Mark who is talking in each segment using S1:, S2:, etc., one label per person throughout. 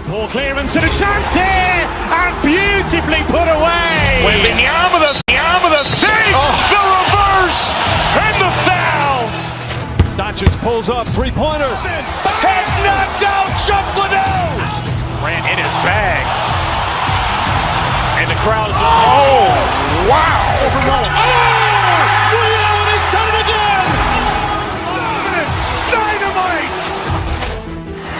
S1: Ball clearance and a chance here, and beautifully put away.
S2: Waving the arm of the save, the reverse, and the foul.
S1: Doncic pulls up, three-pointer.
S3: Has knocked out Chuck Liddell.
S2: Grant in his bag. And the crowd is, oh, wow.
S3: Leon has done it again. Dynamite.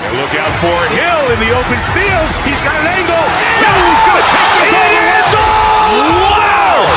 S2: And look out for Hill in the open field. He's got an angle. He's going to take this all the way. Wow.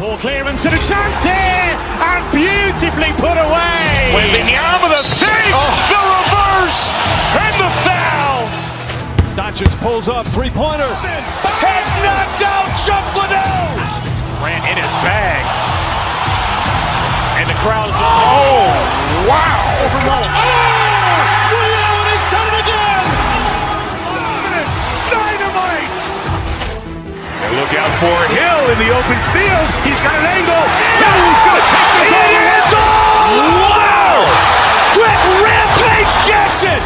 S1: Ball clearance and a chance here, and beautifully put away.
S2: Waving the arm of the save, the reverse, and the foul.
S1: Doncic pulls up, three-pointer.
S3: Has knocked out Chuck Liddell.
S2: Grant in his bag. And the crowd is, oh, wow.
S3: Leon has done it again. Dynamite.
S2: And look out for Hill in the open field. He's got an angle. He's going to take this all the way.
S3: Wow. Brett Rampage Jackson.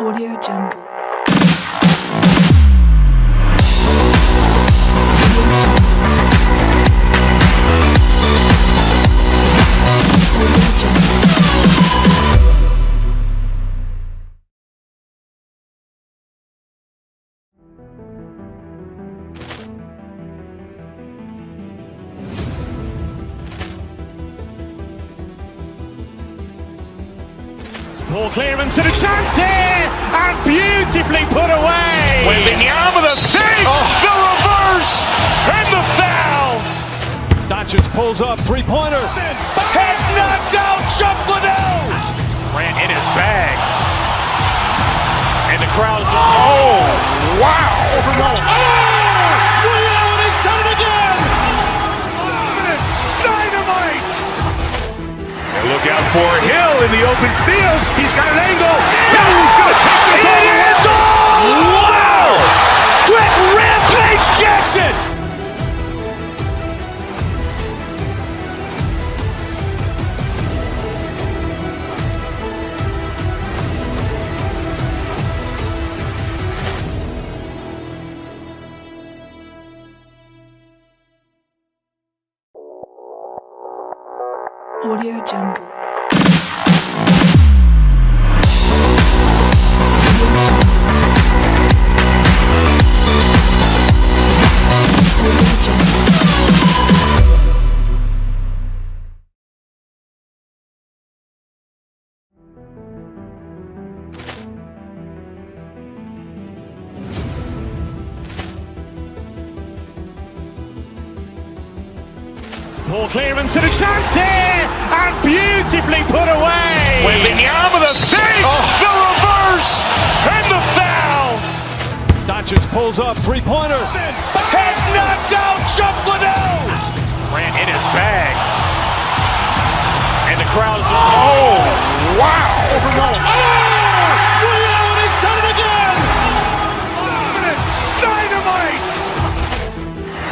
S4: Audio Jungle.
S1: Ball clearance and a chance here, and beautifully put away.
S2: Waving the arm of the save, the reverse, and the foul.
S1: Doncic pulls up, three-pointer.
S3: Has knocked out Chuck Liddell.
S2: Grant in his bag. And the crowd is, oh, wow.
S3: Leon has done it again. Dynamite.
S2: And look out for Hill in the open field. He's got an angle. He's going to take this all the way.
S3: Wow. Brett Rampage Jackson.
S4: Audio Jungle.
S1: Ball clearance and a chance here, and beautifully put away.
S2: Waving the arm of the save, the reverse, and the foul.
S1: Doncic pulls up, three-pointer.
S3: Has knocked out Chuck Liddell.
S2: Grant in his bag. And the crowd is, oh, wow.
S3: Leon has done it again. Dynamite.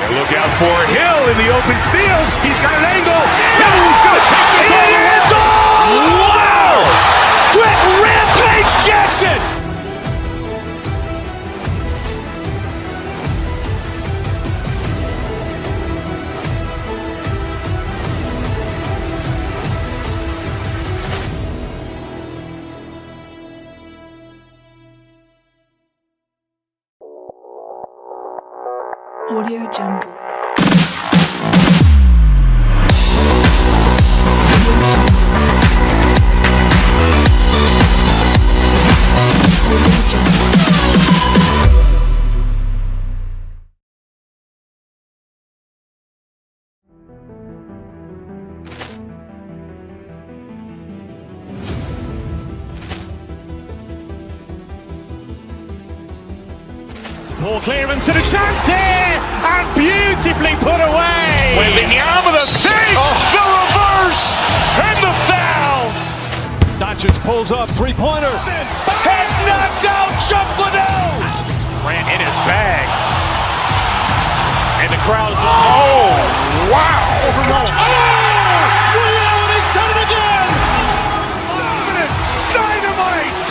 S2: And look out for Hill in the open field. He's got an angle. He's going to take this all the way.
S3: Wow. Brett Rampage Jackson.
S4: Audio Jungle.
S1: Poor clearance and a chance here, and beautifully put away.
S2: With the arm of the thing, the reverse, and the foul.
S3: Doncic pulls up, three-pointer. Has knocked out Chuck Liddell.
S2: Ran in his bag. And the crowd is, oh, wow.
S3: Liddell, and he's done it again. Dynamite.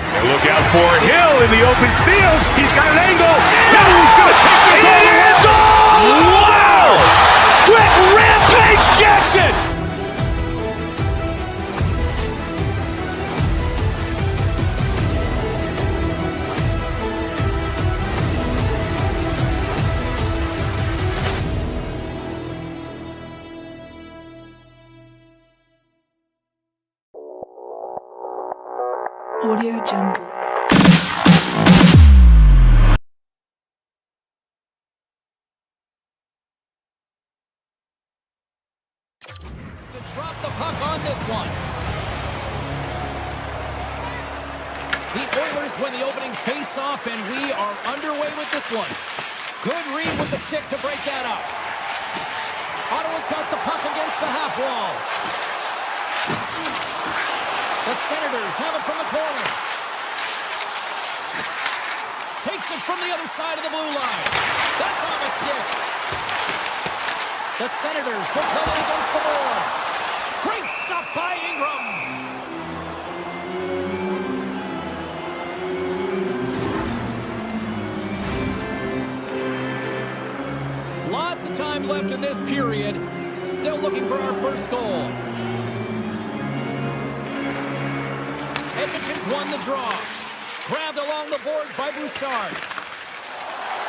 S2: And look out for Hill in the open field. He's got an angle. Now he's going to take this all the way.
S3: Wow! Quick Rampage Jackson.
S4: Audio Jungle.
S5: To drop the puck on this one. The Oilers win the opening face-off, and we are underway with this one. Good read with the stick to break that up. Ottawa's got the puck against the half wall. The Senators have it from the corner. Takes it from the other side of the blue line. That's on the stick. The Senators will play it against the boards. Great stop by Ingram. Lots of time left in this period. Still looking for our first goal. Edmonton's won the draw. Grabbed along the boards by Bouchard.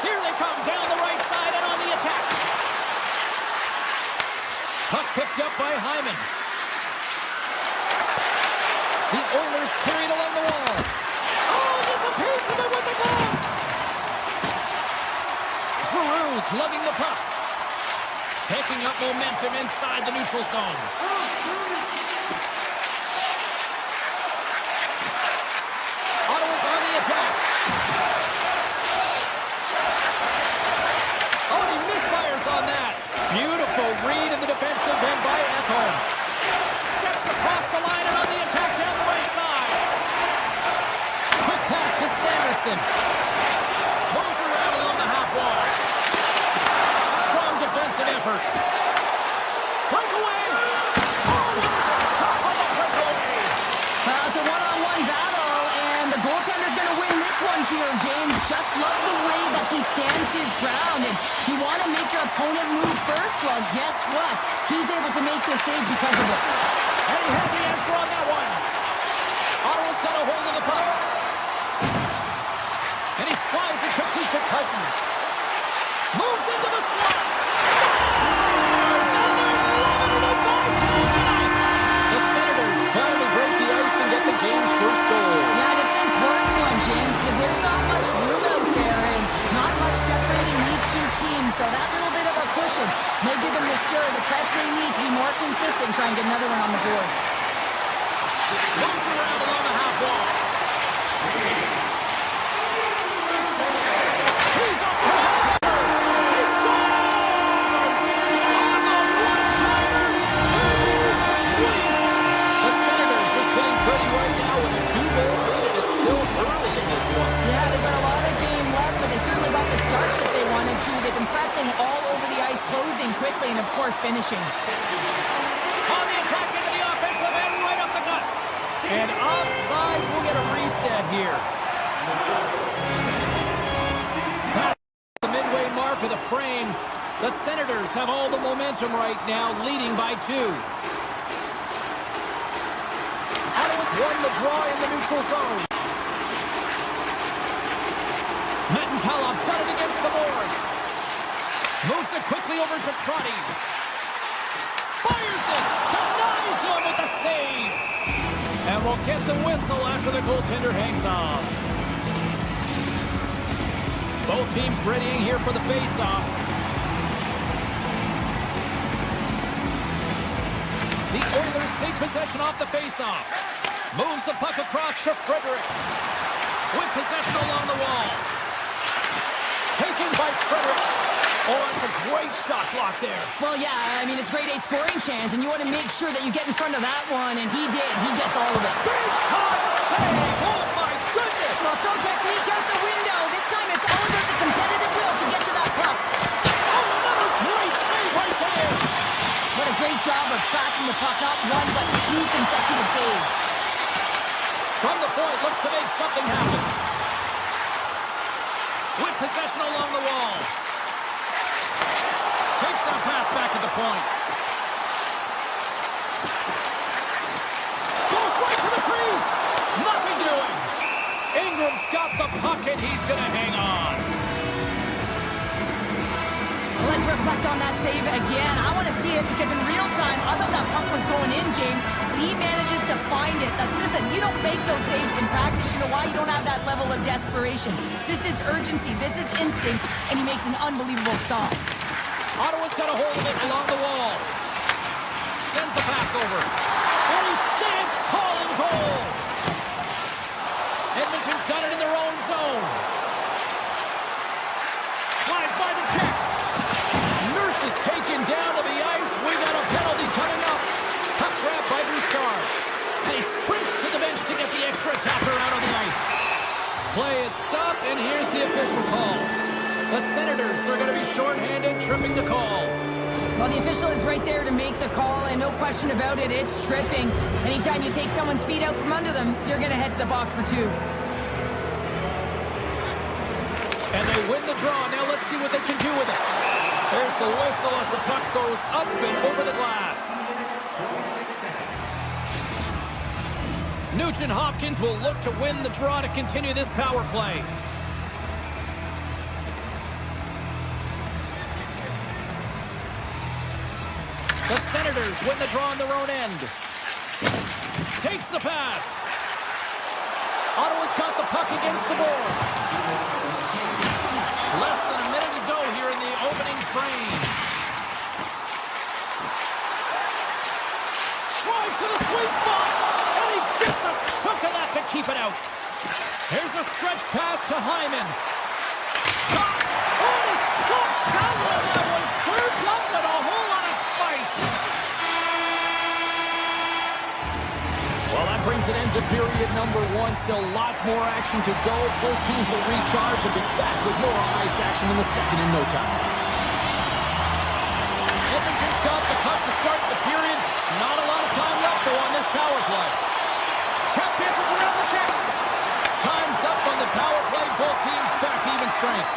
S5: Here they come down the right side and on the attack. Puck picked up by Hyman. The Oilers carried along the wall. Oh, gets a piece of it with the glove. Giroux's lugging the puck. Picking up momentum inside the neutral zone. Ottawa's on the attack. Oh, and he misfires on that. Beautiful read in the defensive end by Edmont. Steps across the line and on the attack down the right side. Quick pass to Sanderson. Moves around along the half wall. Strong defensive effort. Breakaway. Oh, stop on the breakaway.
S6: It's a one-on-one battle, and the goaltender's going to win this one here, James. Just love the way that he stands his ground, and you want to make your opponent move first? Well, guess what? He's able to make the save because of it.
S5: And he had the answer on that one. Ottawa's got a hold of the puck. And he slides it quickly to Cousins. Moves into the slot. Scores! And they're limited by two tonight. The Senators finally break the ice and get the game's first goal.
S6: Yeah, and it's an important one, James, because there's not much room out there and not much separating these two teams, so that little bit of a cushion may give them the stir, the press they need to be more consistent and try and get another one on the board.
S5: Moves around along the half wall. He's up for the cover. He scores! On the one-timer. Sweet. The Senators are sitting pretty right now with a 2-goal lead, and it's still early in this one.
S6: Yeah, they've got a lot of game left, but they certainly got the start that they wanted to. They've been pressing all over the ice, closing quickly, and of course finishing.
S5: On the attack into the offensive end, right up the gut. And offside, we'll get a reset here. Past the midway mark of the frame, the Senators have all the momentum right now, leading by 2. Ottawa's won the draw in the neutral zone. Metin Palov's got it against the boards. Moves it quickly over to Crotty. Fires it. Denies him with the save. And we'll get the whistle after the goaltender hangs on. Both teams readying here for the face-off. The Oilers take possession off the face-off. Moves the puck across to Frederick. With possession along the wall. Taken by Frederick. Oh, it's a great shot block there.
S6: Well, yeah, I mean, it's grade A scoring chance, and you want to make sure that you get in front of that one, and he did. He gets all of it.
S5: Big time save! Oh, my goodness!
S6: Well, throw technique out the window. This time it's all about the competitive will to get to that puck.
S5: Oh, another great save right there!
S6: What a great job of tracking the puck. Not one, but two consecutive saves.
S5: From the point, looks to make something happen. With possession along the wall. Takes that pass back at the point. Goes right to the crease. Nothing doing. Ingram's got the puck and he's going to hang on.
S6: Let's reflect on that save again. I want to see it because in real time, I thought that puck was going in, James. He manages to find it. Now, listen, you don't make those saves in practice. You know why? You don't have that level of desperation. This is urgency. This is instinct. And he makes an unbelievable stop.
S5: Ottawa's got a hold of it along the wall. Sends the pass over. And he stands tall in goal. Edmonton's got it in their own zone. Slides by the check. Nurse is taken down to the ice. We got a penalty coming up. Puck grab by Bouchard. And he sprints to the bench to get the extra tapper out on the ice. Play is stopped, and here's the official call. The Senators are going to be shorthanded, tripping the call.
S6: Well, the official is right there to make the call, and no question about it, it's tripping. Anytime you take someone's feet out from under them, you're going to head to the box for two.
S5: And they win the draw. Now let's see what they can do with it. There's the whistle as the puck goes up and over the glass. Nugent Hopkins will look to win the draw to continue this power play. The Senators win the draw on their own end. Takes the pass. Ottawa's got the puck against the boards. Less than a minute to go here in the opening frame. Drives to the sweet spot, and he gets a chunk of that to keep it out. Here's a stretch pass to Hyman. Shot! Oh, he stops that one. That was served up with a whole lot of spice. Well, that brings an end to period number one. Still lots more action to go. Both teams will recharge and be back with more ice action in the second in no time. Edmonton's got the puck to start the period. Not a lot of time left, though, on this power play. Tap dances around the check. Time's up on the power play. Both teams back to even strength.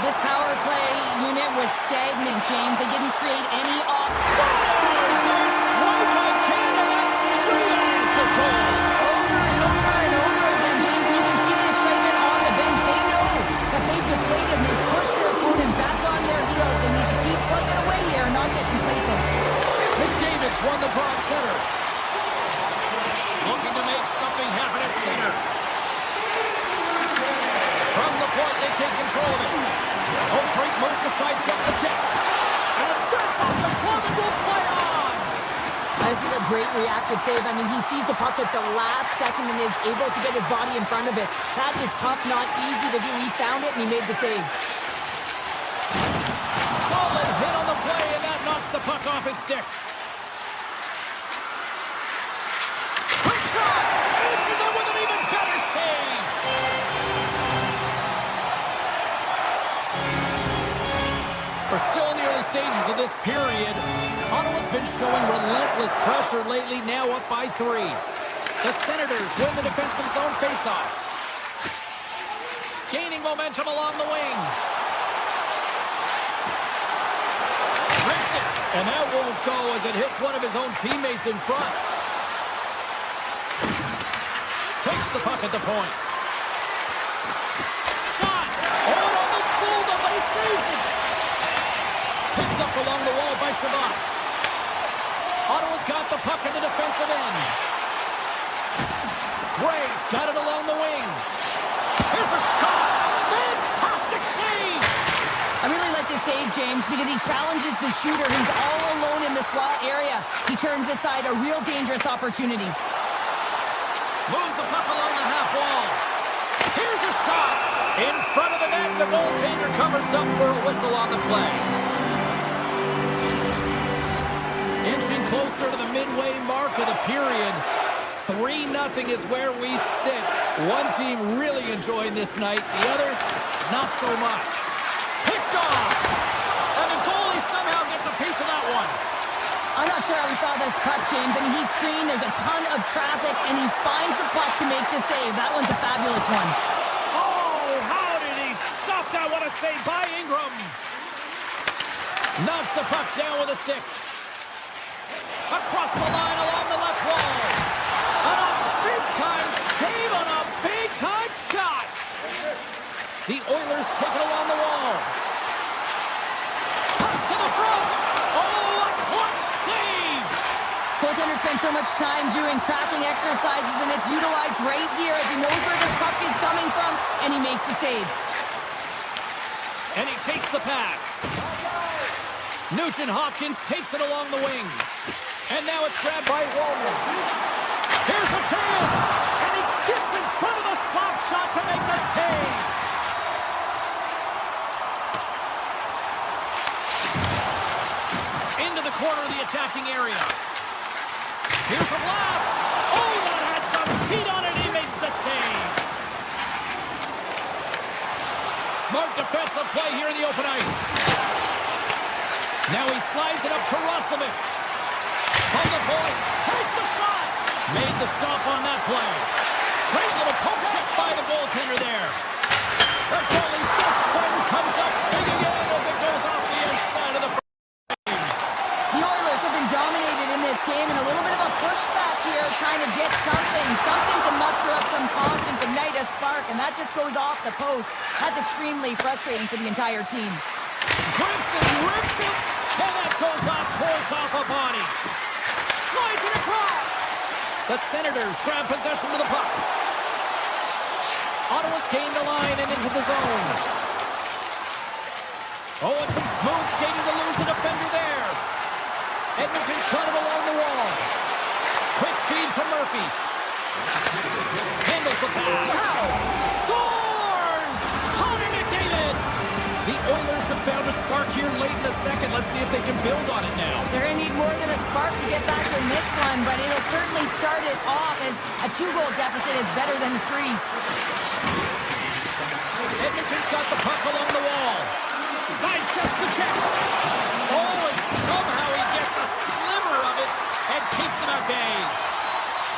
S6: This power play unit was stagnant, James. They didn't create any offense.
S5: They strike again, and that's three answer goals.
S6: Over and over and over again, James. And you can see the excitement on the bench. They know that they've deflated and they've pushed their opponent back on their heels. They need to keep plugging away here and not get complacent.
S5: McDavid's won the draw at center. Looking to make something happen at center. From the point, they take control of it. Oh, great move to sidestep the check. And that's off the club and will play on.
S6: This is a great reactive save. I mean, he sees the puck at the last second and is able to get his body in front of it. That is tough, not easy to do. He found it and he made the save.
S5: Solid hit on the play, and that knocks the puck off his stick. Quick shot! Answers it with an even better save. We're still in the early stages of this period. Ottawa's been showing relentless pressure lately, now up by 3. The Senators win the defensive zone faceoff. Gaining momentum along the wing. Rips it, and that won't go as it hits one of his own teammates in front. Takes the puck at the point. Shot! Oh, it almost fooled him, but he saves it. along the wall by Shabbat. Ottawa's got the puck in the defensive end. Gray's got it along the wing. Here's a shot. Fantastic save.
S6: I really like this save, James, because he challenges the shooter who's all alone in the slot area. He turns aside a real dangerous opportunity.
S5: Moves the puck along the half wall. Here's a shot. In front of the net, the goaltender covers up for a whistle on the play. Inching closer to the midway mark of the period. 3-0 is where we sit. One team really enjoying this night. The other, not so much. Picked off. And the goalie somehow gets a piece of that one.
S6: I'm not sure how we saw this puck, James. I mean, he's screened, there's a ton of traffic, and he finds the puck to make the save. That one's a fabulous one.
S5: Oh, how did he stop that? What a save by Ingram. Knocks the puck down with a stick. Across the line along the left wall. And a big-time save on a big-time shot. The Oilers take it along the wall. Pass to the front. Oh, a clutch save.
S6: Goaltender spends so much time doing tracking exercises, and it's utilized right here as he knows where this puck is coming from, and he makes the save.
S5: And he takes the pass. Nugent-Hopkins takes it along the wing. And now it's grabbed by Waldman. Here's a chance! And he gets in front of the slap shot to make the save! Into the corner of the attacking area. Here's a blast! Oh, that had some heat on it! He makes the save! Smart defensive play here in the open ice. Now he slides it up to Roslovic. From the point, takes a shot. Made the stop on that play. Great little poke check by the goaltender there. The goalie's best friend comes up big again as it goes off the inside of the frame.
S6: The Oilers have been dominated in this game, and a little bit of a pushback here, trying to get something to muster up some confidence, ignite a spark, and that just goes off the post. That's extremely frustrating for the entire team.
S5: Grips it, rips it, and that goes off, pulls off a body. Slides it across. The Senators grab possession of the puck. Ottawa's gained the line and into the zone. Oh, and some smooth skating to lose the defender there. Edmonton's got it along the wall. Quick feed to Murphy. Handles the pass. Scores! Connor McDavid! The Oilers have found a spark here late in the second. Let's see if they can build on it now.
S6: They're going to need more than a spark to get back in this one, but it'll certainly start it off as a 2-goal deficit is better than 3.
S5: Edmonton's got the puck along the wall. Sidesteps the check. Oh, and somehow he gets a sliver of it and keeps him at bay.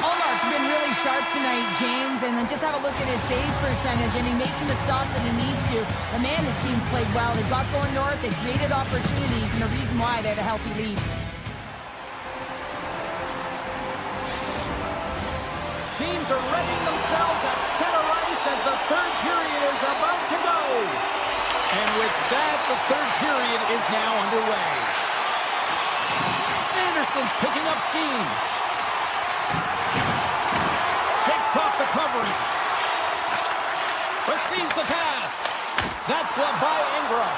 S6: Allmark's been really sharp tonight, James, and then just have a look at his save percentage, and he's making the stops that he needs to. The man, his team's played well. They got going north, they created opportunities, and the reason why they have a healthy lead.
S5: Teams are readying themselves at center ice as the third period is about to go. And with that, the third period is now underway. Sanderson's picking up steam. Shakes off the coverage. Receives the pass. That's blocked by Ingram.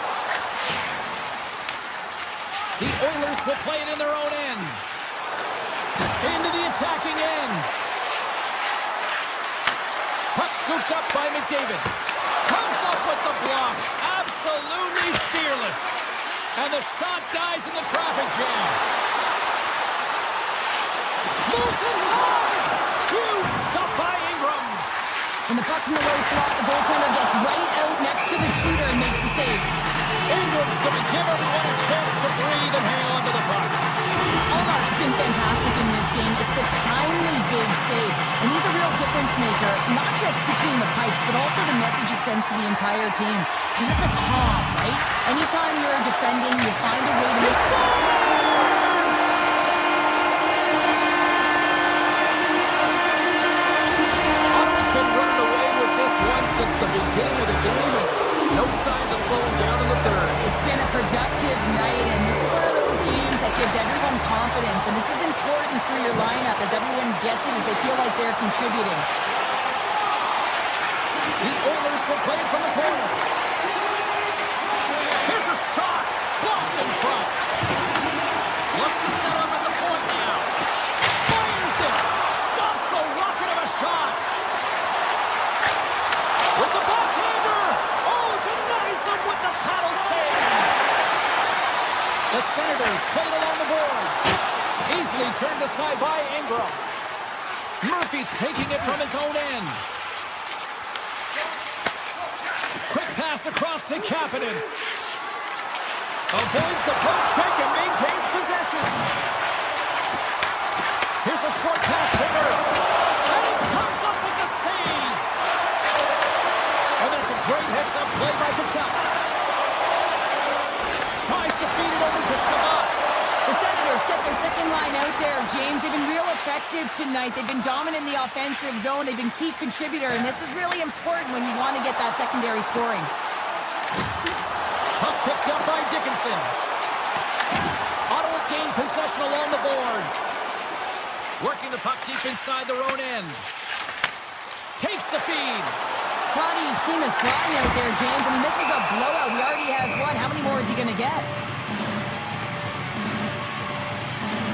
S5: The Oilers will play it in their own end. Into the attacking end. Puck scooped up by McDavid. Comes up with the block. Absolutely fearless. And the shot dies in the traffic jam. Moves inside. Huge stop by Ingram.
S6: When the puck's in the low slot, the goaltender gets right out next to the shooter and makes the save.
S5: Ingram's going to give everyone a chance to breathe and hang on to the puck.
S6: Allmark's been fantastic in this game. It's the timely big save. And he's a real difference maker, not just between the pipes, but also the message it sends to the entire team. He's just a calm, right? Anytime you're defending, you find a way to miss.
S5: Ottawa's been running away with this one since the beginning of the game, and no signs of slowing down in the third.
S6: It's been a productive night, and this is one of that gives everyone confidence, and this is important for your lineup as everyone gets it, as they feel like they're contributing.
S5: The Oilers will play it from the corner. Here's a shot. Blocked in front. Looks to set up at the point now. Fires it. Stops the rocket of a shot. With the backhander. Oh, denies them with the paddle save. The Senators played along the boards. Easily turned aside by Ingram. Murphy's taking it from his own end. Quick pass across to Kapanen. Avoids the poke check and maintains possession. Here's a short pass to Nurse. And he comes up with the save. And that's a great heads-up play by Kachuk. Tries to feed it over to Shabbat.
S6: The Senators get their second line out there, James. They've been real effective tonight. They've been dominant in the offensive zone. They've been key contributor, and this is really important when you want to get that secondary scoring.
S5: Puck picked up by Dickinson. Ottawa's gained possession along the boards. Working the puck deep inside their own end. Takes the feed.
S6: Connie's team is flying out there, James. I mean, this is a blowout. He already has one. How many more is he going to get?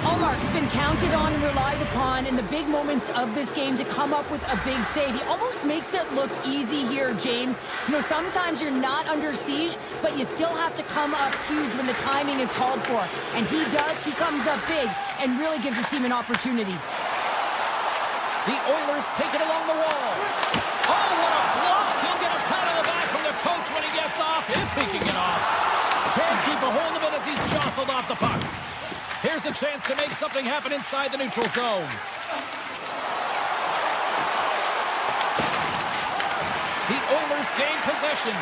S6: Allmark's been counted on and relied upon in the big moments of this game to come up with a big save. He almost makes it look easy here, James. You know, sometimes you're not under siege, but you still have to come up huge when the timing is called for. And he does. He comes up big and really gives his team an opportunity.
S5: The Oilers take it along the wall. Oh, what a block! He'll get a pat on the back from the coach when he gets off, if he can get off. Can't keep a hold of it as he's jostled off the puck. Here's a chance to make something happen inside the neutral zone. The Oilers gain possession.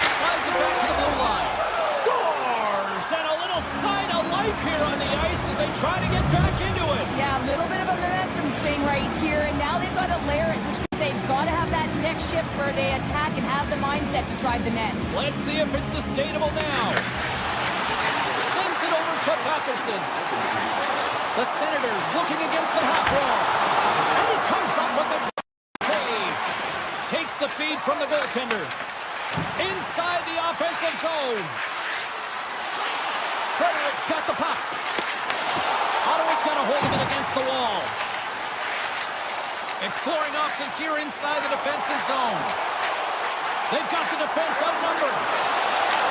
S5: Slides it back to the blue line. Scores! And a little sign of life here on the ice as they try to get back into it.
S6: Yeah, a little bit of a momentum swing right here, and now they've got to layer it, which means they've got to have that next shift where they attack and have the mindset to drive the net.
S5: Let's see if it's sustainable now. Sends it over to Patterson. The Senators looking against the half wall. And he comes up with the save. Takes the feed from the goaltender. Inside the offensive zone. Frederick's got the puck. Ottawa's got a hold of it against the wall. Exploring options here inside the defensive zone. They've got the defense outnumbered.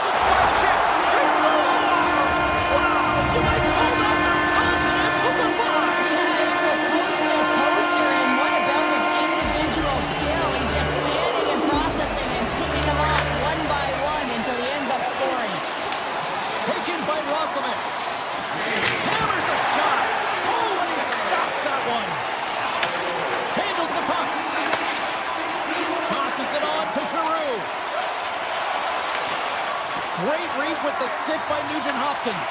S5: 6-5 check. He scores! Wow! You might call that their continental divide.
S6: Yeah, it's a coaster, and what about his individual skill? He's just scanning and processing and ticking them off one by one until he ends up scoring.
S5: Taken by Roslovic. Hammers a shot. Oh, and he stops that one. Handles the puck. Tosses it on to Giroux. Great reach with the stick by Nugent-Hopkins.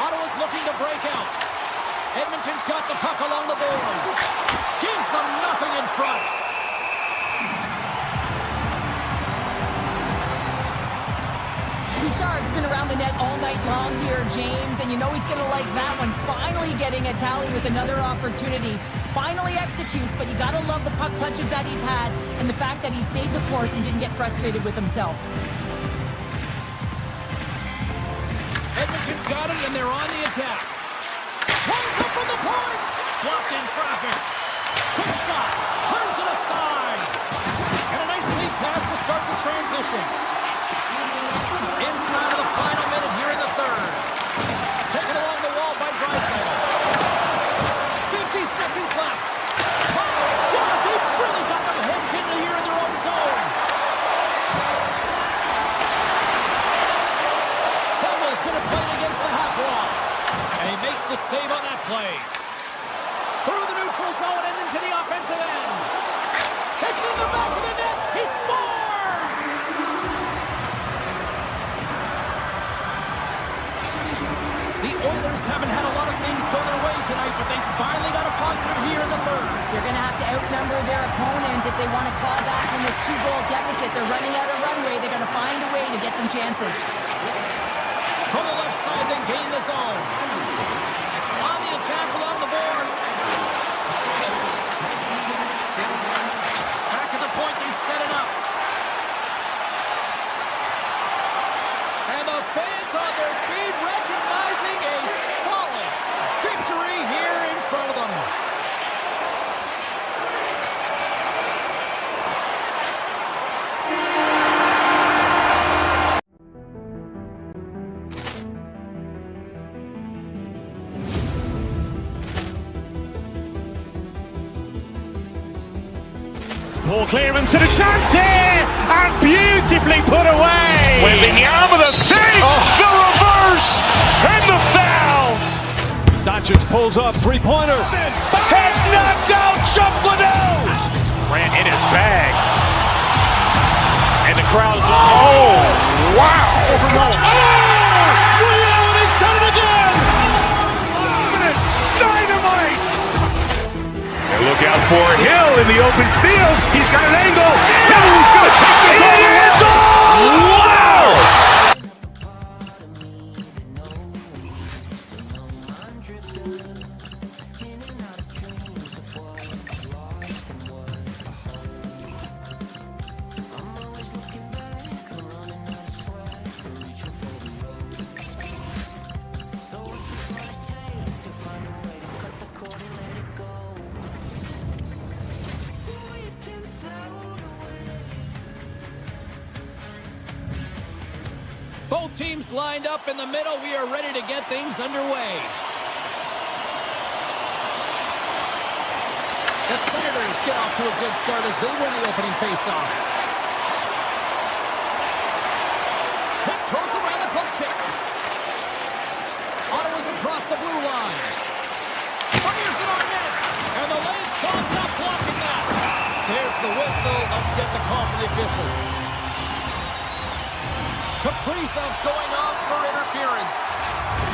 S5: Ottawa's looking to break out. Edmonton's got the puck along the boards. Gives them nothing in front.
S6: Bouchard's been around the net all night long here, James, and you know he's going to like that one. Finally getting a tally with another opportunity. Finally executes, but you got to love the puck touches that he's had and the fact that he stayed the course and didn't get frustrated with himself.
S5: Edmonton's got it, and they're on the attack. Runs up from the point. Blocked in traffic. Quick shot. Turns it aside. And a nice lead pass to start the transition. Inside of the final minute here in the third. Taken along the wall by Draisaitl. 50 seconds left. Oh, wow, they've really got them hemmed in here in their own zone. Fogel's going to play it against the half wall. And he makes the save on that play. Through the neutral zone and into the offensive end. It's in the back of the net. He scores! The Oilers haven't had a lot of things go their way tonight, but they finally got a positive here in the third.
S6: They're going to have to outnumber their opponent if they want to claw back from this 2-goal deficit. They're running out of runway. They're going to find a way to get some chances.
S5: From the left side, they gain the zone. On the attack along the boards. Back at the point, they set it up. And the fans on their feet recognizing a solid victory here in front of them.
S1: Poor clearance and a chance here, and beautifully put away.
S2: Wembanyama the save, the reverse, and the foul.
S3: Doncic pulls up, three-pointer. Has knocked out Chuck Liddell.
S2: Grant in his bag. And the crowd is, oh, wow.
S3: He's done it again.
S2: Dynamite. And look out for Hill in the open field. He's got an angle. Hill's going to take this all the way. Wow.
S5: Both teams lined up in the middle. We are ready to get things underway. The Senators get off to a good start as they win the opening faceoff. Tiptoes around the poke check. Ottawa's across the blue line. Fires it on net. And the lane's clogged up blocking that. There's the whistle. Let's get the call for the officials. Kaprizov's going off for interference.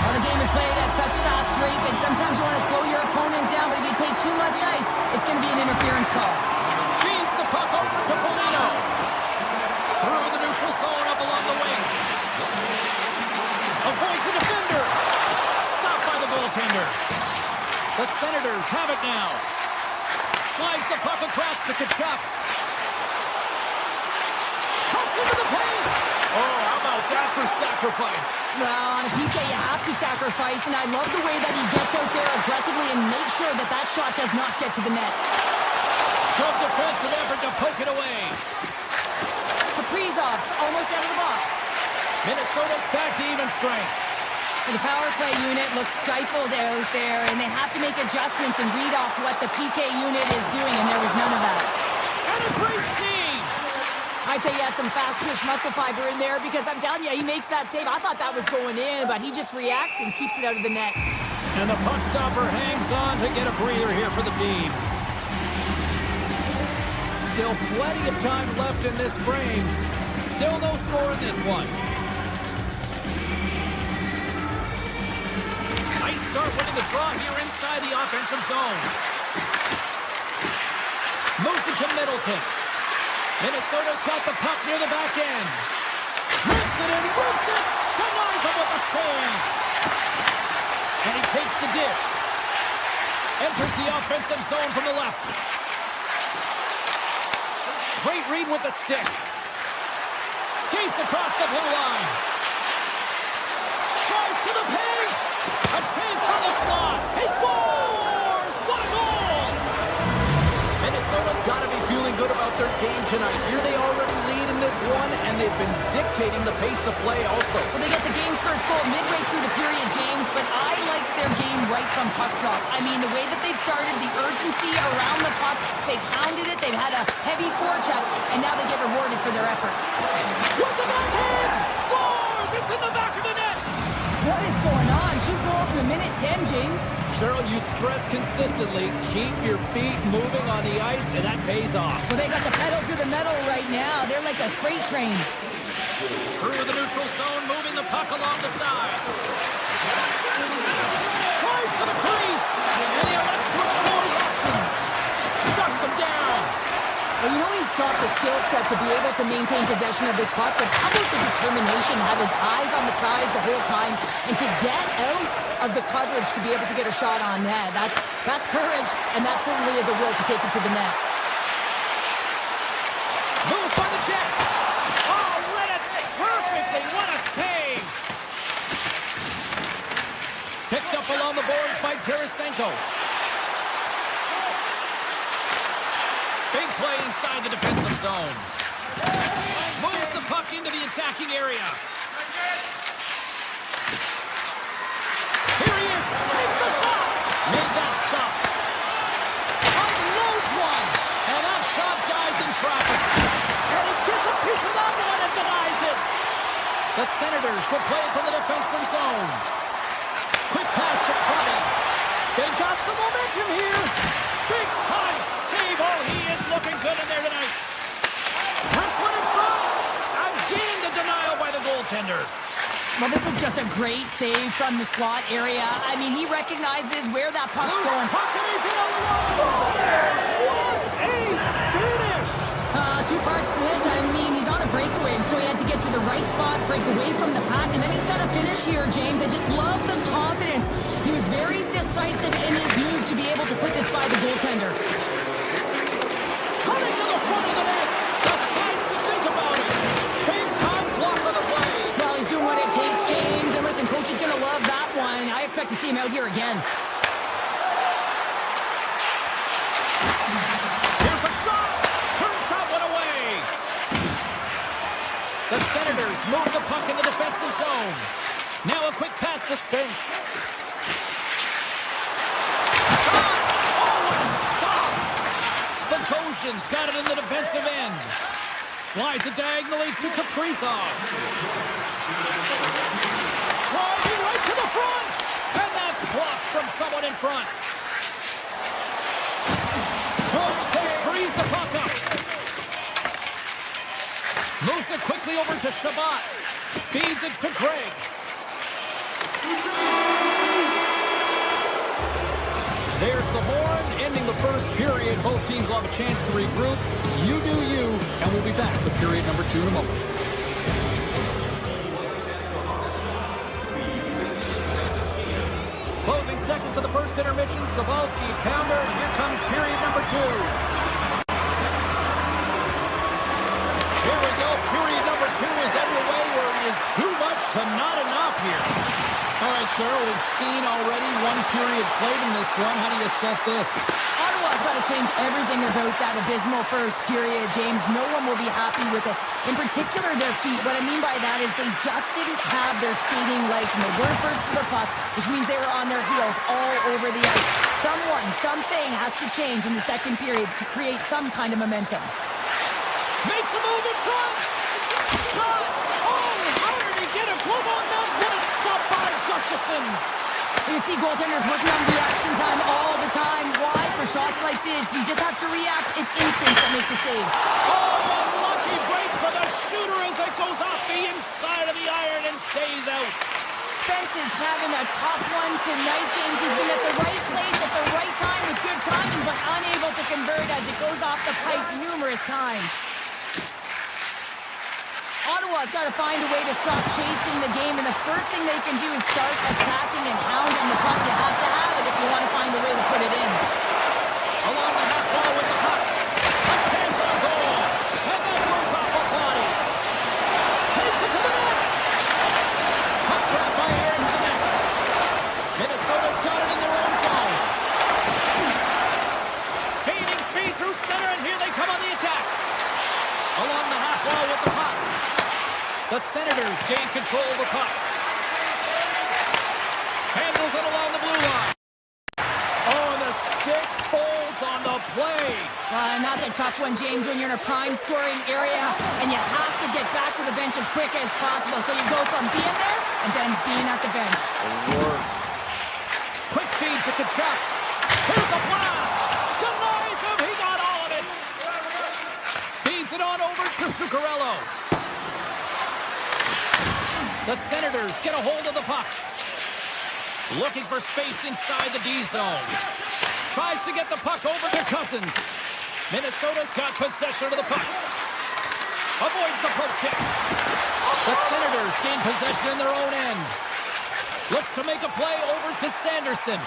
S6: Well, the game is played at such fast rate that sometimes you want to slow your opponent down, but if you take too much ice, it's going to be an interference call.
S5: Feeds the puck over to Foligno. Through the neutral zone up along the wing. Avoids the defender. Stopped by the goaltender. The Senators have it now. Slides the puck across to Tkachuk. Cuts into the paint. Oh, how about that for sacrifice?
S6: Well, on a PK, you have to sacrifice, and I love the way that he gets out there aggressively and makes sure that that shot does not get to the net.
S5: Good defensive effort to poke it away.
S6: Kaprizov almost out of the box.
S5: Minnesota's back to even strength.
S6: The power play unit looks stifled out there, and they have to make adjustments and read off what the PK unit is doing, and there was none of that.
S5: And a great save!
S6: I'd say he has some fast-twitch muscle fiber in there because I'm telling you, he makes that save. I thought that was going in, but he just reacts and keeps it out of the net.
S5: And the puck stopper hangs on to get a breather here for the team. Still plenty of time left in this frame. Still no score in this one. Nice start winning the draw here inside the offensive zone. Moves it to Middleton. Minnesota's got the puck near the back end. Rips it and rips it. Denies him with the save. And he takes the dish. Enters the offensive zone from the left. Great read with the stick. Skates across the blue line. Drives to the paint. A chance from the slot. He scores! What a goal! Minnesota's got to be feeling good about their game tonight. Here they already lead in this one, and they've been dictating the pace of play also.
S6: Well, they get the game's first goal midway through the period, James, but I liked their game right from puck drop. I mean, the way that they started, the urgency around the puck, they pounded it, they've had a heavy forecheck, and now they get rewarded for their efforts.
S5: With the backhand! Scores! It's in the back of the net!
S6: What is going on? 2 goals in a minute 10, James.
S5: Cheryl, you stress consistently, keep your feet moving on the ice, and that pays off.
S6: Well, they got the pedal to the metal right now. They're like a freight train.
S5: Through the neutral zone, moving the puck along the side. Drives to the crease, and he elects to explore his options. Shuts him down.
S6: Well, you know he's got the skill set to be able to maintain possession of this puck, but how about the determination, have his eyes on the prize the whole time, and to get out of the coverage to be able to get a shot on net. That's courage, and that certainly is a will to take it to the net.
S5: Moves by the check. Oh, read it perfectly. What a save. Picked up along the boards by Tarasenko. Big play inside the defensive zone. Moves the puck into the attacking area. Here he is. Takes the shot. Made that stop. Unloads one. And that shot dies in traffic. And he gets a piece of that one and denies it. The Senators will play it from the defensive zone. Quick pass to Crowder. They got some momentum here. Big time save. Oh, he is looking good in there tonight. Wrist one inside. Again, the denial by the goaltender.
S6: Well, this is just a great save from the slot area. I mean, he recognizes where that puck's going.
S5: Puck and he's in on the line. What a finish.
S6: Two parts to this. I mean, he's on a breakaway, so he had to get to the right spot, break away from the pack, and then he's got to finish here, James. I just love the confidence. He was very decisive in his move to be able to put this by the goaltender.
S5: Coming to the front of the net. Decides to think about it. Big time block on the play.
S6: Well, he's doing what it takes, James. And listen, coach is going to love that one. I expect to see him out here again.
S5: Here's a shot. Turns that one away. The Senators move the puck in the defensive zone. Now a quick pass to Spence. Shot! Oh, what a stop! The Trojans got it in the defensive end. Slides it diagonally to Kaprizov. Crossing right to the front. And that's blocked from someone in front. Coach frees the puck up. Moves it quickly over to Shabbat. Feeds it to Craig. There's the horn, ending the first period. Both teams will have a chance to regroup. You do you, and we'll be back with period number 2 in a moment. Closing seconds of the first intermission. Savalsky, pounder, and here comes period number 2. Here we go. Period number 2 is underway, where it is too much to not enough here. All right, Cheryl, we've seen already one period played in this one. How do you assess this?
S6: Ottawa's got to change everything about that abysmal first period, James. No one will be happy with it. In particular, their feet. What I mean by that is they just didn't have their skating legs, and they weren't first to the puck, which means they were on their heels all over the ice. Something has to change in the second period to create some kind of momentum.
S5: Makes a move in front. Shot. Oh, how did he get a glove on that? What a stop by Gustafsson.
S6: You see goaltenders working on reaction time all the time. Why? For shots like this, you just have to react. It's instincts that make the save.
S5: Oh, unlucky break for the shooter as it goes off the inside of the iron and stays out.
S6: Spence is having a tough one tonight, James. He's been at the right place at the right time with good timing, but unable to convert as it goes off the pipe numerous times. Ottawa's got to find a way to stop chasing the game, and the first thing they can do is start attacking and hounding the puck. You have to have it if you want to find a way to put it in.
S5: Along the half wall with the puck. A chance on goal. And that goes off a body. Takes it to the net. Puck grabbed by Eriksson. Minnesota's got it in their own zone. Gaining speed through center, and here they come on the attack. Along the half wall with the puck. The Senators gain control of the puck. Handles it along the blue line. Oh, and the stick folds on the play.
S6: And that's a tough one, James, when you're in a prime scoring area and you have to get back to the bench as quick as possible. So you go from being there and then being at the bench.
S5: The worst. Quick feed to Kachuk. Here's a blast. Denies him. He got all of it. Feeds it on over to Zuccarello. The Senators get a hold of the puck. Looking for space inside the D zone. Tries to get the puck over to Cousins. Minnesota's got possession of the puck. Avoids the poke check. The Senators gain possession in their own end. Looks to make a play over to Sanderson.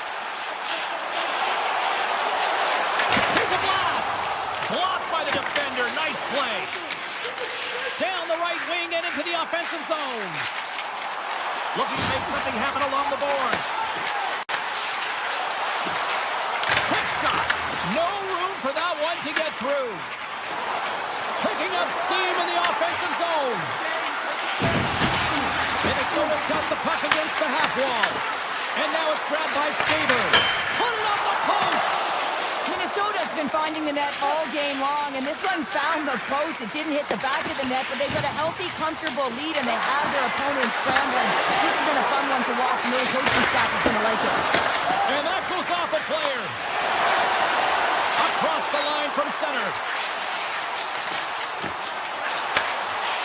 S5: Here's a blast. Blocked by the defender. Nice play. Down the right wing and into the offensive zone. Looking to make something happen along the boards. Quick shot. No room for that one to get through. Picking up steam in the offensive zone. Minnesota's got the puck against the half wall. And now it's grabbed by Faber. Put it on the post.
S6: Minnesota's been finding the net all game long, and this one found the post. It didn't hit the back of the net, but they've got a healthy, comfortable lead, and they have their opponent scrambling. This has been a fun one to watch, and their coaching staff is going to like it.
S5: And that goes off a player. Across the line from center.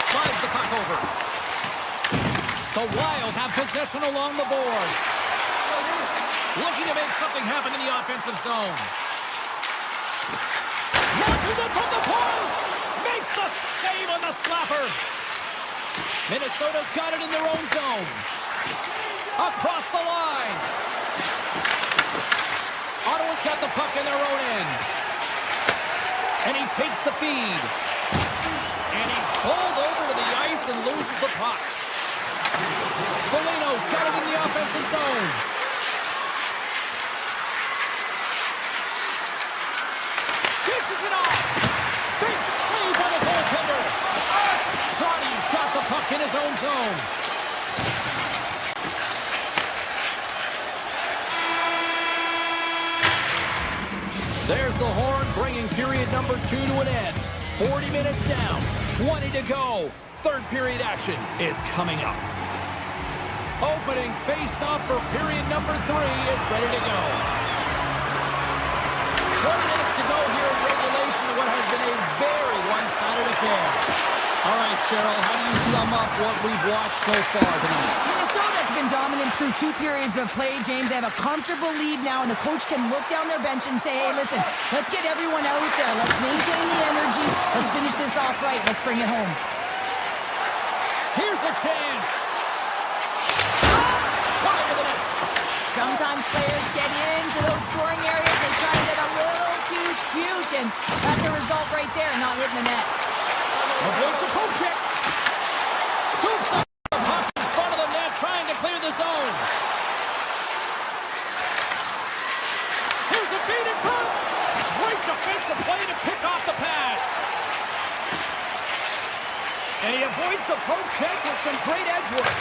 S5: Slides the puck over. The Wild have possession along the boards. Looking to make something happen in the offensive zone. Launches it from the point! Makes the save on the slapper! Minnesota's got it in their own zone. Across the line. Ottawa's got the puck in their own end. And he takes the feed. And he's pulled over to the ice and loses the puck. Foligno's got it in the offensive zone. Dishes it off. Big save by the goaltender. Trotty's got the puck in his own zone. There's the horn, bringing period number 2 to an end. 40 minutes down, 20 to go. Third period action is coming up. Opening face-off for period number 3 is ready to go. 20 minutes to go here in regulation of what has been a very one-sided affair. All right, Cheryl, how do you sum up what we've watched so far tonight?
S6: Minnesota's been dominant through 2 periods of play, James. They have a comfortable lead now, and the coach can look down their bench and say, hey, listen, let's get everyone out there. Let's maintain the energy. Let's finish this off right. Let's bring it home.
S5: Here's a chance.
S6: Sometimes players get into those scoring areas. They try to get a little too cute, and that's a result right there, not hitting the net.
S5: Avoids the poke check. Scoops up the puck in front of the net, trying to clear the zone. Here's a feed in front. Great defensive play to pick off the pass. And he avoids the poke check with some great edge work.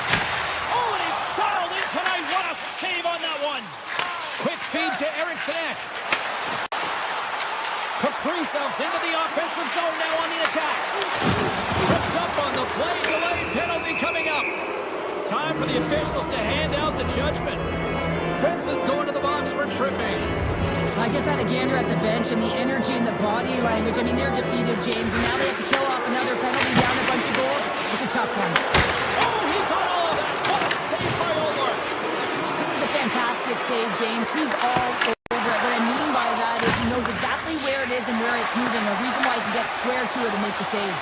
S5: Oh, and he's dialed in tonight. What a save on that one. Quick feed to Eriksson. Kaprizov's into the offensive zone now on the attack. Tripped up on the play. Delayed penalty coming up. Time for the officials to hand out the judgment. Spence is going to the box for tripping.
S6: I just had a gander at the bench, and the energy and the body language. I mean, they're defeated, James, and now they have to kill off another penalty, down a bunch of goals. It's a tough one.
S5: Oh, he got all of that. What a save by Olmark.
S6: This is a fantastic save, James. He's all over it. What I mean by that is he knows exactly where it is and where it's moving. A reason why he can get square to it and make the save.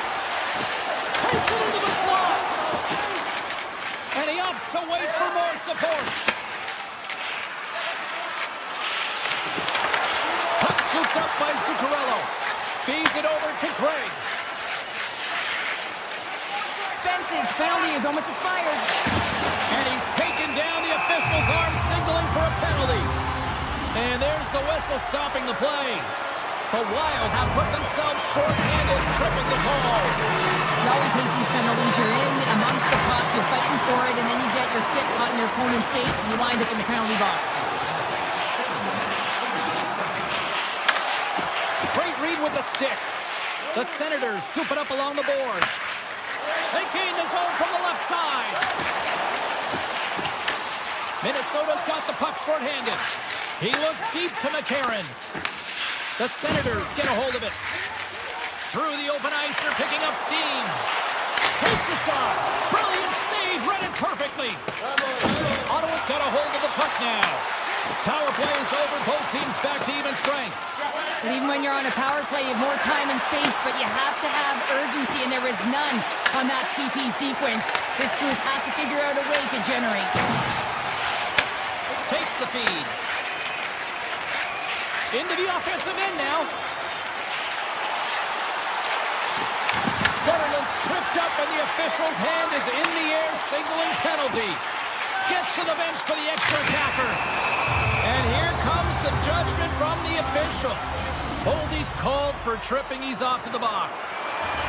S5: Takes it into the slot. And he opts to wait for more support. Puck scooped up by Zuccarello. Feeds it over to Craig.
S6: Spence's penalty is almost expired.
S5: And he's taken down. The official's arm signaling for a penalty. And there's the whistle stopping the play. The Wild have put themselves short-handed, tripping the call.
S6: You always hate these penalties. You're in amongst the puck, you're fighting for it, and then you get your stick caught in your opponent's skates, and you wind up in the penalty box.
S5: Great read with the stick. The Senators scoop it up along the boards. They gain the zone from the left side. Minnesota's got the puck short-handed. He looks deep to McCarron. The Senators get a hold of it. Through the open ice, they're picking up steam. Takes a shot. Brilliant save, read it perfectly. Ottawa's got a hold of the puck now. Power play is over. Both teams back to even strength.
S6: But even when you're on a power play, you have more time and space, but you have to have urgency, and there is none on that PP sequence. This group has to figure out a way to generate.
S5: Takes the feed. Into the offensive end now. Sutherland's tripped up, and the official's hand is in the air, signaling penalty. Gets to the bench for the extra attacker. And here comes the judgment from the official. Holdie's called for tripping. He's off to the box.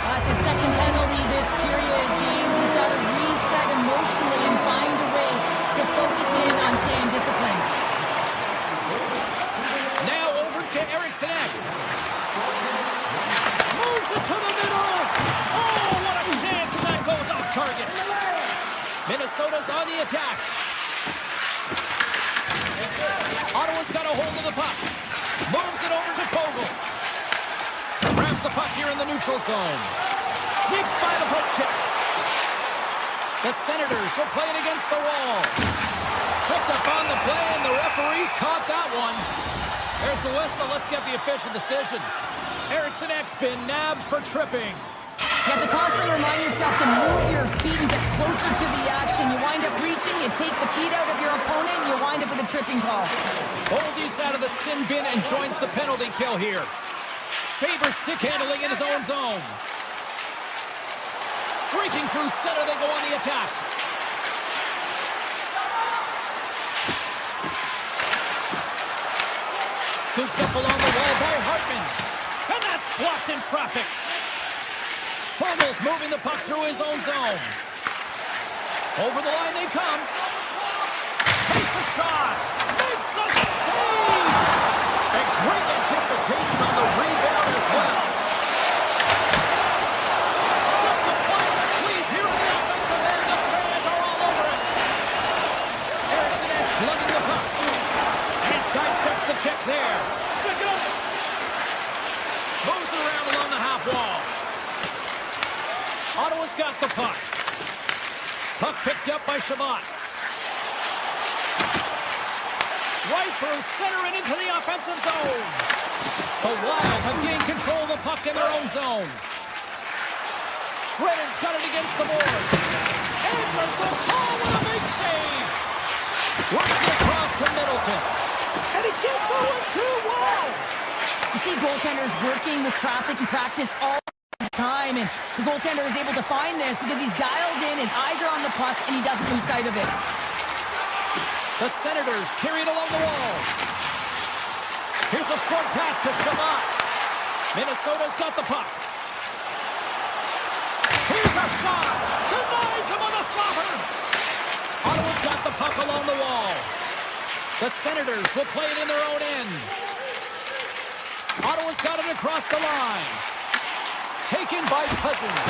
S6: That's his second penalty this period, James. He's got to reset emotionally and find a way to focus in on staying disciplined.
S5: Now over to Eriksson. Moves it to the middle. Oh, what a chance, and that goes off target. Minnesota's on the attack. Ottawa's got a hold of the puck. Moves it over to Fogle. Grabs the puck here in the neutral zone. Sneaks by the poke check. The Senators will play it against the wall. Tripped up on the play, and the referees caught that one. There's the whistle. Let's get the official decision. Eriksson been nabbed for tripping.
S6: You have to constantly remind yourself to move your feet and get closer to the action. You wind up reaching, you take the feet out of your opponent, and you wind up with a tripping call.
S5: Holdie's out of the sin bin and joins the penalty kill here. Favors stick handling in his own zone. Streaking through center, they go on the attack. Scooped up along the wall by Hartman. And that's blocked in traffic. Fogel's moving the puck through his own zone. Over the line they come. Takes a shot. Makes the save. And great anticipation on the rebound as well. Just applying the squeeze here in the offensive end. The fans are all over it. Eriksson slugging the puck. And sidesteps the check there. Moves it around along the half wall. Ottawa's got the puck. Puck picked up by Shabbat. Right through center and into the offensive zone. The Wild have gained control of the puck in their own zone. Shredden's got it against the boards. Answers the call with a big save. Works it across to Middleton. And he gets over too well.
S6: You see goaltenders working with traffic and practice all time, and the goaltender is able to find this because he's dialed in, his eyes are on the puck, and he doesn't lose sight of it.
S5: The Senators carry it along the wall. Here's a short pass to Shabbat. Minnesota's got the puck. Here's a shot. Denies him on a slapper. Ottawa's got the puck along the wall. The Senators will play it in their own end. Ottawa's got it across the line. Taken by Cousins.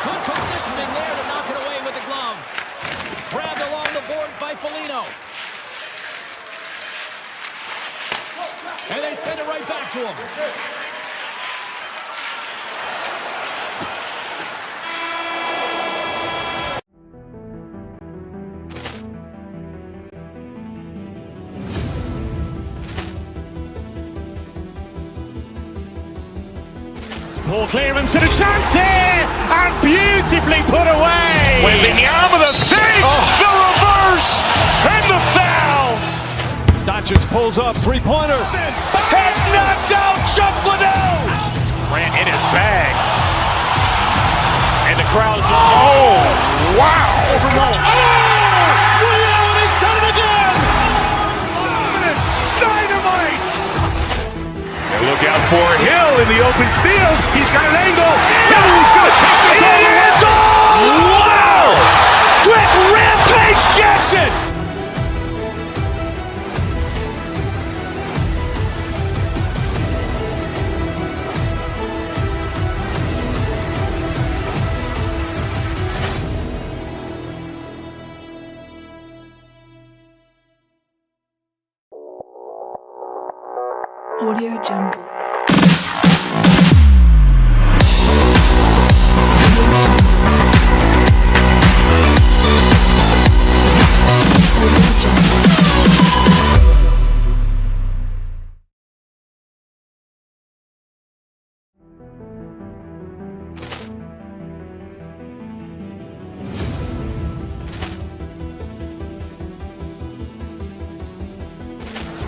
S5: Good positioning there to knock it away with the glove. Grabbed along the boards by Foligno. And they send it right back to him.
S1: Ball clearance and a chance here, and beautifully put away.
S2: Wembanyama the fake, the reverse, and the foul.
S3: Doncic pulls up, three-pointer. Has knocked out Chuck Liddell.
S2: Grant in his bag. And the crowd's, oh, wow.
S3: He's done it again.
S2: Dynamite. And look out for Hill in the open field. He's got an angle. He's going to take this all the way. Wow.
S3: Quick rampage Jackson.
S4: Audio Jungle. Audio Jungle.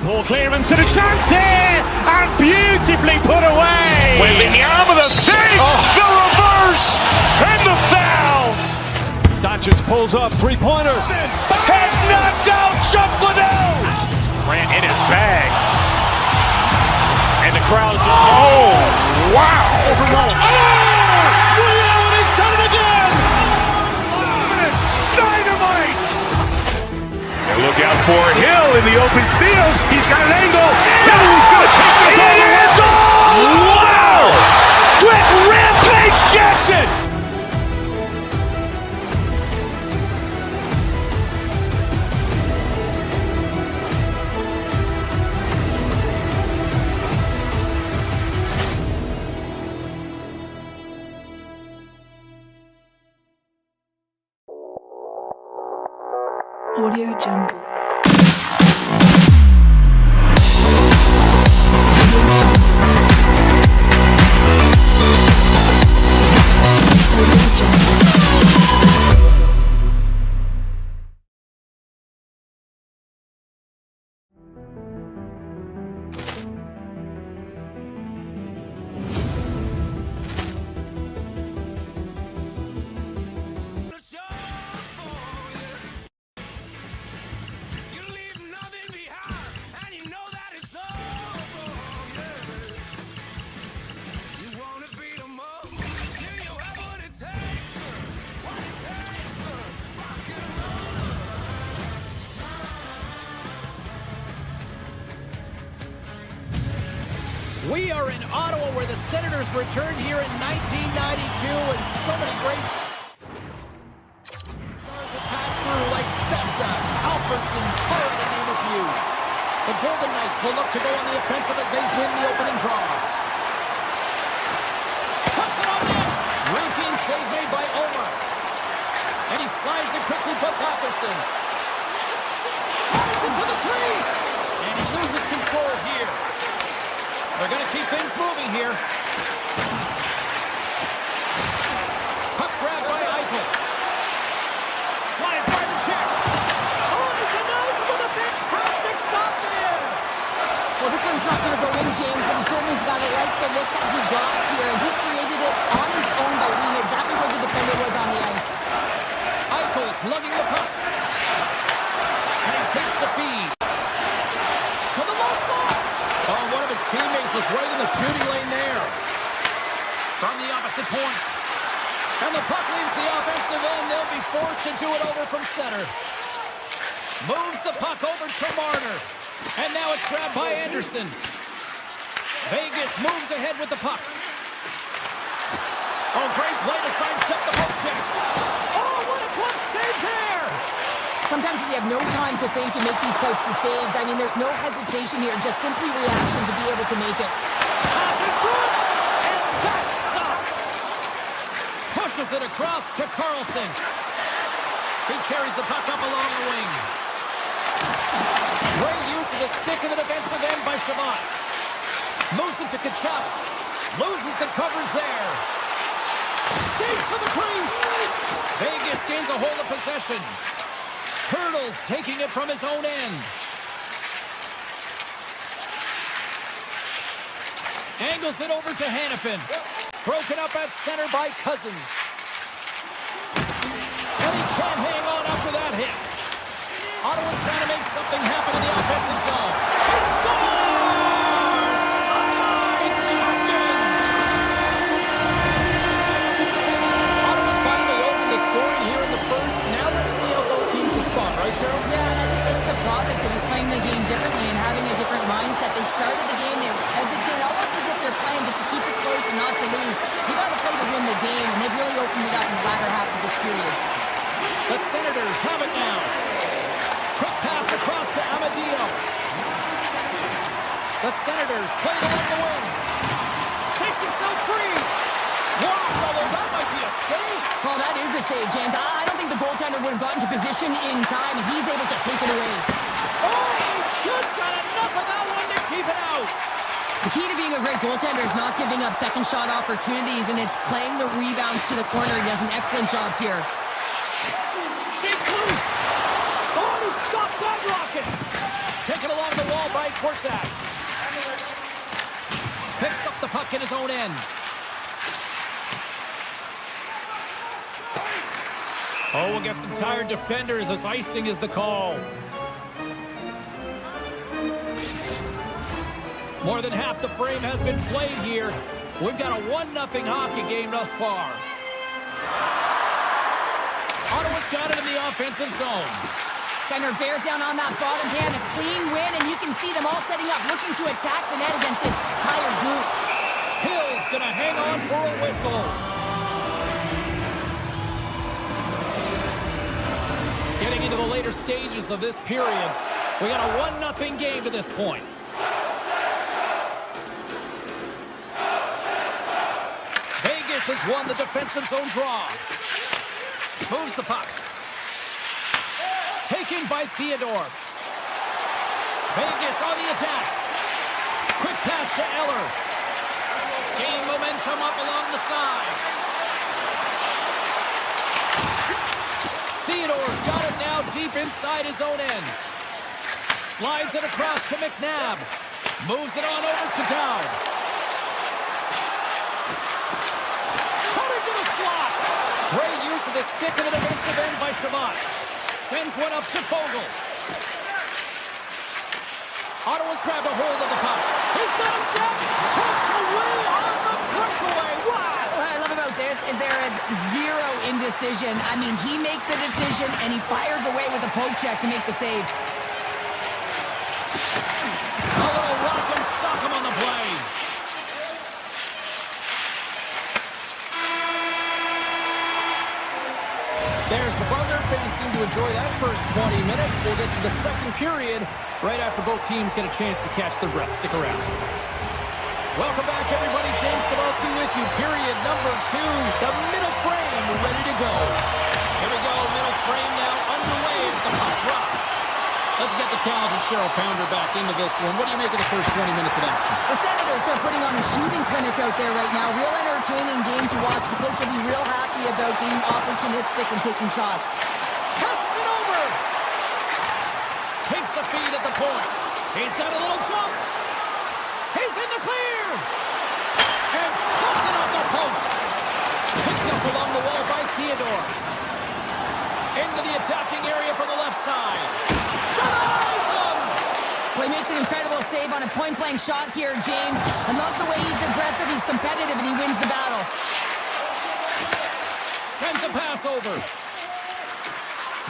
S1: Poor clearance and a chance here, and beautifully put away.
S2: Wembanyama the save, the reverse, and the foul.
S3: Doncic pulls up, three-pointer. Has knocked out Chuck Liddell.
S2: Grant in his bag. And the crowd's, oh, wow.
S3: He's done it again.
S2: Dynamite. And look out for Hill in the open field. He's got an angle. Hill's going to take this all the way.
S3: Wow! Brett Rampage Jackson.
S4: Audio Jungle.
S5: We are in Ottawa, where the Senators returned here in 1992, and so many great stars have passed through, like Spezza, Alfredson, Chara, to name a few. The Golden Knights will look to go on the offensive as they win the opening draw. Puts it on net. Routine save made by Omar. And he slides it quickly to Patterson. Drives into the crease. And he loses control here. They're going to keep things moving here. Puck grab by Eichel. Slides by the check. Oh, he denies with a fantastic stop there.
S6: Well, this one's not going to go in, James, but he certainly's got to like the look that he got here, and he created it on his own by reading exactly where the defender was on the ice.
S5: Eichel's lugging the puck. And he takes the feed. To the low side. Oh, one of his teammates is right in the shooting lane there. From the opposite point. And the puck leaves the offensive end. They'll be forced to do it over from center. Moves the puck over to Marner. And now it's grabbed by Anderson. Vegas moves ahead with the puck. Oh, great play to sidestep the poke check. Oh, what a clutch save there!
S6: Sometimes if you have no time to think and make these types of saves, I mean, there's no hesitation here, just simply reaction to be able to make it.
S5: Pass in front, and that's stopped. Pushes it across to Carlson. He carries the puck up along the wing. Great use of the stick in the defensive end by Shabbat. Moves it to Kachuk. Loses the coverage there. Skates for the crease. Vegas gains a hold of possession. Hurdles taking it from his own end. Angles it over to Hannafin. Broken up at center by Cousins. And he can't hang on after that hit. Ottawa's trying to make something happen in the offensive zone. He scores! Ottawa's finally opened the scoring here in the first. Now let's see how both teams respond, right, Cheryl?
S6: Yeah, and I think this is a product of just playing the game differently and having a different mindset. They started the game, they were hesitant, almost as if they're playing just to keep it close and not to lose. You got to play to win the game, and they've really opened it up in the latter half of this period.
S5: The Senators have it now. Quick pass across to Amadio. The Senators play it along the wing. Takes himself free. Wow, although that might be a save.
S6: Well, that is a save, James. I don't think the goaltender would have gotten to position in time, and he's able to take it away.
S5: Oh, he just got enough of that one to keep it out.
S6: The key to being a great goaltender is not giving up second shot opportunities, and it's playing the rebounds to the corner. He does an excellent job here.
S5: It's loose. Oh, he stopped that rocket. Taken along the wall by Korsak. Picks up the puck in his own end. Oh, we'll get some tired defenders as icing is the call. More than half the frame has been played here. We've got a 1-0 hockey game thus far. Ottawa's got it in the offensive zone.
S6: Center bears down on that bottom hand, a clean win, and you can see them all setting up, looking to attack the net against this tired group.
S5: Hill's gonna hang on for a whistle. Getting into the later stages of this period, we got a 1-0 game to this point. Vegas has won the defensive zone draw. Moves the puck. Taken by Theodore. Vegas on the attack. Quick pass to Eller. Gaining momentum up along the side. Theodore's got it now deep inside his own end. Slides it across to McNabb. Moves it on over to Dowd. Cutting to the slot. Great use of the stick in the defensive end by Shabbat. Sends one up to Fogle. Ottawa's grabbed a hold of the puck. He's got a step. Hooked away on the breakaway. Wow.
S6: What I love about this is there is zero indecision. I mean, he makes the decision, and he fires away with a poke check to make the save.
S5: A little rock and sock him on the play. There's the buzzer. Fans seem to enjoy that first 20 minutes. We'll get to the second period right after both teams get a chance to catch their breath. Stick around. Welcome back, everybody. James Cebulski with you. Period number 2. The middle frame ready to go. Here we go. Middle frame now underway as the puck drops. Let's get the talented Cheryl Pounder back into this one. What do you make of the first 20 minutes of action?
S6: The Senators are putting on a shooting clinic out there right now. Real entertaining game to watch. The coach will be real happy about being opportunistic and taking shots.
S5: Passes it over. Takes the feed at the point. He's got a little jump. He's in the clear. And puts it off the post. Picked up along the wall by Theodore. Into the attacking area from the left side. Denies him.
S6: Well, he makes an incredible save on a point-blank shot here, James. I love the way he's aggressive, he's competitive, and he wins the battle.
S5: Sends a pass over.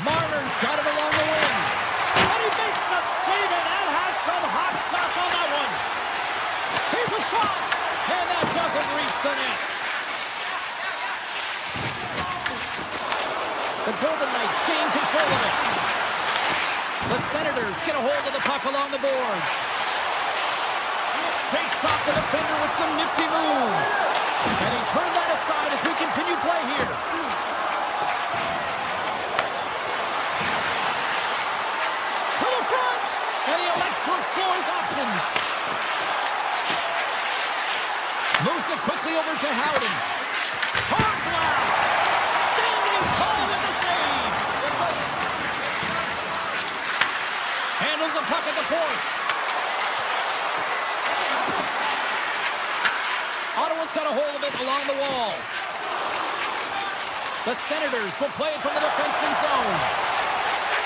S5: Marner's got it along the wing. And he makes a save, and that has some hot sauce on that one. Here's a shot, and that doesn't reach the net. The Golden Knights gain control of it. The Senators get a hold of the puck along the boards. Shakes off the defender with some nifty moves. And he turned that aside as we continue play here. To the front! And he elects to explore his options. Moves it quickly over to Howden. Hard blast! Standing tall with the save! Handles the puck at the point. Ottawa's got a hold of it along the wall. The Senators will play it from the defensive zone.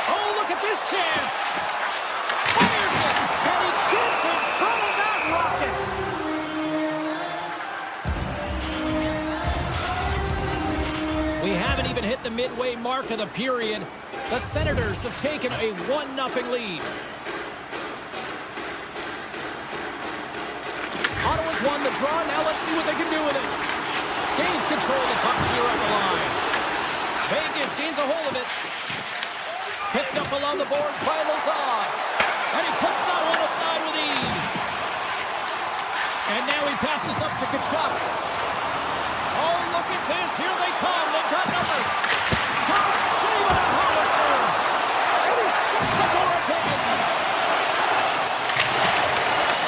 S5: Oh, look at this chance. Fires it, and he gets in front of that rocket. We haven't even hit the midway mark of the period. The Senators have taken a 1-0 lead. Ottawa's won the draw. Now let's see what they can do with it. Gains control of the puck here at the line. Vegas gains a hold of it. Picked up along the boards by Lazard. And he puts that one aside with ease. And now he passes up to Tkachuk. Oh, look at this. Here they come. They've got numbers. Top save on a howitzer. And he shuts the door again.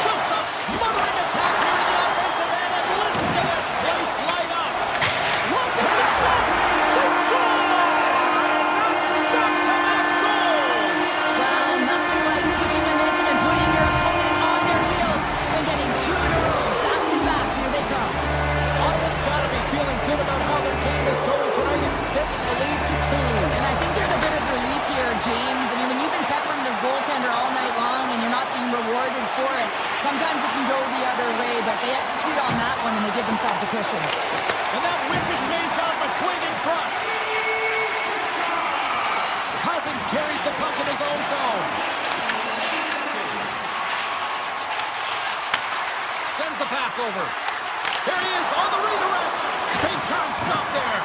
S5: Just a smothering attack here to the offensive end. And listen to this place light up. Look at the shot. They score. And that's back-to-back goals.
S6: Well, nothing like switching momentum and putting your opponent but they execute on that one and they give themselves a cushion.
S5: And that ricochets off a twig in front. Cousins carries the puck in his own zone. Sends the pass over. Here he is on the redirect. Big time stop there.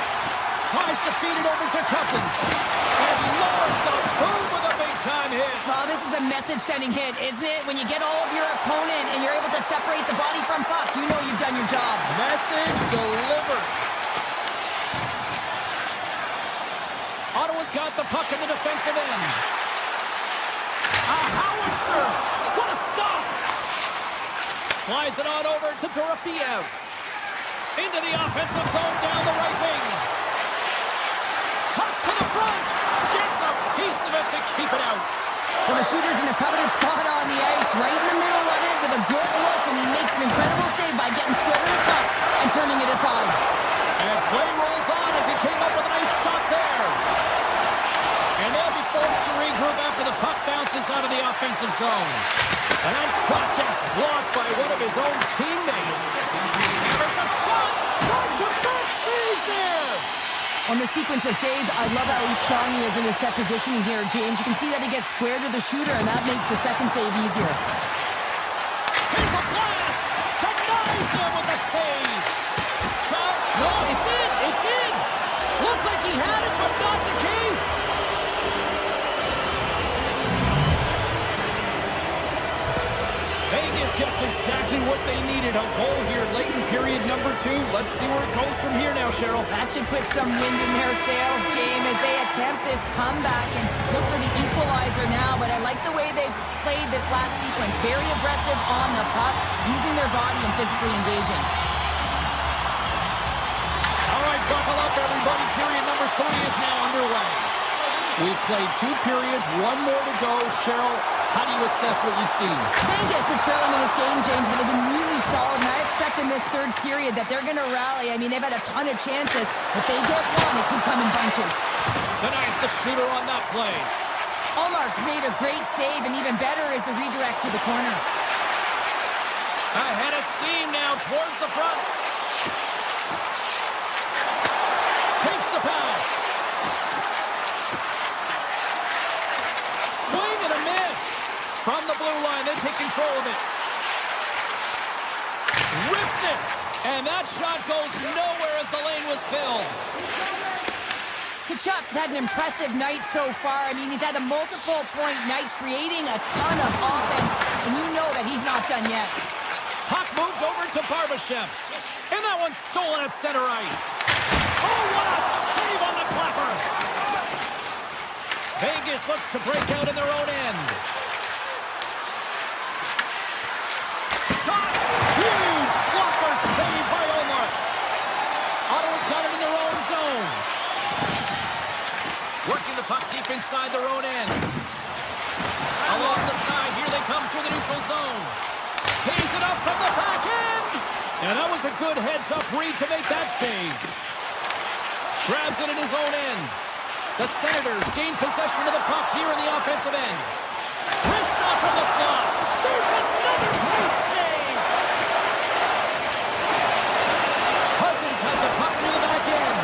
S5: Tries to feed it over to Cousins. And lowers the boom with a big time hit.
S6: Well, this is a message-sending hit, isn't it? When you get all of your opponent and you're able to separate the body from puck, you know you've done your job.
S5: Message delivered. Ottawa's got the puck in the defensive end. A howitzer. What a stop. Slides it on over to Dorofeev. Into the offensive zone down the right wing. Cuts to the front. Gets a piece of it to keep it out.
S6: Well, the shooter's in a coveted spot on the ice, right in the middle of it with a good look, and he makes an incredible save by getting square to the puck and turning it aside.
S5: And play rolls on as he came up with a nice stop there. And they'll be forced to regroup after the puck bounces out of the offensive zone. And that shot gets blocked by one of his own teammates. There's a shot. Back-to-back saves there.
S6: On the sequence of saves, I love how strong he is in his set positioning here, James. You can see that he gets square to the shooter, and that makes the second save easier.
S5: Here's a blast. Denies him with a save. No, it's in. It's in. Looked like he had it, but not the case. Vegas gets exactly what they needed. A goal here late in period number 2. Let's see where it goes from here now, Cheryl.
S6: That should put some wind in their sails, James, as they attempt this comeback and look for the equalizer now. But I like the way they played this last sequence. Very aggressive on the puck, using their body and physically engaging.
S5: All right, buckle up, everybody. Period number 3 is now underway. We've played 2 periods, 1 more to go. Cheryl, how do you assess what you've seen?
S6: Vegas is trailing in this game, James, but they've been really solid, and I expect in this third period that they're going to rally. I mean, they've had a ton of chances. If they get one, it could come in bunches.
S5: Denies the shooter on that play.
S6: Allmark's made a great save, and even better is the redirect to the corner.
S5: Ahead of steam now towards the front. Takes the pass. Swing and a miss. From the blue line, they take control of it. Rips it. And that shot goes nowhere as the lane was filled.
S6: Kachuk's had an impressive night so far. I mean, he's had a multiple-point night, creating a ton of offense, and you know that he's not done yet.
S5: Puck moved over to Barbashev. And that one's stolen at center ice. Oh, what a save on the clapper. Vegas looks to break out in their own end. Shot! Huge blocker save by Omar. Ottawa's got him in their own zone. Working the puck deep inside their own end. Along the side, here they come through the neutral zone. Tees it up from the back end. And that was a good heads-up read to make that save. Grabs it in his own end. The Senators gain possession of the puck here in the offensive end. Wrist shot from the slot. There's another great save. Cousins has the puck near the back end.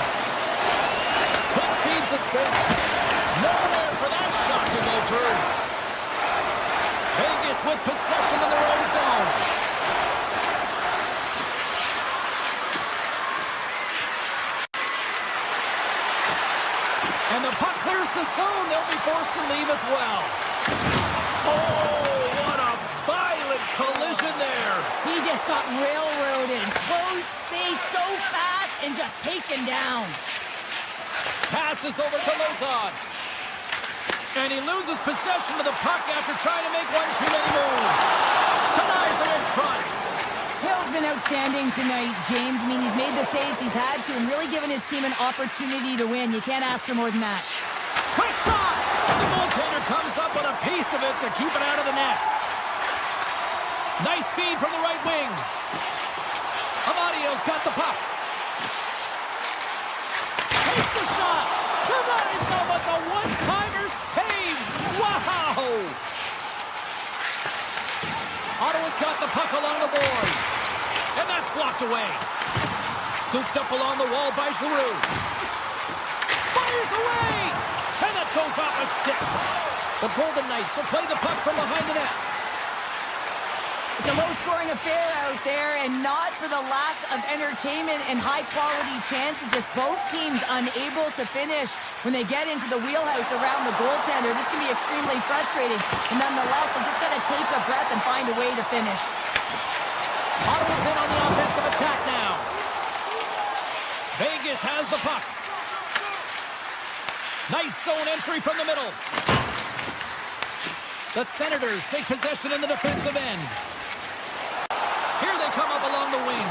S5: Quick feed to Spitz. Nowhere for that shot to go through. Vegas with possession in their own zone. And the puck clears the zone. They'll be forced to leave as well. Oh, what a violent collision there.
S6: He just got railroaded. Closed space so fast and just taken down.
S5: Passes over to Lozon. And he loses possession of the puck after trying to make one too many moves. Denies it in front.
S6: Hill's been outstanding tonight, James. I mean, he's made the saves he's had to and really given his team an opportunity to win. You can't ask for more than that.
S5: Quick shot! And the goaltender comes up with a piece of it to keep it out of the net. Nice feed from the right wing. Amadio's got the puck. Takes the shot. Denies him with a one-timer save. Wow! Ottawa's got the puck along the boards. And that's blocked away. Scooped up along the wall by Giroux. Fires away! And that goes off a stick. The Golden Knights will play the puck from behind the net.
S6: It's a low-scoring affair out there, and not for the lack of entertainment and high-quality chances. Just both teams unable to finish when they get into the wheelhouse around the goaltender. This can be extremely frustrating, and nonetheless, they just got to take a breath and find a way to finish.
S5: Ottawa's in on the offensive attack now. Vegas has the puck. Nice zone entry from the middle. The Senators take possession in the defensive end. Here they come up along the wing.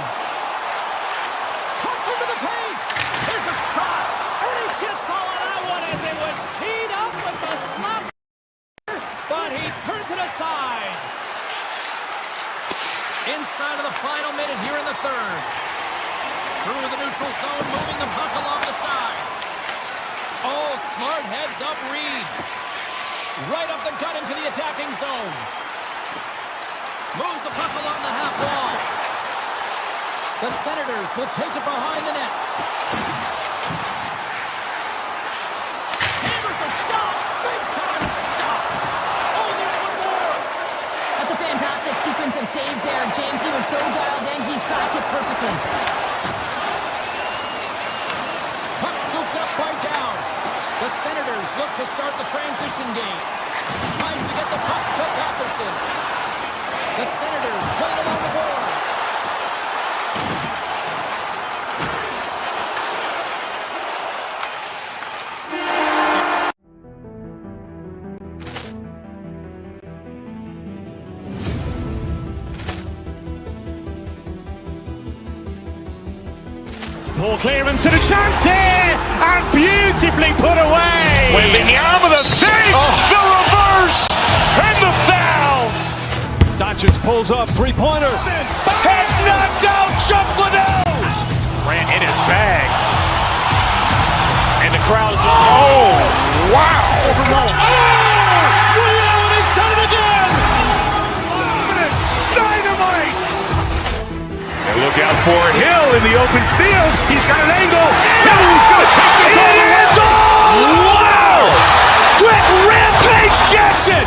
S5: Cuts into the paint. There's a shot. And he gets all of that one as it was teed up with the slap. But he turns it aside. Inside of the final minute here in the third. Through the neutral zone, moving the puck along the side. Oh, smart heads up Reed. Right up the gut into the attacking zone. Moves the puck along the half wall. The Senators will take it behind the net. Hammers a shot. Big time stop. Oh, there's one more.
S6: That's a fantastic sequence of saves there, James. He was so dialed in, he tracked it perfectly.
S5: Puck scooped up by Down. The Senators look to start the transition game. Tries to get the puck to Patterson. The Senators play it along the boards.
S1: Ball clearance and a chance here, and beautifully put away.
S2: With the arm of the fake, the reverse, and the foul.
S3: Doncic pulls up, three-pointer. Has knocked out Chuck Liddell.
S2: Ran in his bag. And the crowd is, oh, wow.
S3: He's done it again. Dynamite.
S2: And look out for Hill in the open field. He's got an angle. Hill's going to take this all the way. Wow!
S3: Quick Rampage Jackson.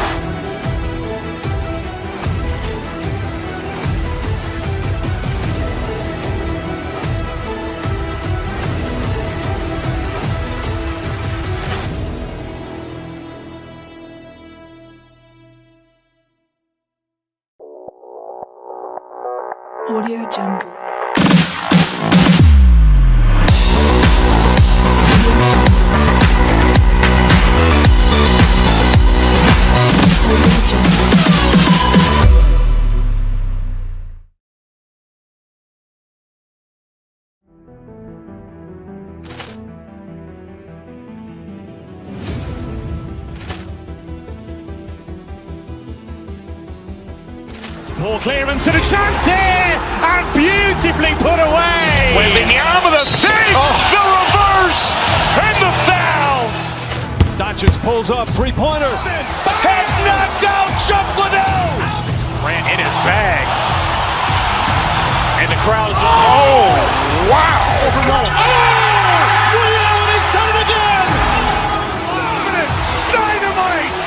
S4: Audio Jungle.
S1: Ball clearance and a chance here, and beautifully put away.
S2: With the arm of the fake, the reverse, and the foul.
S3: Doncic pulls up, three-pointer. Has knocked out Chuck Liddell.
S2: Ran in his bag. And the crowd is, oh, wow.
S3: He's done it again. Dynamite.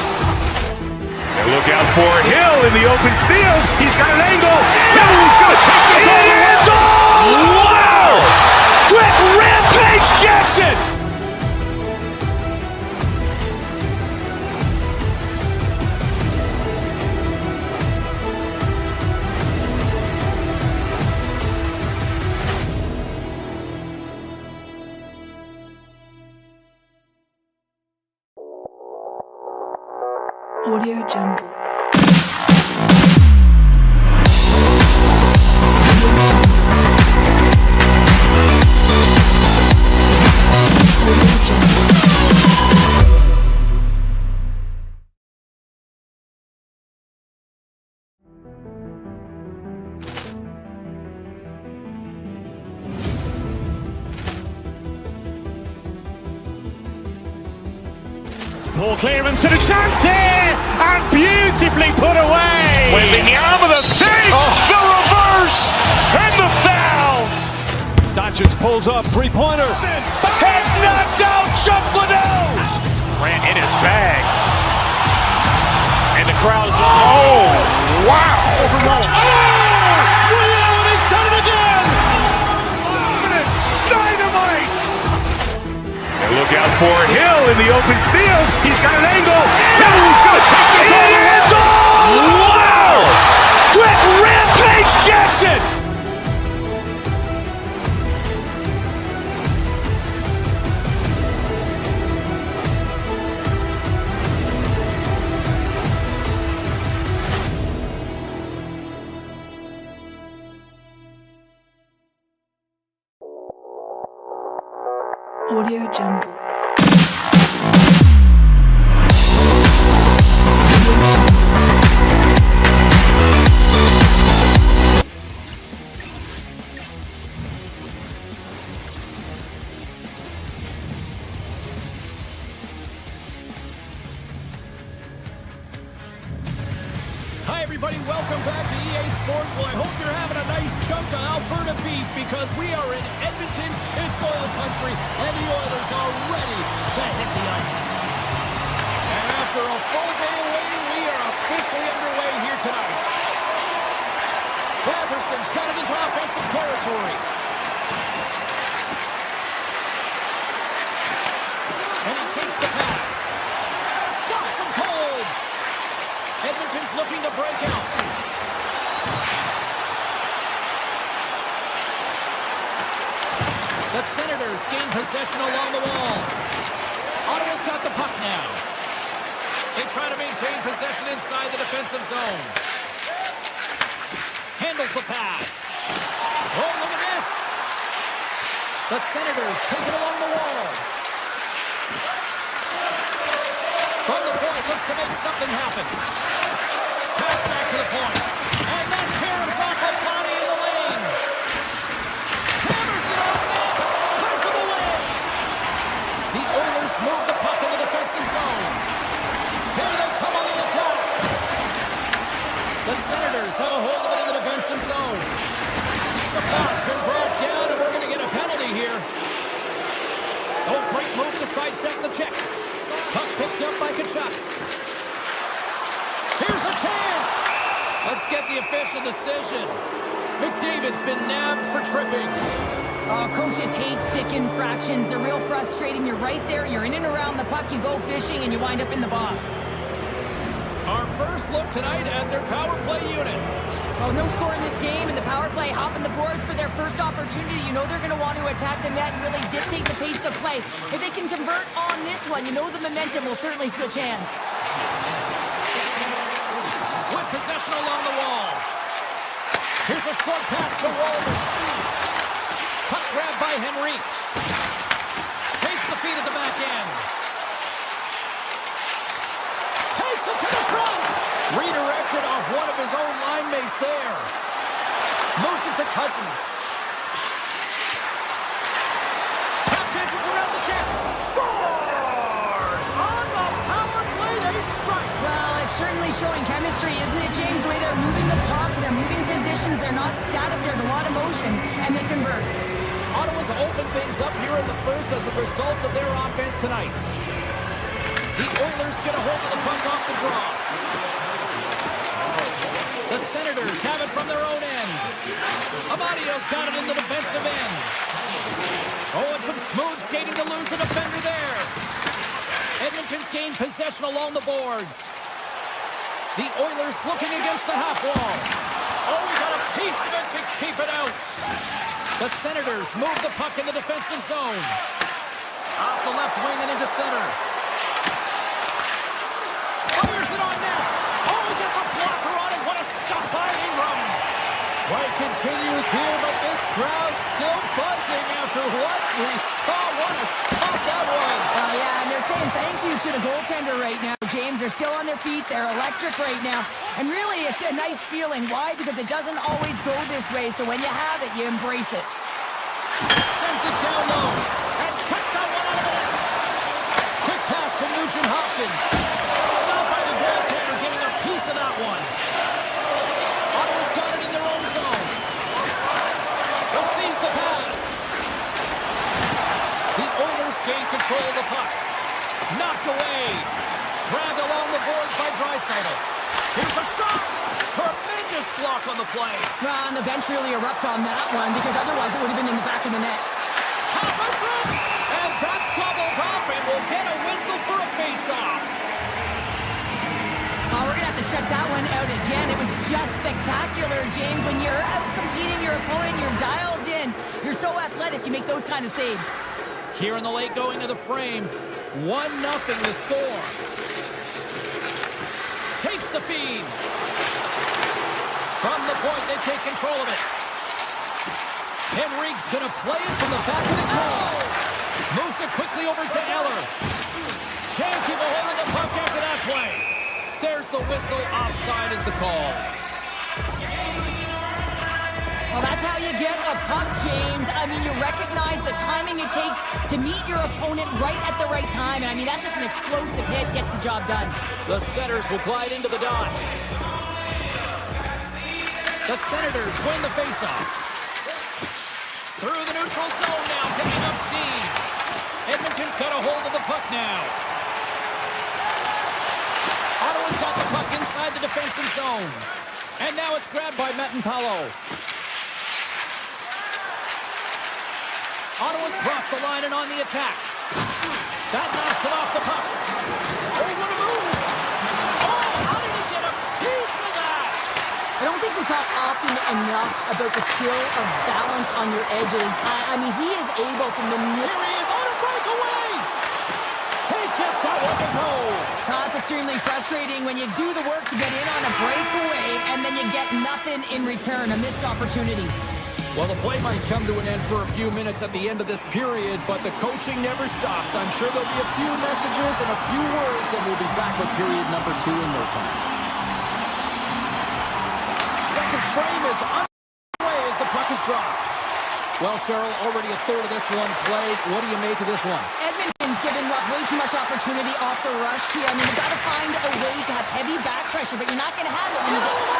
S2: And look out for Hill in the open field. He's got an angle. Hill's going to take this all the way.
S3: Wow! Quick Rampage Jackson.
S4: Audio Jungle.
S1: Poor clearance and a chance here, and beautifully put away.
S2: Wembanyama the save, the reverse, and the foul.
S3: Doncic pulls up, three-pointer. Has knocked out Chuck Liddell.
S2: Grant in his bag. And the crowd's wow!
S3: Liddell has done it again.
S2: Dynamite! And look out for Hill in the open field. He's got an angle. Hill's going to take this all the way. Wow!
S3: Brett Rampage Jackson.
S4: Audio Jungle.
S5: Hi everybody, welcome back to EA Sports. Well, I hope you're having a nice chunk of Alberta beef because we are in Edmonton, it's oil country, and the Oilers are ready to hit the ice. And after a full day away, we are officially underway here tonight. Batterson's got it into offensive territory. And he takes the pass. Stops him cold. Edmonton's looking to break out. The Senators gain possession along the wall. Ottawa's got the puck now. They try to maintain possession inside the defensive zone. Handles the pass. Oh, look at this. The Senators take it along the wall. From the point, looks to make something happen. Pass back to the point. And that caroms off a body in the lane. Hammers it on net. Turns it away. The Oilers move the puck in the defensive zone. Here they come on the attack. The Senators have a hold of it in the defensive zone. The puck's been brought down, and we're going to get a penalty here. Oh, great move to sidestep the check. Puck picked up by Kachuk. Here's a chance. Let's get the official decision. McDavid's been nabbed for tripping.
S6: Coaches hate stick infractions. They're real frustrating. You're right there. You're in and around the puck. You go fishing, and you wind up in the box.
S5: Our first look tonight at their power play unit.
S6: Oh, no score in this game, and the power play hopping the boards for their first opportunity. You know they're going to want to attack the net and really dictate the pace of play. If they can convert on this one, you know the momentum will certainly switch hands.
S5: With possession along the wall. Here's a short pass to Walden. Puck grabbed by Henrique. Takes the feed at the back end. Takes it to the front. Redirected off one of his own line mates there. Moves it to Cousins. Tap dances around the check. Scores! On the power play, they strike.
S6: Well, it's certainly showing chemistry, isn't it, James? The way they're moving the puck, they're moving positions, they're not static, there's a lot of motion, and they convert.
S5: Ottawa's opened things up here in the first as a result of their offense tonight. The Oilers get a hold of the puck off the draw. The Senators have it from their own end. Amadio's got it in the defensive end. Oh, and some smooth skating to lose a defender there. Edmonton's gained possession along the boards. The Oilers looking against the half wall. Oh, we got a piece of it to keep it out. The Senators move the puck in the defensive zone. Off the left wing and into center. Fires it on net. Oh, he gets a blocker on it. What a stop by Ingram. Play continues here, but this crowd's still buzzing after what we saw. What a stop that was.
S6: Yeah, and they're saying thank you to the goaltender right now, James. They're still on their feet. They're electric right now. And really, it's a nice feeling. Why? Because it doesn't always go this way. So when you have it, you embrace it.
S5: Sends it down low. And checked that one out of the net. Quick pass to Nugent Hopkins. seconds. Stopped by the goaltender, getting a piece of that one. Ottawa's got it in their own zone. Receives the pass. The Oilers gain control of the puck. Knocked away. Grabbed along the boards by Draisaitl. Here's a shot. Tremendous block on the play.
S6: Well, and the bench really erupts on that one because otherwise it would have been in the back of the net.
S5: Pass in front. And that's gobbled up and we'll get a whistle for a face-off.
S6: Oh, we're going to have to check that one out again. It was just spectacular, James. When you're out competing your opponent, you're dialed in. You're so athletic, you make those kind of saves.
S5: Here in the late going to the frame. 1-0 to score. Takes the feed. From the point, they take control of it. Henrique's going to play it from the back of the goal. Moves it quickly over to Eller. Can't keep a hold of the puck after that play. There's the whistle. Offside is the call.
S6: Well, that's how you get a puck, James. I mean, you recognize the timing it takes to meet your opponent right at the right time. And I mean, that's just an explosive hit, gets the job done.
S5: The Senators will glide into the dot. The Senators win the faceoff. Through the neutral zone now, picking up steam. Edmonton's got a hold of the puck now. Ottawa's got the puck inside the defensive zone. And now it's grabbed by Metinpalo. Ottawa's crossed the line and on the attack. That knocks it off the puck. Oh, what a move! Oh, how did he get a piece of that?
S6: I don't think we talk often enough about the skill of balance on your edges. I mean, he is able to manipulate.
S5: Here he is on a breakaway! Take it, that one to go!
S6: It's extremely frustrating when you do the work to get in on a breakaway and then you get nothing in return, a missed opportunity.
S5: Well, the play might come to an end for a few minutes at the end of this period, but the coaching never stops. I'm sure there'll be a few messages and a few words, and we'll be back with period number 2 in no time. Second frame is underway as the puck is dropped. Well, Cheryl, already a third of this one played. What do you make of this one?
S6: Edmonton's given up way too much opportunity off the rush here. I mean, you've got to find a way to have heavy back pressure, but you're not going to have it when you get...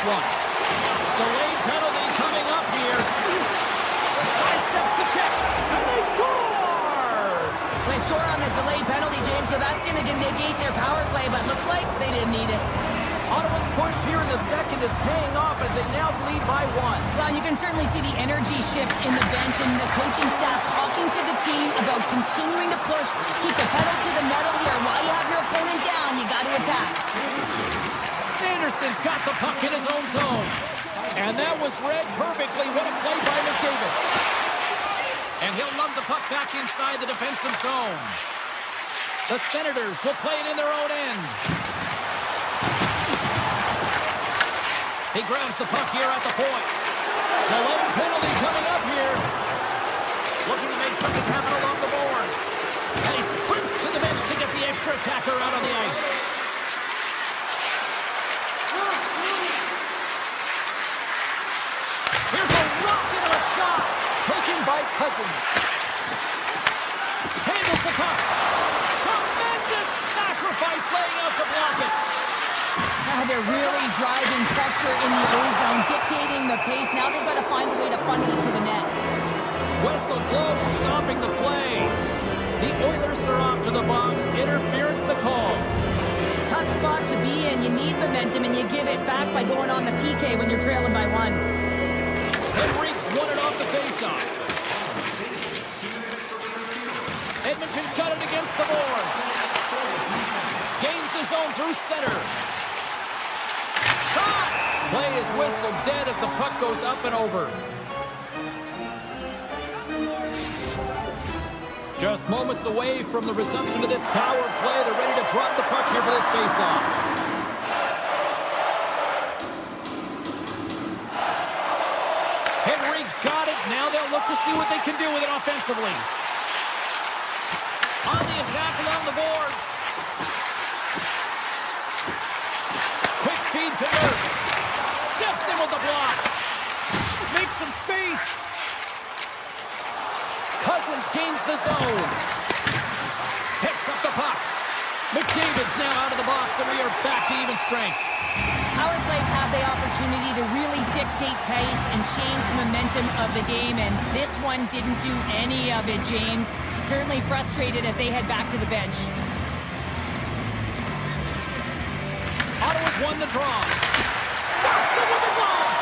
S5: Delayed penalty coming up here. Sidesteps the check, and they score!
S6: They score on the delayed penalty, James, so that's going to negate their power play, but looks like they didn't need it.
S5: Ottawa's push here in the second is paying off as they now lead by 1.
S6: Well, you can certainly see the energy shift in the bench and the coaching staff talking to the team about continuing to push, keep the pedal to the metal here. While you have your opponent down, you got to attack.
S5: Sanderson's got the puck in his own zone. And that was read perfectly. What a play by McDavid. And he'll lug the puck back inside the defensive zone. The Senators will play it in their own end. He grabs the puck here at the point. Delayed penalty coming up here. Looking to make something happen along the boards. And he sprints to the bench to get the extra attacker out on the ice. Here's a rocket of a shot. Taken by Cousins. Handles the puck. Tremendous sacrifice laying out to block it.
S6: They're really driving pressure in the O-zone, dictating the pace. Now they've got to find a way to funnel it to the net.
S5: Whistle blows, stopping the play. The Oilers are off to the box. Interference the call.
S6: Tough spot to be in. You need momentum, and you give it back by going on the PK when you're trailing by 1.
S5: Henrique's won it off the faceoff. Edmonton's got it against the boards. Gains the zone through center. Shot! Play is whistled dead as the puck goes up and over. Just moments away from the resumption of this power play. They're ready to drop the puck here for this faceoff. Henrique's got it. Now they'll look to see what they can do with it offensively. attack along the boards. Quick feed to Nurse. Steps in with the block. Makes some space. Cousins gains the zone. Picks up the puck. McDavid's now out of the box, and we are back to even strength.
S6: Power plays have the opportunity to really dictate pace and change the momentum of the game, and this one didn't do any of it, James. Certainly frustrated as they head back to the bench.
S5: Ottawa's won the draw. Stops him with the glove.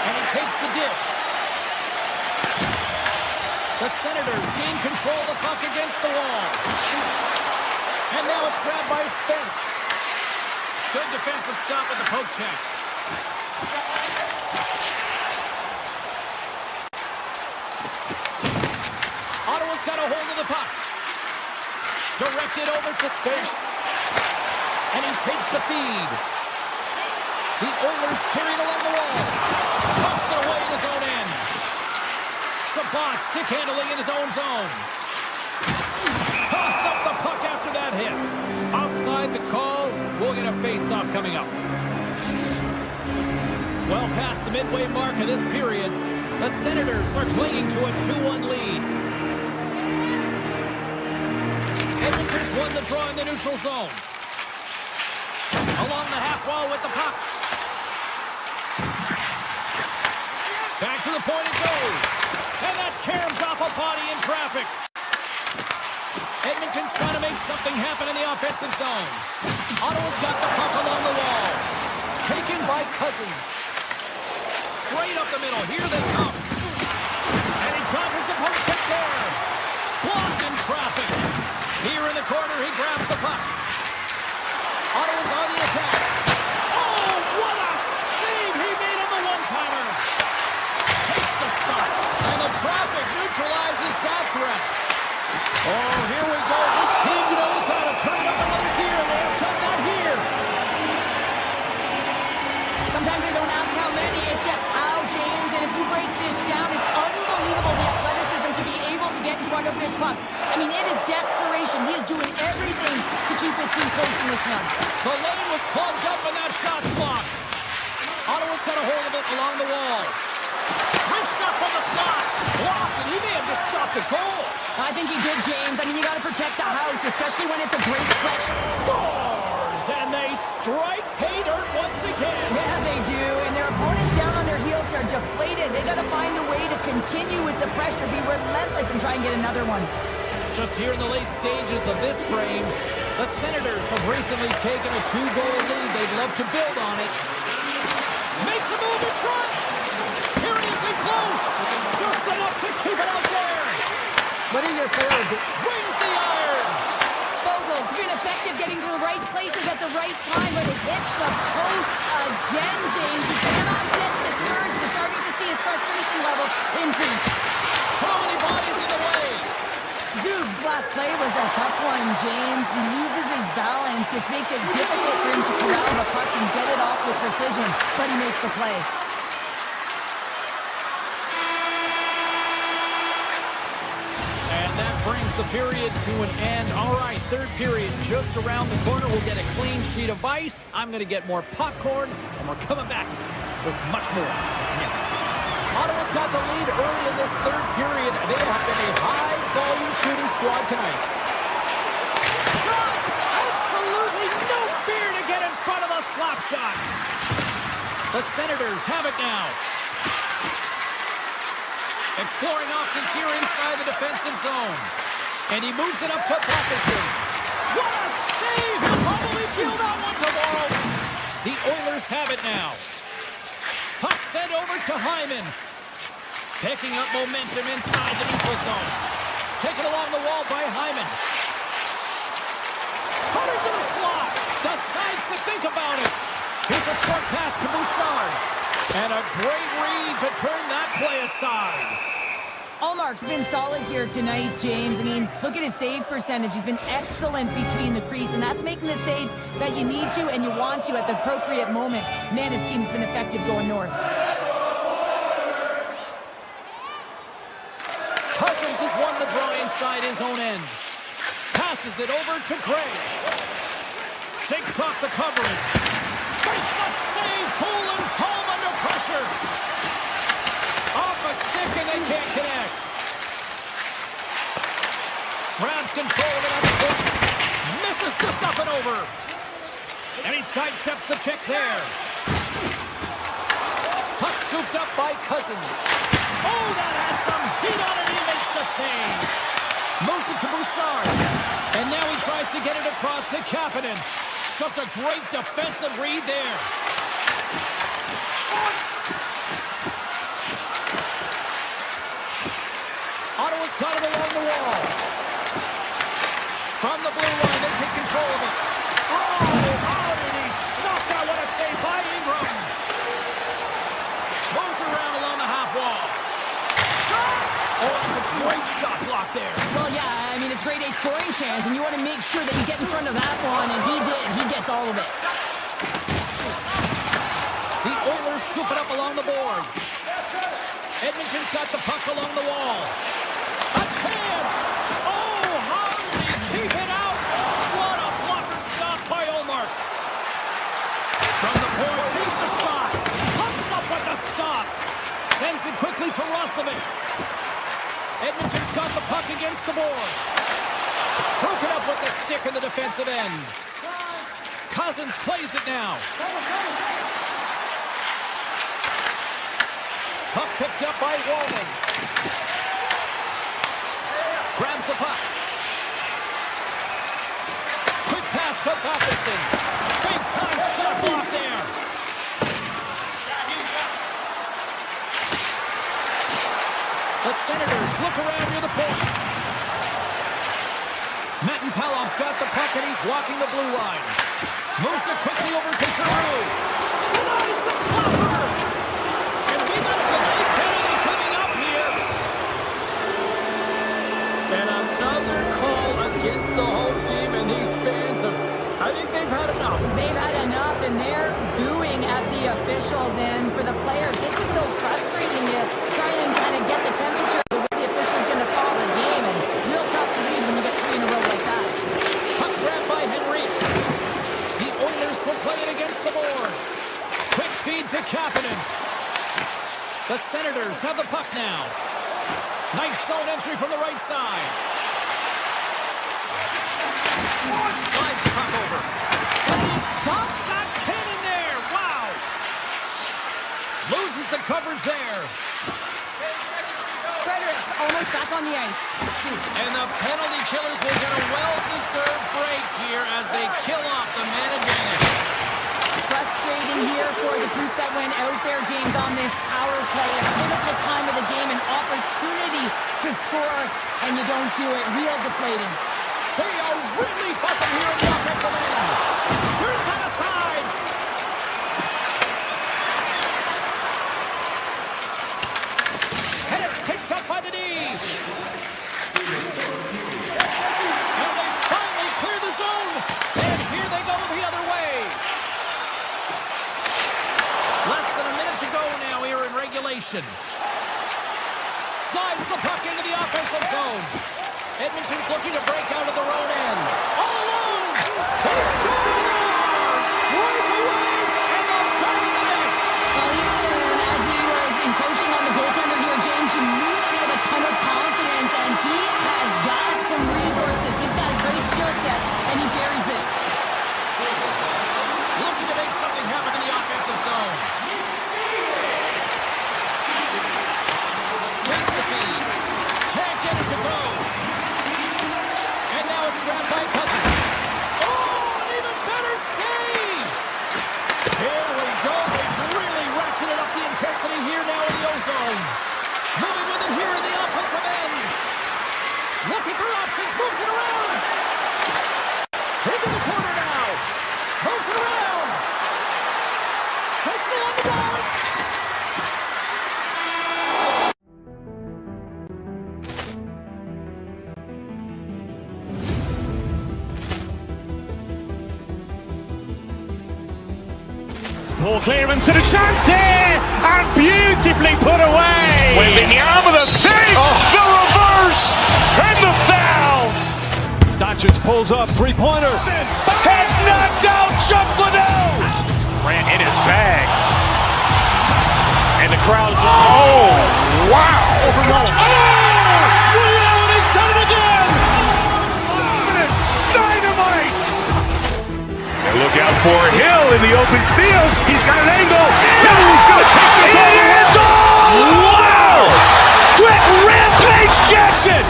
S5: And he takes the dish. The Senators gain control of the puck against the wall. And now it's grabbed by Spence. Good defensive stop with the poke check. Ottawa's got a hold of the puck. Directed over to Spence. And he takes the feed. The Oilers carry it along the wall. Pumps it away in his own end. Shabbat stick handling in his own zone. Toss up the puck after that hit. Offside the call. We'll get a face-off coming up. Well past the midway mark of this period, the Senators are clinging to a 2-1 lead. Edmonton's won the draw in the neutral zone. Along the half wall with the puck. Back to the point it goes. And that caroms off a body in traffic. Edmonton's trying to make something happen in the offensive zone. Ottawa's got the puck along the wall. Taken by Cousins. Straight up the middle. Here they come. And he dodges the post check there. Blocked in traffic. Here in the corner, he grabs the puck. Ottawa's on the attack. Oh, what a save he made on the one-timer. Takes the shot. And the traffic neutralizes that threat. Oh, here we go. This team knows how to turn up another gear, and they have done that here.
S6: Sometimes they don't ask how many, it's just how, James. And if you break this down, it's unbelievable the athleticism to be able to get in front of this puck. I mean, it is desperation. He is doing everything to keep his team close in this one.
S5: The lane was plugged up, and that shot's blocked. Ottawa's got a hold of it along the wall. Wrist shot from the slot. Blocked, and he may have just stopped a goal.
S6: I think he did, James. I mean, you got to protect the house, especially when it's a great stretch.
S5: Scores, and they strike pay dirt once again.
S6: Yeah, they do, and their opponents down on their heels are deflated. They got to find a way to continue with the pressure, be relentless, and try and get another one.
S5: Just here in the late stages of this frame, the Senators have recently taken a 2-goal lead. They'd love to build on it. Makes a move in front. Here he is in close. Just enough to keep it out there.
S6: What are your forwards?
S5: Wins the iron.
S6: Vogel's been effective getting to the right places at the right time, but it hits the post again, James. He cannot get discouraged. We're starting to see his frustration levels increase.
S5: Too many bodies in the way.
S6: Zub's last play was a tough one, James. He loses his balance, which makes it difficult for him to corral the puck and get it off with precision, but he makes the play.
S5: And that brings the period to an end. All right, third period just around the corner. We'll get a clean sheet of ice. I'm going to get more popcorn, and we're coming back with much more next. Ottawa's got the lead early in this third period. They have been a high-volume shooting squad tonight. Shot! Absolutely no fear to get in front of the slap shot. The Senators have it now. Exploring options here inside the defensive zone. And he moves it up to Patterson. What a save! He'll probably feel that one tomorrow. The Oilers have it now. Puck sent over to Hyman. Picking up momentum inside the neutral zone. Taken along the wall by Hyman. Cutter to the slot. Decides to think about it. Here's a short pass to Bouchard. And a great read to turn that play aside.
S6: Allmark's been solid here tonight, James. I mean, look at his save percentage. He's been excellent between the crease, and that's making the saves that you need to and you want to at the appropriate moment. Man, his team's been effective going north.
S5: Cousins has won the draw inside his own end. Passes it over to Gray. Shakes off the covering. Makes the save. Cool and calm under pressure. Off a stick and they can't connect. Grabs control of it on the point. Misses just up and over. And he sidesteps the check there. Puck scooped up by Cousins. Oh, that has some heat on it. He makes the save. Moves it to Bouchard. And now he tries to get it across to Kapanen. Just a great defensive read there. Ottawa's got it along the wall. From the blue line, they take control of it. Oh, how did he stop that? What a save by Ingram. Moves it around along the half wall. Shot! Oh, that's a great shot block there.
S6: Well, yeah, I mean, it's grade A scoring chance, and you want to make sure that you get in front of that one, and he did. He gets all of it.
S5: The Oilers scoop it up along the boards. Edmonton's got the puck along the wall. A chance! Oh, how did he keep it out? What a blocker stop by Ullmark. From the point, takes a shot. Comes up with the stop. Sends it quickly to Roslovic. Edmonton's got the puck against the boards. Broken up with the stick in the defensive end. Cousins plays it now. Puck picked up by Wallman. Grabs the puck. Quick pass to Matheson. Big time shot block there. The Senators look around near the point. Matin Palov's got the puck and he's walking the blue line. Moves it quickly over to Giroux. Denies the clapper. And we got a delayed penalty coming up here. And another call against the home team, and these fans have, I think they've had enough.
S6: They've had enough, and they're booing at the officials. And for the players, this is so frustrating. You try and kind of get the temperature of the way the official's going to call the game, and real tough to read when you get 3 in a row like that.
S5: Puck grabbed by Henrique. The Oilers will play it against the boards. Quick feed to Kapanen. The Senators have the puck now. Nice zone entry from the right side. Slides the puck over. And he stops that cannon there. Wow. Loses the coverage there.
S6: Fredericks almost back on the ice.
S5: And the penalty killers will get a well-deserved break here as they kill off the man advantage.
S6: Frustrating here for the group that went out there, James, on this power play. A pivotal time of the game, an opportunity to score, and you don't do it. Real deflating.
S5: They are really buzzing here in the offensive end. Turns on the side. And it's picked up by the D. And they finally clear the zone. And here they go the other way. Less than a minute to go now here in regulation. Slides the puck into the offensive zone. Edmonton's looking to break out of their own end. All alone! He scores! Breakaway! And the back of the net!
S6: Well, even as he was encroaching on the goaltender here, James, you knew that he had a ton of confidence, and he has got some resources. He's got a great skill set, and he carries it.
S5: Looking to make something happen in the offensive zone. Takes the feed. Can't get it to go. And now it's grabbed by Cousins. Oh, an even better save! Here we go. They've really ratcheted up the intensity here now in the O-zone. Moving with it here in the offensive end. Looking for options. Moves it around. Into the corner now. Moves it around. Takes it on the boards.
S1: Ball clearance and a chance here, and beautifully put away.
S2: Wembanyama, the save, the reverse, and the foul.
S3: Doncic pulls pulls up, three-pointer. Has knocked out Chuck Liddell.
S2: Grant in his bag. And the crowd is, oh, wow. Overruled.
S3: Ray Allen has done it again. Dynamite.
S2: And look out for Hill in the open field. He's got an angle. Hill's going to take this all the way.
S3: Wow! Quick Rampage Jackson.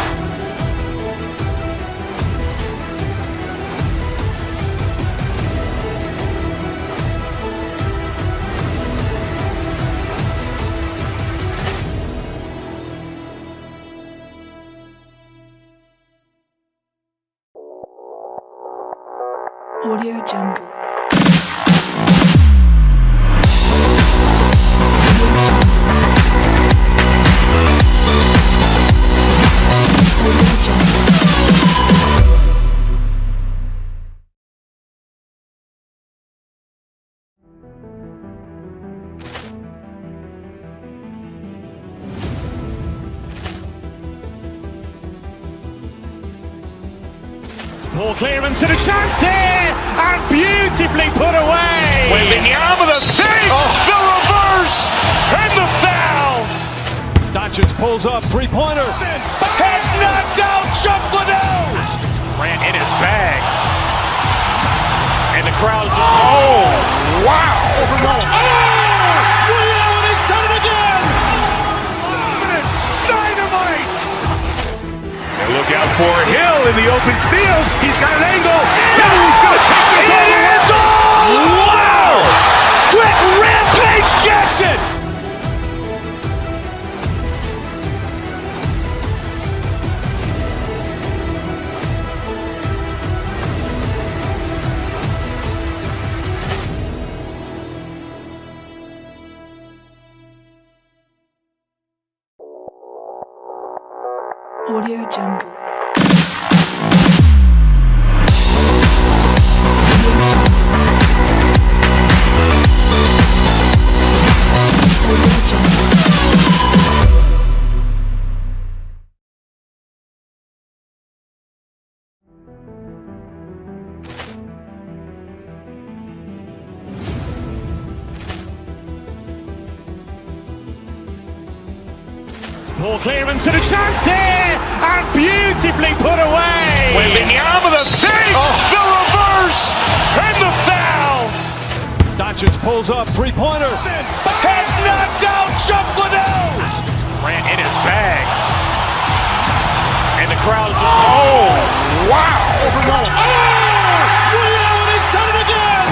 S4: Audio Jungle.
S1: Ball clearance and a chance here, and beautifully put away.
S2: Wembanyama the fake, the reverse, and the foul.
S3: Doncic pulls up, three-pointer. Has knocked out Chuck Liddell.
S2: Grant in his bag. And the crowd is, oh, wow. Overruled.
S3: Ray Allen has done it again. Dynamite.
S2: And look out for Hill in the open field. He's got an angle. Hill's going to take this all the way.
S3: Wow! Quick Rampage Jackson.
S4: Audio Jungle.
S1: Ball clearance and a chance here, and beautifully put away.
S2: Wembanyama the fake, the reverse, and the foul.
S3: Doncic pulls up, three-pointer. Has knocked out Chuck Liddell.
S2: Grant in his bag. And the crowd is, oh, wow. Overruled.
S3: Ray Allen has done it again.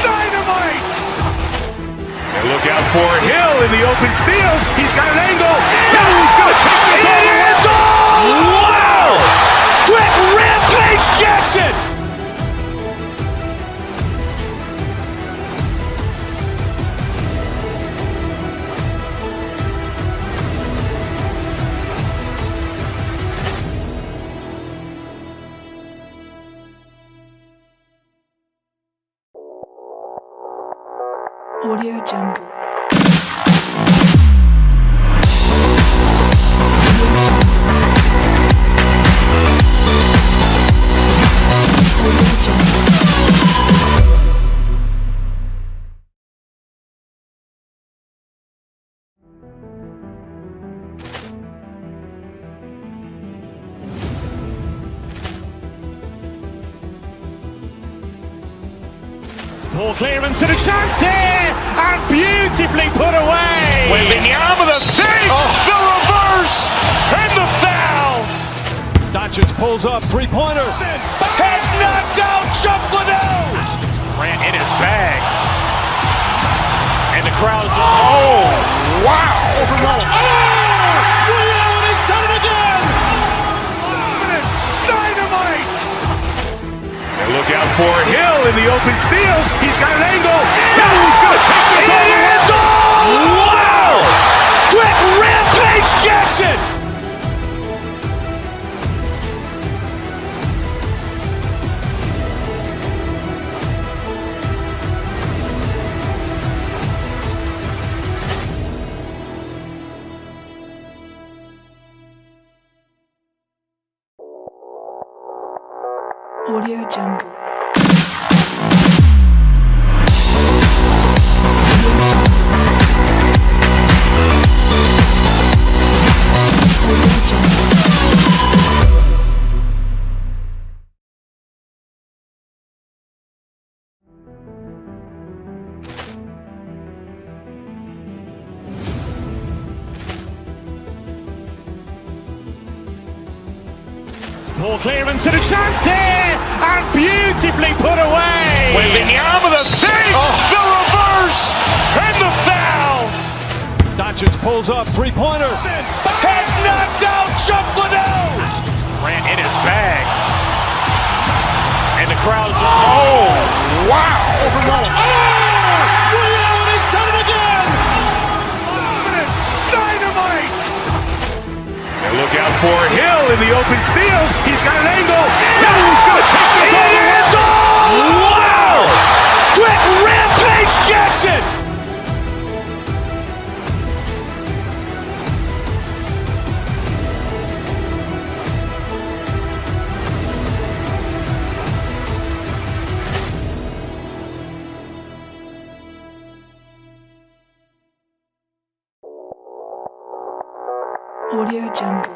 S3: Dynamite.
S2: And look out for Hill in the open field. He's got an angle. Hill's going to take this all the way.
S3: Wow! Quick Rampage Jackson.
S4: Audio Jungle.
S1: Ball clearance and a chance here, and beautifully put away.
S2: Wembanyama the fake, the reverse, and the foul.
S3: Doncic pulls up, three-pointer. Has knocked out Chuck Liddell.
S2: Grant in his bag. And the crowd is, oh, wow. Overruled.
S3: Ray Allen has done it again. Dynamite.
S2: And look out for Hill in the open field. He's got an angle. Hill's going to take this all the way.
S3: Wow! Quick Rampage Jackson.
S4: Audio Jungle.
S1: Ball clearance and a chance here, and beautifully put away.
S2: Waving the arm of the fake, the reverse, and the foul.
S3: Doncic pulls up, three-pointer. Has knocked out Chuck Liddell.
S2: Grant in his bag. And the crowd is, oh, wow.
S3: Liddell, he's done it again. Dynamite.
S2: And look out for Hill in the open field. He's got an angle. Hill's going to take this all the way.
S3: Wow! Quick Rampage Jackson.
S4: Audio Jungle.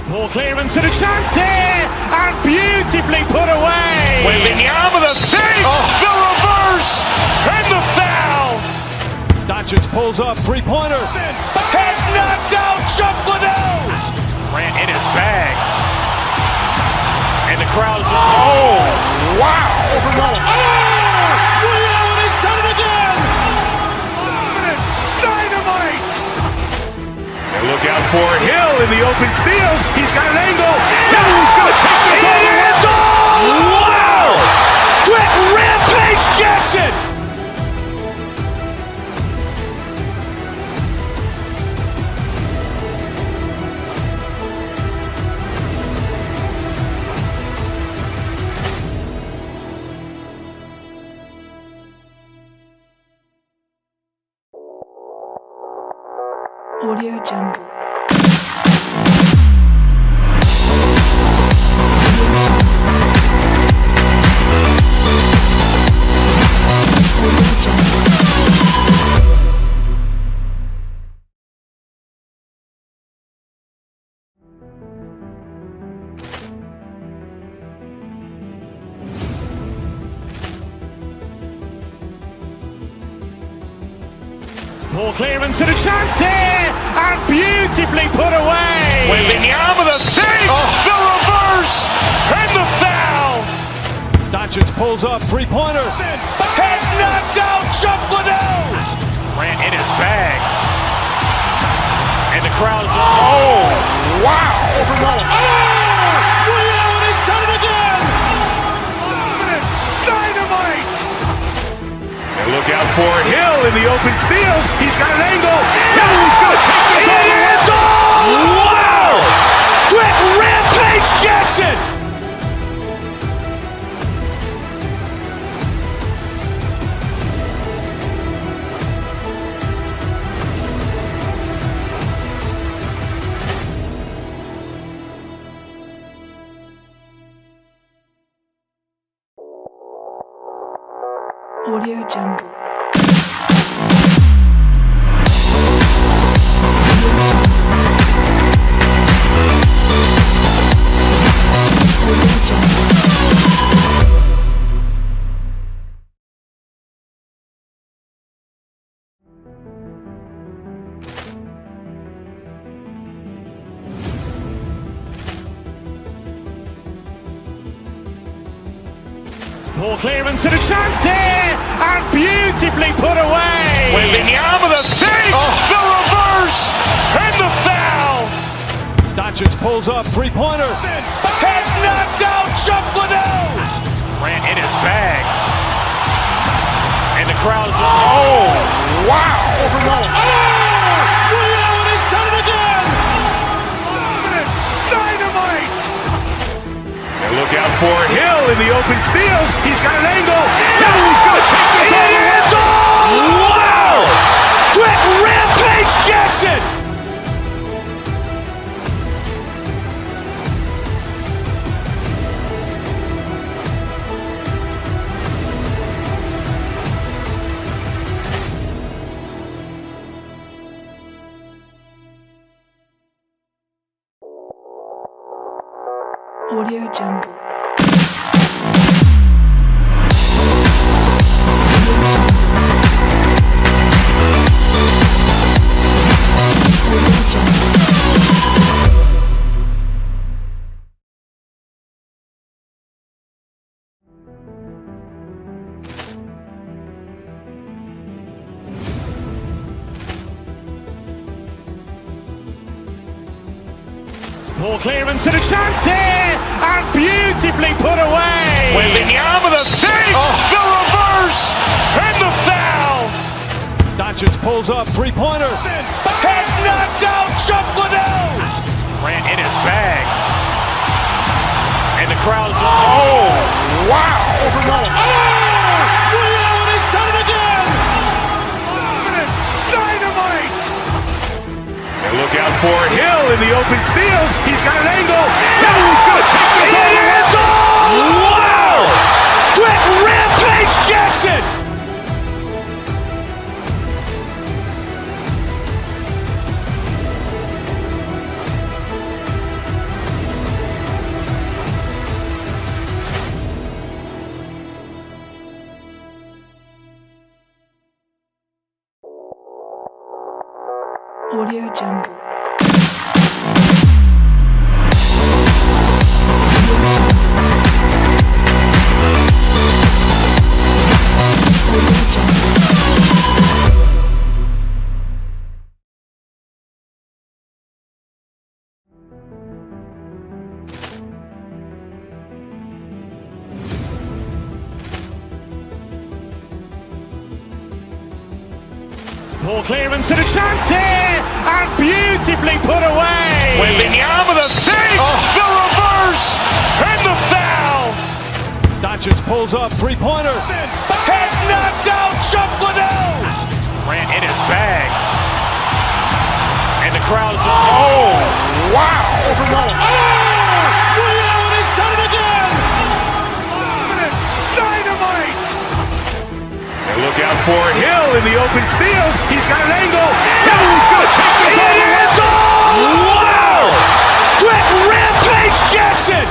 S1: Ball clearance and a chance here, and beautifully put away.
S2: Waving the arm of the fake, the reverse, and the foul.
S3: Doncic pulls up, three-pointer. Has knocked out Chuck Liddell.
S2: Grant in his bag. And the crowd is, oh, wow.
S3: Liddell, he's done it again. Dynamite.
S2: And look out for Hill in the open field. He's got an angle. Hill's going to take this all the way.
S3: Wow! Quick Rampage Jackson.
S4: Audio Jungle.
S1: Ball clearance and a chance here, and beautifully put away.
S2: Waving the arm of the fake, the reverse, and the foul.
S3: Doncic pulls up, three-pointer. Has knocked out Chuck Liddell.
S2: Grant in his bag. And the crowd is, oh, wow.
S3: Liddell, he's done it again. Dynamite.
S2: And look out for Hill in the open field. He's got an angle. Hill's going to take this all the way.
S3: Wow! Quick Rampage Jackson.
S4: Audio Jungle.
S1: Ball clearance and a chance here, and beautifully put away.
S2: Waving the arm of the fake, the reverse, and the foul.
S3: Doncic pulls up, three-pointer. Has knocked out Chuck Liddell.
S2: Grant in his bag. crowd is, oh, wow!
S3: He's done it again! Dynamite!
S2: And look out for Hill in the open field. He's got an angle. Hill's going to take this all the way. Wow! Quick Rampage Jackson!
S4: Audio Jungle.
S1: Ball clearance and a chance here, and beautifully put away.
S2: With the arm of the fake, the reverse, and the foul.
S3: Doncic pulls up, three-pointer. Has knocked out Chuck Liddell.
S2: Ran in his bag. And the crowd is, oh, wow!
S3: He's done it again! Dynamite!
S2: And look out for Hill in the open field. He's got an angle. Hill's going to take this all the way. Wow! Quick Rampage Jackson!
S4: Audio Jungle.
S1: Ball clearance and a chance here, and beautifully put away.
S2: With the arm of the fake, the reverse, and the foul.
S3: Doncic pulls up, three-pointer. Has knocked out Chuck Liddell.
S2: Ran in his bag. And the crowd is, oh, wow!
S3: He's done it again! Dynamite!
S2: And look out for Hill in the open field. He's got an angle. Hill's going to take this all the way. Wow! Quick Rampage Jackson!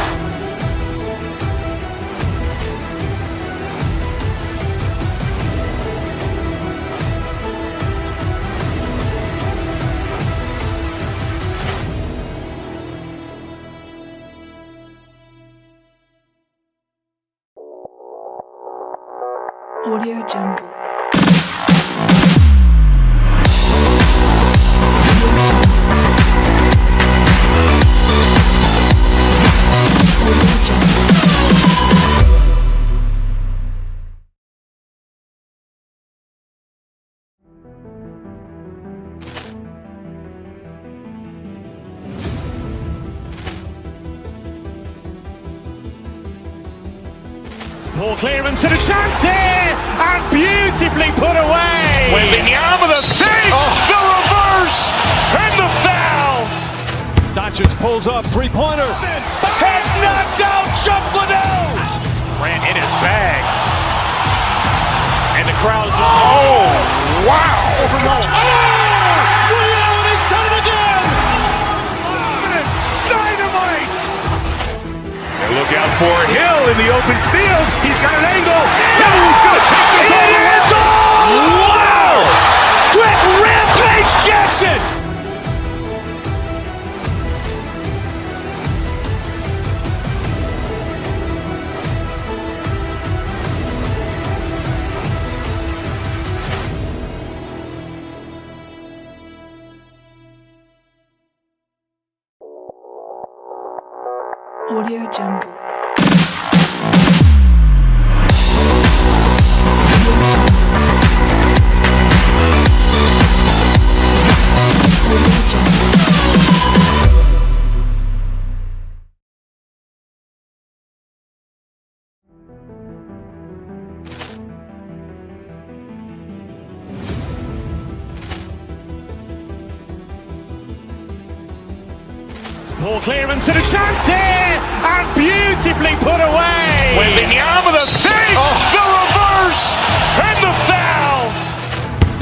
S4: Audio Jungle.
S1: Ball clearance and a chance here, and beautifully put away.
S2: With the arm of the fake, the reverse, and the foul.
S3: Doncic pulls up, three-pointer. Has knocked out Chuck Liddell.
S2: Ran in his bag. And the crowd is, oh, wow!
S3: He's done it again! Dynamite!
S2: And look out for Hill in the open field. He's got an angle. Hill's going to take this all the way. Wow! Quick Rampage Jackson!
S4: Audio Jungle.
S1: Ball clearance and a chance here, and beautifully put away.
S2: Wembanyama the fake, the reverse, and the foul.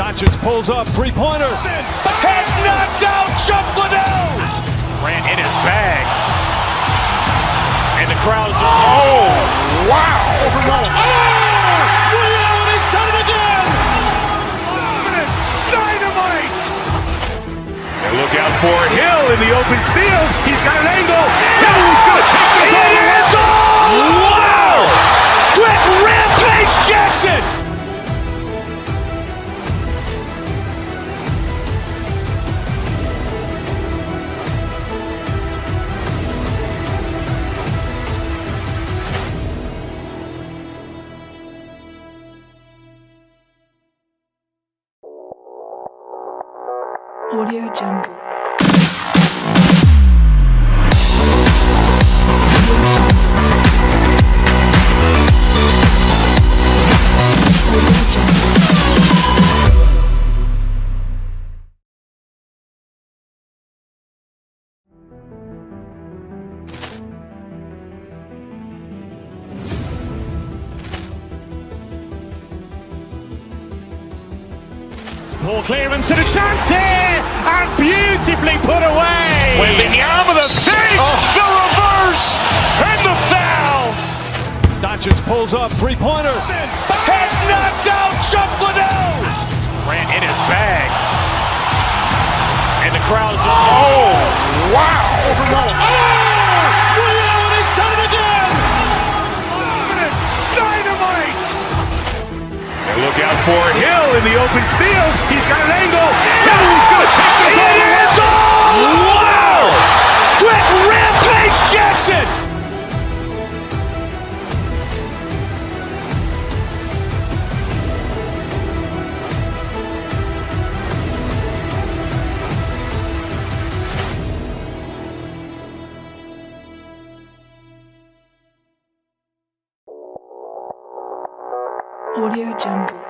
S3: Doncic pulls up, three-pointer.
S2: Has knocked out Chuck Liddell. Grant in his bag. And the crowd's, oh, wow.
S3: He's done it again.
S2: Dynamite. And look out for Hill in the open field. He's got an angle. He's going to take this all the way. Wow. Quick rampage Jackson.
S4: Audio Jungle.
S1: Ball clearance and a chance here, and beautifully put away.
S2: Wembanyama the fake, the reverse, and the foul.
S3: Doncic pulls up, three-pointer.
S2: Has knocked out Chuck Liddell. Grant in his bag. And the crowd's, oh, wow.
S3: He's done it again.
S2: Dynamite. And look out for Hill in the open field. He's got an angle. He's going to take this all the way. Wow. Quick rampage Jackson.
S4: Audio Jungle.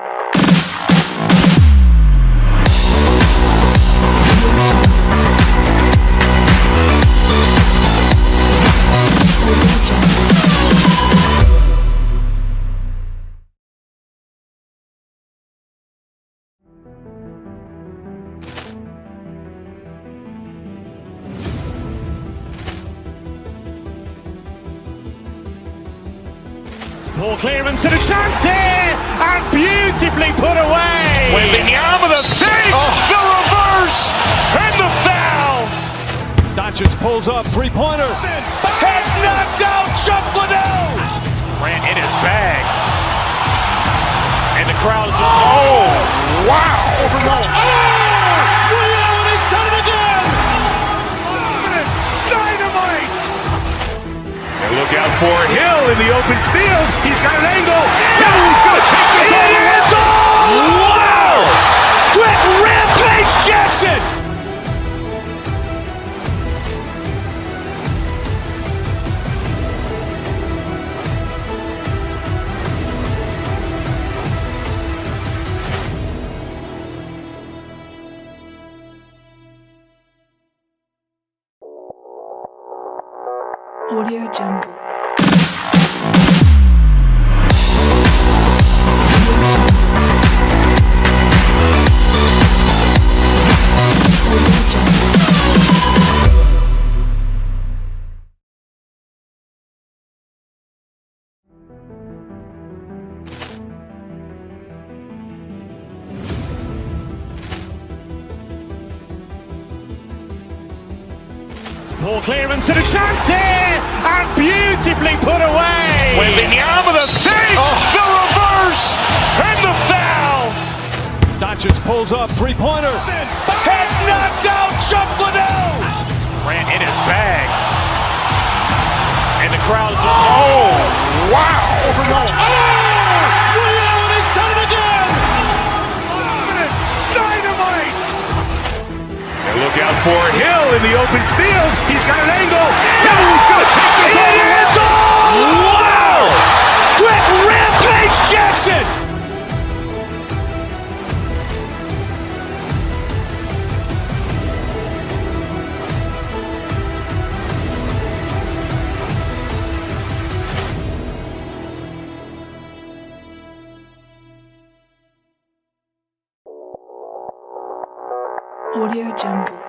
S1: Ball clearance and a chance here, and beautifully put away.
S2: Wembanyama the fake, the reverse, and the foul.
S3: Doncic pulls up, three-pointer.
S2: Has knocked out Chuck Liddell. Grant in his bag. And the crowd's, oh, wow.
S3: He's done it again.
S2: Dynamite. And look out for Hill in the open field. He's got an angle. He's going to take this all the way. Wow. Quick rampage Jackson.
S4: Audio Jungle.
S1: Ball clearance and a chance here, and beautifully put away.
S2: Wembanyama the fake, the reverse, and the foul.
S3: Doncic pulls up, three-pointer.
S2: Has knocked out Chuck Liddell. Grant in his bag. And the crowd's, oh, wow.
S3: He's done it again.
S2: Dynamite. And look out for Hill in the open field. He's got an angle. He's going to take this all the way. Wow. Quick rampage Jackson.
S4: Audio Jungle.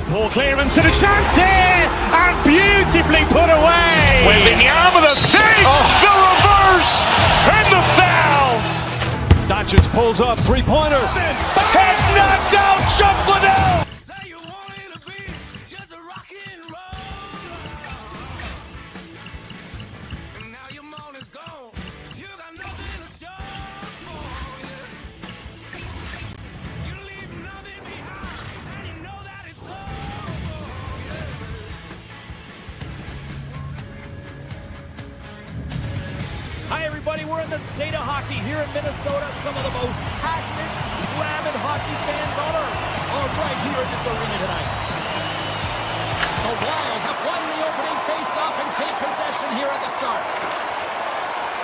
S1: Poor clearance and a chance here, and beautifully put away.
S2: Waving the arm of the fake, the reverse, and the foul.
S3: Doncic pulls up, three-pointer. Has knocked out Chuck Liddell.
S5: Hi, everybody. We're in the state of hockey here in Minnesota. Some of the most passionate, rabid hockey fans on earth are right here in this arena tonight. The Wild have won the opening face-off and take possession here at the start.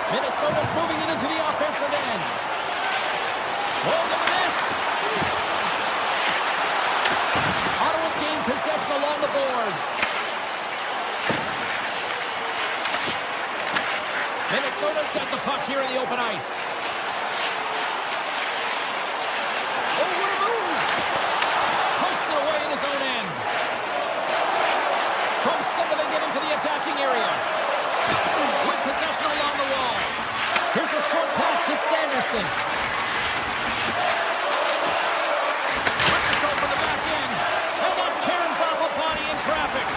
S5: Minnesota's moving it into the offensive end. Oh, look at this. Ottawa's gained possession along the boards. Minnesota's got the puck here in the open ice. Oh, what a move! Punts it away in his own end. From center, they get into the attacking area. With possession along the wall. Here's a short pass to Sanderson. Lets it go from the back end. And that caroms off a body in traffic.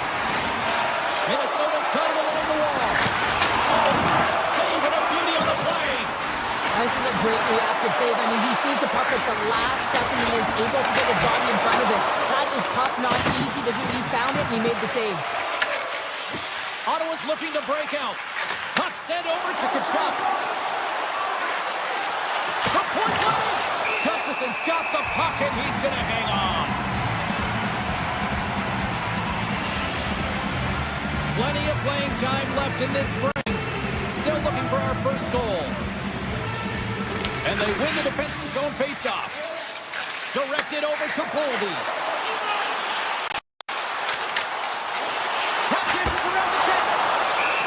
S5: Minnesota's got it along the wall. Save and a beauty on the play.
S6: This is a great reactive save. I mean, he sees the puck at the last second and is able to get his body in front of it. That is tough, not easy to do. He found it and he made the save.
S5: Ottawa's looking to break out. Puck sent over to Kachuk. From point blank. Gustafson's got the puck and he's going to hang on. Plenty of playing time left in this frame. Still looking for our first goal. And they win the defensive zone faceoff. Directed over to Boldy. Tap chances around the check.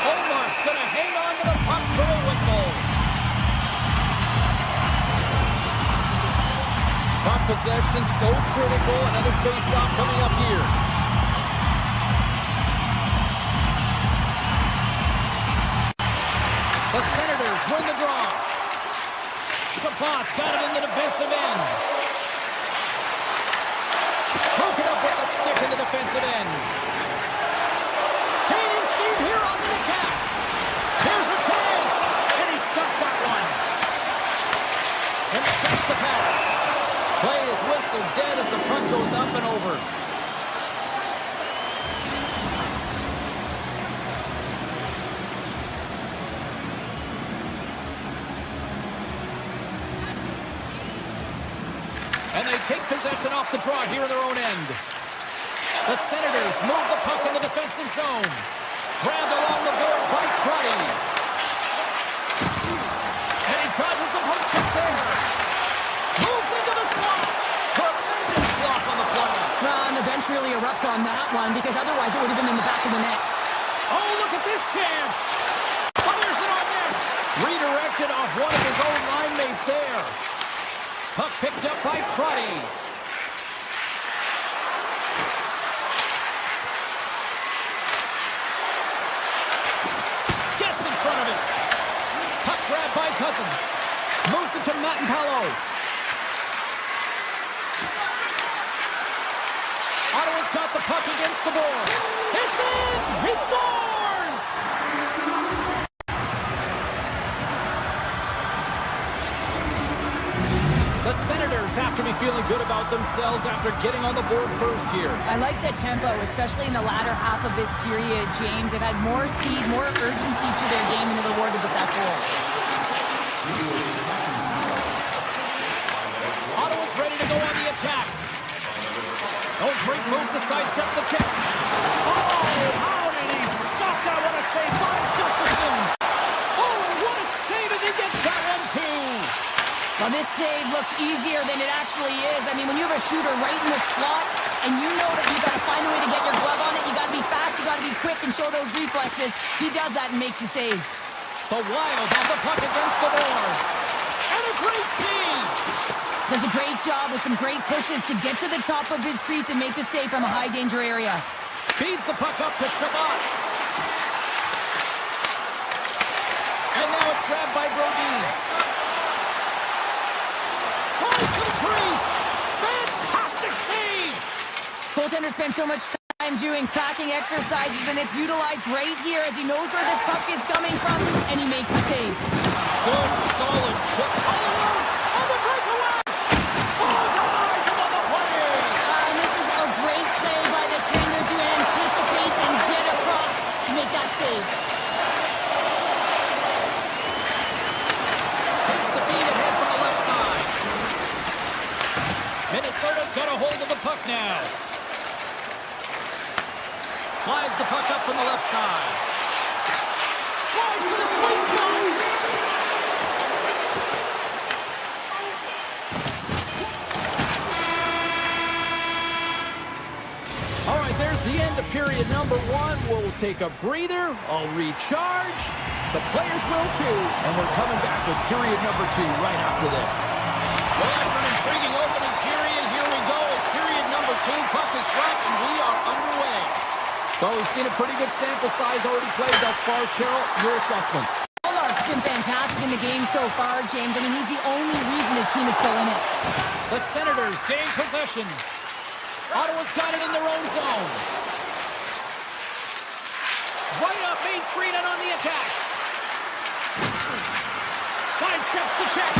S5: Olmark's going to hang on to the puck for a whistle. Puck possession so critical. Another faceoff coming up here. The Senators win the draw. Chabot's got it in the defensive end. Broke it up with the stick in the defensive end. Gaining steam here on the attack. Here's a chance. And he's got that one. And catch the pass. Play is whistled dead as the puck goes up and over. And they take possession off the draw here in their own end. The Senators move the puck in the defensive zone. Grabbed along the board by Cruddy. And he dodges the poke check there. Moves into the slot. Tremendous block on the play.
S6: Well, and the bench really erupts on that one because otherwise it would have been in the back of the net.
S5: Oh, look at this chance. Fires it on net. Redirected off one of his own line mates there. Puck picked up by Cruddy. Gets in front of it. Puck grabbed by Cousins. Moves it to Mattenpalo. Ottawa's got the puck against the boards. It's in! He scores! The Senators have to be feeling good about themselves after getting on the board first here.
S6: I like the tempo, especially in the latter half of this period, James. They've had more speed, more urgency to their game, and they're rewarded with that goal.
S5: Ottawa's ready to go on the attack. Oh, great move to sidestep the check. Oh, How did he stop that? What a save by Gustafsson. Oh, and what a save as he gets that one, too.
S6: Well, this save looks easier than it actually is. I mean, when you have a shooter right in the slot, and you know that you got to find a way to get your glove on it, you got to be fast, you got to be quick and show those reflexes. He does that and makes the save.
S5: The Wild have the puck against the boards. And a great save.
S6: Does a great job with some great pushes to get to the top of his crease and make the save from a high-danger area.
S5: Feeds the puck up to Shabbat. And now it's grabbed by Brodin. Tries to the crease. Fantastic save.
S6: Goaltender spent so much time doing tracking exercises, and it's utilized right here as he knows where this puck is coming from, and he makes the save.
S5: Good, solid chip. All alone on the breakaway. Oh, denies him on the play.
S6: And this is a great play by the tender to anticipate and get across to make that save.
S5: Takes the feed ahead from the left side. Minnesota's got a hold of the puck now. Slides the puck up from the left side. Drives to the sweet spot. All right, there's the end of period number 1. We'll take a breather. I'll recharge. The players will too. And we're coming back with period number 2 right after this. Well, after an intriguing opening period, here we go. It's period number 2. Puck is shot, and we are underway. Well, we've seen a pretty good sample size already played thus far. Cheryl, your assessment.
S6: Allmark's been fantastic in the game so far, James. I mean, he's the only reason his team is still in it.
S5: The Senators gain possession. Ottawa's got it in their own zone. Right up Main Street and on the attack. Sidesteps the check.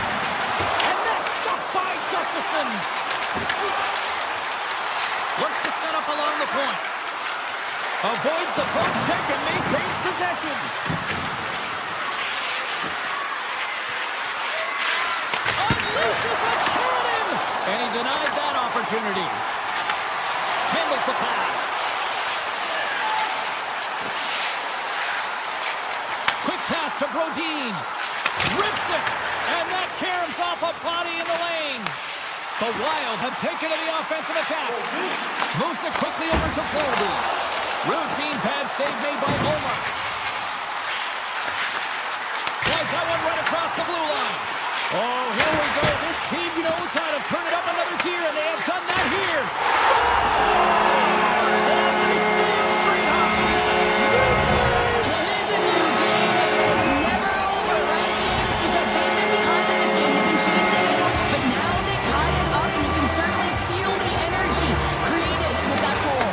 S5: And that's stopped by Gustafsson. Looks to set up along the point. Avoids the poke check and maintains possession. Unleashes a cannon! And he denied that opportunity. Handles the pass. Quick pass to Brodin. Rips it. And that caroms off a body in the lane. The Wild have taken to the offensive attack. Moves it quickly over to Baltic. Routine pad save made by Ullmark. Slides that one right across the blue line. Oh, here we go. This team knows how to turn it up another gear, and they have done that here. So that's the same street hockey.
S6: It is a new game, and it's never over, right, James? Because they've been behind in this game. They've been chasing it. But now they tie it up, and you can certainly feel the energy created with that goal.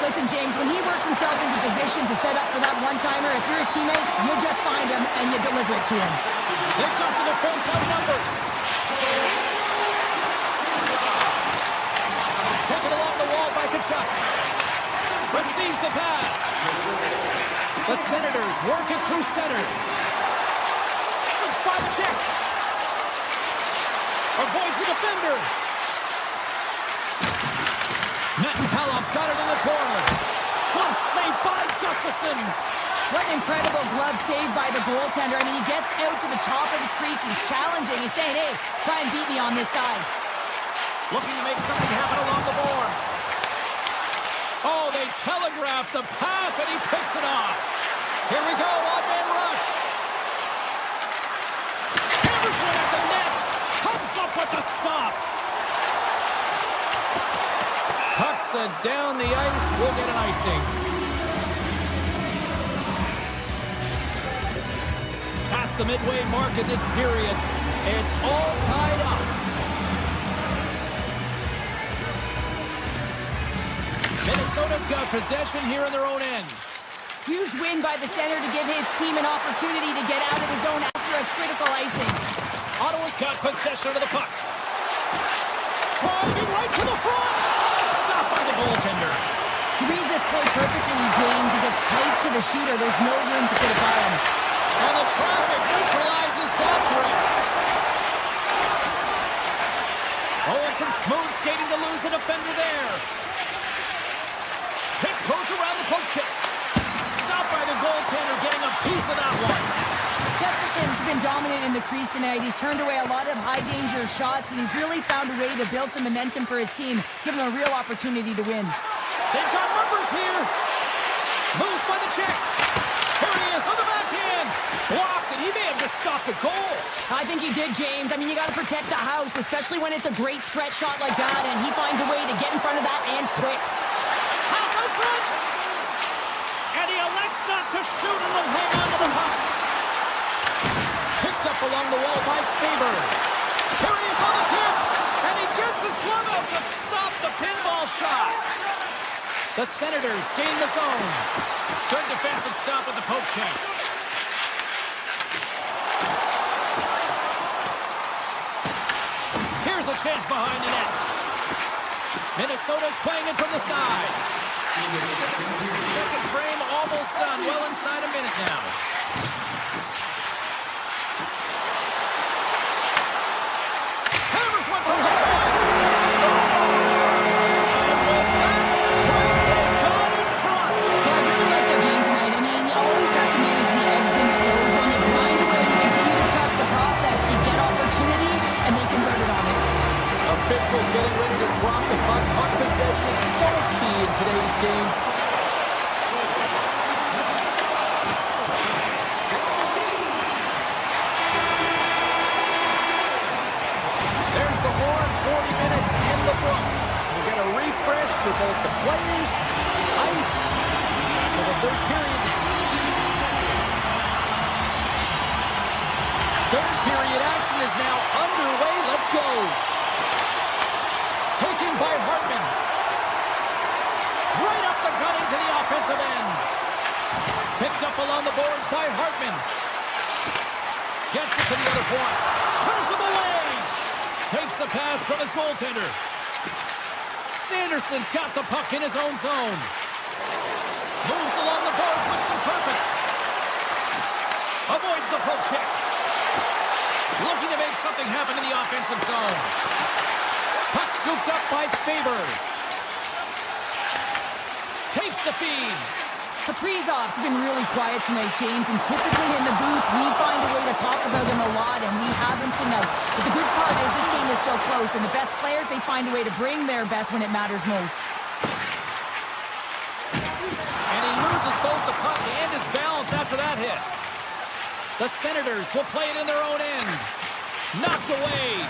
S6: Listen, James, when he works himself into position to set up for that one-timer, if you're his teammate, you just find him and you deliver it to him.
S5: They've got the defense outnumbered. Taken along the wall by Tkachuk. Receives the pass. The Senators work it through center. 6-spot check. Avoids the defender. Palov's got it in the corner. Glove save by Gustafsson.
S6: What an incredible glove save by the goaltender. I mean, he gets out to the top of his crease. He's challenging. He's saying, hey, try and beat me on this side.
S5: Looking to make something happen along the boards. Oh, they telegraphed the pass, and he picks it off. Here we go, odd-man rush. Hammers one at the net. Comes up with the stop. Pucks down the ice. We'll get an icing. Past the midway mark in this period. It's all tied up. Minnesota's got possession here in their own end.
S6: Huge win by the center to give his team an opportunity to get out of his zone after a critical icing.
S5: Ottawa's got possession of the puck. Driving right to the front. Stopped by the goaltender.
S6: He reads this play perfectly, James. He gets tight to the shooter. There's no room to put it by him.
S5: And the traffic neutralizes that threat. Oh, and some smooth skating to lose the defender there. Tip to around the poke check. Stopped by the goaltender, getting a piece of that one.
S6: Gustafson's been dominant in the crease tonight. He's turned away a lot of high-danger shots, and he's really found a way to build some momentum for his team, give him a real opportunity to win.
S5: They've got numbers here. Moves by the check. Here he is on the backhand. Blocked, and he may have just stopped a goal.
S6: I think he did, James. I mean, you got to protect the house, especially when it's a great threat shot like that, and he finds a way to get in front of that and quick.
S5: Pass out front. And he elects not to shoot and will hang on to the puck. Picked up along the wall by Faber. Here he is on the tip, and he gets his glove out to stop the pinball shot. The Senators gain the zone. Good defensive stop with the poke check. Here's a chance behind the net. Minnesota's playing it from the side. Second frame almost done. Well inside a minute now. Hammers one from the point. Scores! And with that strike, they got in front.
S6: Well, I really like their game tonight. I mean, you always have to manage the ebbs and flows. When you grind away and you continue to trust the process, you get opportunity, and they converted on it.
S5: Officials getting ready to drop the puck. Puck possession so key in today's game. There's the horn. 40 minutes in the books. We'll get a refresh for both the players, ice, for the third period next. Third period action is now underway. Let's go. Taken by Hartman. Right up the gut into the offensive end. Picked up along the boards by Hartman. Gets it to the other point. Turns him away. Takes the pass from his goaltender. Sanderson's got the puck in his own zone. Moves along the boards with some purpose. Avoids the poke check. Looking to make something happen in the offensive zone. Puck scooped up by Faber. Takes the feed.
S6: Kaprizov's been really quiet tonight, James, and typically in the booth, we find a way to talk about him a lot, and we haven't tonight. But the good part is this game is still close, and the best players, they find a way to bring their best when it matters most.
S5: And he loses both the puck and his balance after that hit. The Senators will play it in their own end. Knocked away.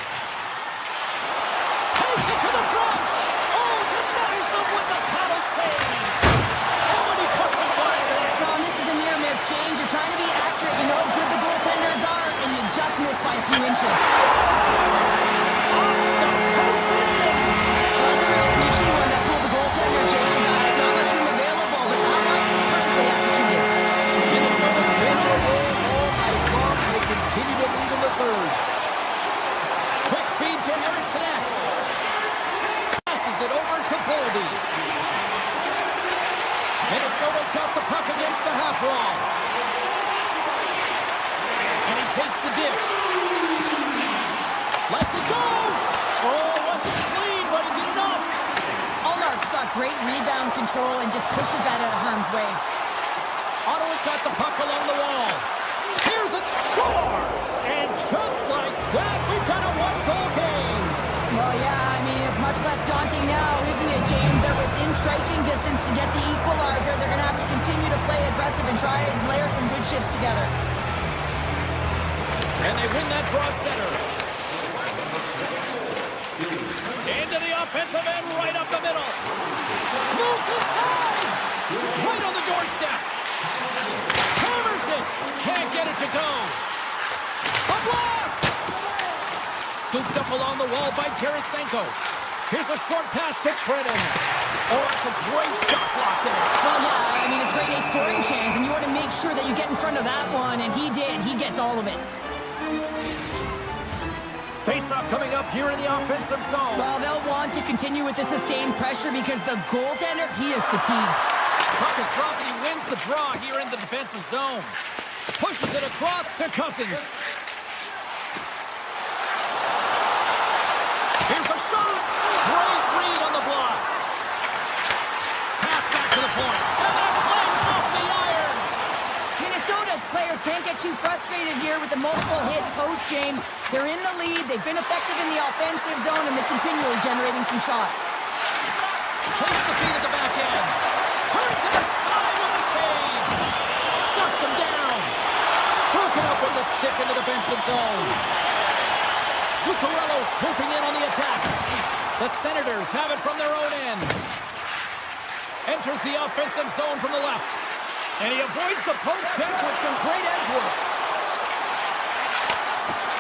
S5: Takes it to the front. Oh, denies him with the paddle save. Oh, and he puts it wide.
S6: Well, this is a near miss, James. You're trying to be accurate. You know how good the goaltenders are, and you just missed by a few inches.
S5: Off the post it in.
S6: Well, that's a real sneaky one that pulled the goaltender, James. Not much room available, but that one perfectly executed.
S5: Minnesota's been on a roll all night long, and they continue to lead in the third. Quick feed to Eriksson. Passes it over to Boldy. Minnesota's got the puck against the half wall. And he takes the dish. Lets it go. Oh, wasn't clean, but he did enough.
S6: Allmark's got great rebound control and just pushes that out of harm's way.
S5: Ottawa's got the puck along the wall. Here's it. Scores! And just like that, we've got a one-goal game.
S6: Well, yeah, I mean, it's much less daunting now, isn't it, James? They're within striking distance to get the equalizer. They're going to have to continue to play aggressive and try and layer some good shifts together.
S5: And they win that draw at center. Into the offensive end, right up the middle. Moves inside. Right on the doorstep. Hammers it. Can't get it to go. A blast. Scooped up along the wall by Tarasenko. Here's a short pass to Trenton. Oh, that's a great shot block there.
S6: Well, yeah, I mean, it's a great scoring chance, and you want to make sure that you get in front of that one, and he did. He gets all of it.
S5: Face-off coming up here in the offensive zone.
S6: Well, they'll want to continue with the sustained pressure because the goaltender, he is fatigued.
S5: Puck is dropped and he wins the draw here in the defensive zone. Pushes it across to Cousins. Here's a shot. Great read on the block. Pass back to the point.
S6: post, James. They're in the lead. They've been effective in the offensive zone, and they're continually generating some shots.
S5: Takes the feed at the back end. Turns it aside with a save. Shuts him down. Broken up with the stick in the defensive zone. Zuccarello swooping in on the attack. The Senators have it from their own end. Enters the offensive zone from the left. And he avoids the poke check with some great edge work.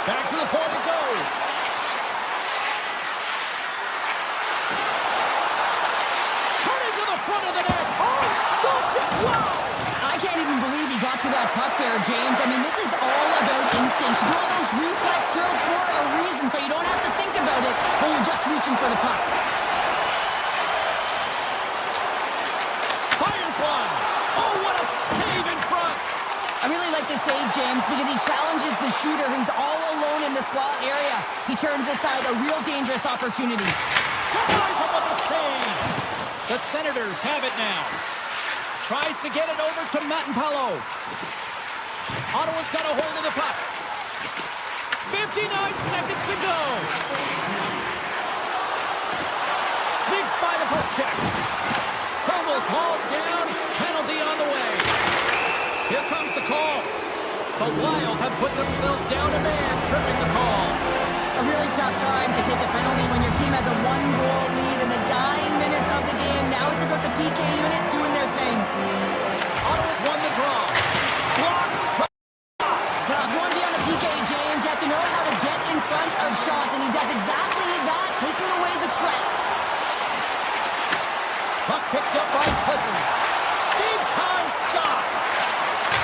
S5: Back to the point it goes. Turning to the front of the net. Oh, stopped it. Wow.
S6: I can't even believe he got to that puck there, James. I mean, this is all about instinct. You do all those reflex drills for a reason, so you don't have to think about it when you're just reaching for the puck.
S5: Fires one. Oh, what a save in front.
S6: I really like the save, James, because he challenges the shooter who's all alone in the slot area. He turns aside a real dangerous opportunity.
S5: Denies him with the save. The Senators have it now. Tries to get it over to Matanpalo. Ottawa's got a hold of the puck. 59 seconds to go. Sneaks by the poke check. Fumbles hauled down. Penalty on the way. Here comes the call. The Wild have put themselves down a man, tripping the call.
S6: A really tough time to take a penalty when your team has a one-goal lead in the dying minutes of the game. Now it's about the PK unit doing their thing.
S5: Ottawa's won the draw. Block shot.
S6: Well, if you want to be on a PK, James, you have to know how to get in front of shots, and he does exactly that, taking away the threat.
S5: Puck picked up by Cousins. Big time stop.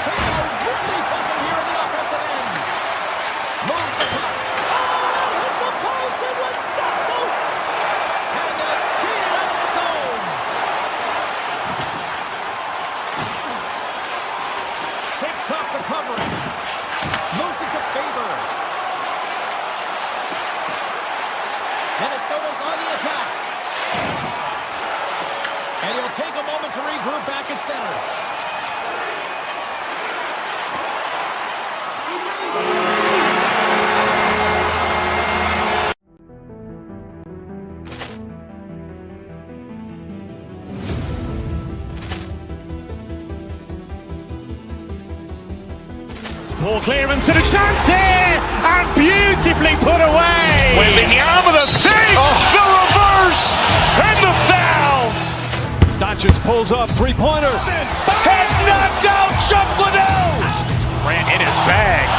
S5: They are really buzzing here in the offensive end. Moves the puck. Oh, hit the post. It was that close. And they're skated out of the zone. Shakes off the coverage. Moves it to Faber. Minnesota's on the attack. And he'll take a moment to regroup back at center.
S1: Ball clearance and a chance here, and beautifully put away.
S2: Wembanyama the save, the reverse, and the foul.
S3: Doncic pulls up, three-pointer.
S2: Has knocked out Chuck Liddell. Ran in his bag.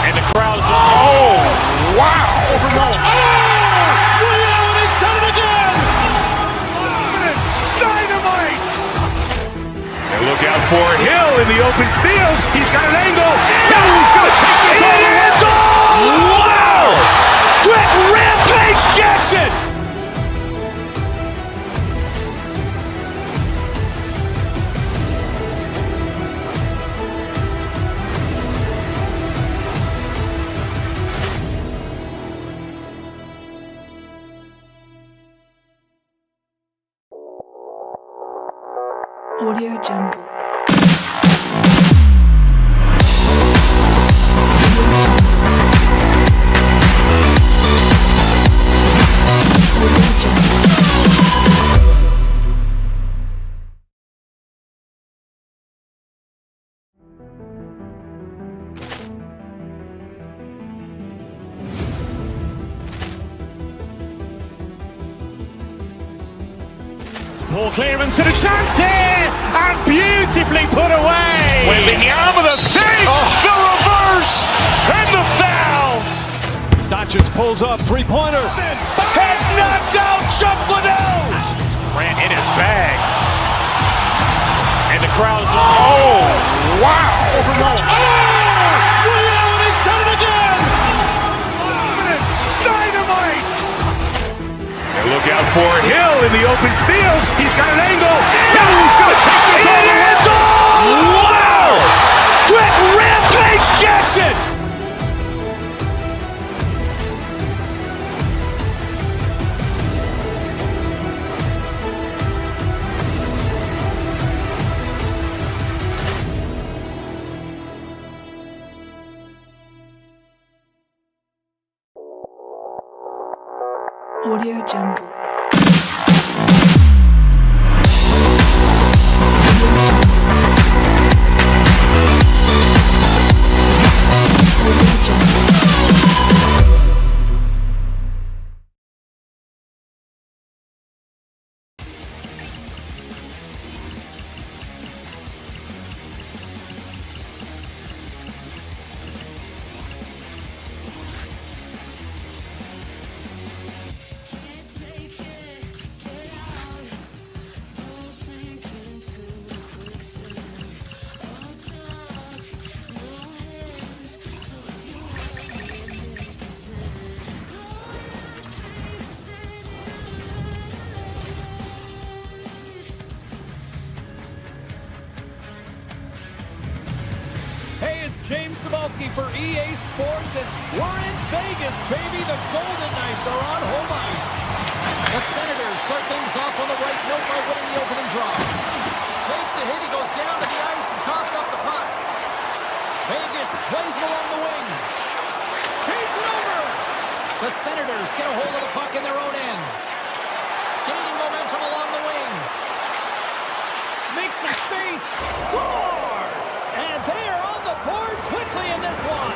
S2: And the crowd is, oh, wow.
S3: Leon has done it again.
S2: Dynamite. And look out for Hill in the open field. He's got an angle. Hill is going to take this all the way. Wow. Brett Rampage Jackson.
S4: Audio Jungle.
S1: Ball clearance and a chance here, and beautifully put away.
S2: Wembanyama the save, the reverse, and the foul.
S3: Doncic pulls up, three-pointer.
S2: Has knocked out Chuck Liddell. Ran in his bag. And the crowd is, oh, wow.
S3: Leon has done it again.
S2: Dynamite. And look out for Hill in the open field. He's got an angle. Hill is going to take this all the way. Wow. Brett Rampage Jackson.
S4: Audio Jungle.
S5: James Cebulski for EA Sports, and we're in Vegas, baby. The Golden Knights are on home ice. The Senators start things off on the right note by winning the opening draw. Takes a hit, he goes down to the ice and tosses up the puck. Vegas plays it along the wing. Feeds it over. The Senators get a hold of the puck in their own end. Gaining momentum along the wing. Makes some space. Scores! And they are on the board quickly in this one.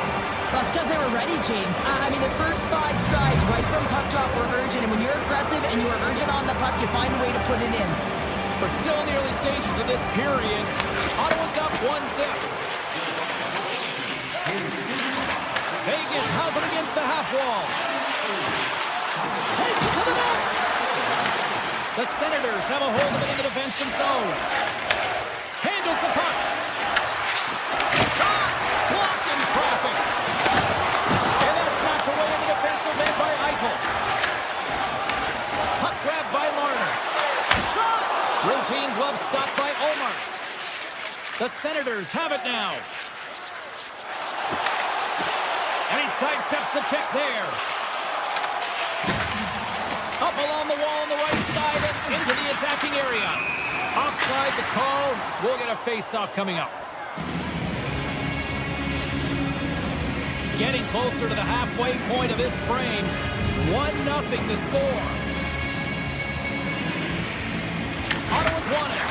S6: That's because they were ready, James. I mean, the first 5 strides right from puck drop were urgent, and when you're aggressive and you are urgent on the puck, you find a way to put it in.
S5: We're still in the early stages of this period. Ottawa's up 1-0. Vegas has it against the half wall. Takes it to the net. The Senators have a hold of it in the defensive zone. Handles the puck. Shot! Blocked in traffic. And that's knocked away in the defensive end by Eichel. Puck grabbed by Marner. Shot! Routine glove stopped by Omar. The Senators have it now. And he sidesteps the check there. Up along the wall on the right side and into the attacking area. Offside the call. We'll get a face-off coming up. Getting closer to the halfway point of this frame. 1-0 the score. Ottawa's won it.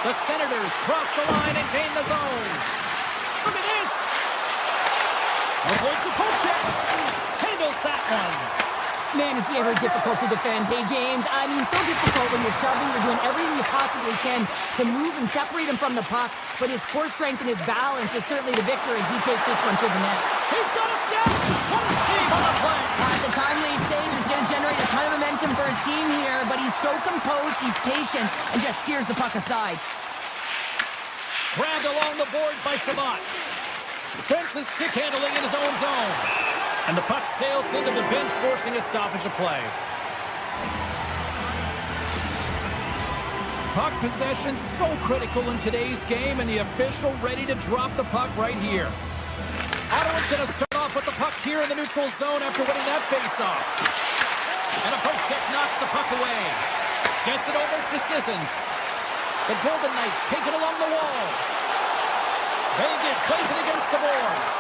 S5: The Senators cross the line and gain the zone. Look at this. Avoids the poke check. Handles that one.
S6: Man, it's never difficult to defend. Hey, James, I mean, so difficult when you're shoving, you're doing everything you possibly can to move and separate him from the puck, but his core strength and his balance is certainly the victor as he takes this one to the net.
S5: He's got a step! What a save on the play!
S6: It's a timely save. It's going to generate a ton of momentum for his team here, but he's so composed, he's patient, and just steers the puck aside.
S5: Grabbed along the boards by Shabbat. Spence is stick handling in his own zone. And the puck sails into the bench, forcing a stoppage of play. Puck possession so critical in today's game, and the official ready to drop the puck right here. Ottawa's going to start off with the puck here in the neutral zone after winning that faceoff. And a poke check knocks the puck away. Gets it over to Sissons. The Golden Knights take it along the wall. Vegas plays it against the boards.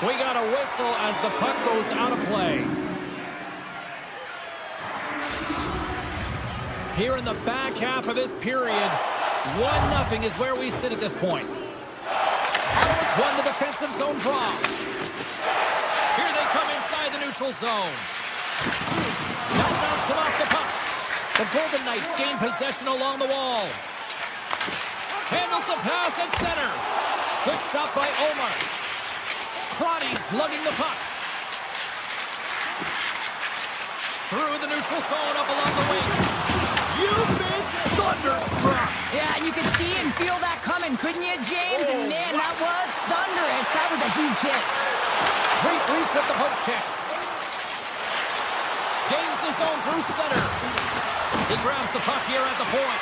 S5: We got a whistle as the puck goes out of play. Here in the back half of this period, 1-0 is where we sit at this point. Ottawa's won the defensive zone draw. Here they come inside the neutral zone. Now bouncing off the puck. The Golden Knights gain possession along the wall. Handles the pass at center. Good stop by Omar. Crotty's lugging the puck. Through the neutral zone, up along the wing. You've been thunderstruck.
S6: Yeah, and you could see and feel that coming, couldn't you, James? And man, that was thunderous. That was a huge hit.
S5: Great reach with the poke check. Gains the zone through center. He grabs the puck here at the point.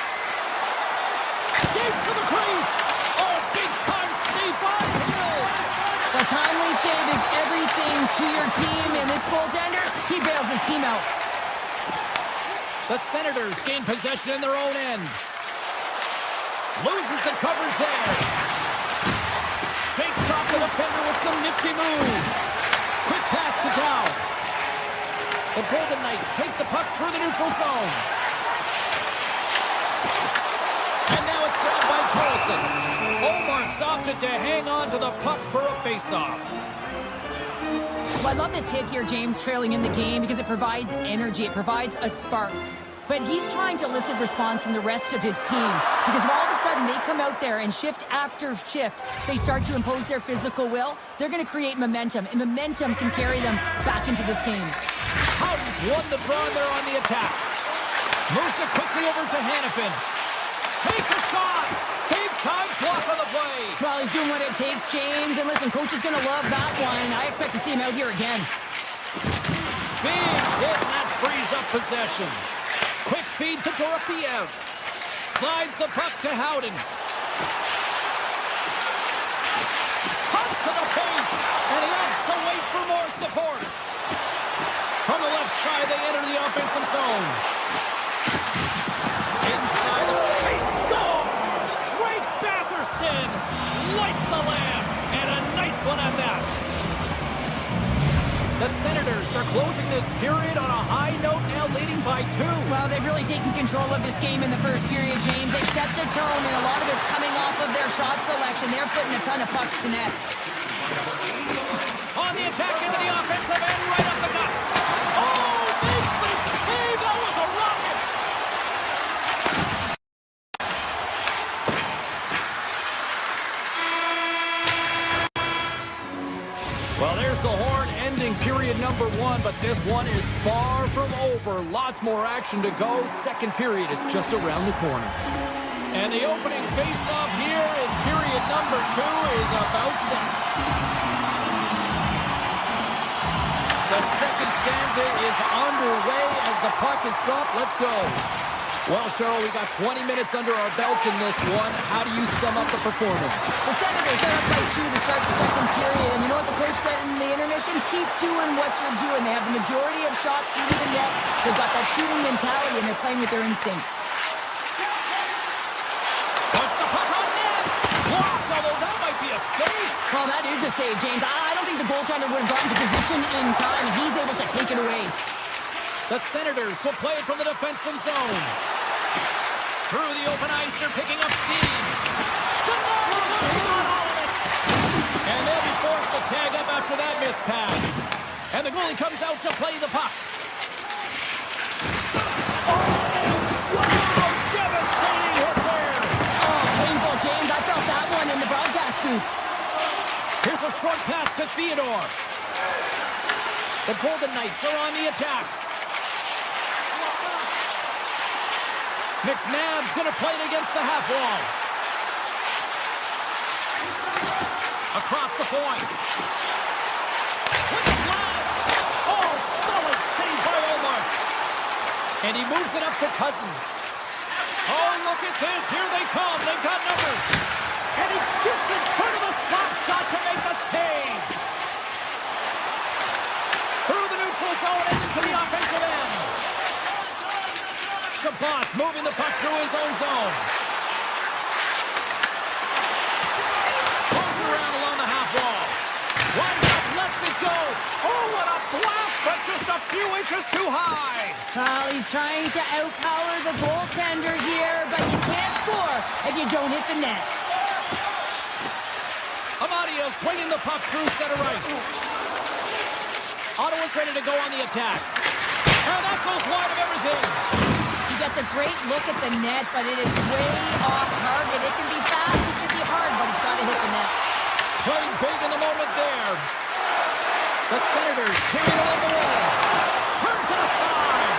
S5: Skates to the crease. Oh, big-time save by Hill.
S6: The timely save is everything to your team, and this goaltender, he bails his team out.
S5: The Senators gain possession in their own end. Loses the coverage there. Shakes off the defender with some nifty moves. Quick pass to Dow. The Golden Knights take the puck through the neutral zone. And now it's grabbed by Carlson. Omark's opted to hang on to the puck for a face-off.
S6: Well, I love this hit here, James, trailing in the game because it provides energy. It provides a spark. But he's trying to elicit response from the rest of his team because if all of a sudden they come out there and shift after shift, they start to impose their physical will, they're going to create momentum, and momentum can carry them back into this game.
S5: Houghton's won the draw and they're on the attack. Moves it quickly over to Hanifin. Takes a shot. Big time block on the play.
S6: Well, he's doing what it takes, James. And listen, coach is going to love that one. I expect to see him out here again.
S5: Big hit, and that frees up possession. Quick feed to Dorofiev. Slides the puck to Houghton. Cuts to the paint, and he opts to wait for more support. From the left side, they enter the offensive zone. Inside the face, scores! Drake Batherson lights the lamp, and a nice one at that. The Senators are closing this period on a high note, now leading by 2.
S6: Well, they've really taken control of this game in the first period, James. They've set the tone, and a lot of it's coming off of their shot selection. They're putting a ton of pucks to net.
S5: On the attack into the offensive end, right up the gut. Oh, makes the save. That was a rocket. Well, there's the horn ending period number 1, but this one is far from over. Lots more action to go. Second period is just around the corner. And the opening face-off here in period number 2 is about set. The second stanza is underway as the puck is dropped. Let's go. Well, Cheryl, we got 20 minutes under our belts in this one. How do you sum up the performance?
S6: The Senators are up by 2 to start the second period. And you know what the coach said in the intermission? Keep doing what you're doing. They have the majority of shots through the net. They've got that shooting mentality, and they're playing with their instincts.
S5: Puts the puck on net. Blocked, although that might be a save.
S6: Well, that is a save, James. I don't think the goaltender would have gotten to position in time, and he's able to take it away.
S5: The Senators will play it from the defensive zone. Through the open ice, they're picking up steam. Denies him, he got all of it. And they'll be forced to tag up after that missed pass. And the goalie comes out to play the puck. Oh, wow, devastating hit there.
S6: Oh, painful, James. I felt that one in the broadcast booth.
S5: Here's a short pass to Theodore. The Golden Knights are on the attack. McNabb's going to play it against the half wall. Across the point. With the blast. Oh, solid save by Omar. And he moves it up to Cousins. Oh, look at this. Here they come. They've got numbers. And he gets in front of the slap shot to make the save. Through the neutral zone and into the offensive end. Shabbat's moving the puck through his own zone. Pulls it around along the half wall. Winds up, lets it go. Oh, what a blast, but just a few inches too high.
S6: Well, he's trying to outpower the goaltender here, but you can't score if you don't hit the net.
S5: Amadio swinging the puck through center ice. Ottawa's ready to go on the attack. And that goes wide of everything.
S6: He gets a great look at the net, but it is way off target. It can be fast, it can be hard, but it's got to hit the net.
S5: Playing big in the moment there. The Senators carry it along the wall. Turns it aside.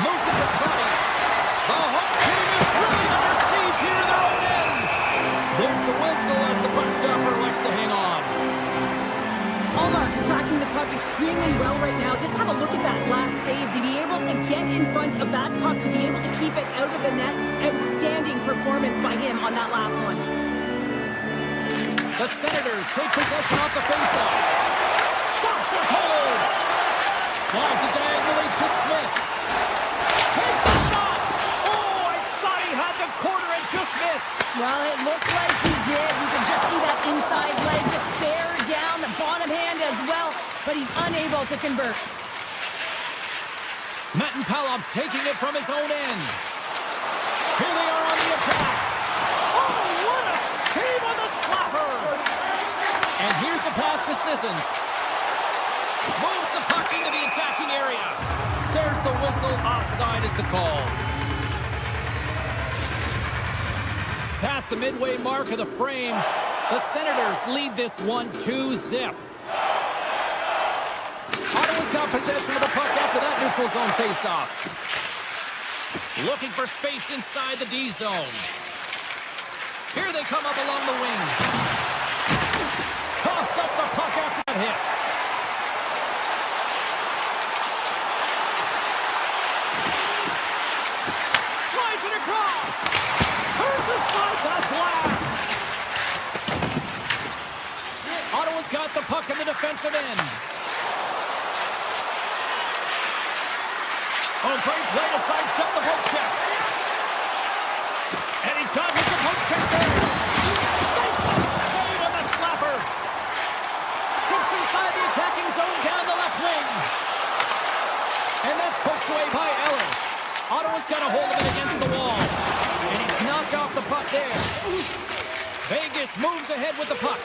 S5: Moves it to Cuddy. The home team is really under siege here in their own end. There's the whistle as the puck stopper likes to hang on.
S6: Hallmark's tracking the puck extremely well right now. Just have a look at that last save. To be able to get in front of that puck, to be able to keep it out of the net. Outstanding performance by him on that last one.
S5: The Senators take possession off the faceoff. Stops it cold. Slides it diagonally to Smith. Takes the shot. Oh, I thought he had the corner and just missed.
S6: Well, it looked like he did. You could just see that inside leg just buried but he's unable to convert.
S5: Metin Palov's taking it from his own end. Here they are on the attack. Oh, what a save on the slapper! And here's the pass to Sissons. Moves the puck into the attacking area. There's the whistle. Offside is the call. Past the midway mark of the frame, the Senators lead this one 2-0. Ottawa's got possession of the puck after that neutral zone faceoff. Looking for space inside the D zone. Here they come up along the wing. Coughs up the puck after that hit. Slides it across. Turns aside that blast. Ottawa's got the puck in the defensive end. Oh, great play to sidestep the poke check. And he dodges the poke check there. Makes the save on the slapper. Strips inside the attacking zone down the left wing. And that's poked away by Eller. Ottawa's got a hold of it against the wall. And he's knocked off the puck there. Vegas moves ahead with the puck.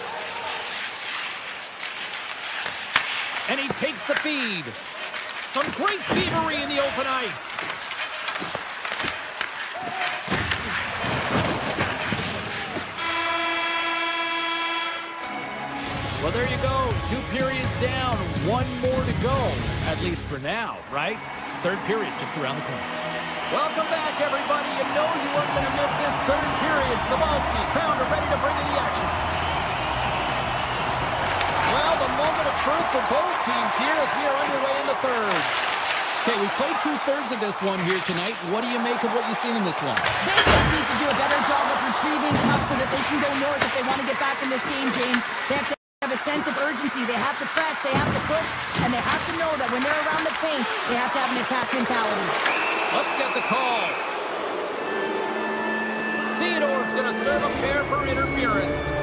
S5: And he takes the feed. Some great thievery in the open ice. Well, there you go. 2 periods down. 1 more to go. At least for now, right? 3rd period just around the corner. Welcome back, everybody. You know you weren't going to miss this 3rd period. Sabalski, Pounder ready to bring in the action. Well, the moment of truth for both teams here as we are underway in the 3rd. Okay, we played 2/3 of this one here tonight. What do you make of what you've seen in this one?
S6: Vegas needs to do a better job of retrieving pucks so that they can go north if they want to get back in this game, James. They have to have a sense of urgency. They have to press, they have to push, and they have to know that when they're around the paint, they have to have an attack mentality.
S5: Let's get the call. Theodore's going to serve a pair for interference.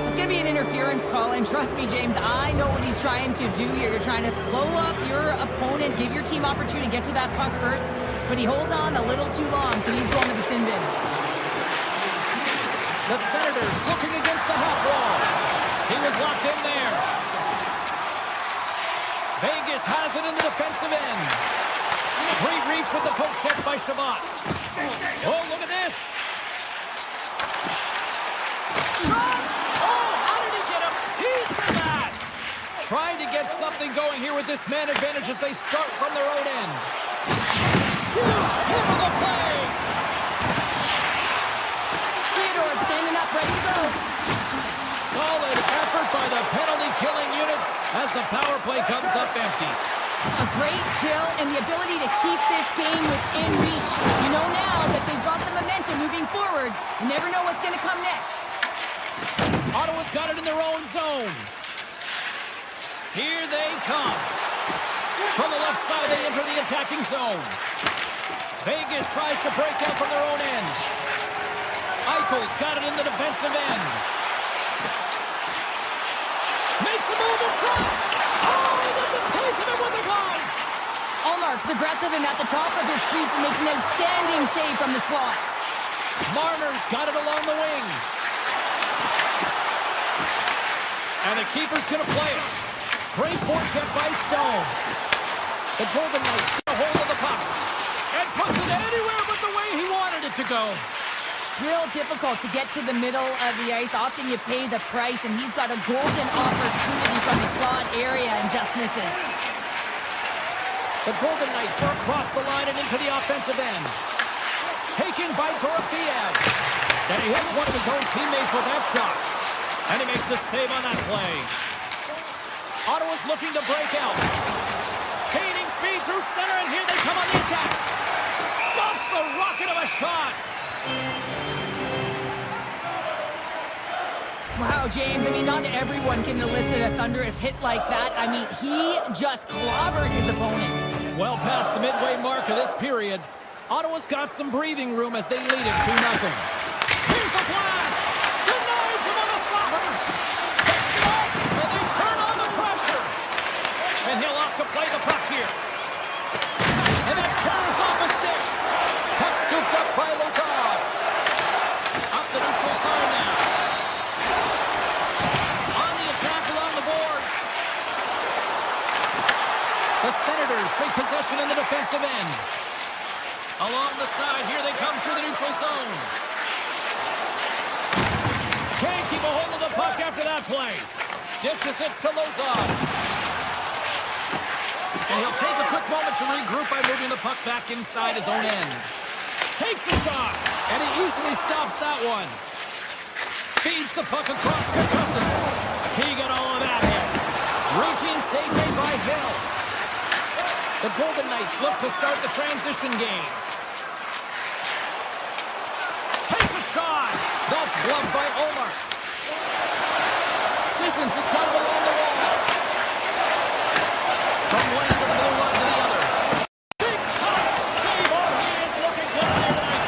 S6: It's going to be an interference call, and trust me, James, I know what he's trying to do here. You're trying to slow up your opponent, give your team opportunity to get to that puck first, but he holds on a little too long, so he's going to the sin bin.
S5: The Senators looking against the half wall. He was locked in there. Vegas has it in the defensive end. Great reach with the poke check by Shabbat. Oh, look at this. Shot! Oh, how did he get a piece of that? Trying to get something going here with this man advantage as they start from their own end. Huge hit on the play.
S6: Theodore standing up, ready to go.
S5: Solid effort by the penalty-killing unit as the power play comes up empty.
S6: A great kill and the ability to keep this game within reach. You know now that they've got the momentum moving forward. You never know what's going to come next.
S5: Ottawa's got it in their own zone. Here they come. From the left side, they enter the attacking zone. Vegas tries to break out from their own end. Eichel's got it in the defensive end. Makes a move in front. Oh, he gets a piece of it with the glove.
S6: Allmark's aggressive and at the top of his crease and makes an outstanding save from the slot.
S5: Marner's got it along the wing. And the keeper's going to play it. Great forecheck by Stone. The Golden Knights get a hold of the puck. And puts it anywhere but the way he wanted it to go.
S6: Real difficult to get to the middle of the ice. Often you pay the price, and he's got a golden opportunity from the slot area and just misses.
S5: The Golden Knights are across the line and into the offensive end. Taken by Dorofiev. And he hits one of his own teammates with that shot. And he makes the save on that play. Ottawa's looking to break out. Gaining speed through center, and here they come on the attack. Stops the rocket of a shot.
S6: Wow, James, I mean, not everyone can elicit a thunderous hit like that. I mean, he just clobbered his opponent.
S5: Well past the midway mark of this period, Ottawa's got some breathing room as they lead it 2-0. Here's a blast! Denies him on the slapper! Takes it off, and they turn on the pressure! Senators take possession in the defensive end. Along the side, here they come through the neutral zone. Can't keep a hold of the puck after that play. Dishes it to Lozon. And he'll take a quick moment to regroup by moving the puck back inside his own end. Takes a shot, and he easily stops that one. Feeds the puck across to Cousins. He got all of that in. Routine save made by Hill. The Golden Knights look to start the transition game. Takes a shot. That's gloved by Omar. Sissons has got it along the wall. From one end of the blue line to the other. Big touch save. Oh, he is looking good here tonight.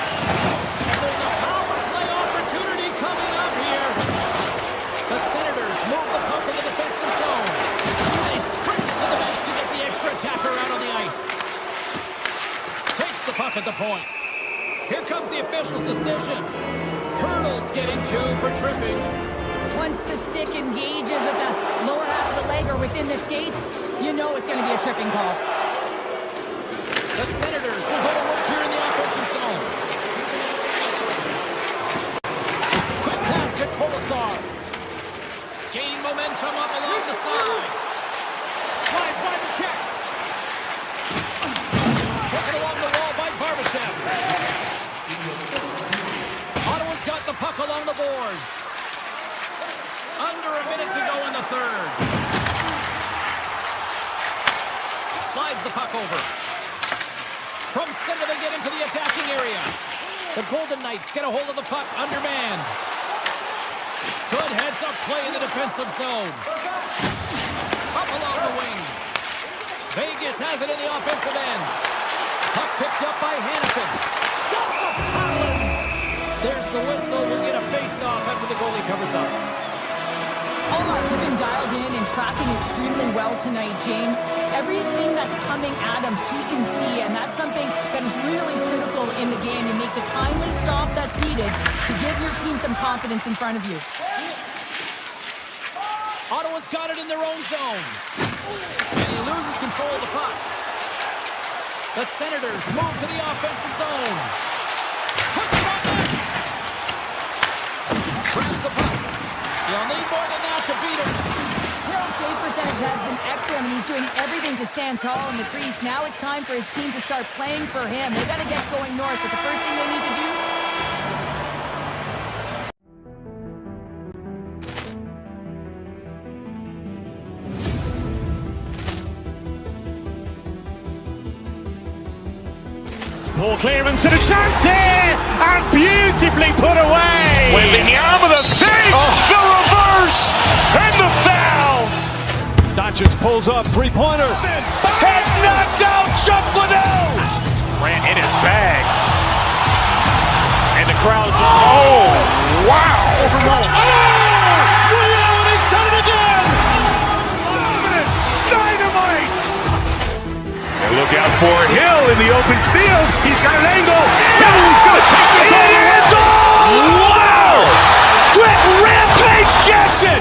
S5: And there's a power play opportunity coming up here. The Senators move the puck in the defensive zone. And he sprints to the bench to get the extra attacker out on the ice. Takes the puck at the point. Here comes the official's decision. Hurdles getting 2 for tripping.
S6: Once the stick engages at the lower half of the leg or within the skates, you know it's going to be a tripping call.
S5: The Senators will go to work here in the offensive zone. Quick pass to Kolasar. Gaining momentum up along the side. Slides by the check. Taken along the wall by Barbashev. Ottawa's got the puck along the boards. Under a minute to go in the third. Slides the puck over. From center they get into the attacking area. The Golden Knights get a hold of the puck undermanned. Good heads-up play in the defensive zone. Up along the wing. Vegas has it in the offensive end. Puck picked up by Hannafin. That's a foul! There's the whistle. We'll get a face-off after the goalie covers up.
S6: Omar's been dialed in and tracking extremely well tonight, James. Everything that's coming at him, he can see, and that's something that is really critical in the game. You make the timely stop that's needed to give your team some confidence in front of you.
S5: Ottawa's got it in their own zone. And he loses control of the puck. The Senators move to the offensive zone. Puts it on net. Grabs the puck. He'll need more than that to beat him.
S6: Hill's save percentage has been excellent, and he's doing everything to stand tall in the crease. Now it's time for his team to start playing for him. They've got to get going north, but the first thing they need to do...
S1: Poor clearance and a chance here, and beautifully put away.
S2: With the arm of the fake, the reverse, and the foul.
S3: Doncic pulls up, three-pointer.
S2: Has knocked out Chuck Liddell. Ran in his bag. And the crowd's, oh, wow.
S3: He's done it again.
S2: Dynamite. And look out for Hill in the open field. He's got an angle. He's going to take this all the way. Wow! Quick Rampage Jackson.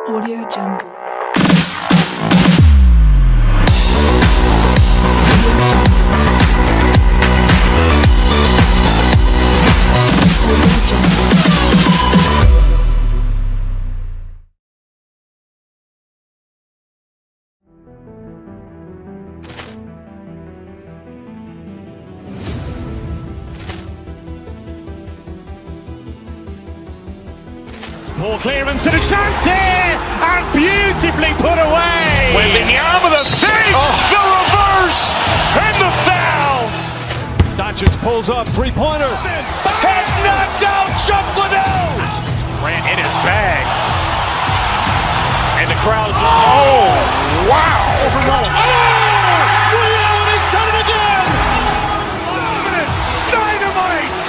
S4: Audio Jungle.
S1: Poor clearance and a chance here, and beautifully put away.
S2: With the arm of the fake, the reverse, and the foul.
S3: Doncic pulls up, three-pointer.
S2: Has knocked out Chuck Liddell. Ran in his bag. And the crowd's, oh, wow.
S3: He's done it again.
S2: Dynamite.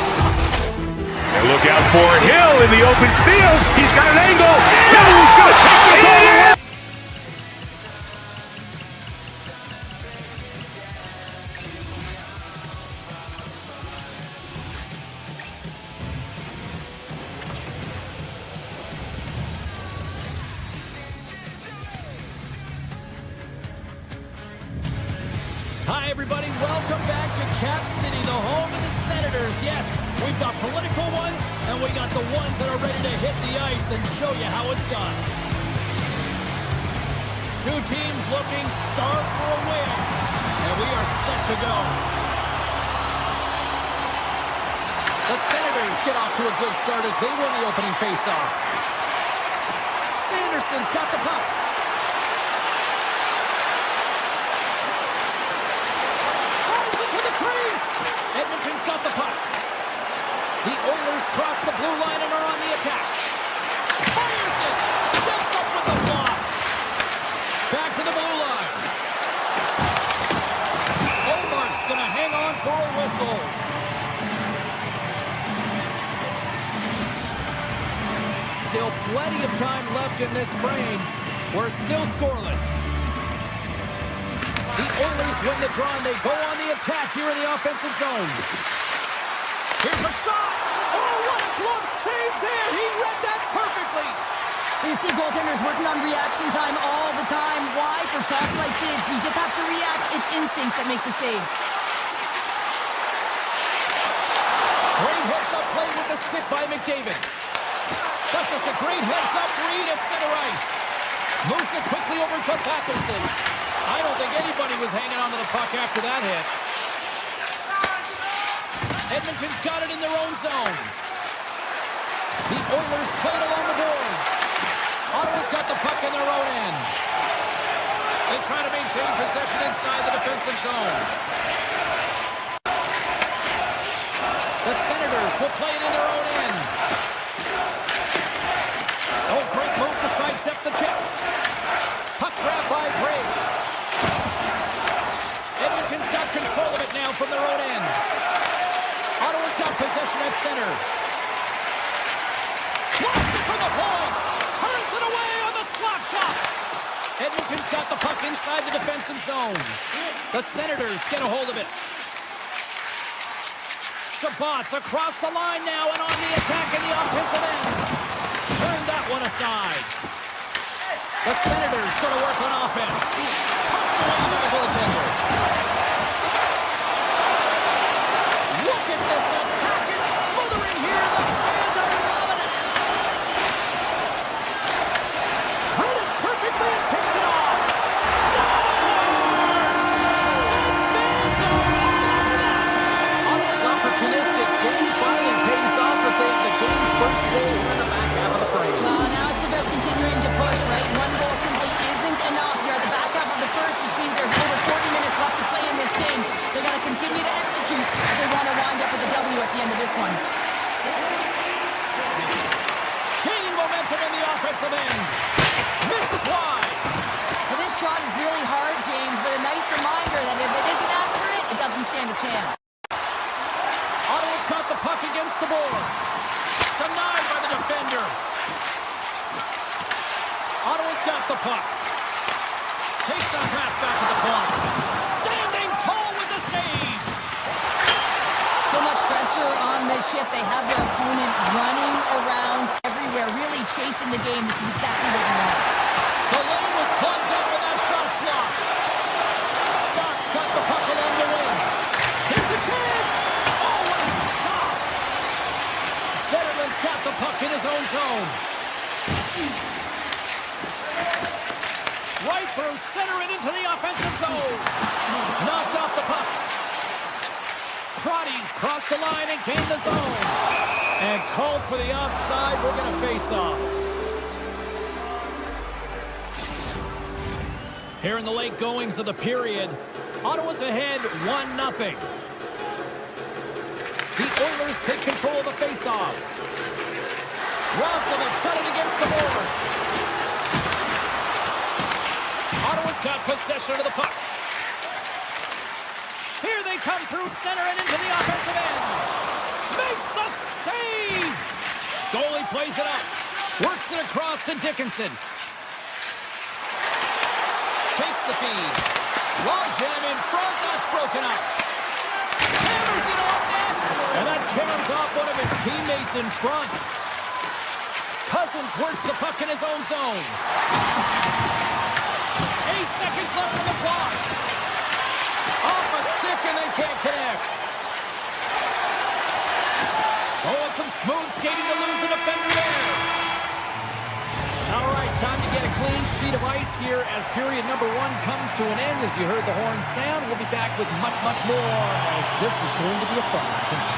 S2: And look out for Hill in the open field. He's got an angle. He's going to take this all the way.
S5: everybody. Welcome back to Cap City, the home of the Senators. Yes, we've got political ones, and we got the ones that are ready to hit the ice and show you how it's done. Two teams looking starved for a win, and we are set to go. The Senators get off to a good start as they win the opening faceoff. Sanderson's got the puck. Edmonton's got the puck. The Oilers cross the blue line and are on the attack. Fires it! Steps up with the block. Back to the blue line. Omark's going to hang on for a whistle. Still plenty of time left in this frame. We're still scoreless. The Oilers win the draw, and they go on the attack here in the offensive zone. Here's a shot. Oh, what a glove save there. He read that perfectly.
S6: You see goaltenders working on reaction time all the time. Why? For shots like this, you just have to react. It's instincts that make the save.
S5: Great heads-up play with the stick by McDavid. That's just a great heads-up read at center ice. Moves it quickly over to Patterson. I don't think anybody was hanging on to the puck after that hit. Edmonton's got it in their own zone. The Oilers play it along the boards. Ottawa's got the puck in their own end. They try to maintain possession inside the defensive zone. The Senators will play it in their own end. Oh, great move to sidestep the check. Puck grab by Gray. Edmonton's got control of it now from their own end. Ottawa's got possession at center. Blocks it from the point. Turns it away on the slap shot. Edmonton's got the puck inside the defensive zone. The Senators get a hold of it. Shabbat's across the line now and on the attack in the offensive end. Turn that one aside. The Senators going to work on offense. Pumped away by the goaltender. Look at this attack. It's smothering here. The fans are loving it. Read it perfectly and picks it off. Stars! Sets fans are loving it. Ottawa's opportunistic game finally pays off as they have the game's first goal here in the back half of the frame.
S6: Now it's about continuing to push, right? One goal simply isn't enough. You're at the back half of the first, which means there's over 40 minutes left to play in this game. They got to continue to execute if they want to wind up with a W at the end of this one.
S5: Gaining momentum in the offensive end. Misses wide.
S6: Well, this shot is really hard, James, but a nice reminder that if it isn't accurate, it doesn't stand a chance.
S5: Ottawa's got the puck against the boards. Denied by the defender. Ottawa's got the puck. Takes that pass back to the point. Standing tall with the save.
S6: So much pressure on this shift. They have their opponent running around everywhere, really chasing the game. This is exactly what we want.
S5: The lane was plugged up and that shot's blocked. Doc's got the puck along the wing. Here's a chance. Oh, what a stop. Zetterland's got the puck in his own zone. Right through center and into the offensive zone. Knocked off the puck. Crotty's crossed the line and gained the zone. And called for the offside. We're going to face off. Here in the late goings of the period, Ottawa's ahead 1-0. The Oilers take control of the faceoff. Roslovic's got it against the boards. Ottawa's got possession of the puck. Here they come through center and into the offensive end. Makes the save! Goalie plays it up. Works it across to Dickinson. Takes the feed. Long jam in front. That's broken up. Hammers it off net. And that cans off one of his teammates in front. Cousins works the puck in his own zone. 8 seconds left on the clock. Off a stick and they can't connect. Oh, and some smooth skating to lose the defender there. All right, time to get a clean sheet of ice here as period number 1 comes to an end. As you heard the horn sound, we'll be back with much, much more as this is going to be a fun one tonight.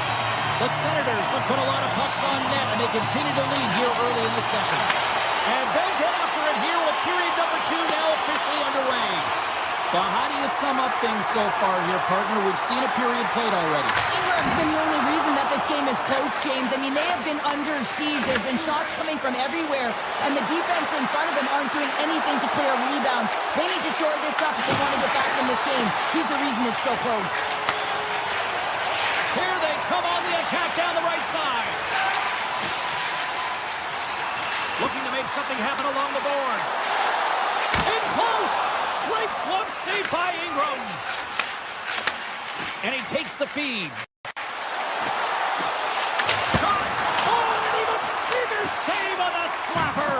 S5: The Senators have put a lot of pucks on net, and they continue to lead here early in the second. And they get after it here with period number 2 now officially underway. But how do you sum up things so far here, partner? We've seen a period played already.
S6: Ingram's been the only reason that this game is close, James. I mean, they have been under siege. There's been shots coming from everywhere, and the defense in front of them aren't doing anything to clear rebounds. They need to shore this up if they want to get back in this game. He's the reason it's so close.
S5: Here they come on the attack down the right side. Looking to make something happen along the boards. In close! Great glove save by Ingram. And he takes the feed. Shot! Oh, and an even bigger save on the slapper.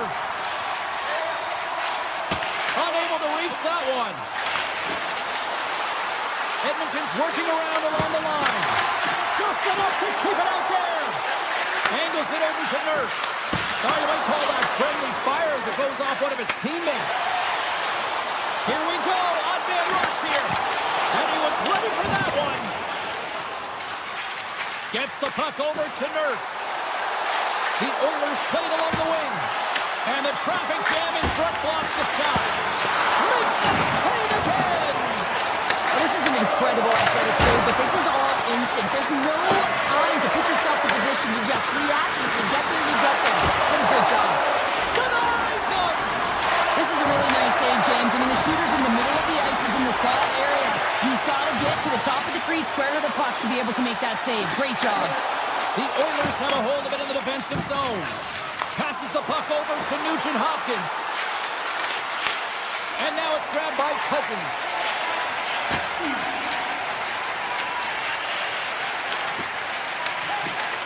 S5: Unable to reach that one. Edmonton's working around along the line. Just enough to keep it out there. Angles it over to Nurse. Now you might call that friendly fire as it goes off one of his teammates. Here we go, on-man rush here. And he was ready for that one. Gets the puck over to Nurse. The Oilers played along the wing. And the traffic jam in front blocks the shot. Makes the save again.
S6: This is an incredible athletic save, but this is all instinct. There's no time to put yourself in position. You just react. If you get there, you get there. What a great job.
S5: Denies him.
S6: This is a really nice save, James. I mean, the shooter's in the middle of the ice. He's in the slot area. He's got to get to the top of the crease, square to the puck to be able to make that save. Great job.
S5: The Oilers have a hold of it in the defensive zone. Passes the puck over to Nugent Hopkins. And now it's grabbed by Cousins.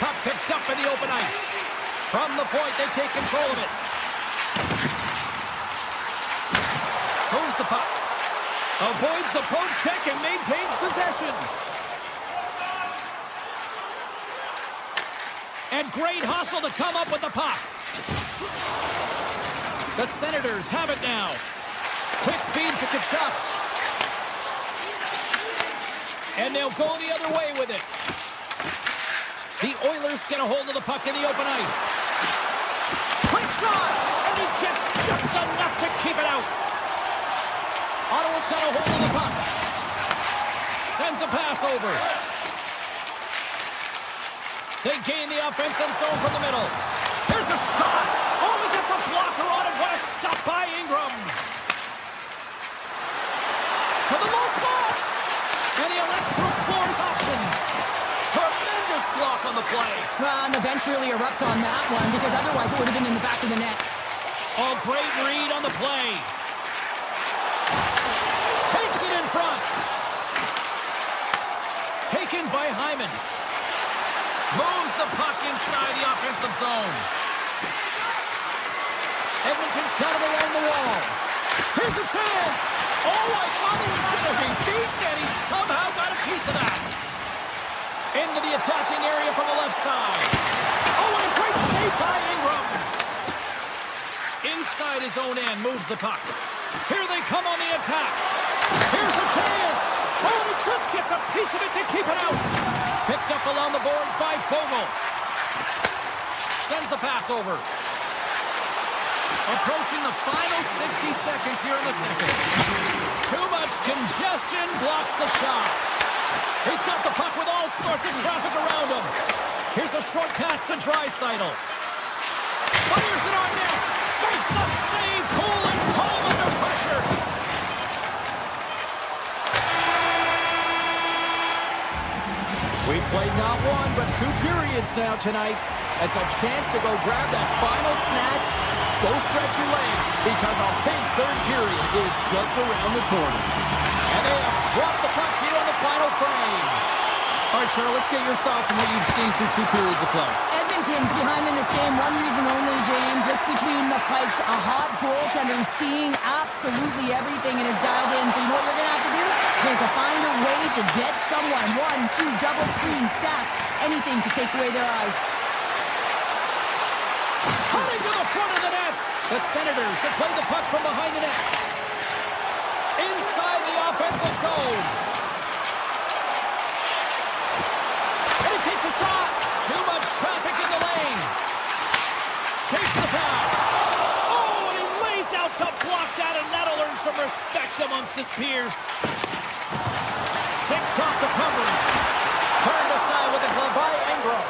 S5: Puck picked up in the open ice. From the point, they take control of it. Moves the puck. Avoids the poke check and maintains possession. And great hustle to come up with the puck. The Senators have it now. Quick feed to Kachuk. And they'll go the other way with it. The Oilers get a hold of the puck in the open ice. Quick shot! And he gets just enough to keep it out. Ottawa's got a hold of the puck. Sends a pass over. They gain the offensive zone from the middle. Here's a shot. Oh, he gets a blocker on it. What a stop by Ingram. To the low slot. And he elects to explore his options. Tremendous block on the play.
S6: And the bench really erupts on that one because otherwise it would have been in the back of the net.
S5: Oh, great read on the play. Takes it in front. Taken by Hyman. Moves the puck inside the offensive zone. Edmonton's got it along the wall. Here's a chance. Oh, I thought he was going to be beaten, and he somehow got a piece of that. Into the attacking area from the left side. Oh, and a great save by Ingram. Inside his own end, moves the puck. Here they come on the attack. Here's a chance. Oh, he just gets a piece of it to keep it out. Picked up along the boards by Vogel. Sends the pass over. Approaching the final 60 seconds here in the second. Too much congestion blocks the shot. He's got the puck with all sorts of traffic around him. Here's a short pass to Draisaitl. Fires it on net. Makes the save. Cool and calm under pressure. We've played not one, but 2 periods now tonight. It's a chance to go grab that final snack. Go stretch your legs because a big third period is just around the corner. And they have dropped the puck here on the final frame. All right, Cheryl, let's get your thoughts on what you've seen through 2 periods of play.
S6: Edmonton's behind in this game, one reason only, James, but look between the pipes. A hot goaltender who's seeing absolutely everything and is dialed in. So you know what you're going to have to do? You're going to find a way to get someone. 1, 2, double screen, stack, anything to take away their eyes.
S5: Cutting to the front of the net. The Senators have played the puck from behind the net. Inside the offensive zone. And he takes a shot. Too much traffic in the lane. Takes the pass. Oh, and he lays out to block that, and that'll earn some respect amongst his peers. Shakes off the cover. Turned aside with a glove by Ingram.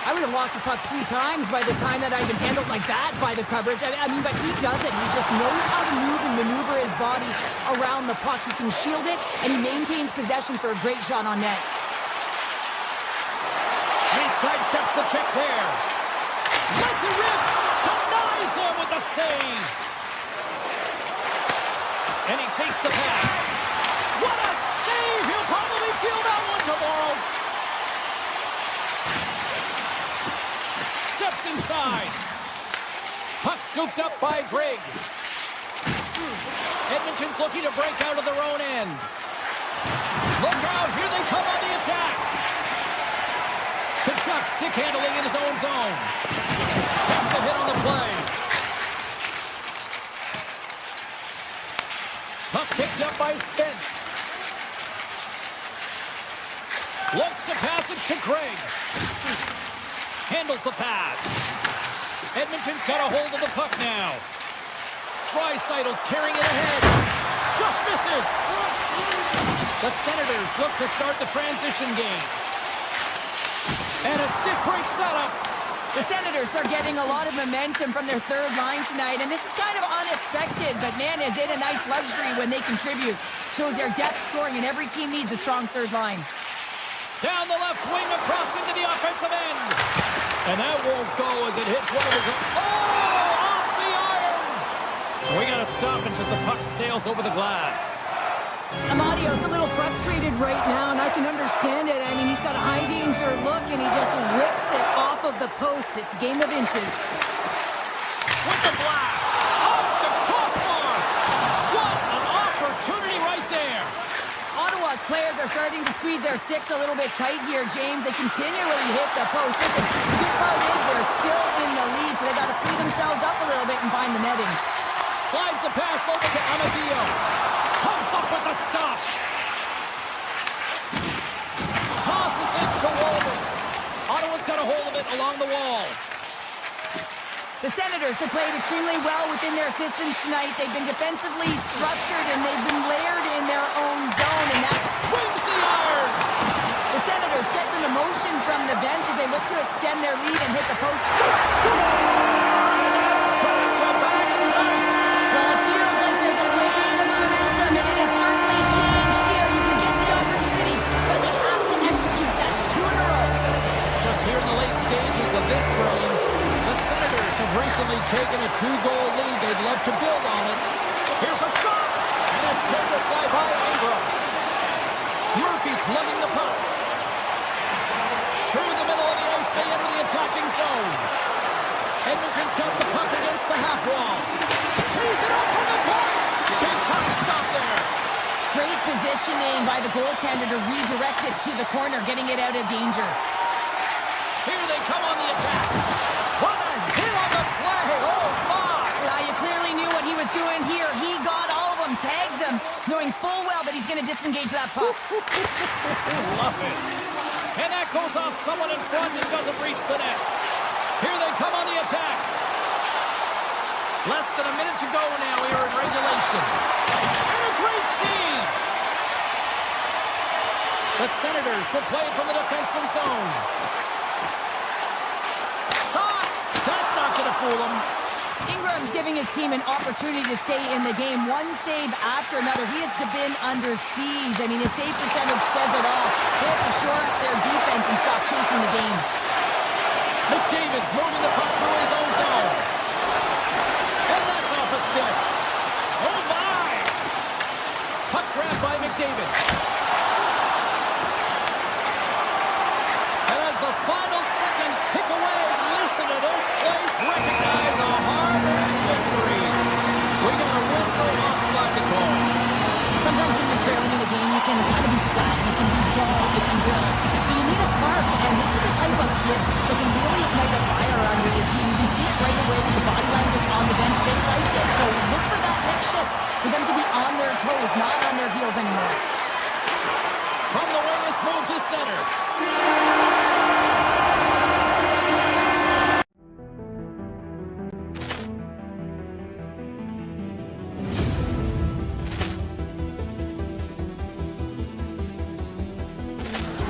S6: I would have lost the puck 3 times by the time that I've been handled like that by the coverage. I mean, but he doesn't. He just knows how to move and maneuver his body around the puck. He can shield it, and he maintains possession for a great shot on net.
S5: He sidesteps the check there. Lets it rip. Denies him with the save. And he takes the pass. What a save! He'll probably feel that one tomorrow. Steps inside. Puck scooped up by Greg. Edmonton's looking to break out of their own end. Look out, here they come on the attack. Kachuk stick handling in his own zone. Takes a hit on the play. Puck picked up by Spence. Looks to pass it to Craig. Handles the pass. Edmonton's got a hold of the puck now. Draisaitl's carrying it ahead. Just misses. The Senators look to start the transition game. And a stick breaks that up.
S6: The Senators are getting a lot of momentum from their third line tonight, and this is kind of unexpected, but man, is it a nice luxury when they contribute. Shows their depth scoring, and every team needs a strong third line.
S5: Down the left wing across into the offensive end. And that won't go as it hits one of his... Oh! Off the iron! We got to stop it as the puck sails over the glass.
S6: Amadio's a little frustrated right now, and I can understand it. I mean, he's got a high-danger look, and he just rips it off of the post. It's a game of inches.
S5: With the blast! Off the crossbar! What an opportunity right there!
S6: Ottawa's players are starting to squeeze their sticks a little bit tight here, James. They continually hit the post. Listen, the good part is they're still in the lead, so they got to free themselves up a little bit and find the netting.
S5: Slides the pass over to Amadio. Comes up with the stop. Tosses it to Walden. Ottawa's got a hold of it along the wall.
S6: The Senators have played extremely well within their systems tonight. They've been defensively structured, and they've been layered in their own zone, and that
S5: Wins the iron.
S6: the Senators get some emotion from the bench as they look to extend their lead and hit the post.
S5: That's back-to-back snaps.
S6: Well, it feels like there's a wave of momentum, and it has certainly changed here. You can get the opportunity, but they have to execute. That's 2 in a row.
S5: Just here in the late stages of this frame, the Senators have recently taken a 2-goal lead. They'd love to build on it. Here's a shot, and it's turned aside by Ingram. Murphy's lugging the puck. Through the middle of the ice, they enter the attacking zone. Edmonton's got the puck against the half wall. Tees it up from the point. Big time stop there.
S6: Great positioning by the goaltender to redirect it to the corner, getting it out of danger.
S5: Here they come on the attack. What a hit on the play. Oh, my.
S6: You clearly knew what he was doing here. He got all of them, tags them, knowing full well that he's going to disengage that puck.
S5: Love it. And that goes off someone in front and doesn't reach the net. Here they come on the attack. Less than a minute to go now here in regulation. And a great save. The Senators will play it from the defensive zone. Shot. That's not going to fool him.
S6: Ingram's giving his team an opportunity to stay in the game. One save after another. He has been under siege. I mean, his save percentage says it all. They have to shore up their defense and stop chasing the game.
S5: McDavid's moving the puck through his own zone. And that's off a stick. Oh, my! Puck grab by McDavid. And as the final seconds tick away, listen to this place recognize a hard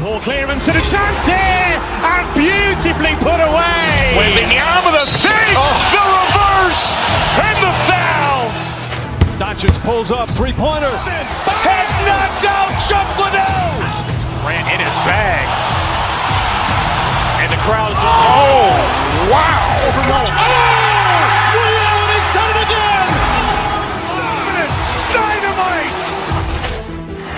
S1: Ball clearance and a chance here, and beautifully put away.
S2: Waving the arm of the save, the reverse, and the foul.
S3: Doncic pulls up, three-pointer.
S2: Has knocked out Chuck Liddell. Grant in his bag. And the crowd is, wow.
S3: He's done it again.
S2: Dynamite.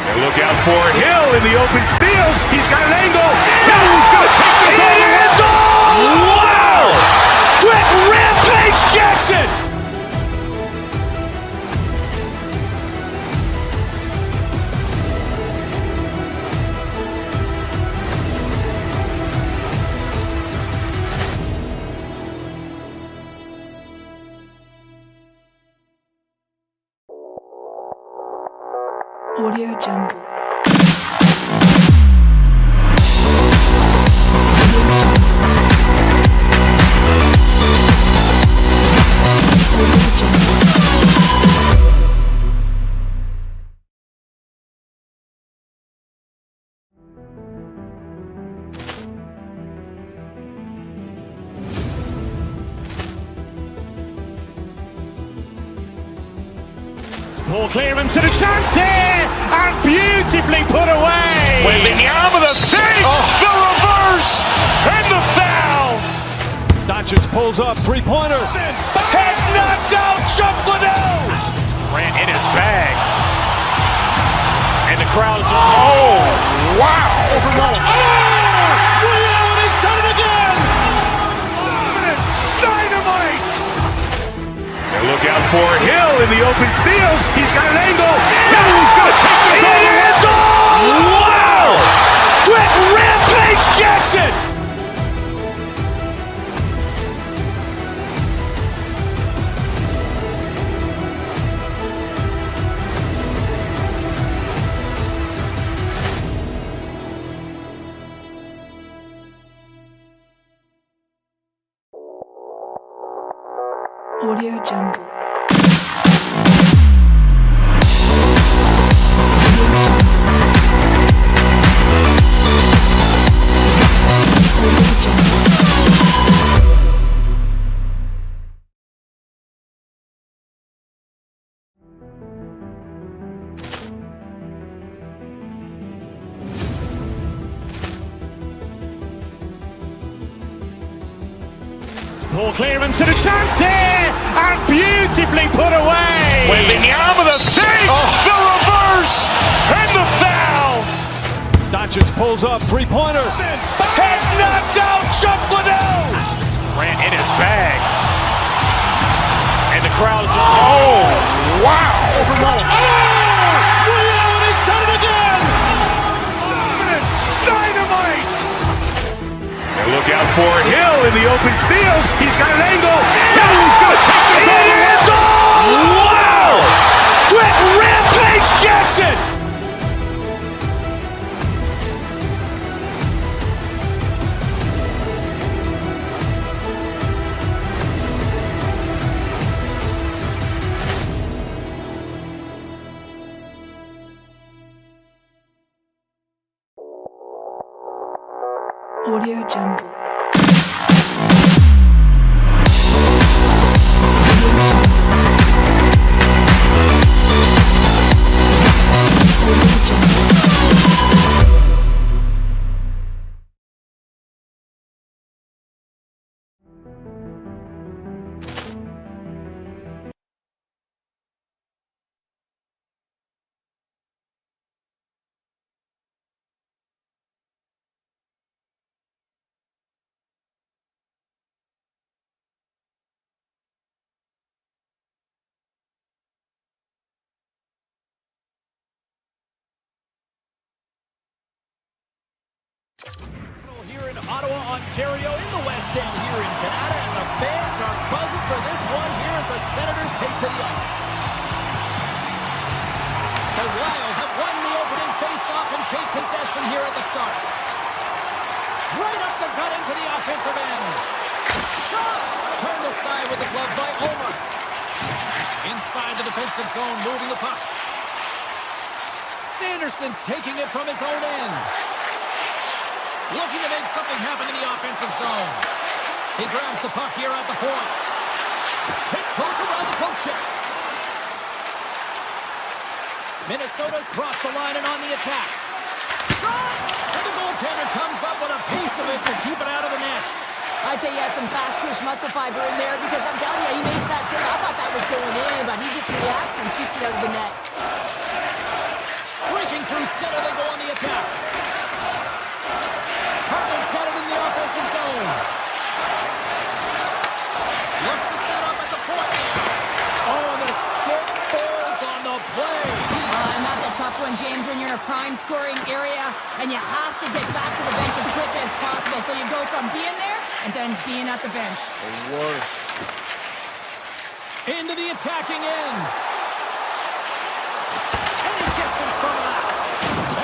S2: And look out for Hill in the open field. He's got an angle. Hill's going to take this all the way. Wow. Quick Rampage Jackson.
S4: Audio Jungle.
S1: Ball clearance and a chance here, and beautifully put away.
S2: Waving the arm of the save, the reverse, and the foul.
S3: Doncic pulls up, three-pointer.
S2: Has knocked out Chuck Liddell. Grant in his bag. And the crowd is, wow.
S3: He's done it again.
S2: Dynamite. And look out for Hill in the open field. He's got an angle. Hill's going to take this all the way. Wow. Quick Rampage Jackson.
S4: Audio Jungle.
S1: Ball clearance and a chance here, and beautifully put away.
S2: Waving the arm of the save, the reverse, and the foul.
S3: Doncic pulls up, three-pointer.
S2: Has knocked out Chuck Liddell. Grant in his bag. And the crowd is, wow.
S3: He's done it again.
S2: Dynamite. And look out for Hill in the open field. He's got an angle. Hill's going to take this all the way. Wow. Quick Rampage Jackson.
S4: Audio Jungle.
S5: Here in Ottawa, Ontario, in the West End here in Canada, and the fans are buzzing for this one here as the Senators take to the ice. The Wild have won the opening face-off and take possession here at the start. Right up the gut into the offensive end. Shot! Turned aside with the glove by Omar. Inside the defensive zone, moving the puck. Sanderson's taking it from his own end. Looking to make something happen in the offensive zone. He grabs the puck here at the point. Tiptoes around the poke check. Minnesota's crossed the line and on the attack. Shot! And the goaltender comes up with a piece of it to keep it out of the net.
S6: I'd say he has some fast twitch muscle fiber in there because I'm telling you, he makes that save. I thought that was going in, but he just reacts and keeps it out of the net.
S5: Streaking through center, they go on the attack. Hartman's got it in the offensive zone. Looks to set up at the point now. Oh, and the stick falls on the play.
S6: And that's a tough one, James, when you're in a prime scoring area and you have to get back to the bench as quick as possible. So you go from being there and then being at the bench.
S5: The worst. Into the attacking end. And he gets in front of that.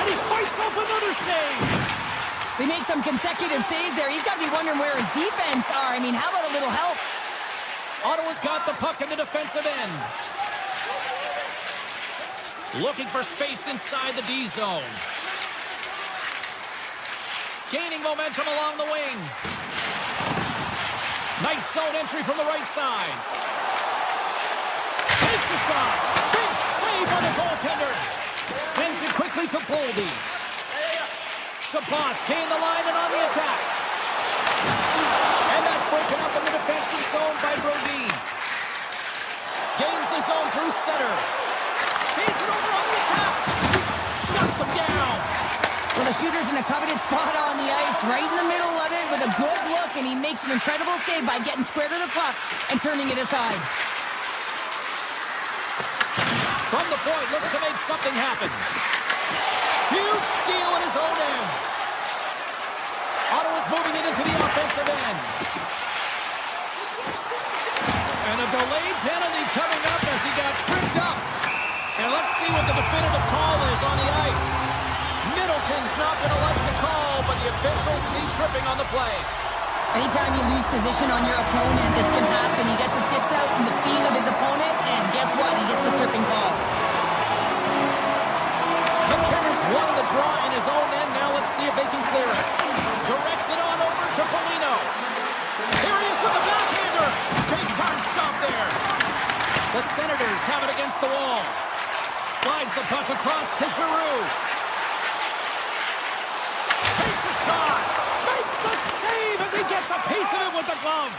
S5: And he fights off another save.
S6: They make some consecutive saves there. He's got to be wondering where his defense are. I mean, how about a little help?
S5: Ottawa's got the puck in the defensive end. Looking for space inside the D zone. Gaining momentum along the wing. Nice zone entry from the right side. Takes a shot. Big save by the goaltender. Sends it quickly to Boldy. Chabot's gained the line and on the attack. And that's broken up in the defensive zone by Brodin. Gains the zone through center. Gains it over on the attack. Shuts him down.
S6: Well, the shooter's in a coveted spot on the ice, right in the middle of it with a good look, and he makes an incredible save by getting square to the puck and turning it aside.
S5: From the point, looks to make something happen. Huge steal in his own end. Ottawa's moving it into the offensive end. And a delayed penalty coming up as he got tripped up. And let's see what the definitive call is on the ice. Middleton's not going to like the call, but the officials see tripping on the play.
S6: Anytime you lose position on your opponent, this can happen. He gets his sticks out in the feet of his opponent, and guess what? He gets the tripping call.
S5: McCarron's won the draw in his own end. Now let's see if they can clear it. Directs it on over to Foligno. Here he is with the backhander. Big time stop there. The Senators have it against the wall. Slides the puck across to Giroux. Takes a shot. Makes the save as he gets a piece of it with the glove.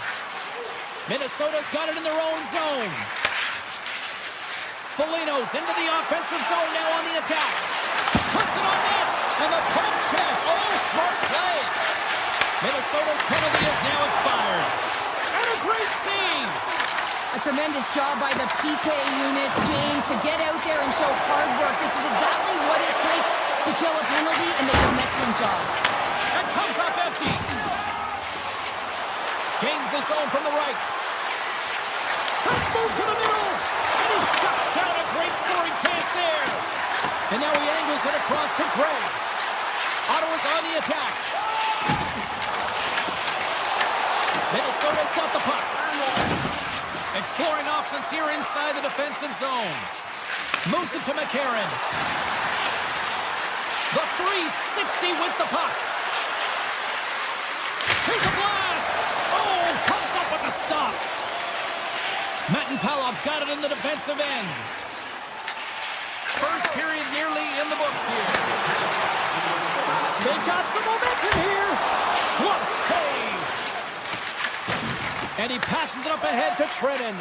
S5: Minnesota's got it in their own zone. Foligno's into the offensive zone now on the attack. Puts it on net. And the poke check. Oh, smart play. Minnesota's penalty is now expired. And a great save.
S6: A tremendous job by the PK units, James, to get out there and show hard work. This is exactly what it takes to kill a penalty, and they do an excellent job.
S5: And comes up empty. Gains the zone from the right. Let's move to the middle. And he shuts down a great scoring chance there. And now he angles it across to Gray. Ottawa's on the attack. Minnesota's got the puck. Exploring options here inside the defensive zone. Moves it to McCarron. The 360 with the puck. Here's a blast. Oh, comes up with a stop. Matin Palov's got it in the defensive end. First period nearly in the books here. They've got some momentum here. Glove save. And he passes it up ahead to Trenton.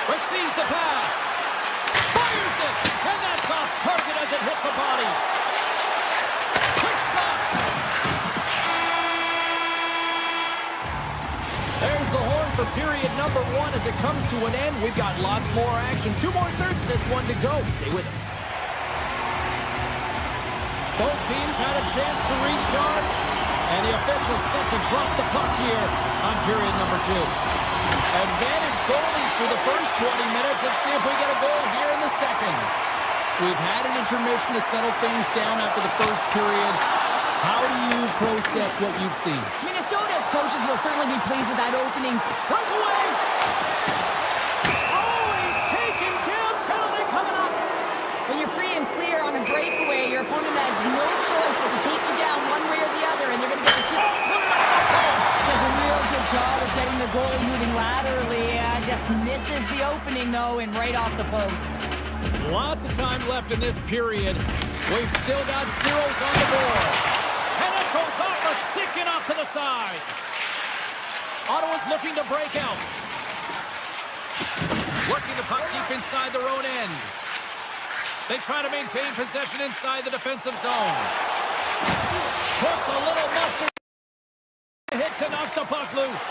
S5: Receives the pass. Fires it. And that's off target as it hits a body. Quick shot. There's the horn for period number 1 as it comes to an end. We've got lots more action. 2 more thirds of this one to go. Stay with us. Both teams had a chance to recharge. And the officials set to drop the puck here on period number 2. Advantage goalies for the first 20 minutes. Let's see if we get a goal here in the second. We've had an intermission to settle things down after the first period. How do you process what you've seen?
S6: Minnesota's coaches will certainly be pleased with that opening.
S5: Breakaway! Oh, he's taken down. Penalty coming up.
S6: When you're free and clear on a breakaway, your opponent has no choice but to take you down one way or the other. job of getting the goalie moving laterally. Just misses the opening, though, and right off the post.
S5: Lots of time left in this period. We've still got zeros on the board. And it goes off a stick and off to the side. Ottawa's looking to break out. Working the puck deep inside their own end. They try to maintain possession inside the defensive zone. Puts a little mustard hit to knock the puck loose.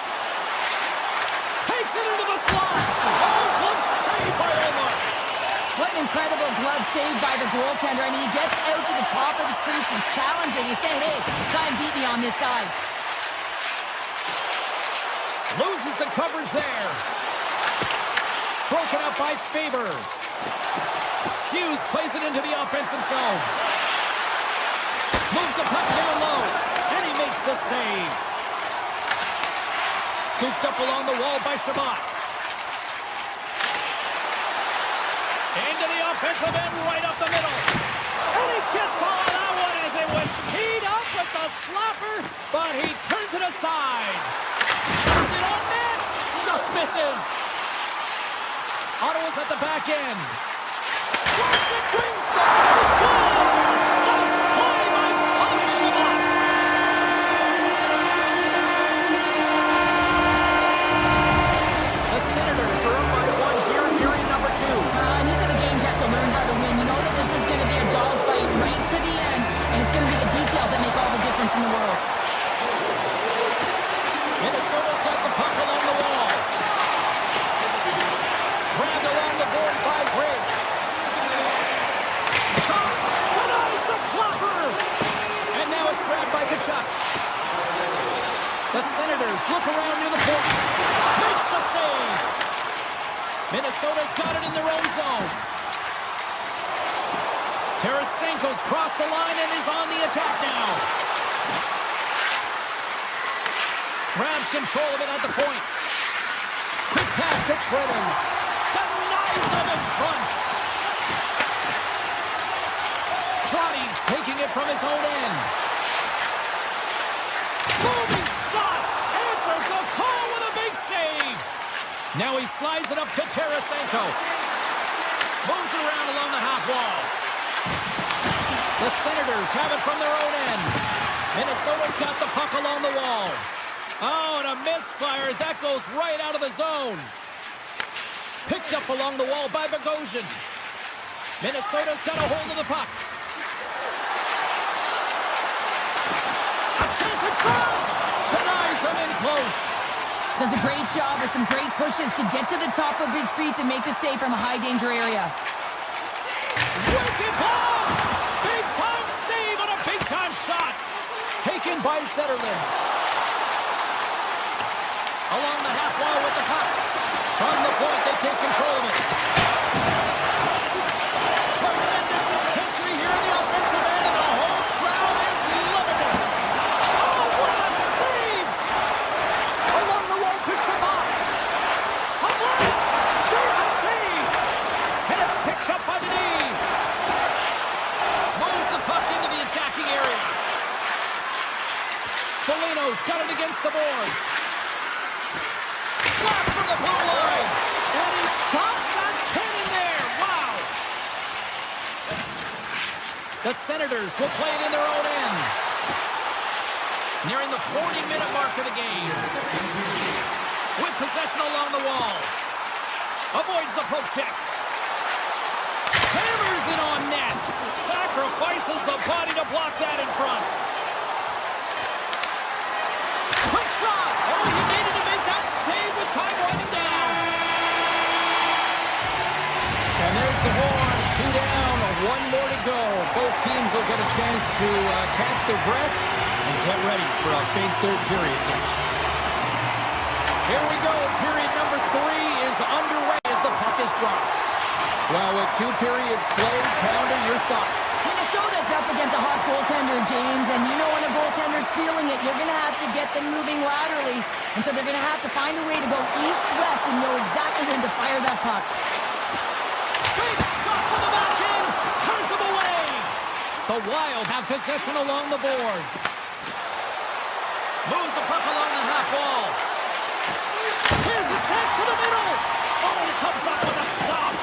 S5: Takes it into the slot. Oh, glove saved by Edmont.
S6: What an incredible glove save by the goaltender. I mean, he gets out to the top of his crease. He's challenging. He's saying, hey, try and beat me on this side.
S5: Loses the coverage there. Broken up by Faber. Hughes plays it into the offensive zone. Moves the puck down low. And he makes the save. Scooped up along the wall by Shabbat. Into the offensive end, right up the middle. And he gets all of that one as it was teed up with the slapper, but he turns it aside. Is it on net? Just misses. Ottawa's at the back end. Classic brings the scores! Nice play by Thomas Shabbat. The Senators are up by one here in period number 2.
S6: And these are the games you have to learn how to win. You know that this is going to be a dogfight right to the end, and it's going to be the details that make all the difference in the world.
S5: Minnesota's got the puck along the wall. Grabbed along the board by Grigg. Shot denies the clapper. And now it's grabbed by Kachuk. The Senators look around near the point. Makes the save. Minnesota's got it in their own zone. Tarasenko's crossed the line and is on the attack now. Grabs control of it at the point. Quick pass to Trenton. Denies him in front. Crotty's taking it from his own end. Moving shot. Answers the call with a big save. Now he slides it up to Tarasenko. Moves it around along the half wall. The Senators have it from their own end. Minnesota's got the puck along the wall. Oh, and a misfire as that goes right out of the zone. Picked up along the wall by Bogosian. Minnesota's got a hold of the puck. A chance in front! Denies him in close.
S6: Does a great job with some great pushes to get to the top of his crease and make the save from a high-danger area.
S5: Wicked blast! Big-time save and a big-time shot. Taken by Zetterlund. Along the half wall with the puck. From the point, they take control of it. Tremendous intensity here in the offensive end, and the whole crowd is loving this. Oh, what a save! Along the wall to Shabbat. A blast! There's a save! And it's picked up by the knee. Moves the puck into the attacking area. Foligno's got it against the boards. Blast from the blue line. And he stops that cannon there. Wow. The Senators will play it in their own end. Nearing the 40-minute mark of the game. With possession along the wall. Avoids the poke check. Hammers it on net. Sacrifices the body to block that in front. Quick shot. Oh, he needed to make that save with time winding down. And there's the horn. 2 down, 1 more to go. Both teams will get a chance to catch their breath and get ready for a big third period next. Here we go. Period number 3 is underway as the puck is dropped. Well, with 2 periods played, Pounder, your thoughts?
S6: Minnesota's up against a hot goaltender, James, and you know when a goaltender's feeling it, you're going to have to get them moving laterally, and so they're going to have to find a way to go east-west and know exactly when to fire that puck.
S5: Big shot from the back end, turns him away. The Wild have possession along the boards. Moves the puck along the half wall. comes up with a stop.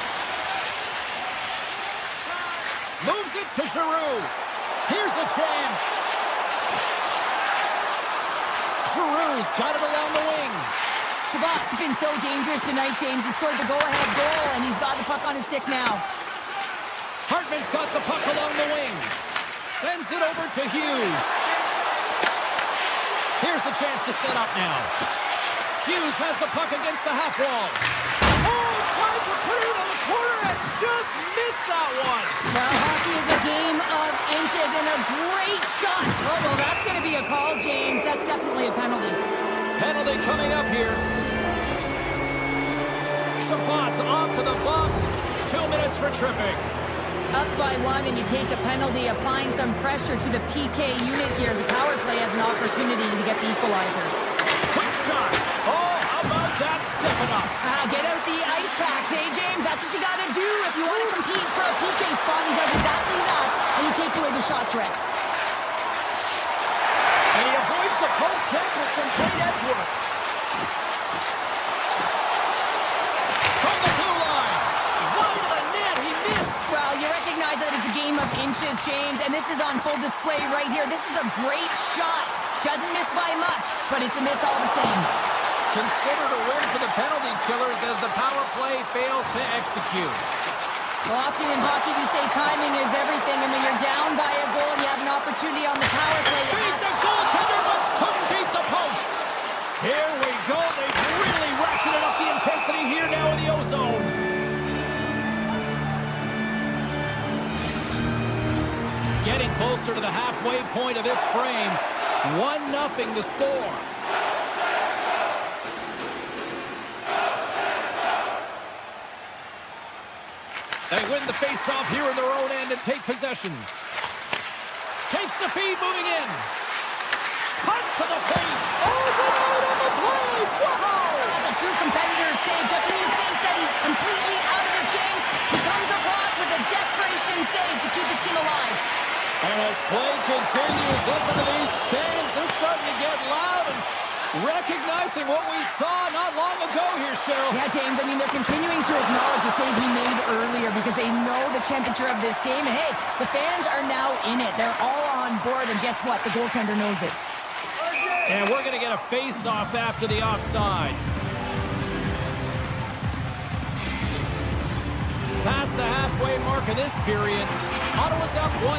S5: Moves it to Giroux. Here's a chance. Giroux's got it along the wing.
S6: Shabbat's been so dangerous tonight, James. He scored the go-ahead goal, and he's got the puck on his stick now.
S5: Hartman's got the puck along the wing. Sends it over to Hughes. Here's a chance to set up now. Hughes has the puck against the half wall. Oh, tried to put it on the corner and just missed that one.
S6: Well, hockey is a game of inches and a great shot. Oh, well, that's going to be a call, James. That's definitely a penalty.
S5: Penalty coming up here. Shabbat's off to the box. 2 minutes for tripping.
S6: Up by 1, and you take a penalty, applying some pressure to the PK unit here as the power play has an opportunity to get the equalizer.
S5: Quick shot. Oh, how about that stepping up?
S6: Get out the ice packs, hey, James? That's what you got to do if you want to compete for a PK spot. He does exactly that, and he takes away the shot threat.
S5: And he avoids the poke check with some great edge work. From the blue line. Wide of the net, he missed.
S6: Well, you recognize that it's a game of inches, James, and this is on full display right here. This is a great shot. Doesn't miss by much, but it's a miss all the same.
S5: Considered a win for the penalty killers as the power play fails to execute.
S6: Well, often in hockey we say timing is everything, and when you're down by a goal and you have an opportunity on the power play, you
S5: Beat
S6: have
S5: the goaltender, but couldn't beat the post. Here we go. They've really ratcheted up the intensity here now in the O-zone. Getting closer to the halfway point of this frame. 1-0 to score. They win the face-off here in their own end and take possession. Takes the feed, moving in. Cuts to the paint. Oh, good out on the play. Wow!
S6: That's a true competitor's save. Just when you think that he's completely out of it, James, he comes across with a desperation save to keep his team alive.
S5: And as play continues, listen to these fans. They're starting to get loud and recognizing what we saw not long ago here, Cheryl.
S6: Yeah, James, I mean, they're continuing to acknowledge the save he made earlier because they know the temperature of this game. And, hey, the fans are now in it. They're all on board, and guess what? The goaltender knows it.
S5: And we're going to get a face-off after the offside. Past the halfway mark of this period, Ottawa's up 1-0.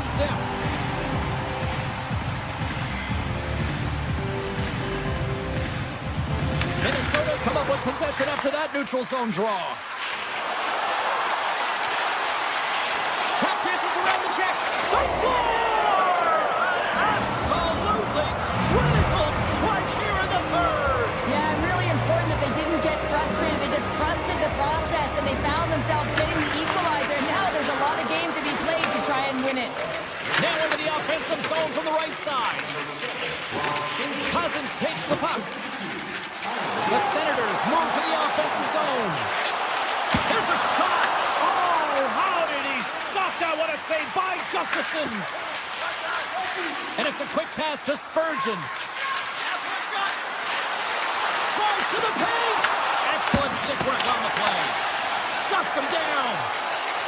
S5: Minnesota's come up with possession after that neutral zone draw. Tap dances around the check. They score! An absolutely critical strike here in the third.
S6: Yeah, really important that they didn't get frustrated. They just trusted the process, and they found themselves getting the equalizer. And now there's a lot of game to be played to try and win it.
S5: Now into the offensive zone from the right side. Cousins takes the puck. The Senators move to the offensive zone. Here's a shot. Oh, how did he stop that? What a save by Gustafsson. And it's a quick pass to Spurgeon. Drives to the paint. Excellent stick work on the play. Shuts him down.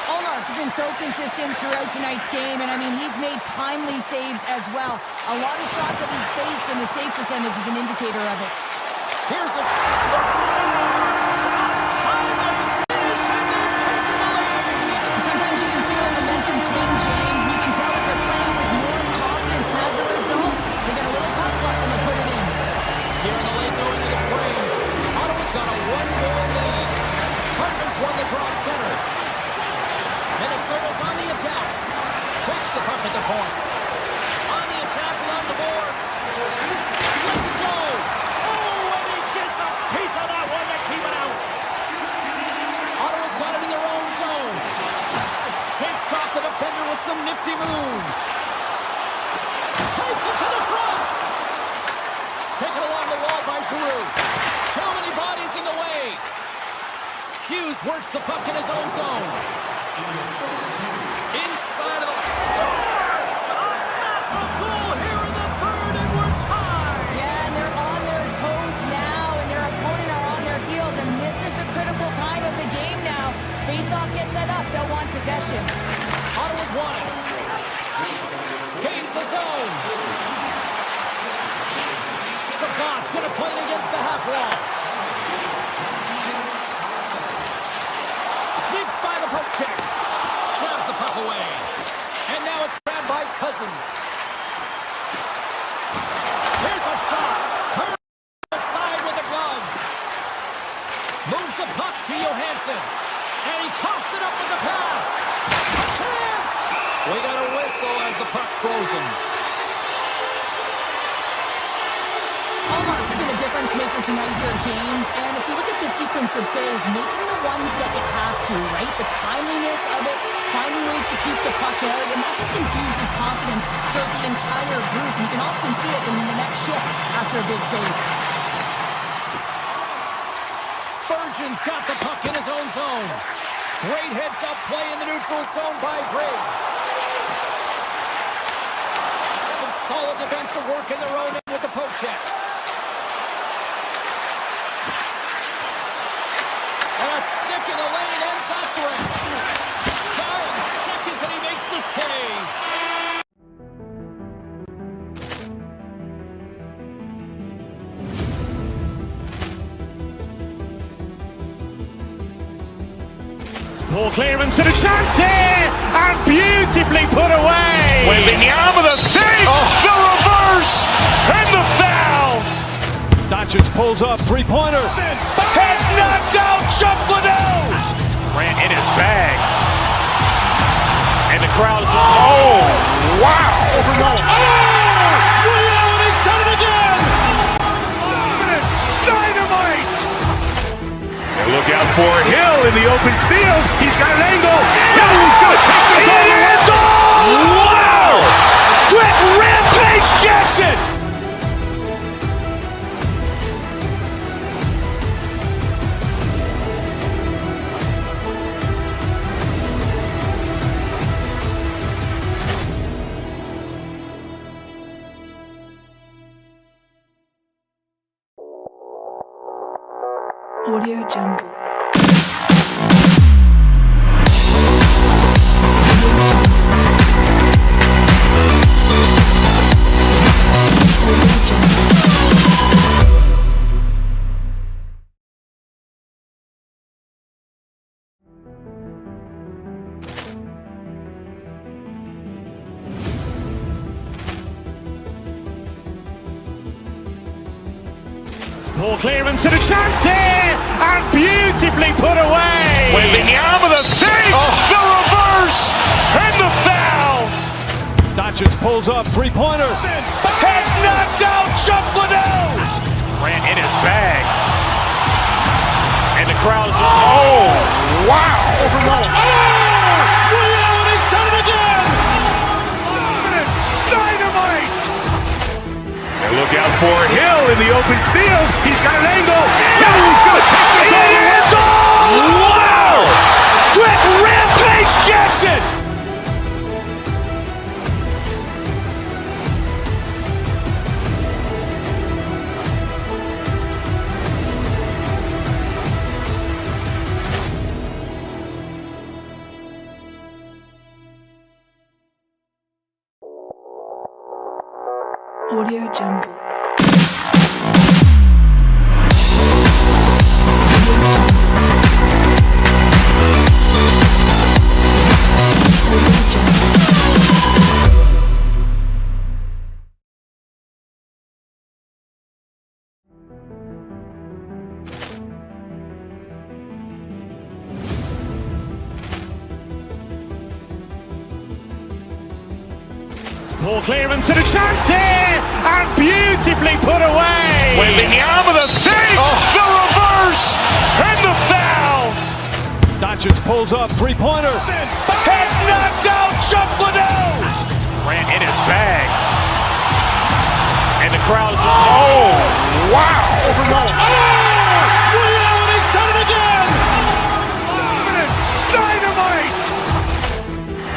S6: Allmark's been so consistent throughout tonight's game, and I mean, he's made timely saves as well. A lot of shots that he's faced, and the save percentage is an indicator of it.
S5: Here's a untimely finish, and they're taking the lead.
S6: Sometimes you can feel momentum swing, James, and you can tell that they're playing with more confidence, and as a result, they get a little puck luck and they put it in.
S5: Here in the late going to the frame, Ottawa's got a 1-goal lead. Hartman's won the draw center. Minnesota's on the attack. Takes the puck at the point. On the attack along the boards. Lets it go. Oh, and he gets a piece of that one to keep it out. Ottawa's got it in their own zone. Shakes off the defender with some nifty moves. Takes it to the front. Taken along the wall by Giroux. Too many bodies in the way. Hughes works the puck in his own zone. Inside of the... Scores! A massive goal here in the third, and we're tied!
S6: Yeah, and they're on their toes now, and their opponent are on their heels, and this is the critical time of the game.
S5: Moves the puck to Johansson. And he coughs it up with the pass. A chance! We got a whistle as the puck's frozen.
S6: Hallmark's been a difference maker tonight here, James. And if you look at the sequence of saves, making the ones that they have to, right? The timeliness of it, finding ways to keep the puck out, and that just infuses confidence throughout the entire group. You can often see it in the next shift after a big save.
S5: Spurgeon's got the puck in his own zone. Great heads-up play in the neutral zone by Briggs. Some solid defensive work in their own end with the poke check. And a stick in the lane ends that threat. 9 seconds and he makes the save.
S1: Poor clearance and a chance here, and beautifully put away.
S2: Waving the arm of the save, the reverse, and the foul.
S3: Doncic pulls up, three-pointer.
S2: Has knocked out Chuck Liddell. Grant in his bag. And the crowd is, oh, wow.
S3: He's done it again.
S2: Dynamite. And look out for Hill in the open field. He's got an angle. He's going to take this all the way. Wow. Quick Rampage Jackson.
S4: Audio Jungle.
S1: Poor clearance and a chance here, and beautifully put away.
S2: Waving the arm of the save, the reverse, and the foul.
S3: Doncic pulls up, three-pointer.
S2: Has knocked out Chuck Liddell. Grant in his bag. And the crowd is, oh, wow.
S3: He's done it again.
S2: Dynamite. And look out for Hill in the open field. He's got an angle. He's going to take this all the way. Wow. Quick Rampage Jackson.
S4: Audio Jungle.
S1: Poor clearance and a chance here, and beautifully put away.
S2: Waving the arm of the save, the reverse, and the foul.
S3: Doncic pulls up, three-pointer.
S2: Has knocked out Chuck Liddell. Grant in his bag. And the crowd is, oh, wow.
S3: He's done it again.
S2: Dynamite.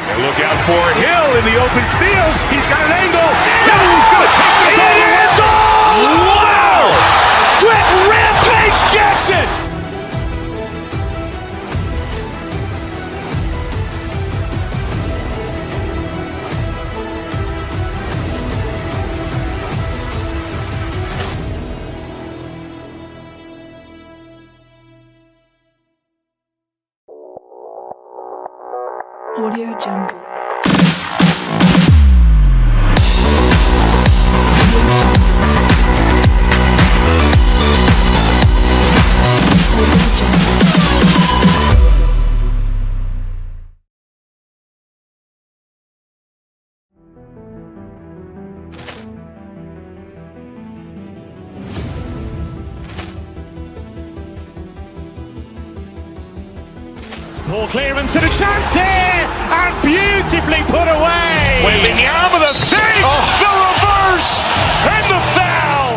S2: And look out for Hill in the open field. He's got an angle. He's going to take this all the way. Wow. Quick Rampage Jackson.
S4: Audio Jungle. Audio Jungle.
S1: Ball clearance and a chance here, and beautifully put away.
S2: Wembanyama the save, the reverse, and the foul.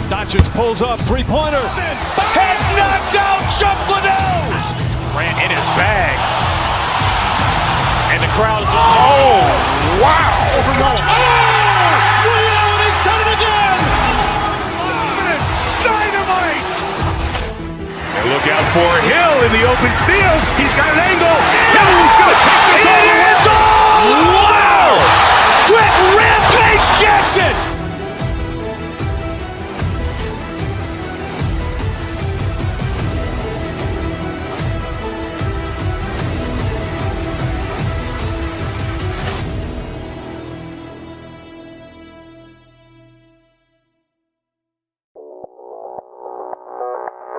S3: Doncic pulls up, three-pointer.
S2: Has knocked out Chuck Liddell. Grant in his bag. And the crowd is, oh, wow.
S3: He's done it again.
S2: Dynamite. And look out for Hill in the open field. He's got an angle. Hill's going to take this all the way. Wow. Quick Rampage Jackson.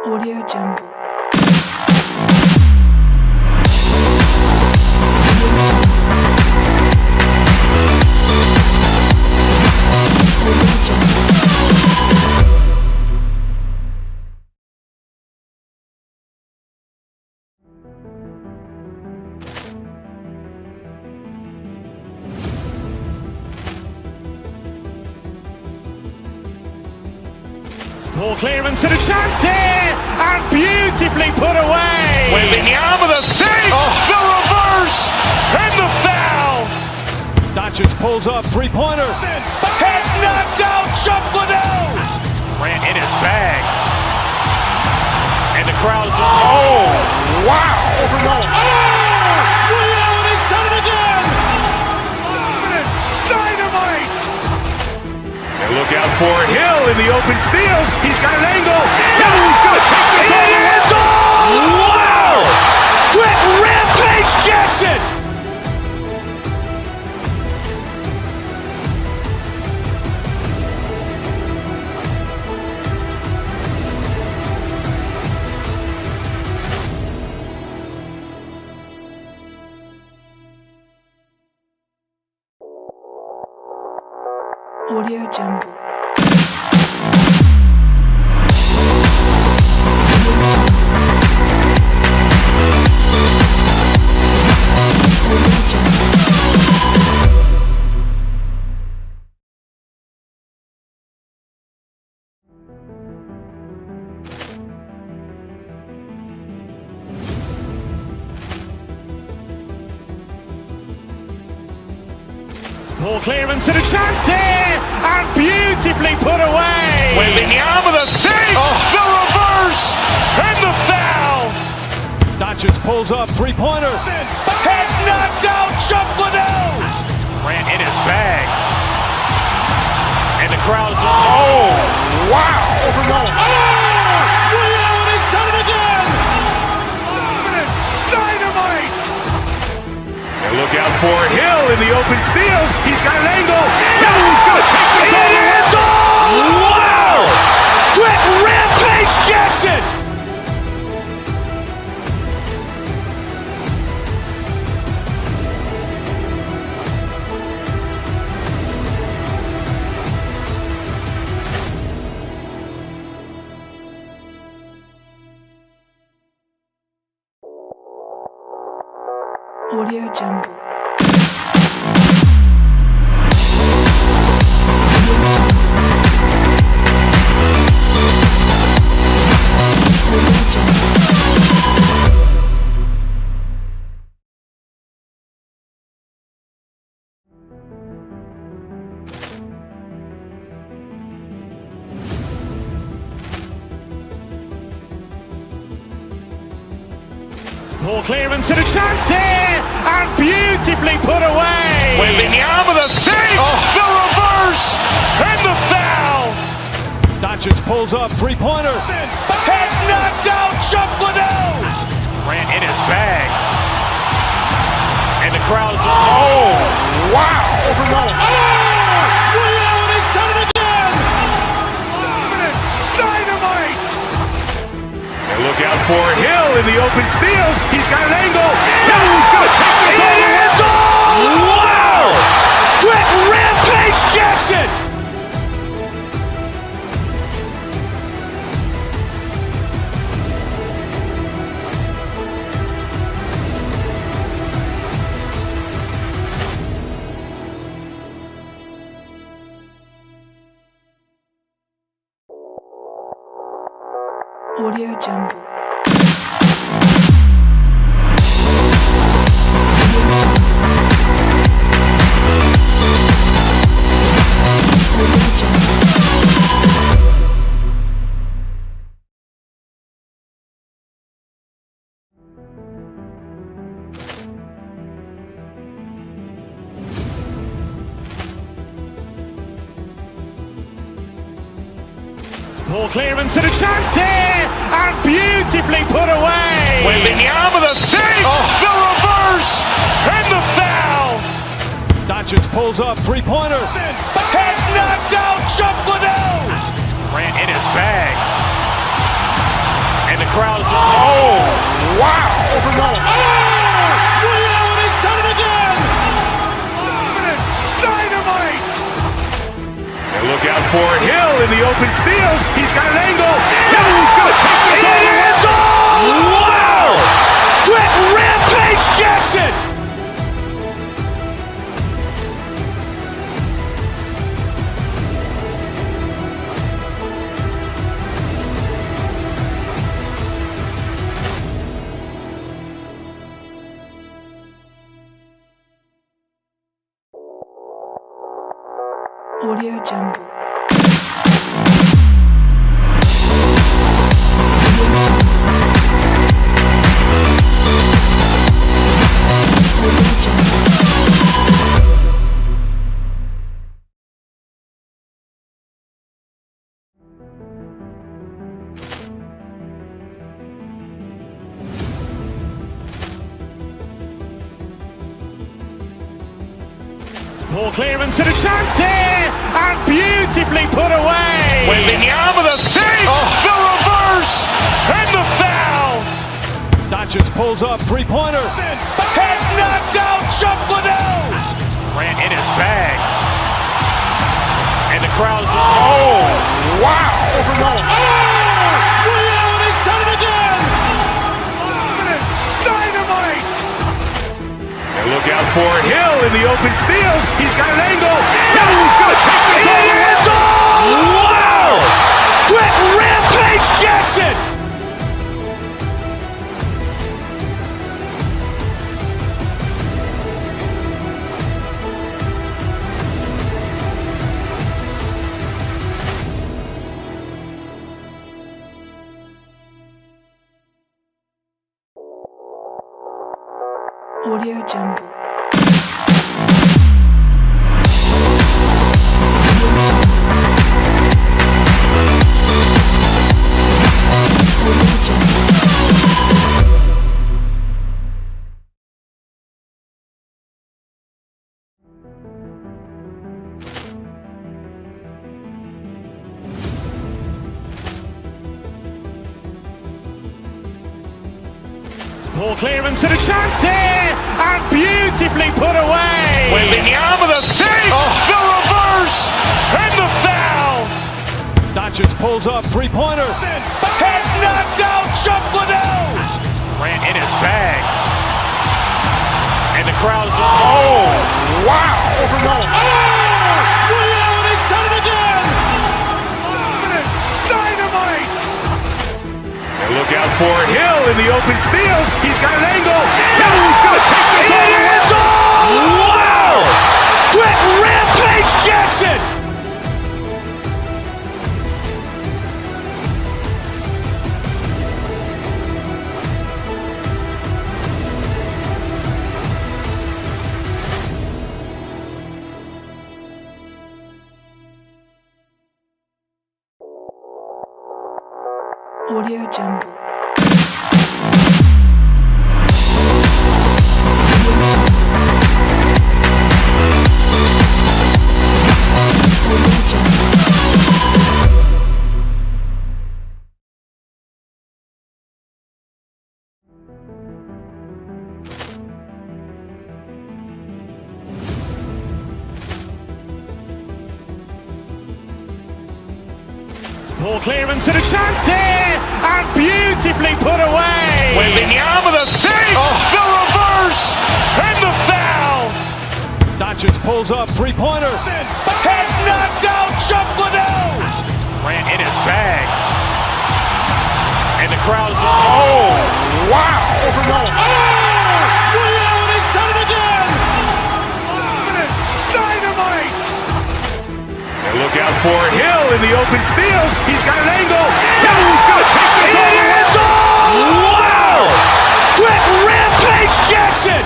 S4: Audio Jungle.
S1: Ball clearance and a chance here, and beautifully put away.
S2: Wembanyama the save, the reverse, and the foul.
S3: Doncic pulls up, three-pointer.
S2: Has knocked out Chuck Liddell. Grant in his bag. And the crowd is, oh, wow.
S3: He's done it again.
S2: Dynamite. And look out for Hill in the open field. He's got an angle. Hill's going to take this all the way. Wow. Quick Rampage Jackson.
S4: Audio Jungle.
S1: Ball clearance and a chance here, and beautifully put away.
S2: Wembanyama the save, the reverse, and the foul.
S3: Doncic pulls up, three-pointer.
S2: Has knocked out Chuck Liddell. Grant in his bag. And the crowd is, oh, wow.
S3: He's done it again.
S2: Dynamite. And look out for Hill in the open field. He's got an angle. Hill's going to take this all the way. Wow. Quick Rampage Jackson.
S4: Audio Jungle.
S1: Ball clearance and a chance here, and beautifully put away.
S2: Wembanyama the save, the reverse, and the foul.
S3: Doncic pulls up, three-pointer.
S2: Has knocked out Chuck Liddell. Grant in his bag. And the crowd is, oh, wow.
S3: He's done it again.
S2: Dynamite. And look out for Hill in the open field. He's got an angle. Hill's going to take this all the way. Wow. Quick Rampage Jackson.
S4: Audio Jungle.
S1: Ball clearance and a chance here, and beautifully put away.
S2: Waving the arm of the save, the reverse, and the foul.
S3: Doncic pulls up, three-pointer.
S2: Has knocked out Chuck Liddell. Grant in his bag. And the crowd is, oh, wow.
S3: Liddell has done it again.
S2: Dynamite. And look out for Hill in the open field. He's got an angle. Hill's going to take this all the way. Wow! Quick Rampage Jackson.
S4: Audio Jungle.
S1: Ball clearance and a chance here, and beautifully put away.
S2: Waving the arm of the save, the reverse, and the foul.
S3: Doncic pulls up, three-pointer.
S2: Has knocked out Chuck Liddell. Grant in his bag. And the crowd is, oh, wow.
S3: Liddell has done it again.
S2: Dynamite. And look out for Hill in the open field. He's got an angle. Hill's going to take this all the way. Wow. Quick Rampage Jackson.
S4: Audio Jungle.
S1: Ball clearance and a chance here, and beautifully put away.
S2: Waving the arm of the save, the reverse, and the foul.
S3: Doncic pulls up, three-pointer.
S2: Has knocked out Chuck Liddell. Grant in his bag. And the crowd is, oh, wow.
S3: Liddell has done it again.
S2: Dynamite. And look out for Hill in the open field. He's got an angle. Hill's going to take this all the way. Wow. Quick Rampage Jackson.
S4: Audio Jungle.
S1: Ball clearance and a chance here, and beautifully put away.
S2: Waving the arm of the save, the reverse, and the foul.
S3: Doncic pulls up, three-pointer.
S2: Has knocked out Chuck Liddell. Grant in his bag. crowd is, oh, wow!
S3: He's done it again! Dynamite!
S2: And look out for Hill in the open field. He's got an angle. Hill's going to take this all the way. Wow! Quick Rampage Jackson!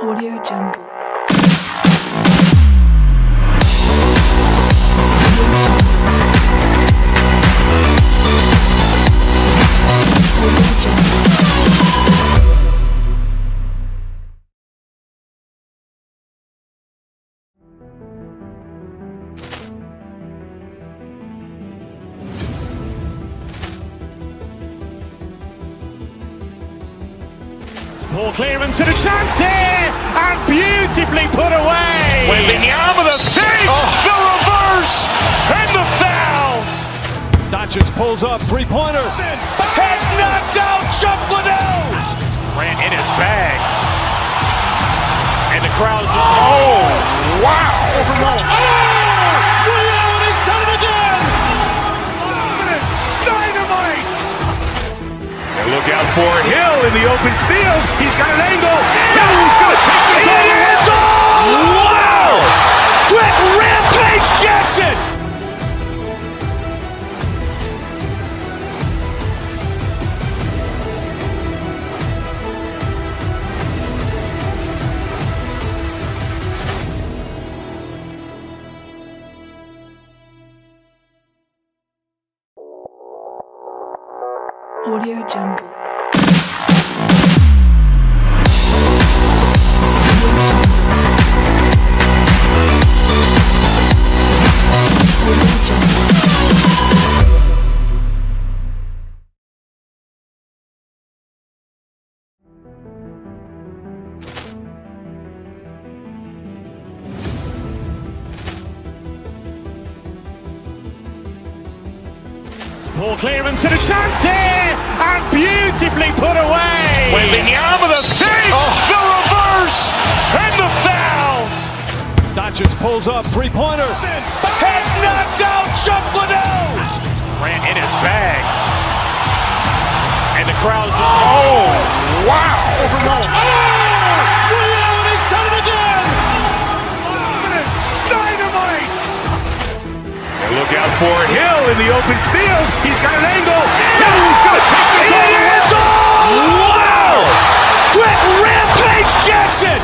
S4: Audio Jungle.
S1: Ball clearance and a chance here, and beautifully put away.
S2: Wembanyama the save, the reverse, and the foul.
S3: Doncic pulls up, three-pointer.
S2: Has knocked out Chuck Liddell. Grant in his bag. And the crowd is, oh, wow.
S3: He's done it again! Dynamite!
S2: And look out for Hill in the open field. He's got an angle. Hill's going to take this all the way. Wow! Quick Rampage Jackson!
S4: Audio Jungle.
S1: Ball clearance and a chance here, and beautifully put away.
S2: Wembanyama the save, the reverse, and the foul.
S3: Doncic pulls up, three-pointer.
S2: Has knocked out Chuck Liddell. Grant in his bag. And the crowd is, oh, wow.
S3: He's done it again! Dynamite!
S2: And look out for Hill in the open field. He's got an angle. Hill's going to take this all the way. Wow! Quick Rampage Jackson!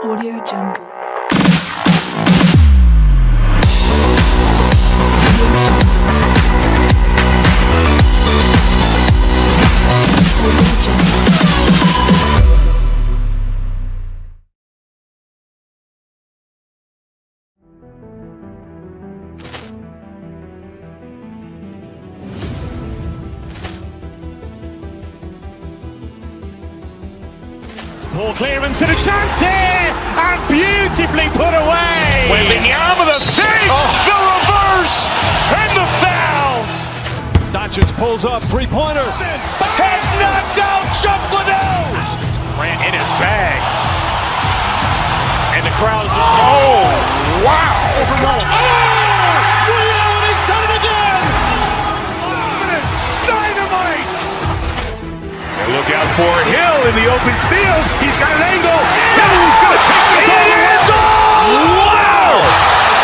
S4: Audio Jungle.
S1: Ball clearance and a chance here, and beautifully put away.
S2: Wembanyama the save, the reverse, and the foul.
S3: Doncic pulls up, three-pointer.
S2: Has knocked out Chuck Liddell. Grant in his bag. And the crowd is, oh, wow.
S3: He's done it again! Dynamite!
S2: And look out for Hill in the open field. He's got an angle. Hill's going to take this all the way. Wow!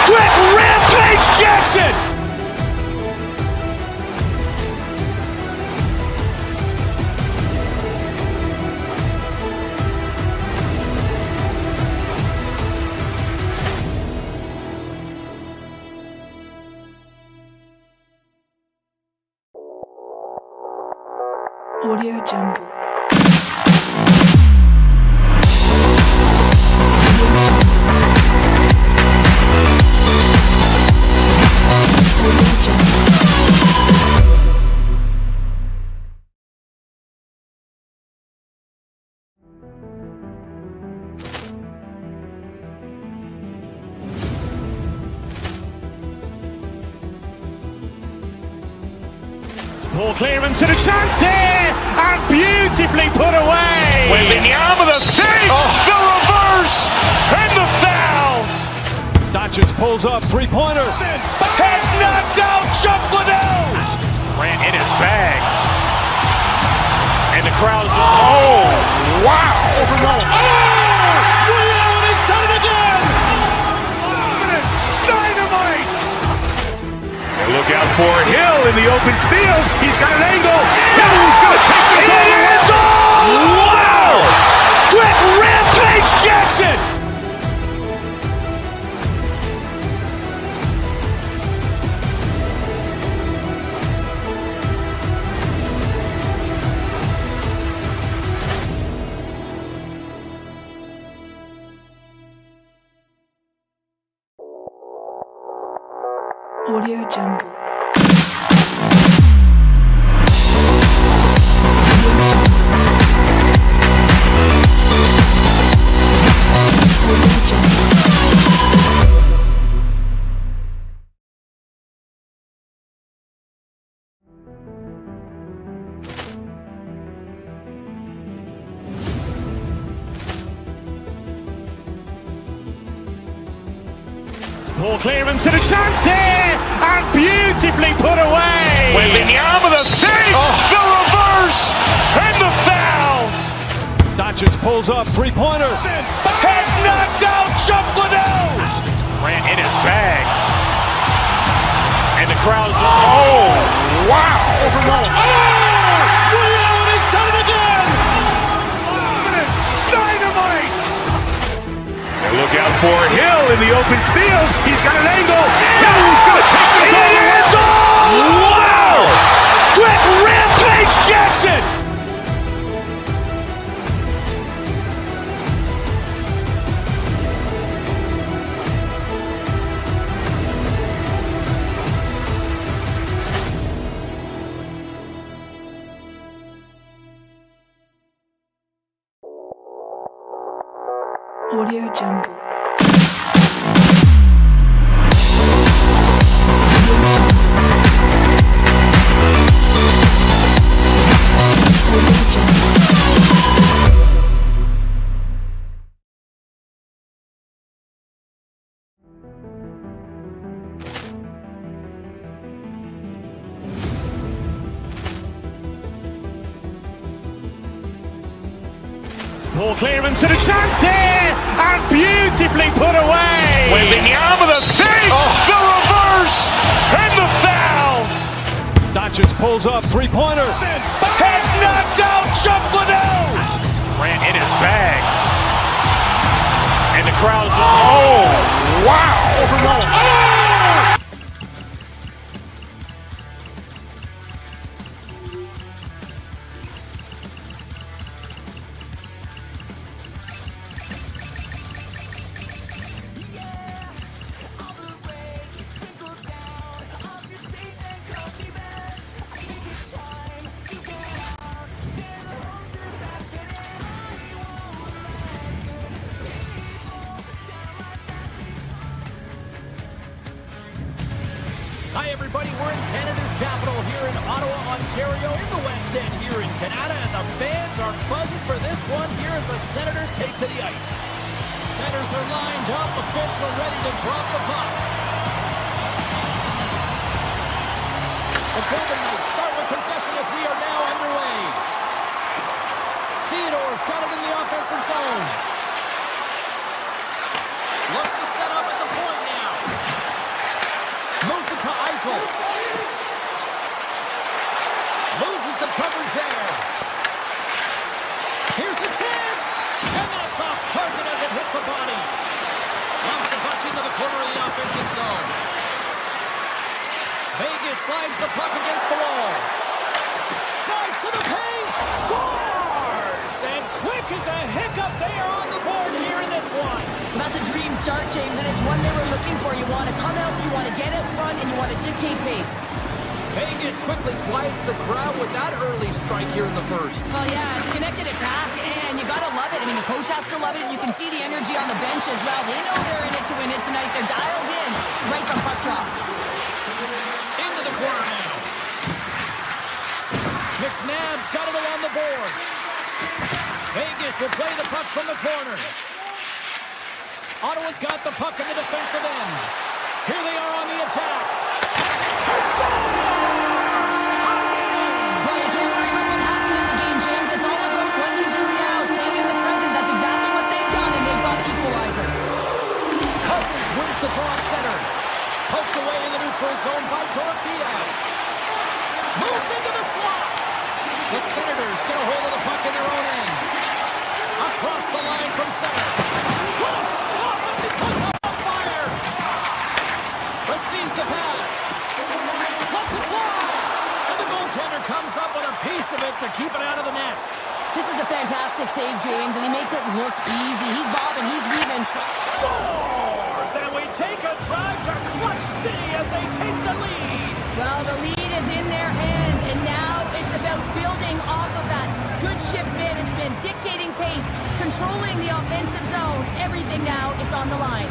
S2: Quick Rampage Jackson!
S4: Audio Jungle.
S1: Ball clearance and a chance here, and beautifully put away.
S2: Wembanyama the save, the reverse, and the foul.
S3: Doncic pulls up, three-pointer.
S2: Has knocked out Chuck Liddell. Grant in his bag. And the crowd's, oh, wow.
S3: He's done it again.
S2: Dynamite. And look out for Hill in the open field. He's got an angle. Hill's going to take this all the way. Wow. Quick rampage Jackson.
S4: Audio Jungle.
S1: Ball clearance and a chance here, and beautifully put away.
S2: Wembanyama the save, the reverse, and the foul.
S3: Doncic pulls up, three-pointer.
S2: Has knocked out Chuck Liddell. Grant in his bag. And the crowd's, oh, wow.
S3: He's done it again.
S2: Dynamite. And look out for Hill in the open field. He's got an angle. Hill's going to take this all the way. Wow. Quick rampage Jackson.
S4: Audio Jungle.
S1: Ball clearance and a chance here, and beautifully put away.
S2: Wembanyama the save, the reverse, and the foul.
S3: Doncic pulls up, three-pointer.
S2: Has knocked out Chuck Liddell. Grant in his bag. And the crowd's, oh, wow.
S5: Hi everybody, we're in Canada's capital here in Ottawa, Ontario, in the West End here in Canada, and the fans are buzzing for this one here as the Senators take to the ice. Centers are lined up, official ready to drop the puck. The Golden Knights start with possession as we are now underway. Theodore's got it in the offensive zone. Looks to set up at the point now. Moves it to Eichel. Loses the coverage there. Here's a chance. And that's off target as it hits a body. Launch the puck into the corner of the offensive zone. Vegas slides the puck against the wall. Drives to the paint. Scores! And quick as a hiccup, they are on the board here in this one.
S6: That's a dream start, James, and it's one they were looking for. You want to come out, you want to get out front, and you want to dictate pace.
S5: Vegas quickly quiets the crowd with that early strike here in the first.
S6: Well, yeah, it's connected attack, and you got to love it. I mean, the coach has to love it. You can see the energy on the bench as well. They know they're in it to win it tonight. They're dialed in right from puck drop.
S5: Into the corner now. McNabb's got it along the boards. Vegas will play the puck from the corner. Ottawa's got the puck in the defensive end. Here they are on the attack. He scores!
S6: Well, you can't worry about what happened in the game, James. It's all about what you do now, staying in the present. That's exactly what they've done, and they've got the equalizer.
S5: Cousins wins the draw at center. Poked away in the neutral zone by Dorothea. Moves into the slot. The Senators get a hold of the puck in their own end. Across the line from center. What a stop as he puts up on fire. Receives the pass. Lets it fly. And the goaltender comes up with a piece of it to keep it out of the net.
S6: This is a fantastic save, James, and he makes it look easy. He's bobbing, he's weaving.
S5: Scores! And we take a drive to Clutch City as they take the lead.
S6: Well, the lead is in their hands, and now it's about building off of that. Good shift management, dictating pace, controlling the offensive zone. Everything now, it's on the line.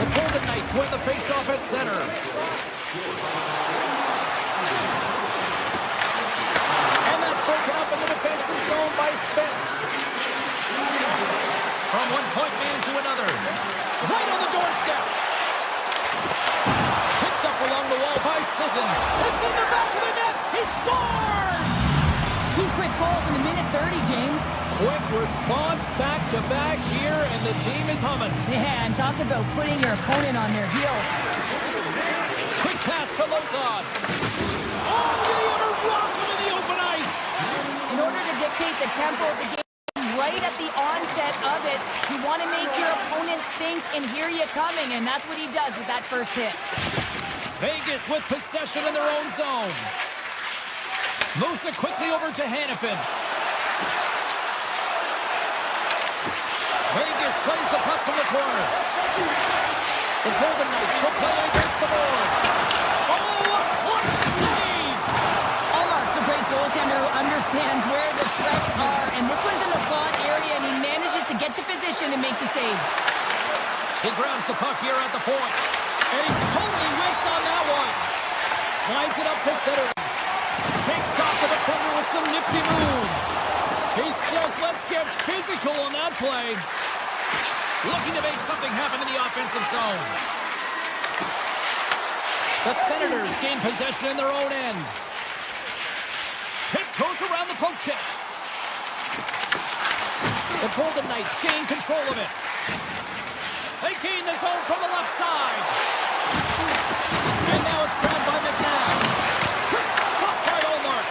S5: The Golden Knights win the faceoff at center. And that's broken up in the defensive zone by Spence. From one point man to another. Right on the doorstep. Picked up along the wall by Sissons. It's in the back of the net. He scores!
S6: 2 quick goals in a minute 30, James.
S5: Quick response back-to-back here, and the team is humming.
S6: Yeah, and talk about putting your opponent on their heels.
S5: Quick pass to Lozon. Oh, did he ever rock him in the open ice?
S6: In order to dictate the tempo of the game right at the onset of it, you want to make your opponent think and hear you coming, and that's what he does with that first hit.
S5: Vegas with possession in their own zone. Moves it quickly over to Hannafin. Vegas plays the puck from the corner. The Golden Knights will play against the boards. Oh, a clutch save!
S6: Allmark's a great goaltender who understands where the threats are, and this one's in the slot area, and he manages to get to position and make the save.
S5: He grabs the puck here at the point, and he totally whiffs on that one. Slides it up to center. Shakes off the defender with some nifty moves. He says, let's get physical on that play. Looking to make something happen in the offensive zone. The Senators gain possession in their own end. Tiptoes around the poke check. The Golden Knights gain control of it. They gain the zone from the left side. And now it's grabbed by McNabb. Quick stop by Omar.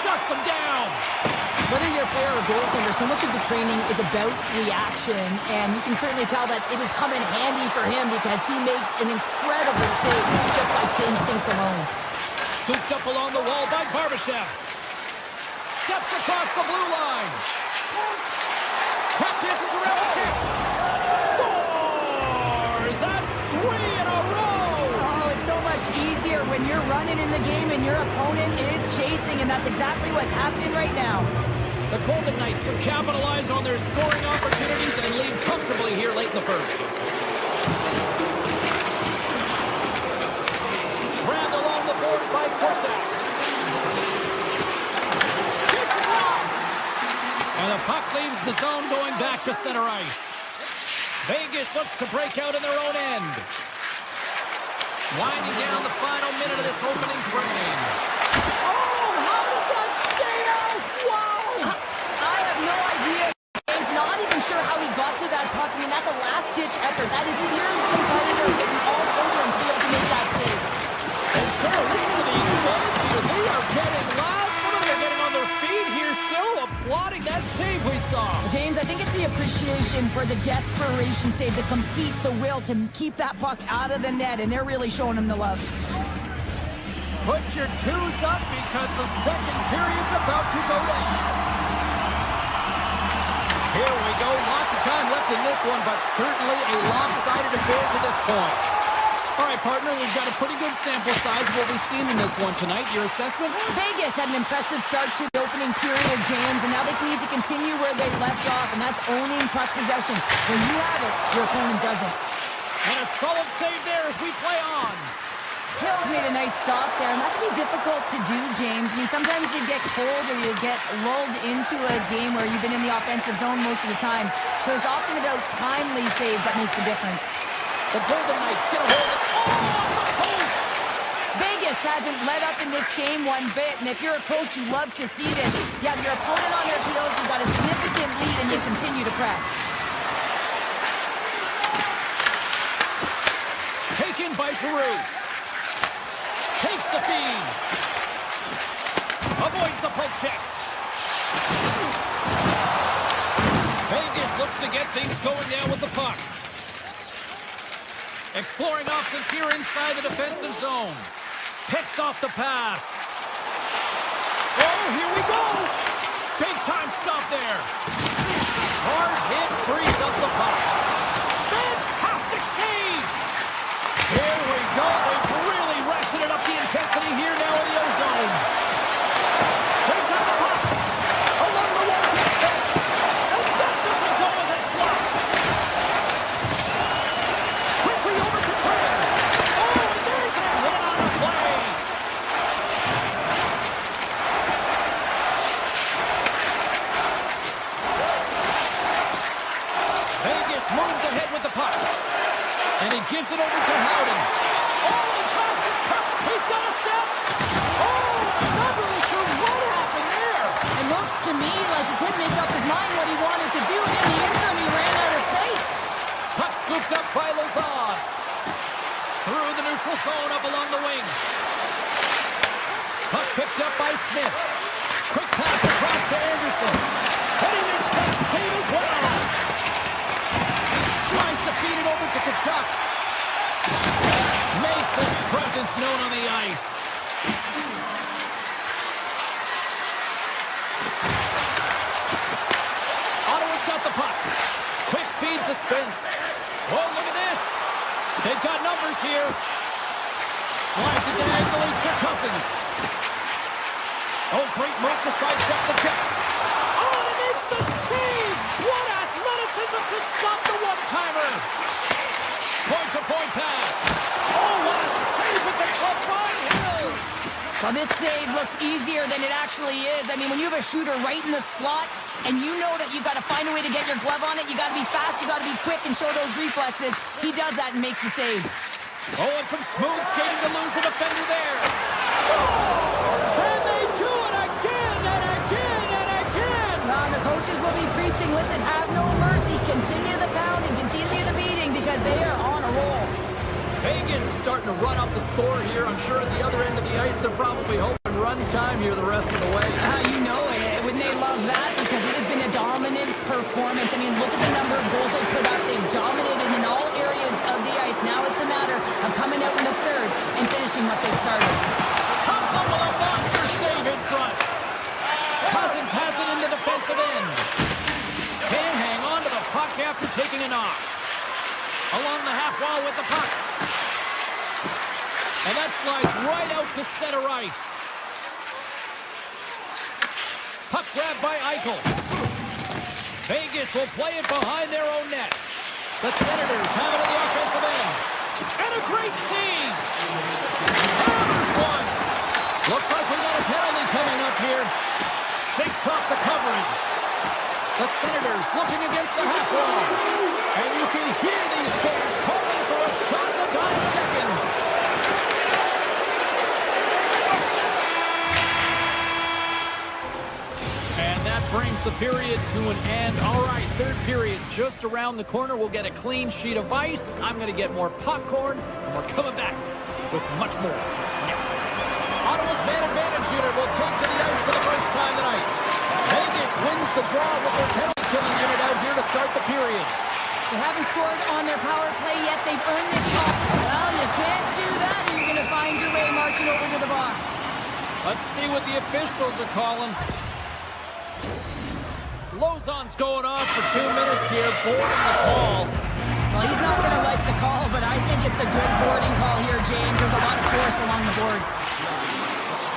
S5: Shuts him down.
S6: Whether you're a player or goaltender, so much of the training is about reaction, and you can certainly tell that it is coming handy for him because he makes an incredible save just by instincts alone.
S5: Scooped up along the wall by Barbashev. Steps across the blue line. Tap dances around the kick. Scores! That's 3 in a row!
S6: Oh, it's so much easier when you're running in the game and your opponent is chasing, and that's exactly what's happening right now.
S5: The Golden Knights have capitalized on their scoring opportunities and lead comfortably here late in the first. Grabbed along the boards by Korsak. Dishes off! And the puck leaves the zone going back to center ice. Vegas looks to break out in their own end. Winding down the final minute of this opening frame.
S6: Oh, how did that stay out? Wow! I have no idea. He's not even sure how he got to that puck. I mean, that's a last-ditch effort. That is fierce competitor getting all over him to be able to make that save.
S5: And Sarah, listen to these fans here. They are getting loud. Some of them are getting on their feet here still, applauding that save we saw.
S6: James, I think it's the appreciation for the desperation save, the compete, the will to keep that puck out of the net, and they're really showing him the love.
S5: Put your twos up because the second period's about to go down. Here we go. Lots of time left in this one, but certainly a lopsided affair to this point. All right, partner, we've got a pretty good sample size of what we've seen in this one tonight. Your assessment?
S6: Vegas had an impressive start to the opening period, James, and now they need to continue where they left off, and that's owning puck possession. When you have it, your opponent doesn't.
S5: And a solid save there as we play on.
S6: Hill's made a nice stop there, and that can be difficult to do, James. I mean, sometimes you get cold or you get lulled into a game where you've been in the offensive zone most of the time. So it's often about timely saves that makes the difference.
S5: The Golden Knights get a hold of it. Oh, off the post!
S6: Vegas hasn't let up in this game one bit, and if you're a coach, you love to see this. You have your opponent on their heels, you've got a significant lead, and you continue to press.
S5: Taken by Giroux. Takes the feed. Avoids the poke check. Vegas looks to get things going down with the puck. Exploring options here inside the defensive zone. Picks off the pass. Oh, here we go. Big time stop there. Hard hit frees up the puck. Fantastic save. Here we go. They've really ratcheted up the intensity here now in the ozone. They've got the puck. Along the wall to Spence. And that doesn't go as it's blocked. Quickly over to Craig. Oh, and there's a hit on the play. Vegas moves ahead with the puck. And he gives it over to Howden. Oh, he drops it. He's got a step. Oh, I'm not really sure what happened there.
S6: It looks to me like he couldn't make up his mind what he wanted to do, and in the interim, he ran out of space.
S5: Puck scooped up by Lazard. Through the neutral zone up along the wing. Puck picked up by Smith. Quick pass across to Anderson. And he makes that save as well. Tries to feed it over to Tkachuk. Makes his presence known on the ice. Ottawa's got the puck. Quick feed to Spence. Oh, look at this. They've got numbers here. Slides it diagonally to Cousins. Oh, great move to sidestep the check. Oh, and he makes the save. What athleticism to stop the one-timer. Point-to-point pass. Oh, what a save with the glove by Hill.
S6: Well, this save looks easier than it actually is. I mean, when you have a shooter right in the slot, and you know that you've got to find a way to get your glove on it, you got to be fast, you got to be quick, and show those reflexes. He does that and makes the save.
S5: Oh, and some smooth skating to lose the defender there. Scores! And they do it again and again and again!
S6: Now, the coaches will be preaching, listen, have no mercy. Continue the pounding, continue the beating, because they are on a roll.
S5: Vegas is starting to run up the score here. I'm sure at the other end of the ice, they're probably hoping run time here the rest of the way.
S6: You know it. Wouldn't they love that? Because it has been a dominant performance. I mean, look at the number of goals they put up. They've dominated in all areas of the ice. Now it's a matter of coming out in the third and finishing what they've started.
S5: Comes up with a monster save in front. Cousins has it in the defensive end. Can't hang on to the puck after taking a knock. Along the half wall with the puck. And that slides right out to center ice. Puck grabbed by Eichel. Vegas will play it behind their own net. The Senators have it on the offensive end. And a great save. Hammers one. Looks like we got a penalty coming up here. Shakes off the coverage. The Senators looking against the half wall. And you can hear these fans calling for a shot in the dying seconds. And that brings the period to an end. All right, third period just around the corner. We'll get a clean sheet of ice. I'm going to get more popcorn. And we're coming back with much more next. Ottawa's man advantage unit will take to the ice for the first time tonight. Vegas wins the draw with their penalty killing unit out here to start the period.
S6: They haven't scored on their power play yet. They've earned this puck. Well, you can't do that, or you're going to find your way marching over to the box.
S5: Let's see what the officials are calling. Lozon's going off for 2 minutes here, boarding the call.
S6: Well, he's not going to like the call, but I think it's a good boarding call here, James. There's a lot of force along the boards.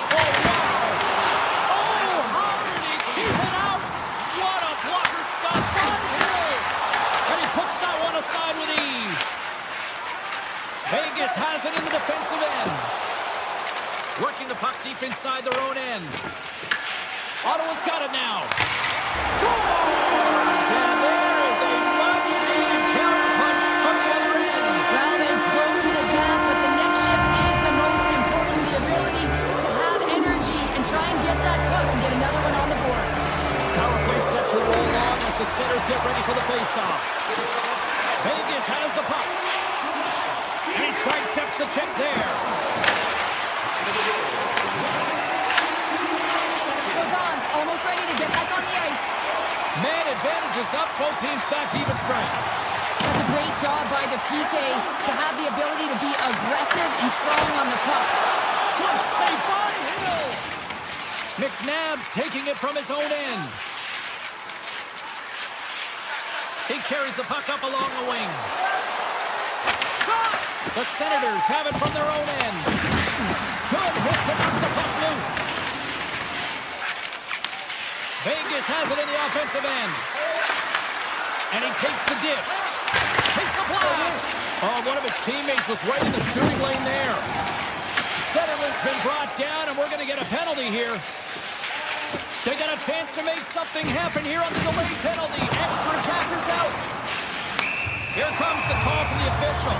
S5: Oh, wow! Oh, how did he keep it out? What a blocker stop by Hill! And he puts that one aside with ease. Vegas has it in the defensive end. Working the puck deep inside their own end. Ottawa's got it now. Scores! And there is a much-needed counter-punch from the other end.
S6: Well, they've closed the gap, but the next shift is the most important. The ability to have energy and try and get that puck and get another one on the board.
S5: Power play set to roll on as the centers get ready for the face-off. Vegas has the puck. And he sidesteps the check there.
S6: Lauzon's almost ready to get back on the ice.
S5: Man advantage is up. Both teams back to even strength.
S6: That's a great job by the PK to have the ability to be aggressive and strong on the puck.
S5: Just save by Hill. McNabb's taking it from his own end. He carries the puck up along the wing. Shot! The Senators have it from their own end. Good hit to knock the puck loose. Vegas has it in the offensive end. And he takes the dish. Takes the blast. Oh, one of his teammates was right in the shooting lane there. Centerman's been brought down, and we're going to get a penalty here. They got a chance to make something happen here on the delayed penalty. Extra attackers out. Here comes the call from the official.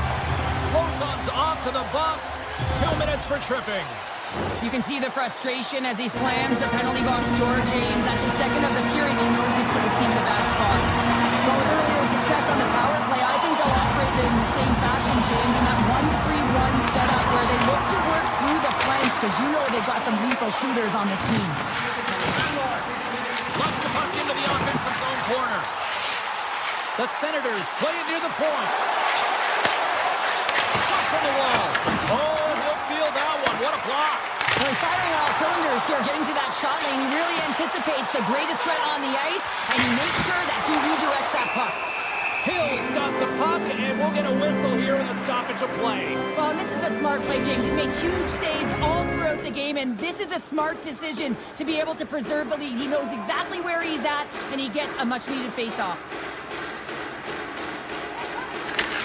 S5: Lauzon's off to the box. 2 minutes for tripping.
S6: You can see the frustration as he slams the penalty box door, James. That's the second of the period. He knows he's put his team in a bad spot. Well, with earlier success on the power play, I think they'll operate in the same fashion, James, in that 1-3-1 setup where they look to work through the flanks because you know they've got some lethal shooters on this team.
S5: Locks the puck into the offensive zone corner. The Senators play it near the point. Shot from the wall. Oh, he'll feel that one. What a block.
S6: Well, he's firing on all cylinders here, getting to that shot lane. He really anticipates the greatest threat on the ice, and he makes sure that he redirects that puck.
S5: Hill's got the puck, and we'll get a whistle here in the stoppage of play.
S6: Well, and this is a smart play, James. He's made huge saves all throughout the game, and this is a smart decision to be able to preserve the lead. He knows exactly where he's at, and he gets a much-needed face-off.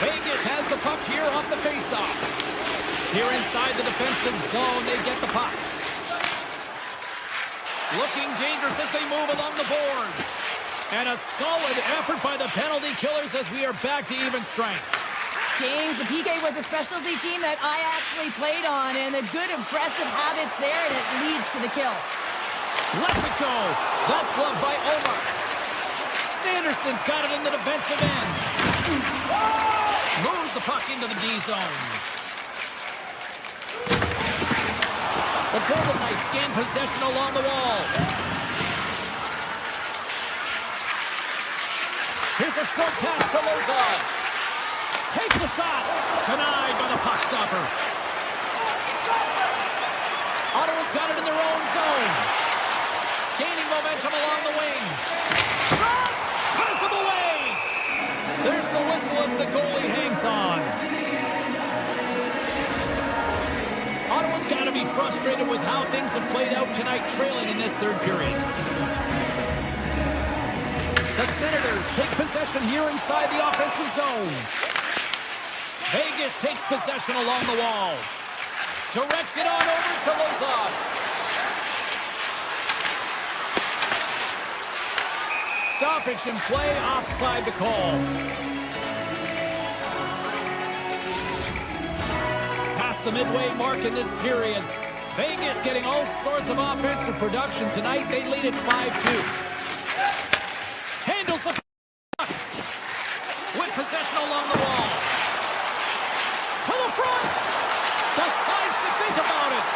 S5: Vegas has the puck here off the face-off. Here inside the defensive zone, they get the puck. Looking dangerous as they move along the boards. And a solid effort by the penalty killers as we are back to even strength.
S6: James, the PK was a specialty team that I actually played on, and the good aggressive habits there, and it leads to the kill.
S5: Lets it go. That's gloved by Omar. Sanderson's got it in the defensive end. Moves the puck into the D zone. The Golden Knights gain possession along the wall. Here's a short pass to Lauzon. Takes a shot. Denied by the puck stopper. Ottawa's got it in their own zone. Gaining momentum along the wing. Shot! Cuts him away! There's the whistle as the goalie hangs on. Ottawa's got to be frustrated with how things have played out tonight, trailing in this third period. The Senators take possession here inside the offensive zone. Vegas takes possession along the wall. Directs it on over to Lauzon. Stoppage in play, offside the call. Past the midway mark in this period. Vegas getting all sorts of offensive production tonight. They lead at 5-2. Handles the puck with possession along the wall. To the front. Decides to think about it.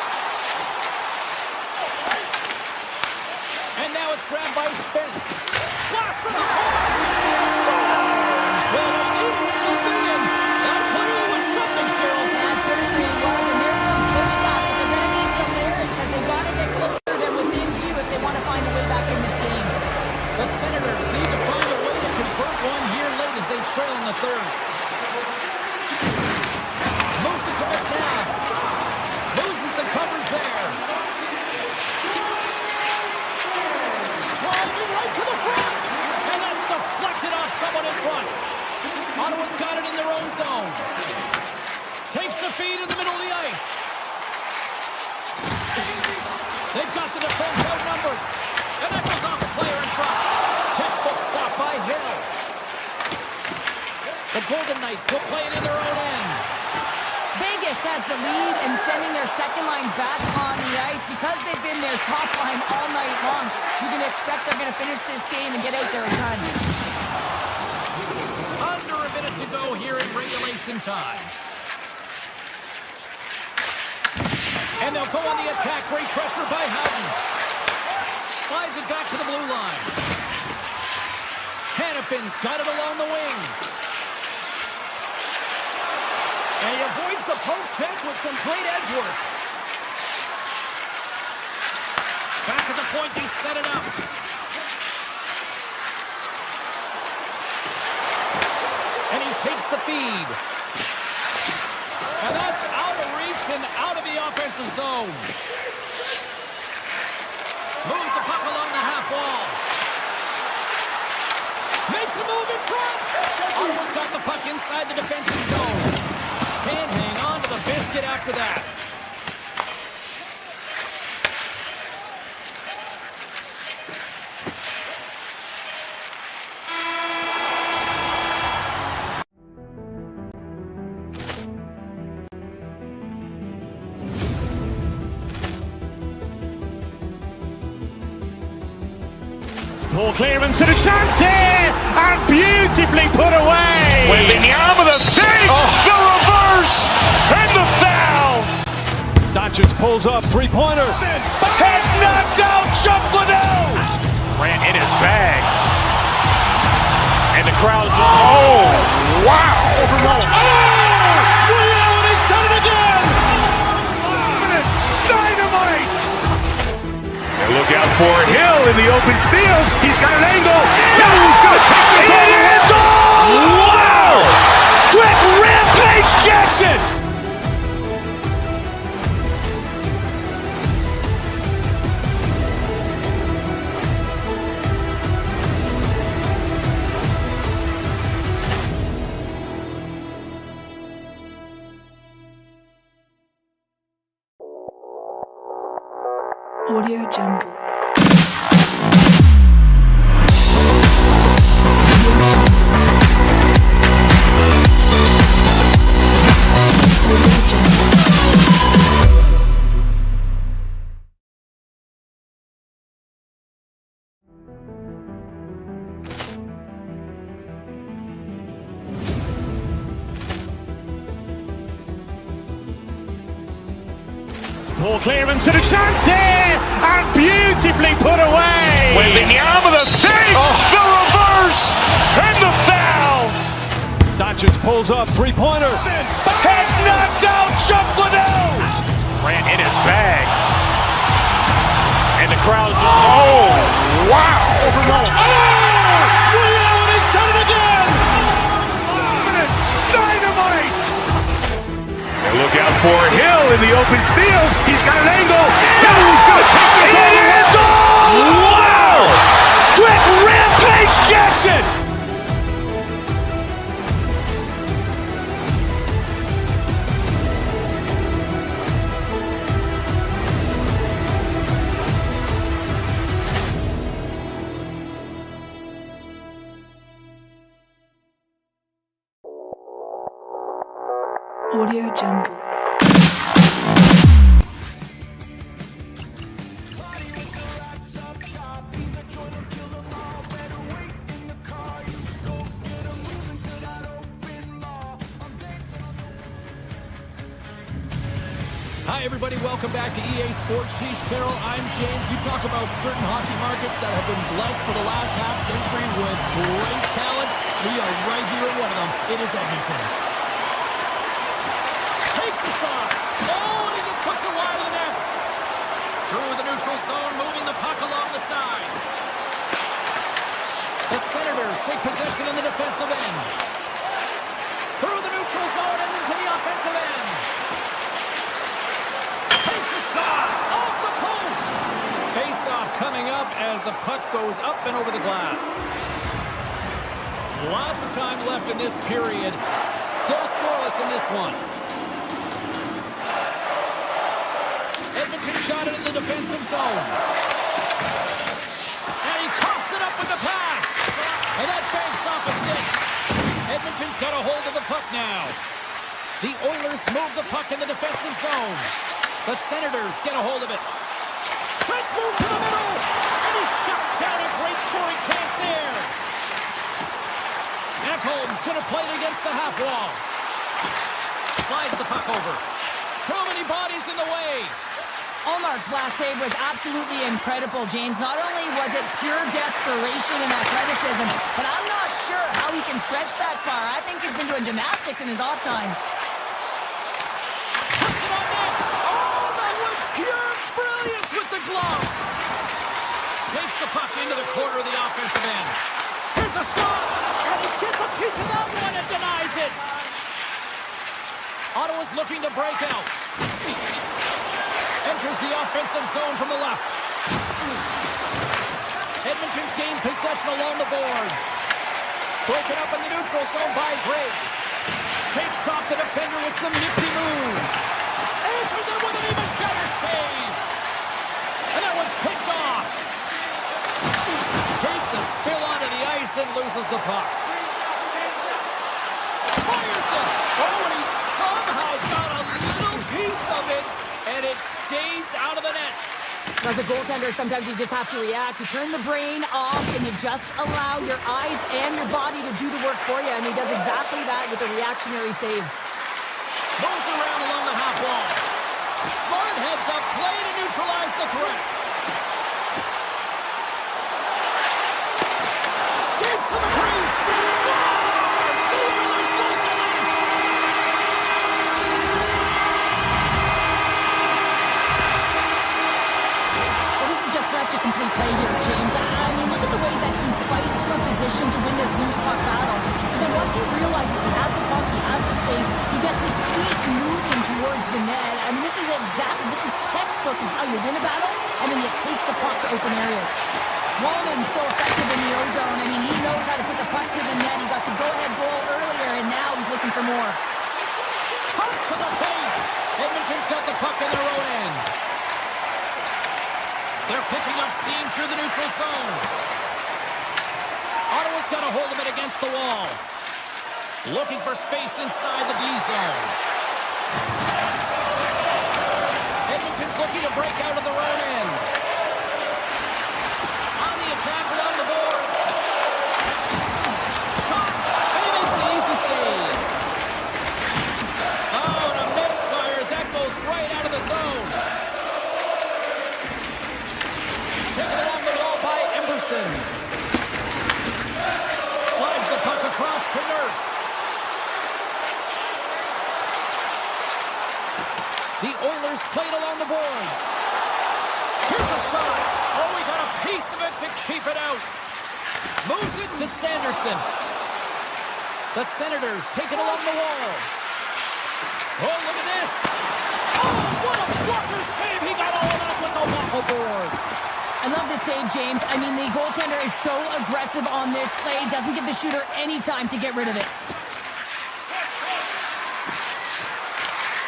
S5: And now it's grabbed by Spence. Blast from the point. Scores! Well, they needed something, and I'll tell you it was something, Cheryl.
S6: That certainly was, and there's some pushback, but they're going to need some there because they've got to get closer than within two if they want to find a way back in this game.
S5: The Senators need to find a way to convert one here late as they trail in the third. Moves it to McNabb. Loses the coverage there. Driving right to the front. And that's deflected off someone in front. Ottawa's got it in their own zone. feed in the middle of the ice. They've got the defense outnumbered. And that goes off the player in front. Textbook stop by Hill. The Golden Knights will play it in their own end.
S6: Vegas has the lead and sending their second line back on the ice because they've been their top line all night long. You can expect they're going to finish this game and get out there in time.
S5: Under a minute to go here in regulation time. And they'll go on the attack. Great pressure by Houghton. Slides it back to the blue line. Hannafin's got it along the wing. And he avoids the poke check with some great edge work. Back to the point, they set it up. And he takes the feed. And that's out of reach and out of the offensive zone. Moves the puck along the half wall. Makes a move in front. Ottawa's got the puck inside the defensive zone. Can't hang on to the biscuit after that.
S1: Poor clearance and a chance here, and beautifully put away.
S2: Waving the arm of the save, the reverse, and the foul.
S3: Doncic pulls up, three-pointer.
S2: Has knocked out Chuck Liddell. Ran in his bag. And the crowd is, oh, wow.
S3: Liddell, and he's done it again.
S2: Dynamite. And look out for Hill in the open field. He's got an angle. He's going to take this all the way. Wow! Quick Rampage Jackson.
S4: Audio Jungle.
S1: Poor clearance and a chance here, and beautifully put away.
S2: Waving the arm of the save, the reverse, and the foul.
S3: Doncic pulls up, three-pointer.
S2: Has knocked out Chuck Liddell. Ran in his bag. And the crowd is, oh, wow.
S3: Liddell, and he's done it again.
S2: Dynamite. And look out for Hill in the open field. He's got an angle. He's going to take this all the way. Wow! Quick Rampage Jackson.
S4: Audio Jungle.
S5: Hi, everybody. Welcome back to EA Sports. She's Cheryl. I'm James. You talk about certain hockey markets that have been blessed for the last half-century with great talent. We are right here at one of them. It is Edmonton. Takes a shot. Oh, and he just puts it wide of the net. Through the neutral zone, moving the puck along the side. The Senators take possession in the defensive end. Through the neutral zone and into the offensive end. Takes a shot off the post. Face-off coming up as the puck goes up and over the glass. Lots of time left in this period. Still scoreless in this one. Edmonton's got it in the defensive zone. And he coughs it up with the pass. And that banks off a stick. Edmonton's got a hold of the puck now. The Oilers move the puck in the defensive zone. The Senators get a hold of it. Prince moves to the middle. And he shuts down a great scoring chance there. Ekholm's going to play it against the half wall. Slides the puck over. Too many bodies in the way.
S6: Ullmark's last save was absolutely incredible, James. Not only was it pure desperation and athleticism, but I'm not sure how he can stretch that far. I think he's been doing gymnastics in his off time.
S5: Puts it on net. Oh, that was pure brilliance with the glove. Takes the puck into the corner of the offensive end. Here's a shot, and he gets a piece of that one and denies it. Ottawa's looking to break out. Enters the offensive zone from the left. Edmonton's gained possession along the boards. Broken up in the neutral zone by Gray. Shakes off the defender with some nifty moves. Answers it with an even better save. And that one's picked off. Takes a spill onto the ice and loses the puck. Fires it. Oh, and he somehow got a little piece of it, and it stays out of the net.
S6: As a goaltender, sometimes you just have to react. You turn the brain off, and you just allow your eyes and your body to do the work for you, and he does exactly that with a reactionary save.
S5: Moves around along the half wall. Smart heads up, play to neutralize the threat. Skates to the crease. Scores! The Oilers lead the lead.
S6: Well, this is just such a complete play here, James. I mean, look at the way that he fights for position to win this loose puck battle. But then once he realizes he has the puck, he has the space, he gets his feet moving towards the net. I mean, this is textbook of how you win a battle, and then you take the puck to open areas. Wallman's so effective in the O-zone. I mean, he knows how to put the puck to the net. He got the go-ahead goal earlier, and now he's looking for more.
S5: Comes to the paint. Edmonton's got the puck in their own end. They're picking up steam through the neutral zone. Ottawa's got a hold of it against the wall. Looking for space inside the D zone. Edmonton's looking to break out of their own end. On the attack along the boards. Shot. And he makes the easy save. Oh, and a misfire as that goes right out of the zone. Taken along the wall by Emberson. Slides the puck across to Nurse. The Oilers played along the boards. Here's a shot. Oh, he got a piece of it to keep it out. Moves it to Sanderson. The Senators take it along the wall. Oh, look at this. Oh, what a blocker save. He got all that with the waffle board.
S6: I love this save, James. I mean, the goaltender is so aggressive on this play. Doesn't give the shooter any time to get rid of it.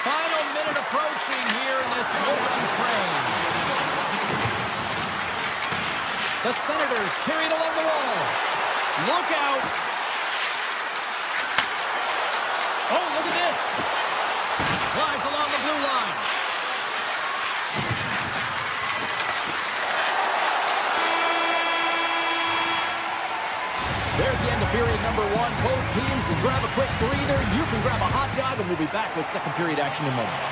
S5: Final minute approaching here in this opening frame. The Senators carried along the wall. Look out. Oh, look at this. Glides along the blue line. There's the end of period number one. Both teams will grab a quick breather. You can grab a hot dog, and we'll be back with second period action in moments.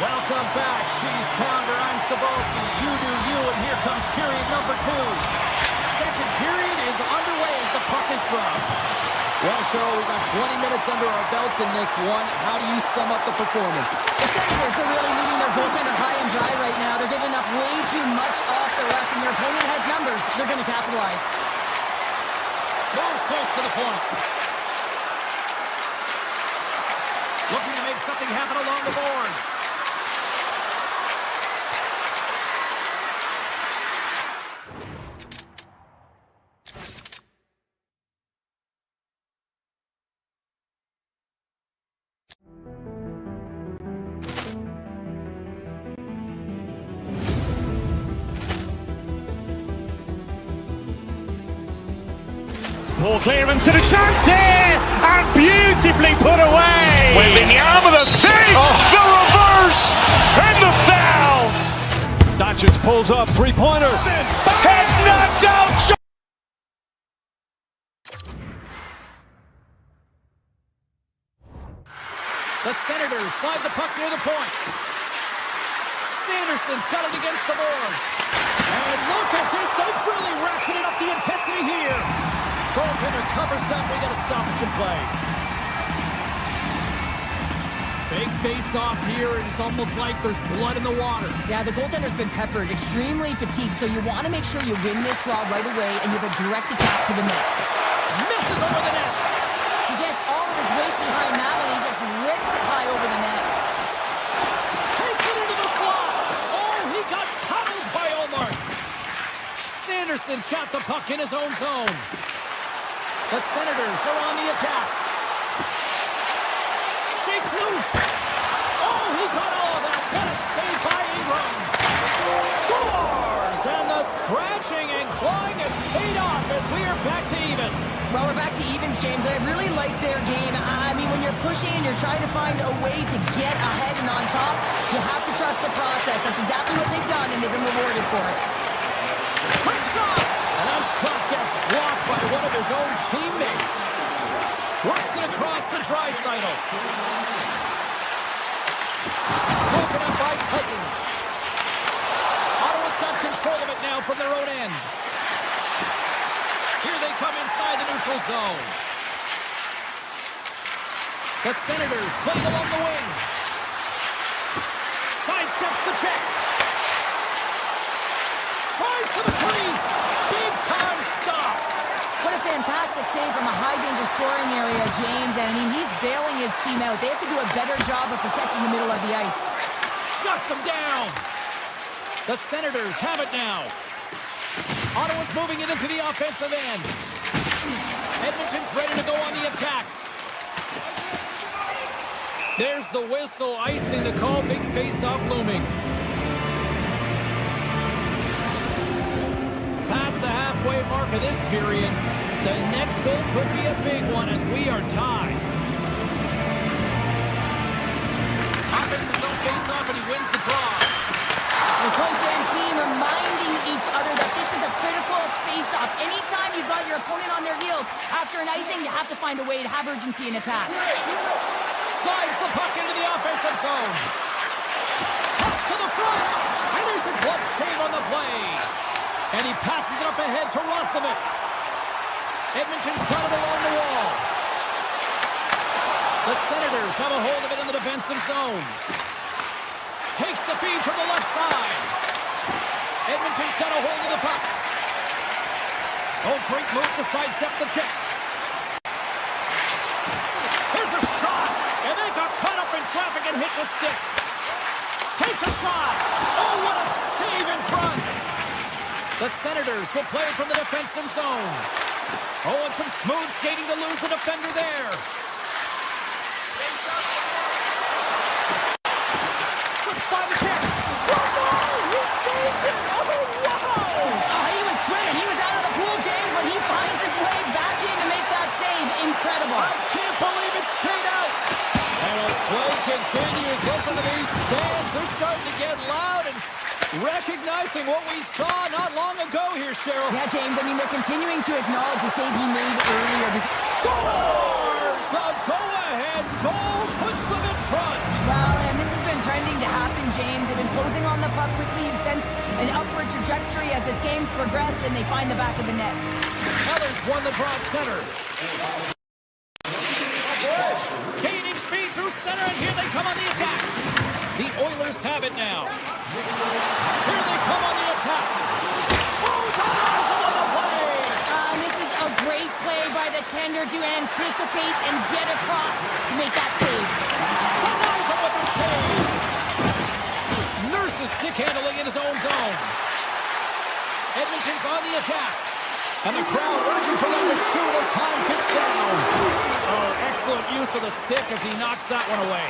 S5: Welcome back, Cheese Pounder. I'm Sabalski. You do you, and here comes period number two. Second period is underway as the puck is dropped. Well, Cheryl, we've got 20 minutes under our belts in this one. How do you sum up the performance?
S6: The Senators are really leaving their goaltender high and dry right now. They're giving up way too much off the rush. When their opponent has numbers, they're going to capitalize.
S5: Moves close to the point. Looking to make something happen along the boards.
S1: Ball clearance and a chance here, and beautifully put away.
S2: Waving the arm of the fake, the reverse, and the foul.
S3: Doncic pulls up, three-pointer.
S2: Has knocked out.
S5: The Senators slide the puck near the point. Sanderson's got it against the boards. And look at this. They've really ratcheted up the intensity here. Goaltender covers up. We got a stoppage in play. Big face-off here, and it's almost like there's blood in the water.
S6: Yeah, the goaltender's been peppered, extremely fatigued, so you want to make sure you win this draw right away, and you have a direct attack to the net.
S5: Misses over the net.
S6: He gets all of his weight behind that one, he just rips it high over the net.
S5: Takes it into the slot. Oh, he got pummeled by Omar. Sanderson's got the puck in his own zone. The Senators are on the attack. Shakes loose. Oh, he got all of that. What a save by Ingram. Scores! And the scratching and clawing has paid off as we are back to even.
S6: Well, we're back to evens, James, and I really like their game. I mean, when you're pushing and you're trying to find a way to get ahead and on top, you have to trust the process. That's exactly what they've done, and they've been rewarded for it.
S5: Quick shot! And that shot gets blocked by one of his own teammates. Works it across to Draisaitl. Broken up by Cousins. Ottawa's got control of it now from their own end. Here they come inside the neutral zone. The Senators playing along the wing. Sidesteps the check. Tries to the crease. Big time stop.
S6: What a fantastic save from a high-danger scoring area, James. And, I mean, he's bailing his team out. They have to do a better job of protecting the middle of the ice.
S5: Shuts him down. The Senators have it now. Ottawa's moving it into the offensive end. Edmonton's ready to go on the attack. There's the whistle, icing the call. Big face-off looming. Past the halfway mark of this period, the next goal could be a big one as we are tied. Offensive zone face-off, and he wins the draw.
S6: The coach and team reminding each other that this is a critical face-off. Anytime you've got your opponent on their heels after an icing, you have to find a way to have urgency in attack.
S5: Slides the puck into the offensive zone. Toss to the front. And there's a glove save on the play. And he passes it up ahead to Roslovic. Edmonton's got it along the wall. The Senators have a hold of it in the defensive zone. Takes the feed from the left side. Edmonton's got a hold of the puck. Oh, great move to sidestep the check. There's a shot. And they got caught up in traffic and hits a stick. Takes a shot. Oh, what a save in front. The Senators will play it from the defensive zone. Oh, and some smooth skating to lose the defender there. Slips by the check. Score goal! He saved it! Oh, wow!
S6: He was swimming. He was out of the pool, James, but he finds his way back in to make that save. Incredible.
S5: I can't believe it stayed out. And as play continues, listen to these fans. They're starting to get loud and recognizing what we saw not long ago here, Cheryl.
S6: Yeah, James, I mean, they're continuing to acknowledge the save he made earlier.
S5: Scores! The go-ahead goal puts them in front.
S6: Well, and this has been trending to happen, James. They've been closing on the puck quickly. You've sensed an upward trajectory as this game's progressed, and they find the back of the net.
S5: Others won the draw at center. Gaining speed through center, and here they come on the attack. The Oilers have it now. Here they come on the attack. Oh, Donnelly on the play.
S6: This is a great play by the tender to anticipate and get across to make that save.
S5: Donnelly with the save. Nurse's stick handling in his own zone. Edmonton's on the attack. And the crowd urging for them to shoot as time ticks down. Oh, excellent use of the stick as he knocks that one away.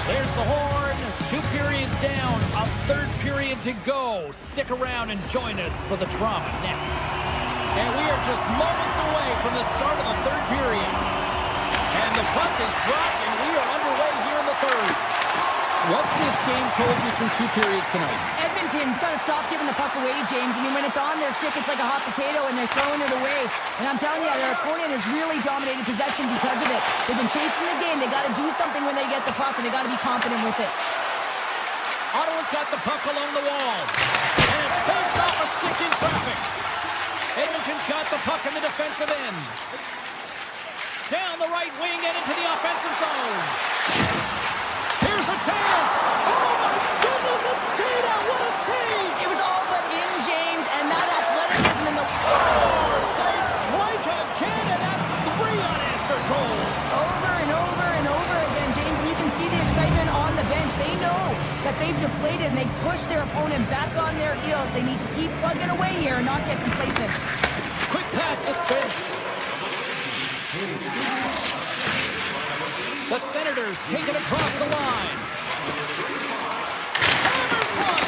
S5: There's the horn. 2 periods down. A third period to go. Stick around and join us for the drama next. And we are just moments away from the start of the third period. And the puck is dropped, and we are underway here in the third. What's this game told you through 2 periods tonight?
S6: Edmonton's got to stop giving the puck away, James. I mean, when it's on their stick, it's like a hot potato, and they're throwing it away. And I'm telling you, their opponent has really dominated possession because of it. They've been chasing the game. They got to do something when they get the puck, and they got to be confident with it.
S5: Ottawa's got the puck along the wall. And it banks off a stick in traffic. Edmonton's got the puck in the defensive end. Down the right wing and into the offensive zone. Here's a chance. Oh, my goodness, it stayed out. What a save.
S6: It was all but in, James, and that athleticism in the
S5: Scores! They strike again, and that's 3 unanswered goals.
S6: over and over and over again, James, and you can see the excitement on the bench. They know that they've deflated, and they push their opponent back on their heels. They need to keep plugging away here and not get complacent.
S5: Quick pass to Spence. The Senators take it across the line. Hammers one!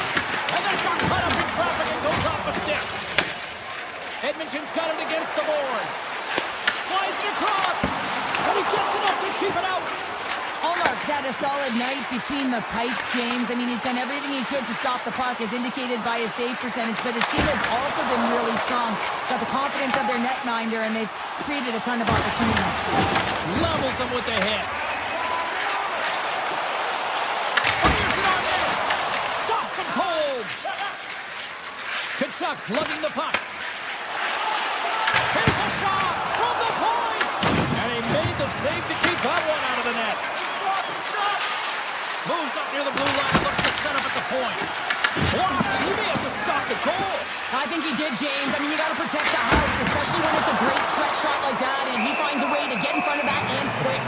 S5: And that got caught up in traffic and goes off a stick. Edmonton's got it against the boards. Slides it across. And he gets enough to keep it out.
S6: Allmark's had a solid night between the pipes, James. I mean, he's done everything he could to stop the puck, as indicated by his save percentage, but his team has also been really strong. Got the confidence of their netminder, and they've created a ton of opportunities.
S5: Levels them with the hit. Fires it on net. Stops him cold. Kachuk's lugging the puck. Here's a shot from the point. And he made the save to keep that one out of the net. Moves up near the blue line, looks to set up at the point. Wow, he may have just stopped the goal.
S6: I think he did, James. I mean, you got to protect the house, especially when it's a great threat shot like that, and he finds a way to get in front of that and quick.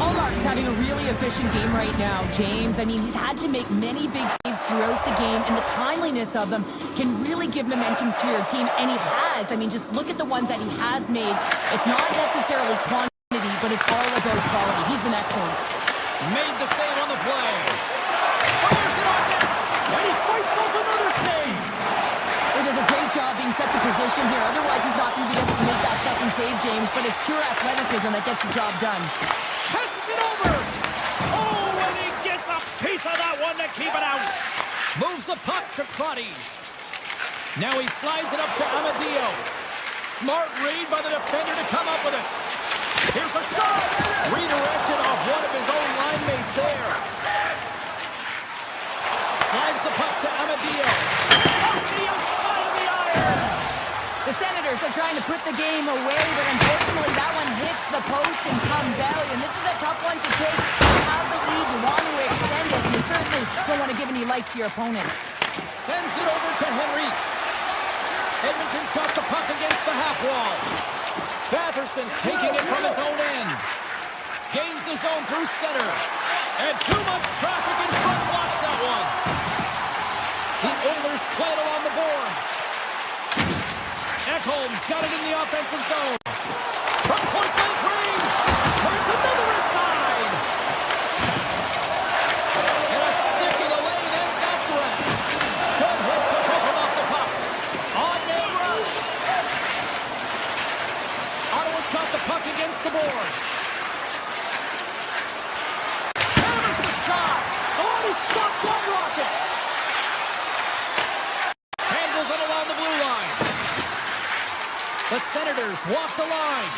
S6: Allmark's having a really efficient game right now, James. I mean, he's had to make many big saves throughout the game, and the timeliness of them can really give momentum to your team, and he has. I mean, just look at the ones that he has made. It's not necessarily quantity, but it's all about quality. He's been excellent.
S5: Made the save on the play. Fires it on net. And he fights off another save.
S6: He does a great job being set to position here. Otherwise, he's not going to be able to make that second save, James. But it's pure athleticism that gets the job done.
S5: Passes it over. Oh, and he gets a piece of that one to keep it out. Moves the puck to Crotty. Now he slides it up to Amadio. Smart read by the defender to come up with it. Here's a shot! Redirected off one of his own line mates there. Slides the puck to Amadio. Off the outside of the iron!
S6: The Senators are trying to put the game away, but unfortunately that one hits the post and comes out. And this is a tough one to take. You have the lead, you want to extend it, and you certainly don't want to give any life to your opponent.
S5: Sends it over to Henrique. Edmonton's got the puck against the half wall. Batherson's taking it from his own end. Gains the zone through center. And too much traffic in front blocks that one. The Oilers play it along the boards. Ekholm's got it in the offensive zone. From point blank range. Turns another aside. And a stick in the lane ends that threat. Good hit to pick him off the puck. On man rush. Ottawa's got the puck against the boards. Hammers the shot. Oh, he stopped that rocket. Handles it along the blue line. The Senators walk the line.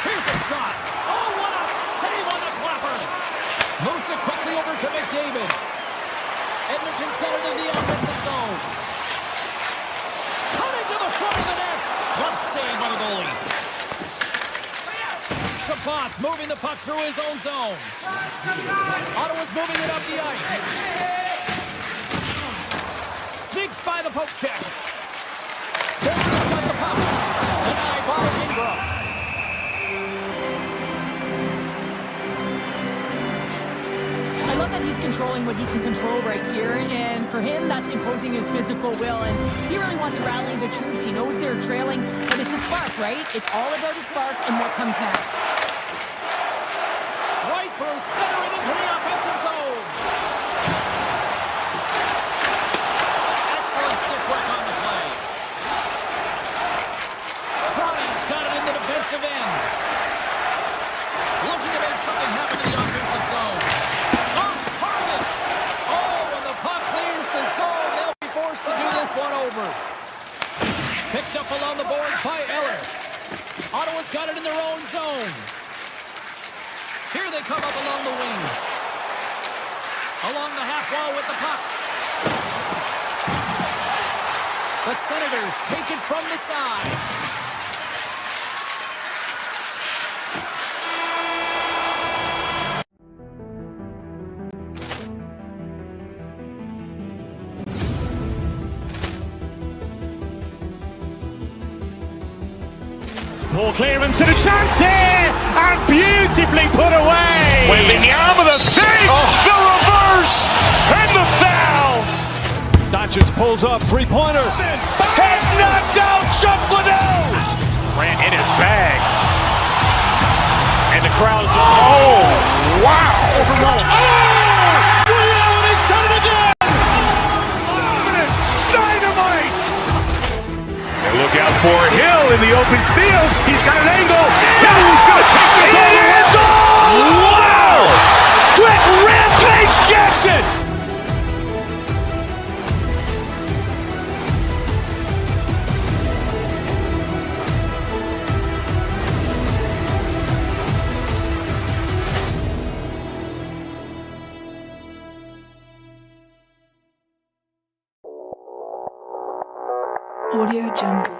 S5: Here's a shot. Oh, what a save on the clapper. Moves it quickly over to McDavid. Edmonton's got it in the offensive zone. Coming to the front of the net. Glove save by the goalie. Chabot's moving the puck through his own zone. Ottawa's moving it up the ice. Sneaks by the poke check. Spence has got the puck. Denied by Ingram.
S6: I love that he's controlling what he can control right here, and for him, that's imposing his physical will, and he really wants to rally the troops. He knows they're trailing, but it's a spark, right? It's all about a spark and what comes next.
S5: Right through center and into the offensive around the boards by Eller. Ottawa's got it in their own zone. Here they come up along the wing. Along the half wall with the puck. The Senators take it from the side.
S1: Ball clearance and a chance here, and beautifully put away.
S2: Wembanyama the fake, the reverse, and the foul.
S3: Doncic pulls up, three-pointer.
S2: Has knocked out Chuck Liddell. Grant in his bag. And the crowd is, oh, wow. Overruled. Oh, he's done it again. Dynamite. And look out for Hill in the open field. He's got an angle. He's going to take this all the way. Wow. Quick rampage Jackson.
S4: Audio Jungle.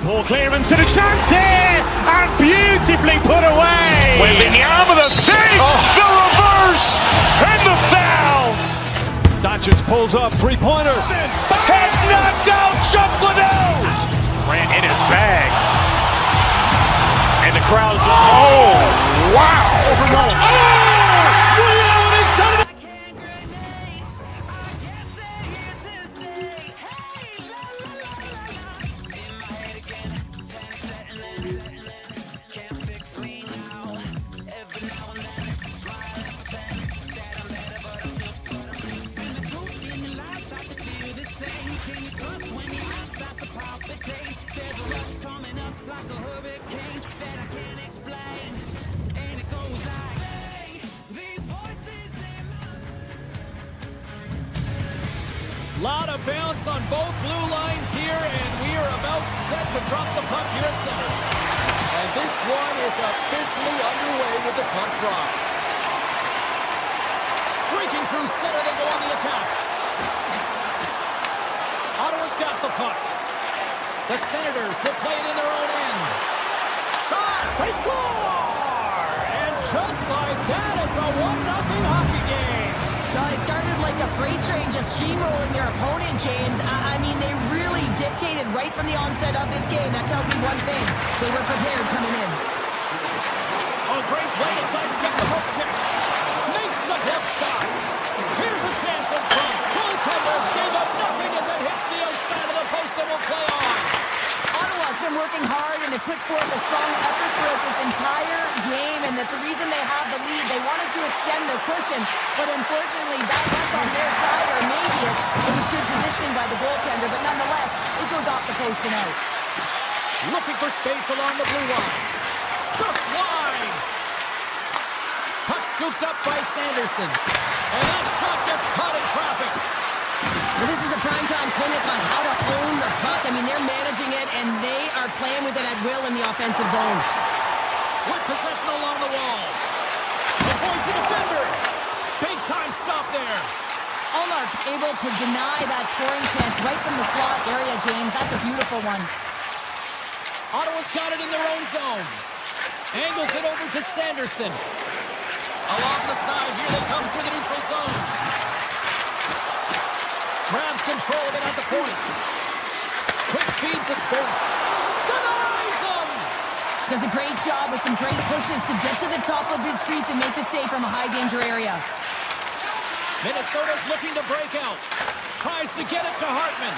S1: Ball clearance and a chance here, and beautifully put away.
S2: Wembanyama the fake, the reverse, and the foul.
S3: Doncic pulls up, three-pointer.
S2: Has knocked out Chuck Liddell. Grant in his bag. And the crowd is, oh, wow. Overruled. Oh, he's done it.
S5: Lot of bounce on both blue lines here, and we are about set to drop the puck here at center. And this one is officially underway with the puck drop. Streaking through center, they go on the attack. Ottawa's got the puck. The Senators will play it in their own end. Shot! They score! And just like that, it's a 1-0 hockey game.
S6: Well, they started like a freight train just steamrolling their opponent, James. I mean, they really dictated right from the onset of this game. That tells me one thing. They were prepared coming in.
S5: Oh, great play to sidestep the hook check. Makes the hip stop. Here's a chance in front. Goaltender gave up nothing as it hits the outside of the post and will play on.
S6: Ottawa's been working hard and they put forth a strong effort throughout this entire game, and that's the reason they have the lead. They wanted to extend their cushion, but unfortunately bad luck on their side, or maybe it was good positioning by the goaltender, but nonetheless, it goes off the post and out.
S5: Looking for space along the blue line. Just wide. Puck scooped up by Sanderson. And that shot gets caught in traffic.
S6: Well, this is a primetime clinic on how to own the puck. I mean, they're managing it, and they are playing with it at will in the offensive zone.
S5: With possession along the wall. Avoids the defender. Big time stop there.
S6: Allmark's able to deny that scoring chance right from the slot area, James. That's a beautiful one.
S5: Ottawa's got it in their own zone. Angles it over to Sanderson. Along the side, here they come through the neutral zone. Grabs control of it at the point. Quick feed to Spence. Denies him!
S6: Does a great job with some great pushes to get to the top of his crease and make the save from a high-danger area.
S5: Minnesota's looking to break out. Tries to get it to Hartman.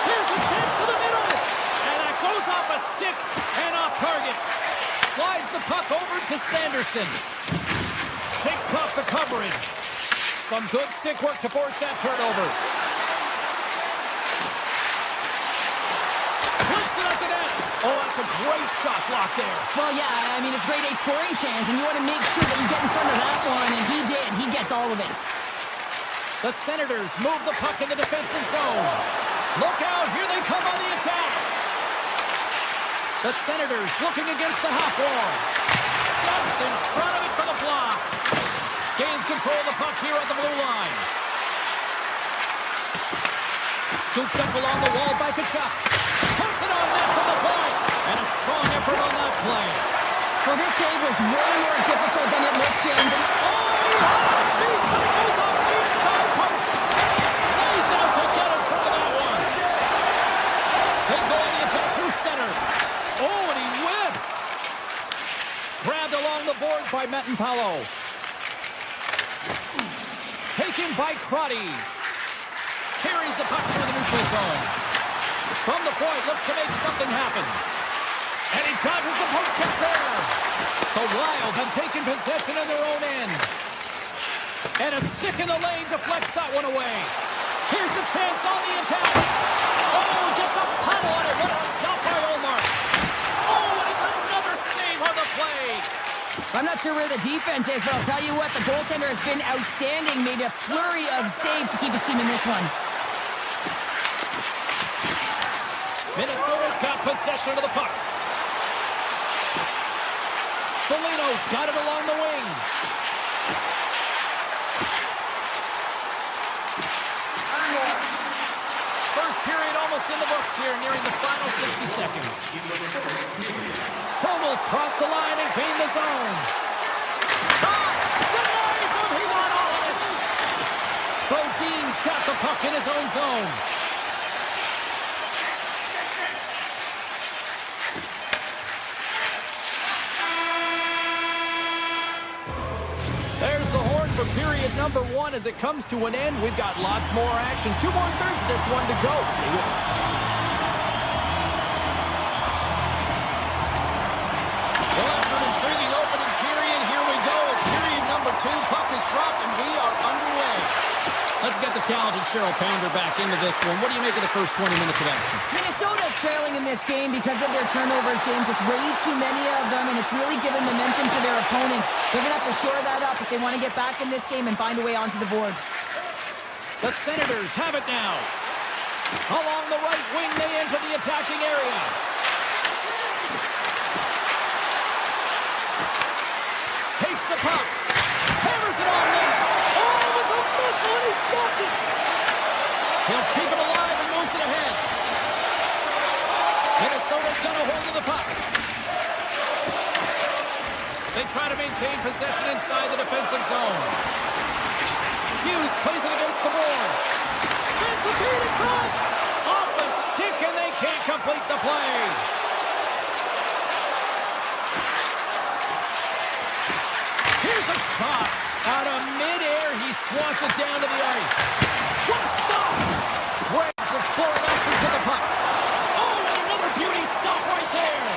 S5: Here's a chance to the middle. Sanderson takes off the coverage. Some good stick work to force that turnover. Flips it up the net. Oh, that's a great shot block there.
S6: Well, yeah, I mean, it's grade A scoring chance, and you want to make sure that you get in front of that one, and he did. He gets all of it.
S5: The Senators move the puck in the defensive zone. Look out, here they come on the attack. The Senators looking against the half wall. Steps in front of it for the block. Gains control of the puck here at the blue line. Scooped up along the wall by Kachuk. Puts it on net for the point. And a strong effort on that play.
S6: Well, this save was way more difficult than it looked, James. And
S5: He goes off the inside post. Lays out to get in front of that one. They go on the attack through center. Oh, and he whiffs. Grabbed along the boards by Metanpalo. Taken by Crotty. Carries the puck through the neutral zone. From the point, looks to make something happen. And he dodges the poke check there. The Wild have taken possession in their own end. And a stick in the lane deflects that one away. Here's a chance on the attack. Oh, gets a paddle on it. What a stop by Omar. Oh, and it's another save on the play.
S6: I'm not sure where the defense is, but I'll tell you what, the goaltender has been outstanding. Made a flurry of saves to keep his team in this one.
S5: Minnesota's got possession of the puck. Foligno's got it along the wing. First period almost in the books here, nearing the final 60 seconds. Fogel's crossed the line and gained the zone. Shot! Denies him! He won all of it! Brodin's got the puck in his own zone. There's the horn for period number 1 as it comes to an end. We've got lots more action. 2 more thirds of this one to go. Stay with us. Well, after an intriguing opening period, here we go. It's period number 2. Puck is dropped, and we are underway. Let's get the talented Cheryl Pounder back into this one. What do you make of the first 20 minutes of action?
S6: Minnesota's trailing in this game because of their turnovers, James. Just way too many of them, and it's really given momentum to their opponent. They're going to have to shore that up if they want to get back in this game and find a way onto the board.
S5: The Senators have it now. Along the right wing, they enter the attacking area. Takes the puck. Hammers it on net. Oh, it was a missile, and he stopped it. He'll keep it alive and moves it ahead. Minnesota's got a hold of the puck. They try to maintain possession inside the defensive zone. Hughes plays it against the boards. Sends the feed in front. Off the stick, and they can't complete the play. Here's a shot. Out of midair, he swats it down to the ice. What a stop! Greggs exploring options with the puck. Oh, and another beauty stop right there.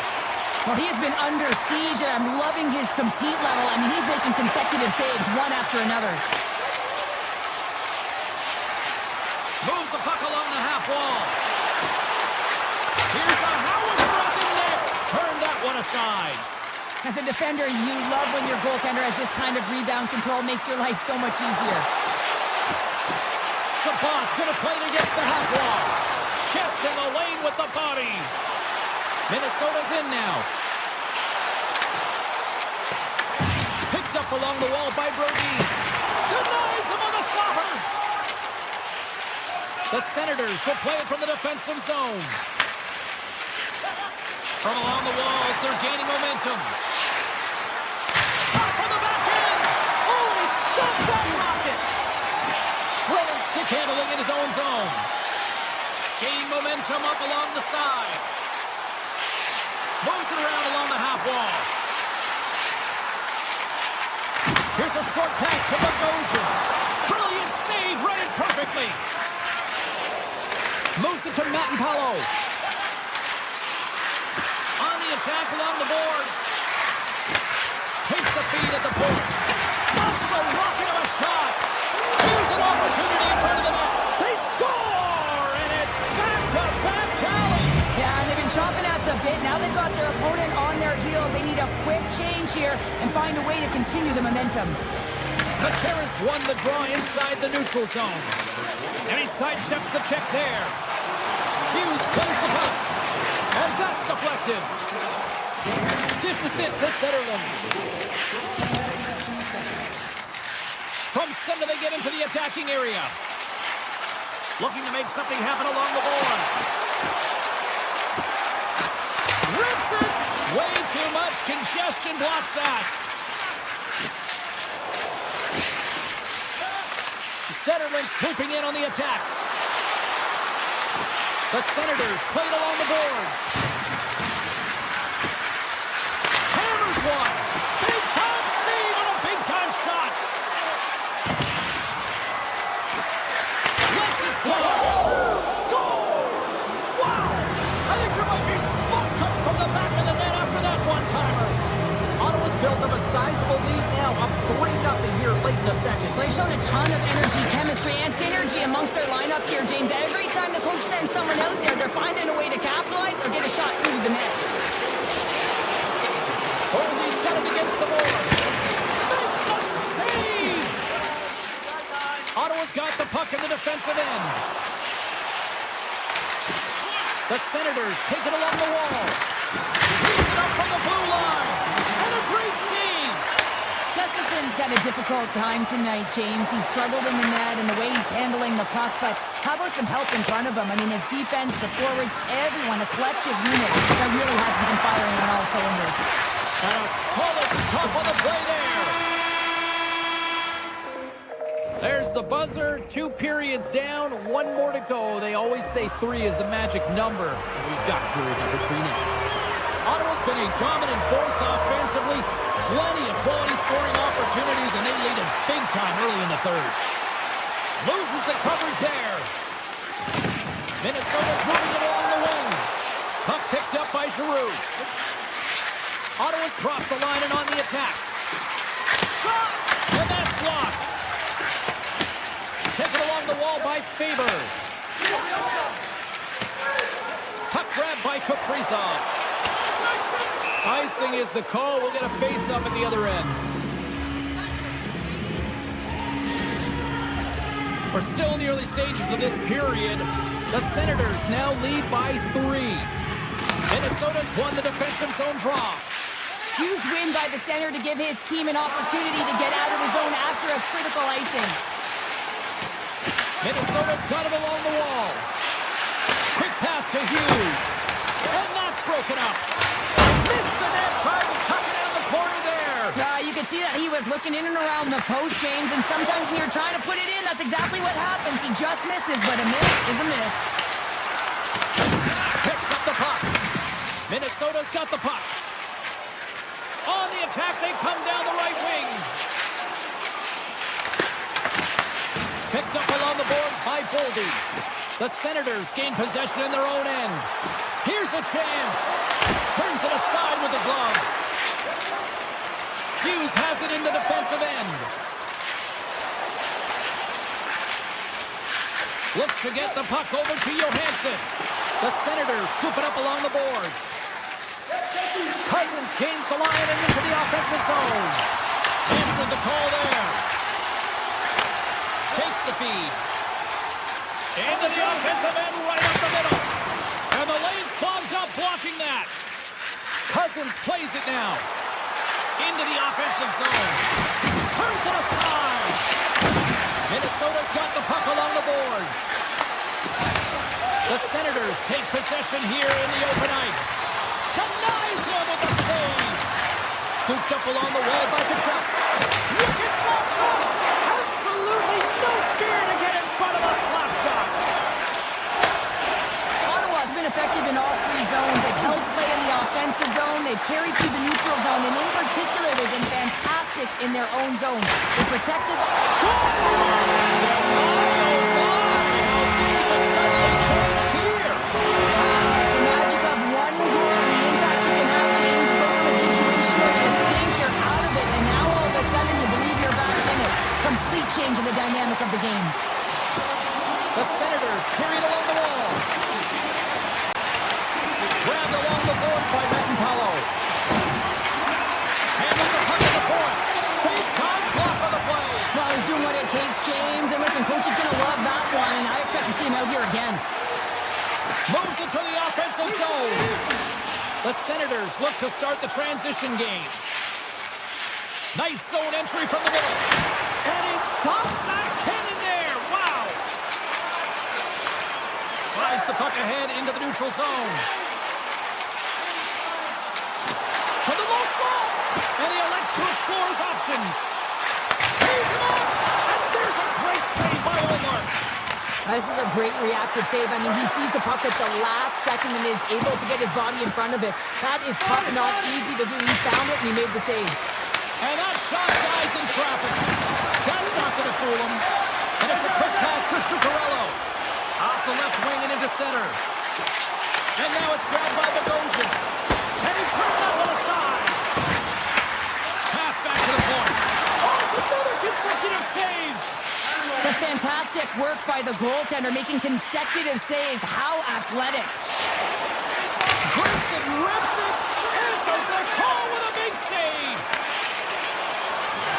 S6: Well, he has been under siege, and I'm loving his compete level. I mean, he's making consecutive saves, one after another.
S5: Moves the puck along the half wall. Here's a howitzer at the net. Turn that one aside.
S6: As a defender, you love when your goaltender has this kind of rebound control. Makes your life so much easier.
S5: Chabot's going to play it against the half wall. Gets in the lane with the body. Minnesota's in now. Picked up along the wall by Brodin. Denies him on the slapper. The Senators will play it from the defensive zone. From along the walls, they're gaining momentum. Shot from the back end. Oh, he stopped that rocket. Brilliant stick handling in his own zone. Gaining momentum up along the side. Moves it around along the half wall. Here's a short pass to Bogosian. Brilliant save, read it perfectly. Moves it to Metanpalo. On the attack along the boards. Takes the feed at the point. Stops the rocket of a shot. Here's an opportunity in front of the net. They score, and it's back-to-back tallies.
S6: Yeah, and they've been chomping at the bit. Now they've got their opponent on their heels. They need a quick change here and find a way to continue the momentum.
S5: Gutierrez won the draw inside the neutral zone. And he sidesteps the check there. Hughes plays the puck. And that's deflected. Dishes it to Zetterlund. From center they get into the attacking area. Looking to make something happen along the boards. Rips it! Way too much congestion blocks that. Zetterlund swooping in on the attack. The Senators played along the boards. Hammers one. Big-time save and a big-time shot. Lets it fly. Scores! Wow! I think there might be smoke coming from the back of the net after that one-timer. Ottawa's built up a sizable lead now, up 3-0 here late in the second.
S6: They've shown a ton of energy, chemistry, and synergy amongst their lineup here, James. Every time the coach sends someone out there, they're finding a way to capitalize or get a shot through the net.
S5: Holdy's got it against the board. Makes the save! Ottawa's got the puck in the defensive end. The Senators take it along the wall. He's it up from the blue line. And a great save!
S6: Gustafson's had a difficult time tonight, James. He's struggled in the net and the way he's handling the puck, but how about some help in front of him? I mean, his defense, the forwards, everyone, a collective unit that really hasn't been firing on all cylinders.
S5: And a solid stop on the play there. There's the buzzer. 2 periods down, 1 more to go. They always say 3 is the magic number. We've got period number 3 next. Ottawa's been a dominant force offensively. Plenty of quality scoring opportunities, and they lead it big time early in the third. Loses the coverage there. Minnesota's moving it along the wing. Puck picked up by Giroux. Ottawa's crossed the line and on the attack. Shot! And that's blocked. Taken along the wall by Faber. Puck grabbed by Kaprizov. Icing is the call. We'll get a face-up at the other end. We're still in the early stages of this period. The Senators now lead by 3. Minnesota's won the defensive zone draw.
S6: Huge win by the center to give his team an opportunity to get out of the zone after a critical icing.
S5: Minnesota's got him along the wall. Quick pass to Hughes. And that's broken up. Missed the net, trying to tuck it in the corner there.
S6: You can see that he was looking in and around the post, James, and sometimes when you're trying to put it in, that's exactly what happens. He just misses, but a miss is a miss.
S5: Picks up the puck. Minnesota's got the puck. On the attack, they come down the right wing. Picked up along the boards by Boldy. The Senators gain possession in their own end. Here's a chance. Turns it aside with the glove. Hughes has it in the defensive end. Looks to get the puck over to Johansson. The Senators scoop it up along the boards. Cousins gains the line and into the offensive zone. Answered the call there. Takes the feed. Into the offensive end, right up the middle. And the lane's clogged up, blocking that. Cousins plays it now. Into the offensive zone. Turns it aside. Minnesota's got the puck along the boards. The Senators take possession here in the open ice. Denies him with the save. Scooped up along the wall by Kachuk. Wicked slap shot. Absolutely no fear to get in front of a slap shot.
S6: Ottawa's been effective in all 3 zones. They've held play in the offensive zone. They've carried through the neutral zone. And in particular, they've been fantastic in their own zone. They protected the...
S5: Scores! Oh my! How things have suddenly changed here.
S6: It's the magic of one goal and the impact you can have, James. You go from a situation where you think you're out of it, and now
S5: into the offensive zone. The Senators look to start the transition game. Nice zone entry from the middle. And he stops that cannon there. Wow. Slides the puck ahead into the neutral zone. To the low slot. And he elects to explore his options. He's him up. And there's a great save by Edmont.
S6: This is a great reactive save. I mean, he sees the puck at the last second and is able to get his body in front of it. That is tough, not easy to do. He found it and he made the save.
S5: And that shot dies in traffic. That's not going to fool him. And it's a quick pass to Zuccarello. Off the left wing and into center. And now it's grabbed by Bogosian. And he turned that one aside. Pass back to the point. Oh, it's another consecutive save.
S6: Just fantastic work by the goaltender, making consecutive saves. How athletic.
S5: Grips it, rips it, answers the call with a big save.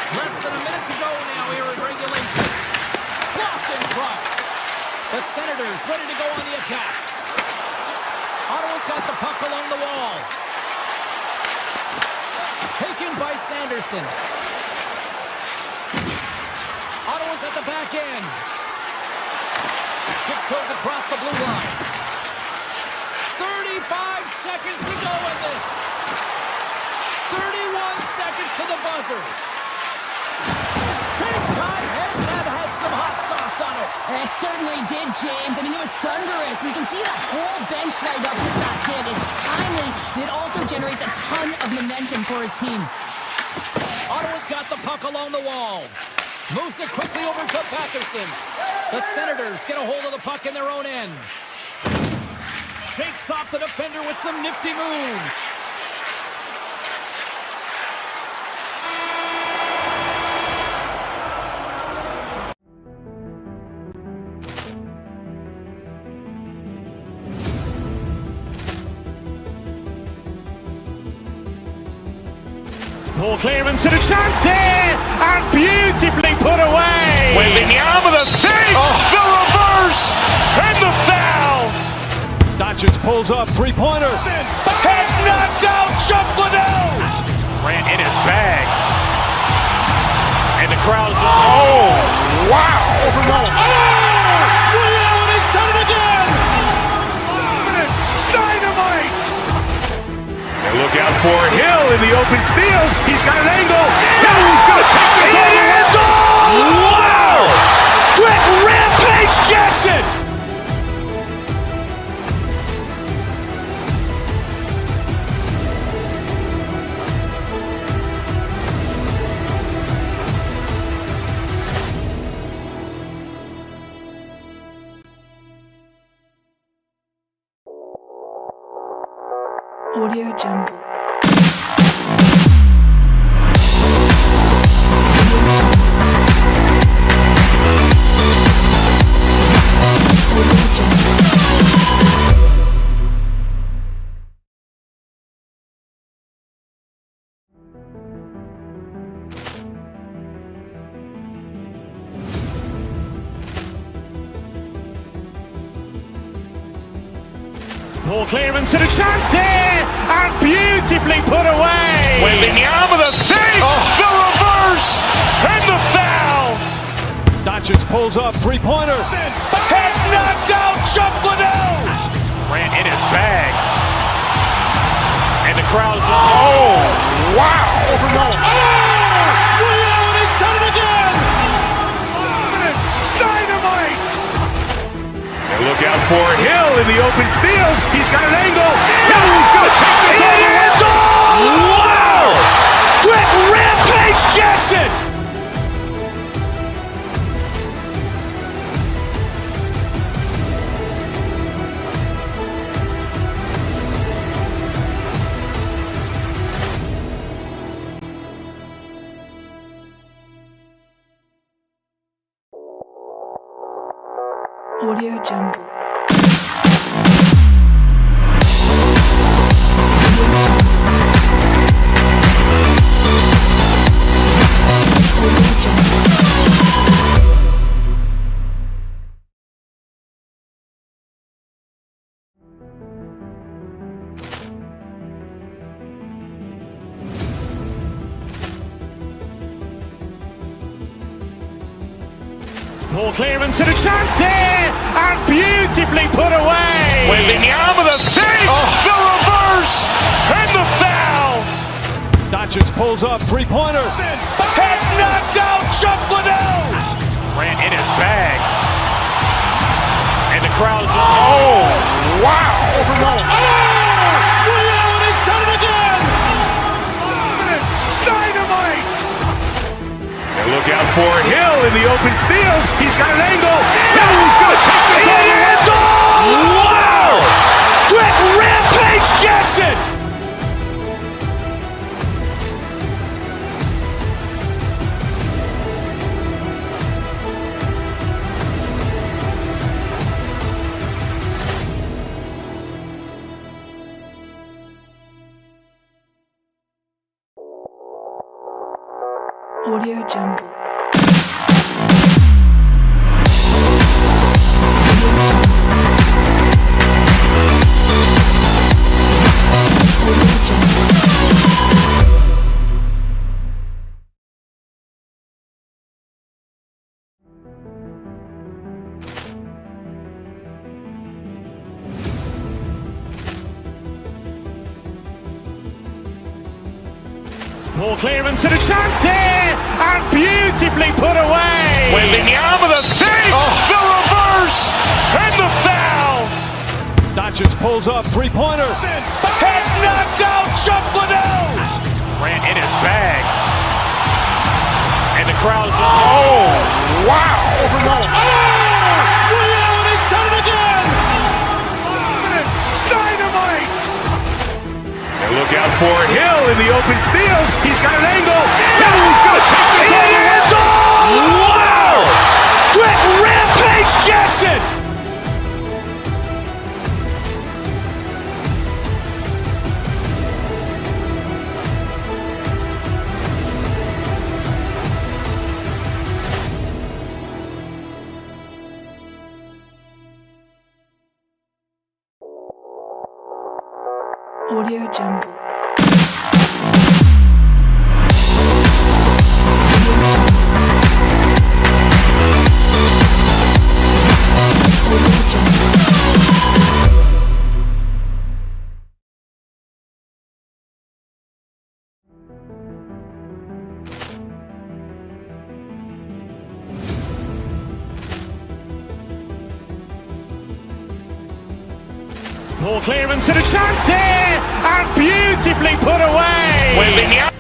S5: Less than a minute to go now here in regulation. Blocked in front. The Senators ready to go on the attack. Ottawa's got the puck along the wall. Taken by Sanderson. Ottawa's at the back end. Tiptoes across the blue line. 35 seconds to go in this. 31 seconds to the buzzer. Big time hit that had some hot sauce on it.
S6: It certainly did, James. I mean, it was thunderous. We can see the whole bench light up with that hit. It's timely, and it also generates a ton of momentum for his team.
S5: Ottawa's got the puck along the wall. Moves it quickly over to Patterson. The Senators get a hold of the puck in their own end. Shakes off the defender with some nifty moves.
S1: Poor clearance and a chance here, and beautifully put away.
S2: Waving the arm of the save, the reverse, and the foul.
S3: Doncic pulls up, three-pointer.
S2: Has knocked out Chuck Liddell. Ran in his bag. And the crowd's, oh, wow.
S3: And he's done it again.
S2: Dynamite. And look out for Hill in the open field. He's got an angle. Now he's going to take this all the way. Wow! Quick rampage Jackson.
S4: Audio Jungle.
S1: Poor clearance and a chance here, and beautifully put away.
S2: Waving the arm of the save, the reverse, and the foul.
S3: Doncic pulls up, three-pointer.
S2: Has knocked out Chuck Liddell. Ran in his bag. And the crowd's, oh, wow.
S3: And he's done it again.
S2: Dynamite. And look out for Hill in the open field. He's got an angle. Now he's going to take this all the way. Wow! Quick rampage Jackson.
S4: Audio Jungle.
S1: Poor clearance and a chance here, and beautifully put away.
S2: Wembanyama the save, the reverse, and the foul.
S3: Doncic pulls up, three-pointer.
S2: Has knocked out Chuck Liddell. Grant in his bag. And the crowd is, oh, wow.
S3: He's done it again.
S2: Dynamite. And look out for Hill in the open field. He's got an angle. He's going to take this all the way. Wow. Quick Rampage Jackson.
S4: Audio Jungle.
S1: Poor clearance and a chance here, and beautifully put away.
S2: Wembanyama the save, the reverse, and the foul.
S3: Doncic pulls up, three-pointer.
S2: Has knocked out Chuck Liddell. Grant in his bag. And the crowd is, oh, wow.
S3: He's done it again.
S2: Dynamite. And look out for Hill in the open field. He's got an angle. He's going to take this all the way. Wow. Quick Rampage Jackson.
S4: Audio Jungle.
S1: Poor clearance and a chance here, and beautifully put away.
S2: Wembanyama.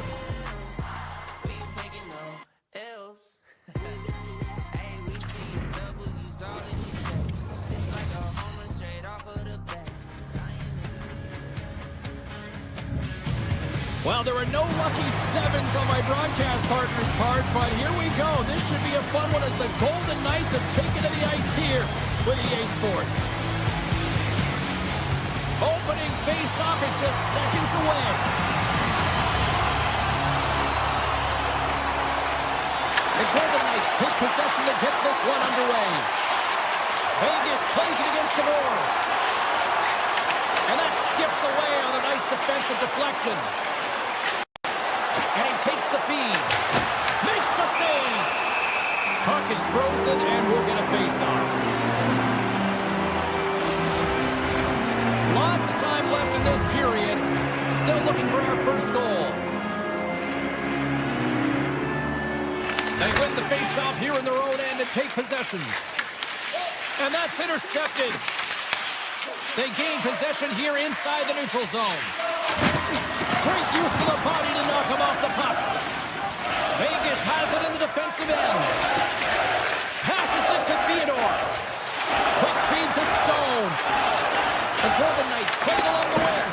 S5: Well, there are no lucky sevens on my broadcast partner's part, but here we go. This should be a fun one as the Golden Knights have taken to the ice here with EA Sports. Opening face-off is just seconds away. The Golden Knights take possession to get this one underway. Vegas plays it against the boards. And that skips away on a nice defensive deflection. And he takes the feed. Makes the save. Puck is frozen and we'll get a face-off. Lots of time left in this period. Still looking for our first goal. They win the face-off here in their own end and take possession. And that's intercepted. They gain possession here inside the neutral zone. Great use of the body to knock him off the puck. Vegas has it in the defensive end. Passes it to Theodore. Quick feed to Stone. The Golden Knights played along the wing.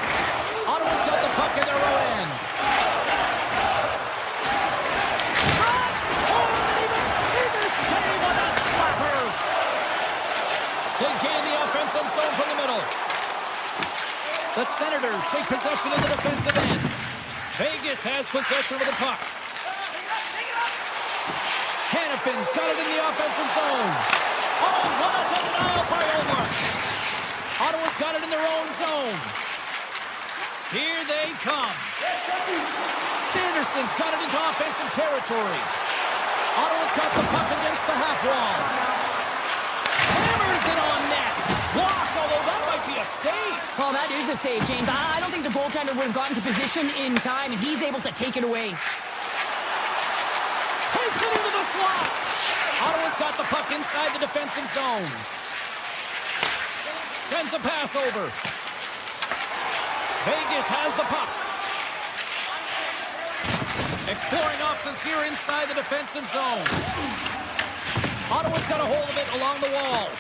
S5: Ottawa's got the puck in their own end. Oh, and even save on the slapper. They gain the offensive zone from the middle. The Senators take possession of the defensive end. Vegas has possession of the puck. Hannafin's got it in the offensive zone. Oh, what a denial by Omar. Ottawa's got it in their own zone. Here they come. Sanderson's got it into offensive territory. Ottawa's got the puck against the half wall. Hammers it on net. Blocked, although that might be a save.
S6: Well, that is a save, James. I don't think the goaltender would have gotten to position in time, and he's able to take it away.
S5: Takes it into the slot. Ottawa's got the puck inside the defensive zone. Sends a pass over. Vegas has the puck. Exploring options here inside the defensive zone. Ottawa's got a hold of it along the wall.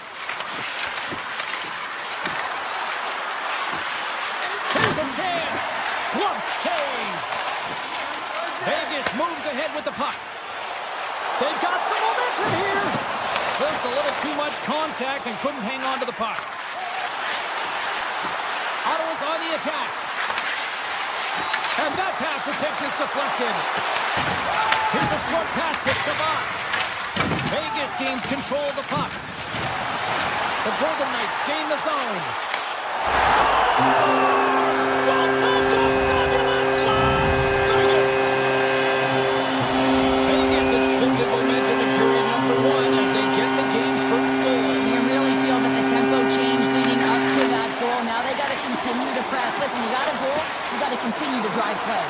S5: Here's a chance. Glove save. Vegas moves ahead with the puck. They've got some momentum here. Just a little too much contact and couldn't hang on to the puck. Ottawa's on the attack. And that pass attempt is deflected. Here's a short pass to Shabbat. Vegas gains control of the puck. The Golden Knights gain the zone. Welcome to fabulous Las Vegas. Vegas has shifted momentum in period number 1 as they get the game's first goal.
S6: You really feel that the tempo changed leading up to that goal. Now they got to continue to press. Listen, you got a goal, you got to continue to drive play.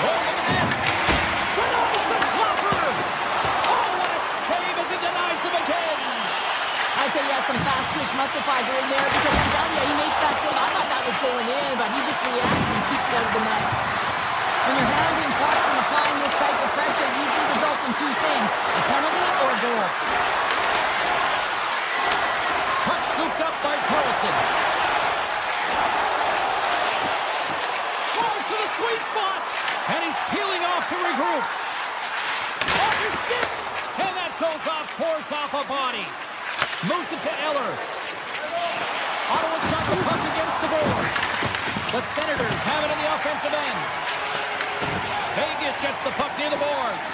S5: Oh, look at this. Denies the clapper. Oh, what a save as he denies them again.
S6: I'd say he has some fast twitch muscle fiber in there because I'm telling you, he makes that save. I thought that was going in, but he just reacts and keeps it out of the net. When you're handling pucks and applying this type of pressure, it usually results in two things, a penalty or a goal.
S5: Puck scooped up by Carlson. Drives to the sweet spot. And he's peeling off to regroup. Off his stick. And that goes off course off a body. Moves it to Eller. Ottawa's got the puck against the boards. The Senators have it in the offensive end. Vegas gets the puck near the boards.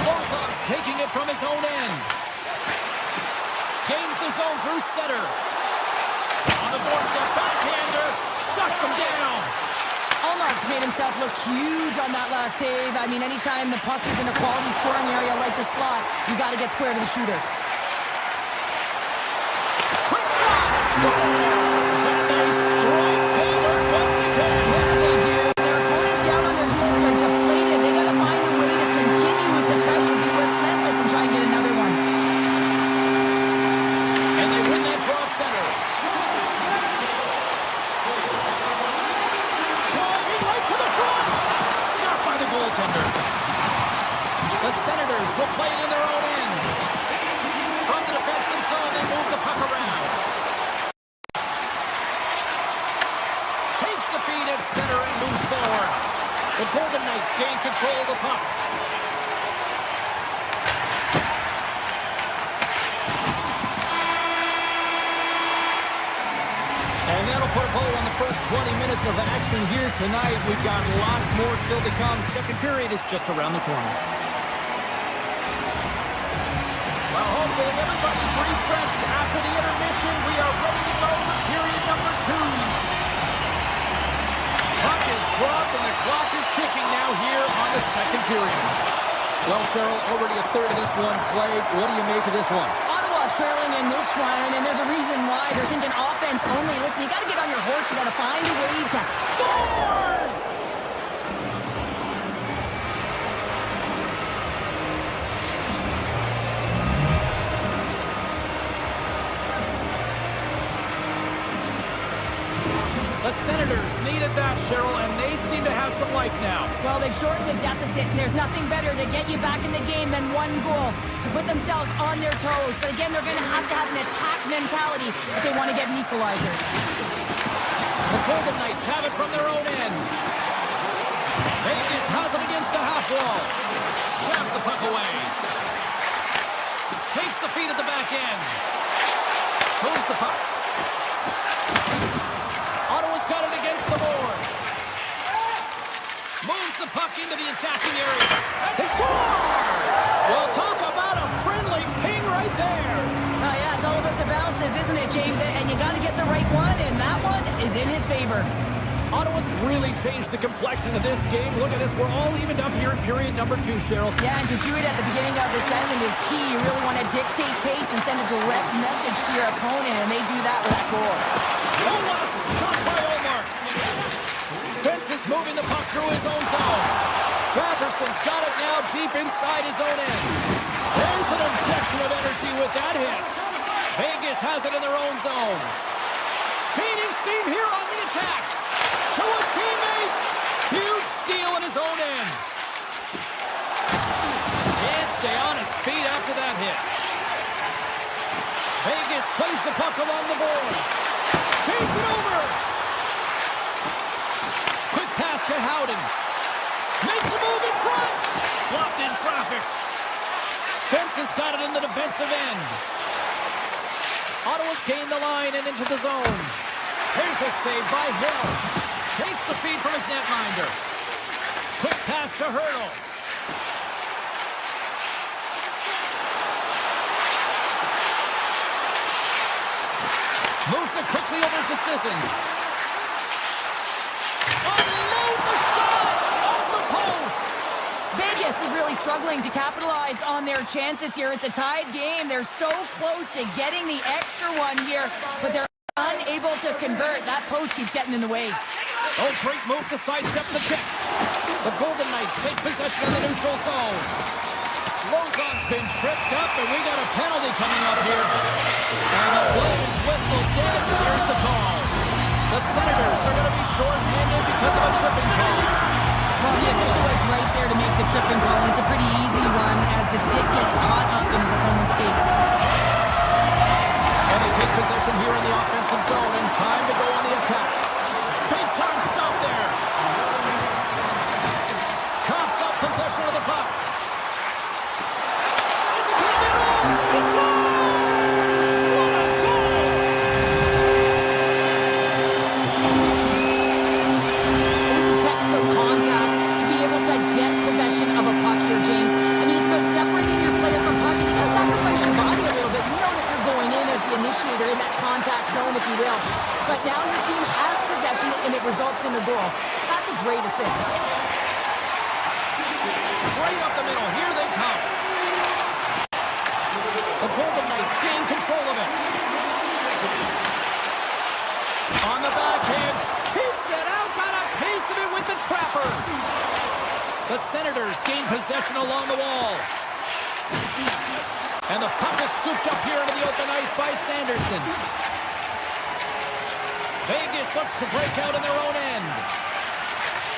S5: Lozon's taking it from his own end. Gains the zone through center. On the doorstep, backhander. Shuts him down.
S6: Allmark's made himself look huge on that last save. I mean, anytime the puck is in a quality scoring area like the slot, you got to get square to the shooter.
S5: Quick shot! Scores! And they strike Hayward once again.
S6: Yeah, they do. Their opponents down on their heels are deflated. They got to find a way to continue with the pressure, be relentless, and try and get another one.
S5: And they win that draw center. Driving right to the front. Stopped by the goaltender. The Senators will play it in their own end. From the defensive zone, they move the puck around. Takes the feed at center and moves forward. The Golden Knights gain control of the puck. And that'll put a bow on the first 20 minutes of action here tonight. We've got lots more still to come. Second period is just around the corner. Well, hopefully everybody's refreshed after the intermission. We are ready to go for period number 2. Puck is dropped and the clock is ticking now here on the second period. Well, Cheryl, already a third of this one played. What do you make of this one?
S6: Ottawa's trailing in this one, and there's a reason why. They're thinking offense only. Listen, you got to get on your horse. You got to find a way to scores!
S5: The Senators needed that, Cheryl, and they seem to have some life now.
S6: Well, they've shortened the deficit, and there's nothing better to get you back in the game than one goal to put themselves on their toes. But again, they're going to have an attack mentality if they want to get an equalizer.
S5: The Golden Knights have it from their own end. Vegas has it against the half wall. Jabs the puck away. Takes the feed at the back end. Moves the puck. Ottawa's got it against the boards. Moves the puck into the attacking area. And scores! Well, talk about a friendly ping right there.
S6: Oh, yeah, it's all about the bounces, isn't it, James? And you got to get the right one, and that one is in his favor.
S5: Ottawa's really changed the complexion of this game. Look at this. We're all evened up here in period number 2, Cheryl.
S6: Yeah, and to do it at the beginning of the second is key. You really want to dictate pace and send a direct message to your opponent, and they do that with that goal.
S5: Olas, stopped by Omar. Spence is moving the puck through his own zone. Batterson's got it now deep inside his own end. There's an injection of energy with that hit. Vegas has it in their own zone. Gaining steam here on the attack. To his teammate. Huge steal in his own end. Can't stay on his feet after that hit. Vegas plays the puck along the boards. Feeds it over. Quick pass to Howden. Makes a move in front. Blocked in traffic. Spence has got it in the defensive end. Ottawa's gained the line and into the zone. Here's a save by Hill. Takes the feed from his netminder. Quick pass to Hurdle. Moves it quickly over to Sissons. Unloads a shot off the post.
S6: Vegas is really struggling to capitalize on their chances here. It's a tied game. They're so close to getting the extra one here, but they're unable to convert. That post keeps getting in the way.
S5: Oh, great move to sidestep the kick. The Golden Knights take possession of the neutral zone. Lozon's been tripped up, and we got a penalty coming up here. And the play is whistled dead. Here's the call. The Senators are going to be short-handed because of a tripping call.
S6: Well, the official was right there to make the tripping call, and it's a pretty easy one as the stick gets caught up in his opponent's skates.
S5: And they take possession here in the offensive zone, and time to go on the attack. Big time stop there. Coughs up possession of the puck. Sends it to the middle. He scores! What a goal!
S6: This is textbook contact to be able to get possession of a puck here, James. I mean, it's about separating your player from puck, and you got to sacrifice your body a little bit. You know that you're going in as the initiator in that contact zone, if you will. But now your team has possession, and it results in a goal. That's a great assist.
S5: Straight up the middle. Here they come. The Golden Knights gain control of it. On the backhand. Keeps it out. Got a piece of it with the trapper. The Senators gain possession along the wall. And the puck is scooped up here into the open ice by Sanderson. Vegas looks to break out in their own end.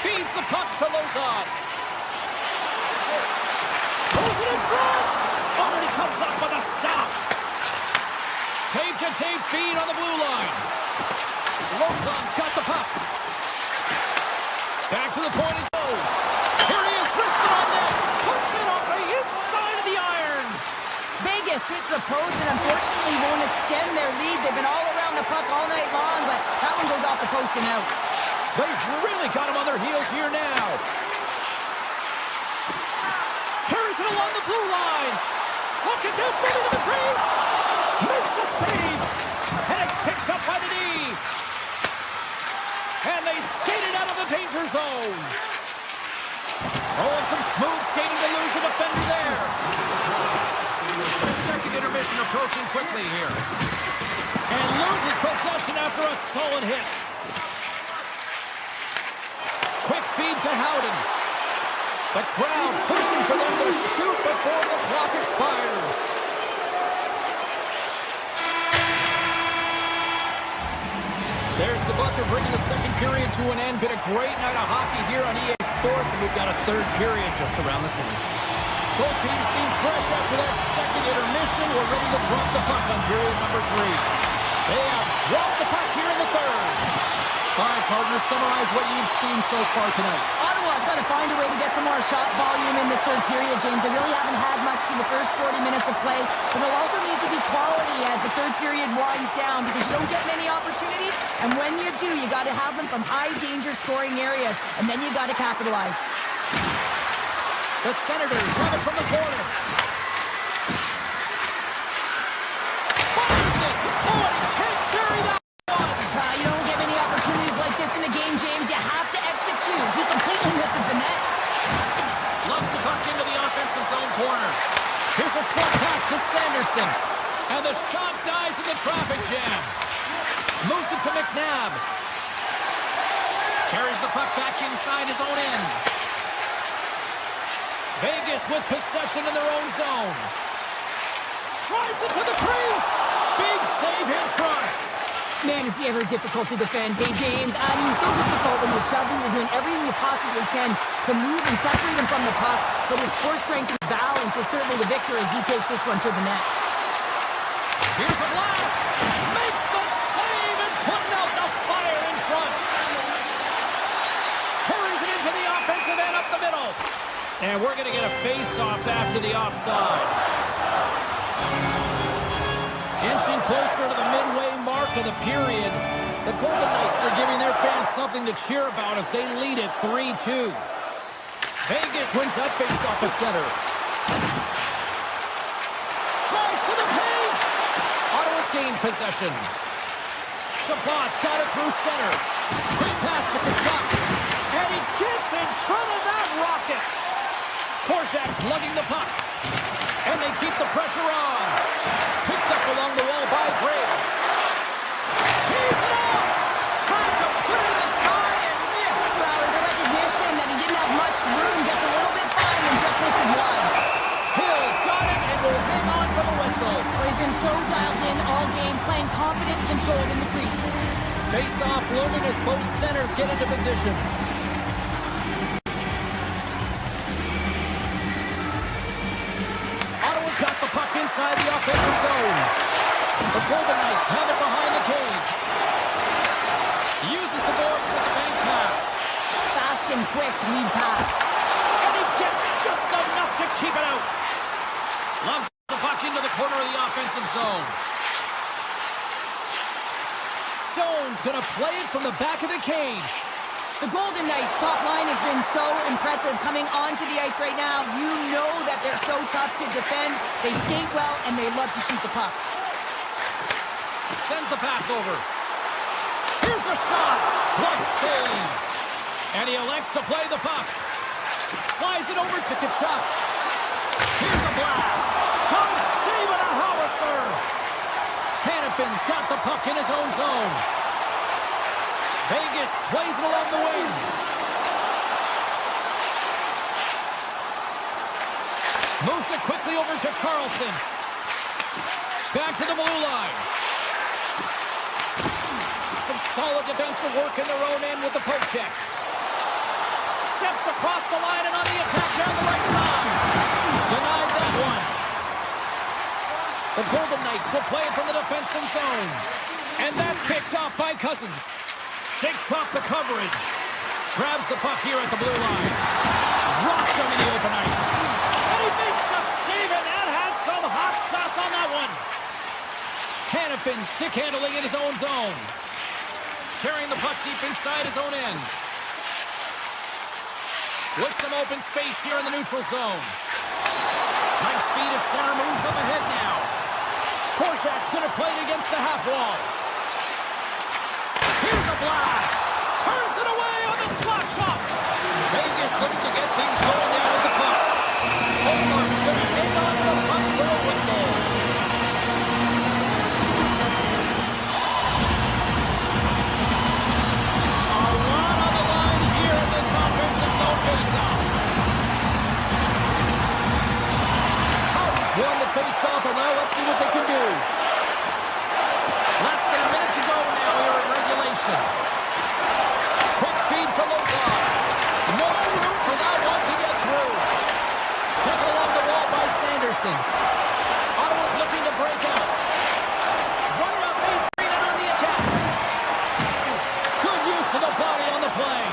S5: Feeds the puck to Lozon. Pulls it in front. Oh, and he comes up with a stop. Tape-to-tape feed on the blue line. Lozon's got the puck. Back to the point it goes. Here he is, wristed on net. Puts it off the inside of the iron.
S6: Vegas hits the post and unfortunately won't extend their lead. They've been all around the puck all night long, but that one goes off the post and out.
S5: They've really got him on their heels here now. Harrison along the blue line. Look at this, moving to the crease. Makes the save. And it's picked up by the D. And they skated out of the danger zone. Oh, some smooth skating to lose a defender there. Second intermission approaching quickly here. And loses possession after a solid hit. Quick feed to Howden. The crowd pushing for them to shoot before the clock expires. There's the buzzer bringing the second period to an end. Been a great night of hockey here on EA Sports, and we've got a third period just around the corner. Both teams seem fresh after that second intermission. We're ready to drop the puck on period number 3. They have dropped the puck here in the third. All right, partners, summarize what you've seen so far tonight.
S6: Ottawa's got to find a way to get some more shot volume in this third period, James. They really haven't had much through the first 40 minutes of play, but they'll also need to be quality as the third period winds down because you don't get many opportunities, and when you do, you got to have them from high-danger scoring areas, and then you got to capitalize.
S5: The Senators have it from the corner. Fires it! Oh, and he can't bury that one!
S6: You don't get many opportunities like this in a game, James. too. He completely misses the net.
S5: Loves the puck into the offensive zone corner. Here's a short pass to Sanderson. And the shot dies in the traffic jam. Moves it to McNabb. Carries the puck back inside his own end. Vegas with possession in their own zone. Drives it to the crease. Big save in front.
S6: Man, is he ever difficult to defend. Hey, James, I mean, so difficult when you're shoving. You're doing everything you possibly can to move and separate him from the puck. But his core strength and balance is certainly the victor as he takes this one to the net.
S5: Here's a blast. Makes the save and putting out the fire in front. Carries it into the offensive end up the middle. And we're going to get a face-off after the offside. Inching closer to the midway mark of the period, the Golden Knights are giving their fans something to cheer about as they lead it 3-2. Vegas wins that face-off at center. Tries to the paint. Ottawa's gained possession. Chabot's got it through center. Quick pass to Kachuk. And he gets in front of that rocket. Korczak's lugging the puck. And they keep the pressure on. Picked up along the wall by Gray. Tees it off. Trying to put it in the side and missed.
S6: Well, there's a recognition that he didn't have much room. Gets a little bit fine and just misses wide.
S5: Hill's got it and will hang on for the whistle.
S6: Well, he's been so dialed in all game, playing confident and controlled in the crease.
S5: Face-off looming as both centers get into position. Ottawa's got the puck inside the offensive zone. The Golden Knights have it behind the cage. Uses the boards with the bank pass.
S6: Fast and quick lead pass.
S5: And he gets just enough to keep it out. Loves the puck into the corner of the offensive zone. Stone's going to play it from the back of the cage.
S6: The Golden Knights' top line has been so impressive coming onto the ice right now. You know that they're so tough to defend. They skate well, and they love to shoot the puck.
S5: Sends the pass over. Here's the shot. Glove save. And he elects to play the puck. Slides it over to Kachuk. Here's a blast. Tom saving a howitzer. Hannafin's got the puck in his own zone. Vegas plays it along the wing. Moves it quickly over to Carlson. Back to the blue line. Some solid defensive work in their own end with the poke check. Steps across the line and on the attack down the right side. Denied that one. The Golden Knights will play it from the defensive zone. And that's picked off by Cousins. Shakes off the coverage. Grabs the puck here at the blue line. Drops him in the open ice. And he makes the save, and that had some hot sauce on that one. Hannafin stick handling in his own zone. Carrying the puck deep inside his own end. With some open space here in the neutral zone. Nice feed at center, moves up ahead now. Korczak's going to play it against the half wall. Here's a blast. Turns it away on the slot shot. Vegas looks to get things going down with the puck. Edmont's going to hang on to the puck for a whistle. A lot on the line here in this offensive zone faceoff. Howard's won the faceoff, and now let's see what they can do. Less than a minute to go now here in regulation. Quick feed to Lozar. No room for that one to get through. Taken along the wall by Sanderson. Ottawa's looking to break out. Right up Main Street and on the attack. Good use of the body on the play.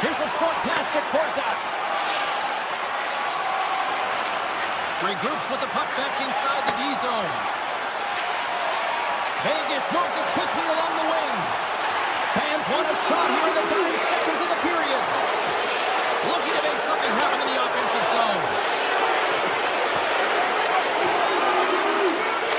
S5: Here's a short pass to Korczak. Regroups with the puck back inside the D-zone. Vegas moves it quickly along the wing. Fans want a shot here in the dying seconds of the period. Looking to make something happen in the offensive zone.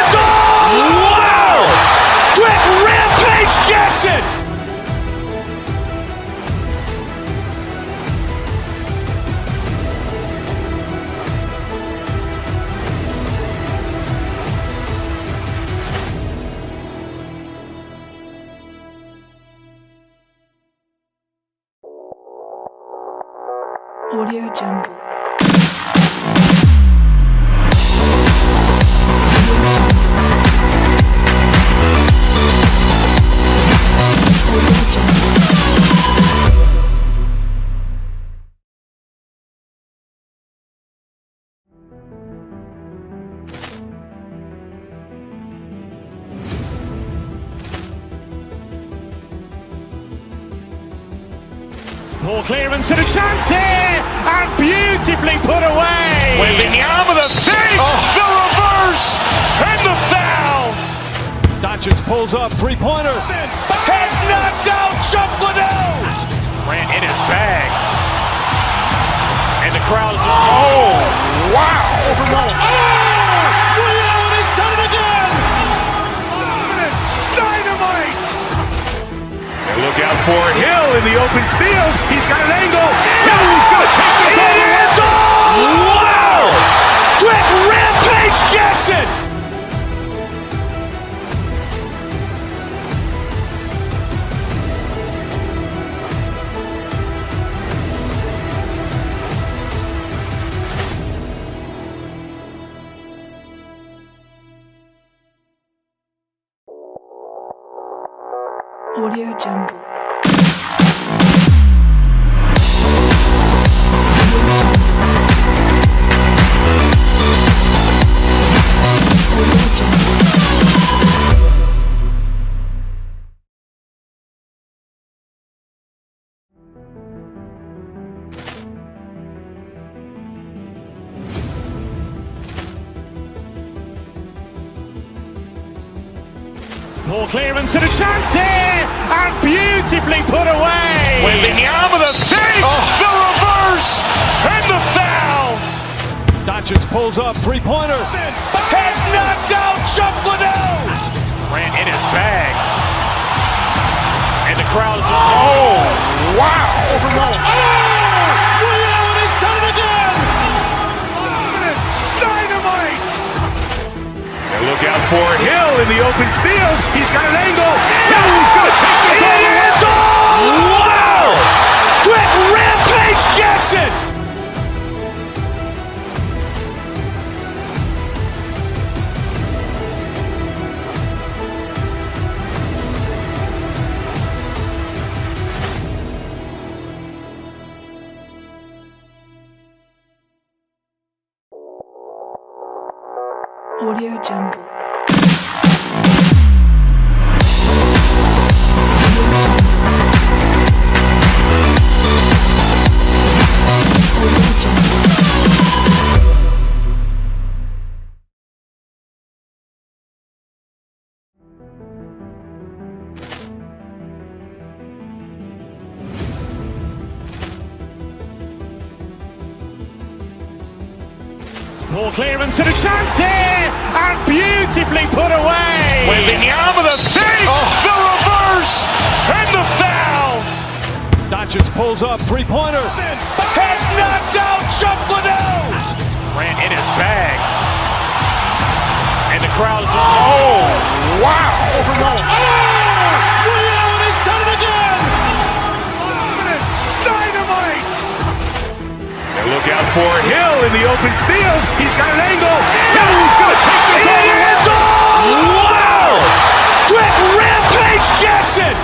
S2: is on! Wow! Quick rampage Jackson!
S4: Audio Jungle.
S1: Poor clearance and a chance here, and beautifully put away.
S2: Waving the arm of the fake, the reverse, and the foul.
S3: Doncic pulls up, three-pointer.
S2: Has knocked out Chuck Liddell. Ran in his bag. And the crowd is, oh, wow.
S3: Allen has done it again.
S2: Dynamite. And look out for Hill in the open field. He's got an angle. He's going to take this all the way. It's on! Wow! Quick rampage Jackson!
S4: Audio Jungle.
S1: Poor clearance and a chance here, and beautifully put away.
S2: Waving the arm of the fake, the reverse, and the foul.
S3: Doncic pulls up, three-pointer.
S2: Has knocked out Chuck Liddell. Ran in his bag. And the crowd is, oh, wow.
S3: Allen has done it again.
S2: Dynamite. And look out for Hill in the open field. He's got an angle. He's going to take this all the way.
S4: Audio Jungle.
S1: Ball clearance and a chance here, and beautifully put away.
S2: Waving the arm of the fake, the reverse, and the foul.
S3: Doncic pulls up, three-pointer.
S2: Has knocked out Chuck Liddell. Ran in his bag. And the crowd is, oh, wow.
S3: He's done it again.
S2: Dynamite. And look out for Hill in the open field. He's got an angle. He's going to take this all the way. Wow. Quick rampage Jackson.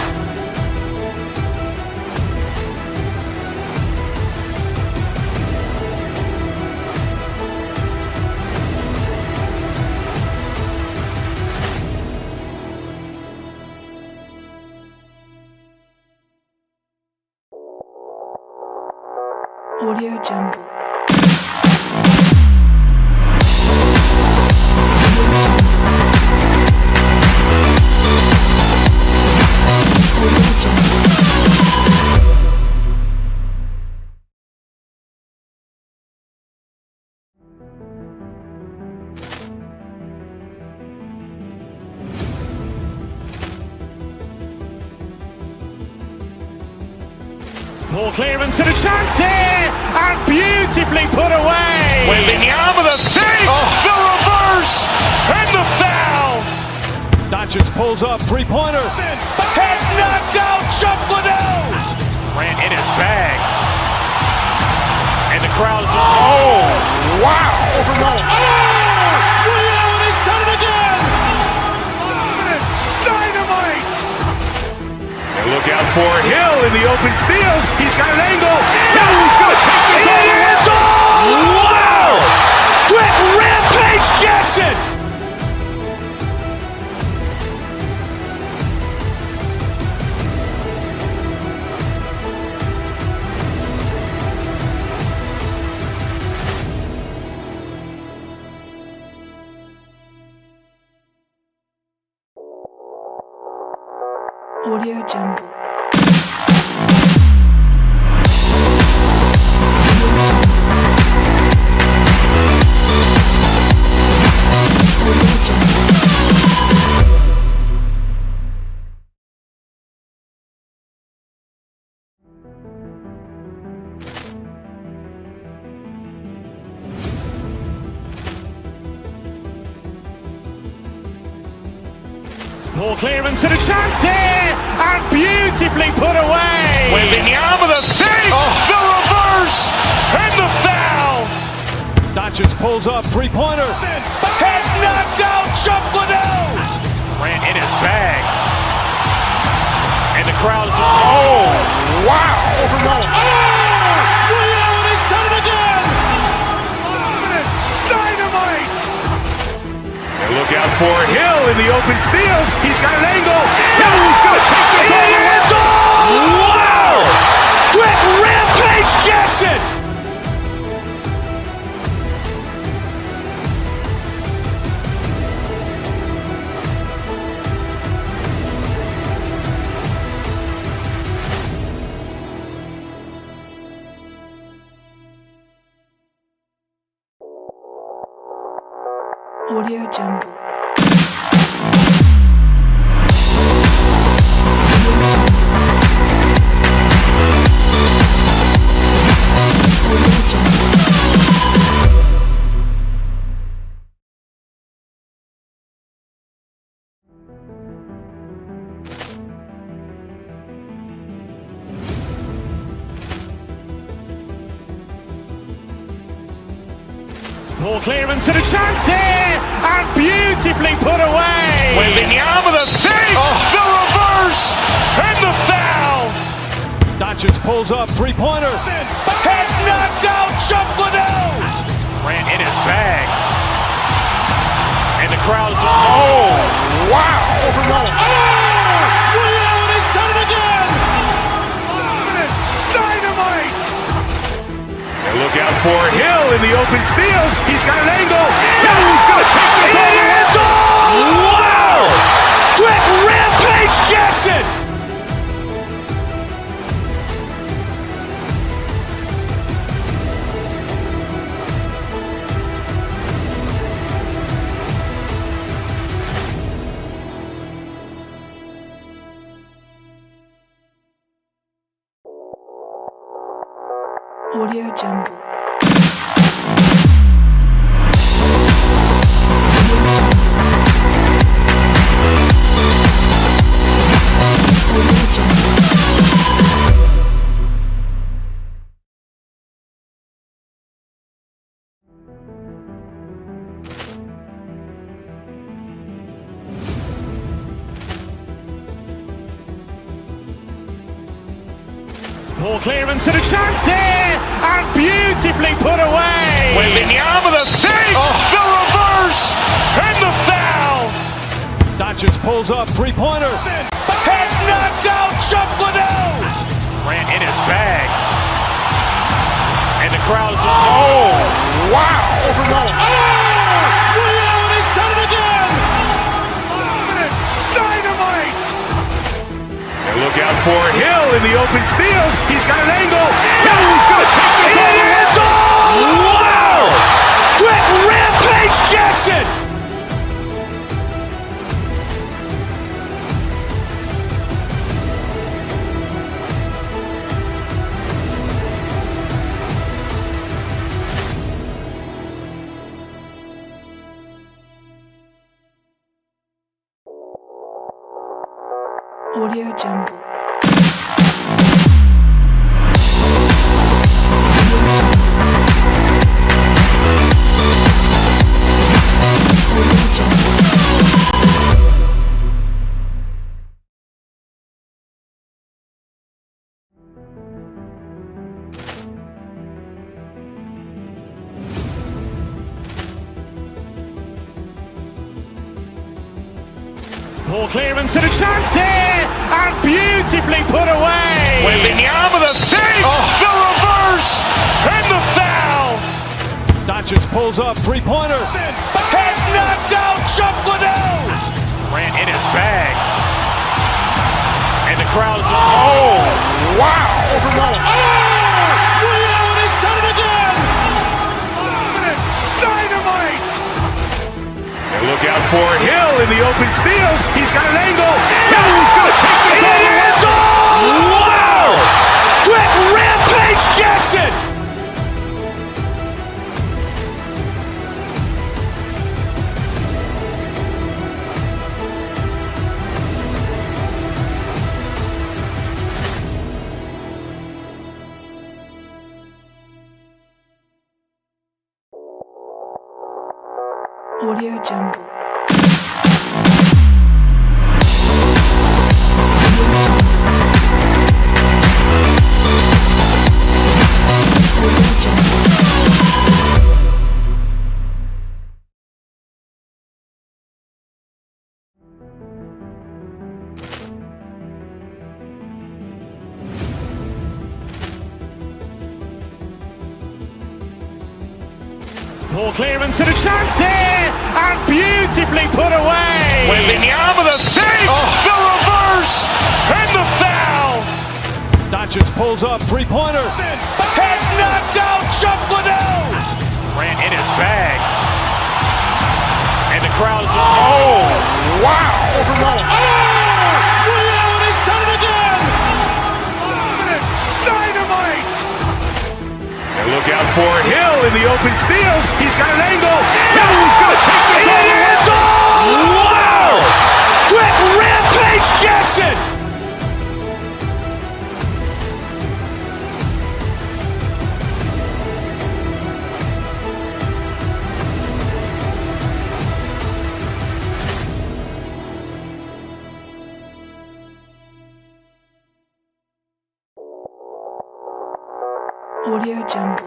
S4: Audio Jungle.
S1: Ball clearance and a chance here, and beautifully put away.
S2: Waving the arm of the fake, the reverse, and the foul.
S3: Doncic pulls up, three-pointer.
S2: Has knocked out Chuck Liddell. Ran in his bag. And the crowd is, oh, wow.
S3: He's done it again.
S2: Dynamite. And look out for Hill in the open field. He's got an angle. He's going to take this all the way. Wow. Quick rampage Jackson.
S4: Audio Jungle.
S1: Ball clearance and a chance here, and beautifully put away.
S2: Waving the arm of the fake, the reverse, and the foul.
S3: Doncic pulls up, three-pointer.
S2: Has knocked out Chuck Liddell. Ran in his bag. And the crowd is, oh, wow.
S3: He's done it again.
S2: Dynamite. And look out for Hill in the open field. He's got an angle. He's going to take this all the way. Wow. Quick rampage Jackson.
S4: Audio Jungle.
S1: Ball clearance and a chance here, and beautifully put away.
S2: Waving the arm of the fake, the reverse, and the foul.
S3: Doncic pulls up, three-pointer.
S2: Has knocked out Chuck Liddell. Ran in his bag. And the crowd is, oh, wow!
S3: Overrun. Oh! Reality done it again! Dynamite!
S2: And look out for Hill in the open field. He's got an angle. He's going to take this all the way. Wow! Quick Rampage Jackson!
S4: Audio Jungle.
S1: Ball clearance and a chance here, and beautifully put away.
S2: Wembanyama the fake, the reverse, and the foul.
S3: Doncic pulls up, three-pointer.
S2: Has knocked out Chuck Liddell. Grant in his bag. And the crowd is, oh, wow.
S3: Overrun. Oh! Reality's done it again! Dynamite!
S2: And look out for Hill in the open field. He's got an angle. He's going to take this all the way. Wow! Quick Rampage Jackson!
S4: Audio Jungle.
S1: Ball clearance and a chance here, and beautifully put away.
S2: Wembanyama the fake, the reverse, and the foul.
S3: Doncic pulls up, three-pointer.
S2: Has knocked out Chuck Liddell. Grant in his bag. And the crowd is, oh, wow.
S3: Overrun. Oh! Reality's done it again! Dynamite!
S2: And look out for Hill in the open field. He's got an angle. He's going to take this all the way. Wow! Quick Rampage Jackson!
S4: Audio Jungle.
S1: Ball clearance and a chance here, and beautifully put away.
S2: Wembanyama the fake, the reverse, and the foul.
S3: Doncic pulls up, three-pointer.
S2: Has knocked out Chuck Liddell. Grant in his bag. And the crowd is, oh, wow.
S3: Overrun. Oh! Reality's done it again! Dynamite!
S2: And look out for Hill in the open field. He's got an angle. He's going to take this all the way. Wow! Quick Rampage Jackson!
S4: Audio Jungle.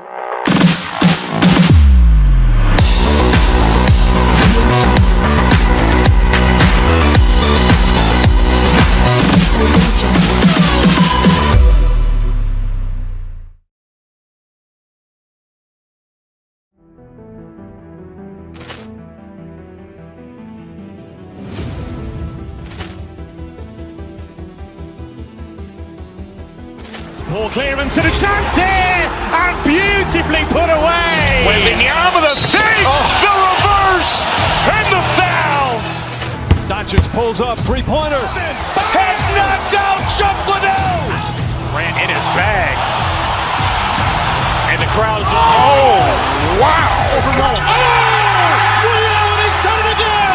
S1: Poor clearance and a chance here, and beautifully put away.
S2: Wembanyama the fake, the reverse, and the foul.
S3: Doncic pulls up, three-pointer.
S2: Has knocked out Chuck Liddell. Grant in his bag. And the crowd's wow!
S3: He's done it again!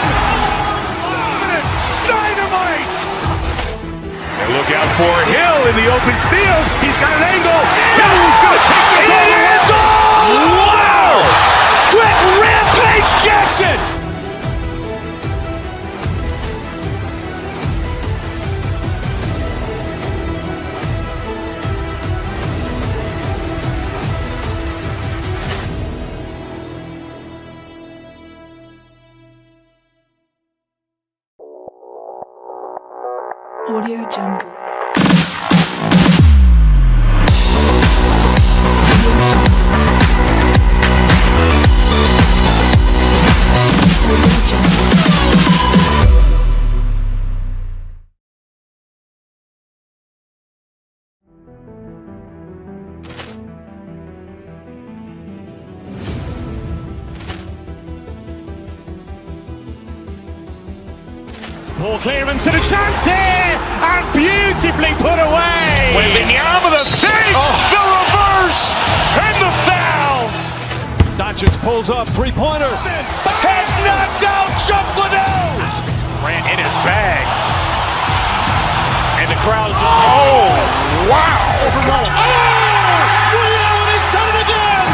S2: Dynamite! And look out for Hill in the open field. He's got an angle. He's going to take this all the way. Wow! Quick Rampage Jackson!
S4: Audio Jungle.
S1: Poor clearance and a chance here, and beautifully put away.
S2: Wembanyama the fake, the reverse, and the foul.
S3: Doncic pulls up, three-pointer.
S2: Has knocked out Chuck Liddell. Grant in his bag. And the crowd's wow!
S3: He's done it again!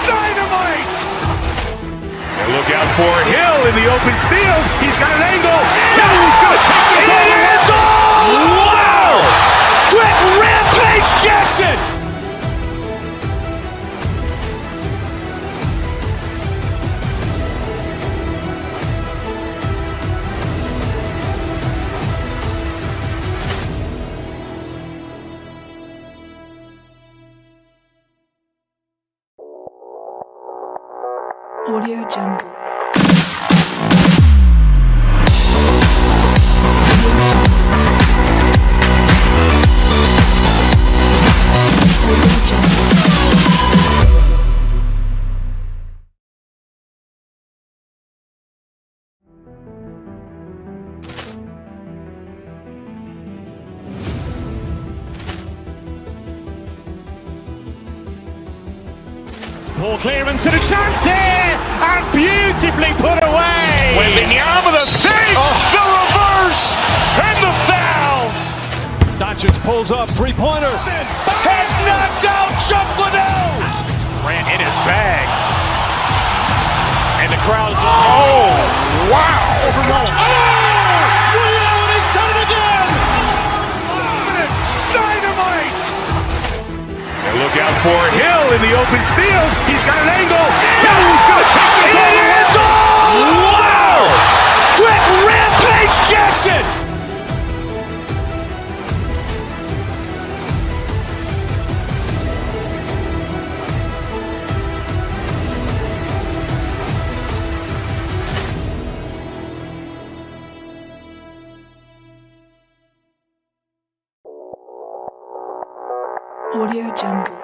S2: Dynamite! And look out for Hill in the open field. He's got an angle. He's going to take this all the way. Wow! Quick Rampage Jackson!
S4: Audio Jungle.
S1: Poor clearance and a chance here, and beautifully put away.
S2: Wembanyama the fake, the reverse, and the foul.
S3: Doncic pulls up, three-pointer.
S2: Has knocked out Chuck Liddell. Grant in his bag. And the crowd's wow!
S3: He's done it again!
S2: Dynamite! And look out for Hill in the open field. He's got an angle. He's going to take this all the way. Wow! Quick Rampage Jackson!
S4: Audio Jungle.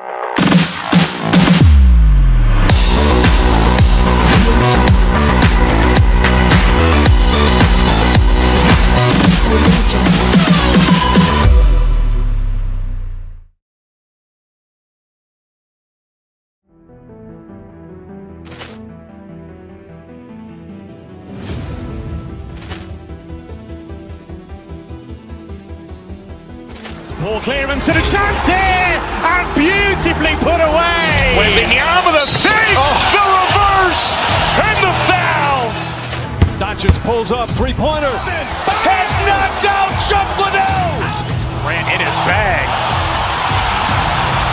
S1: Poor clearance and a chance here, and beautifully put away.
S2: Wembanyama the fake, the reverse, and the foul.
S3: Doncic pulls up, three-pointer.
S2: Has knocked out Chuck Liddell. Grant in his bag.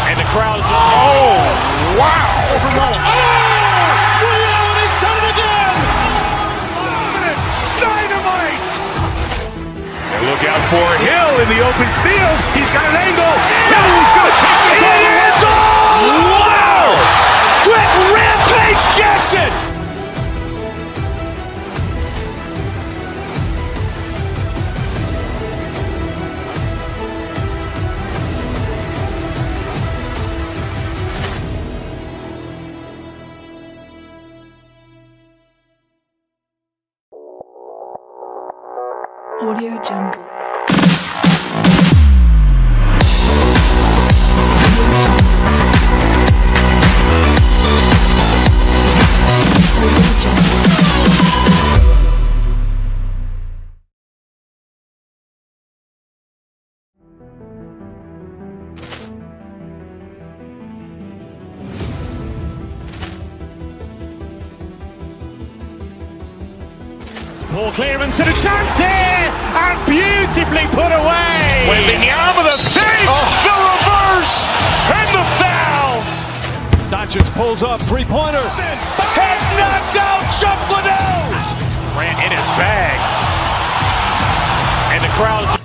S2: And the crowd's wow!
S3: He's done it again!
S2: Dynamite! And look out for Hill in the open field. He's got an angle. He's going to take this all the way. Wow! Quick Rampage Jackson!
S4: Audio Jungle.
S1: Ball clearance and a chance here, and beautifully put away.
S2: Wembanyama, the save, the reverse, and the foul.
S3: Doncic pulls up, three-pointer. Has knocked out Chuck Liddell.
S2: Grant in his bag. And the crowd.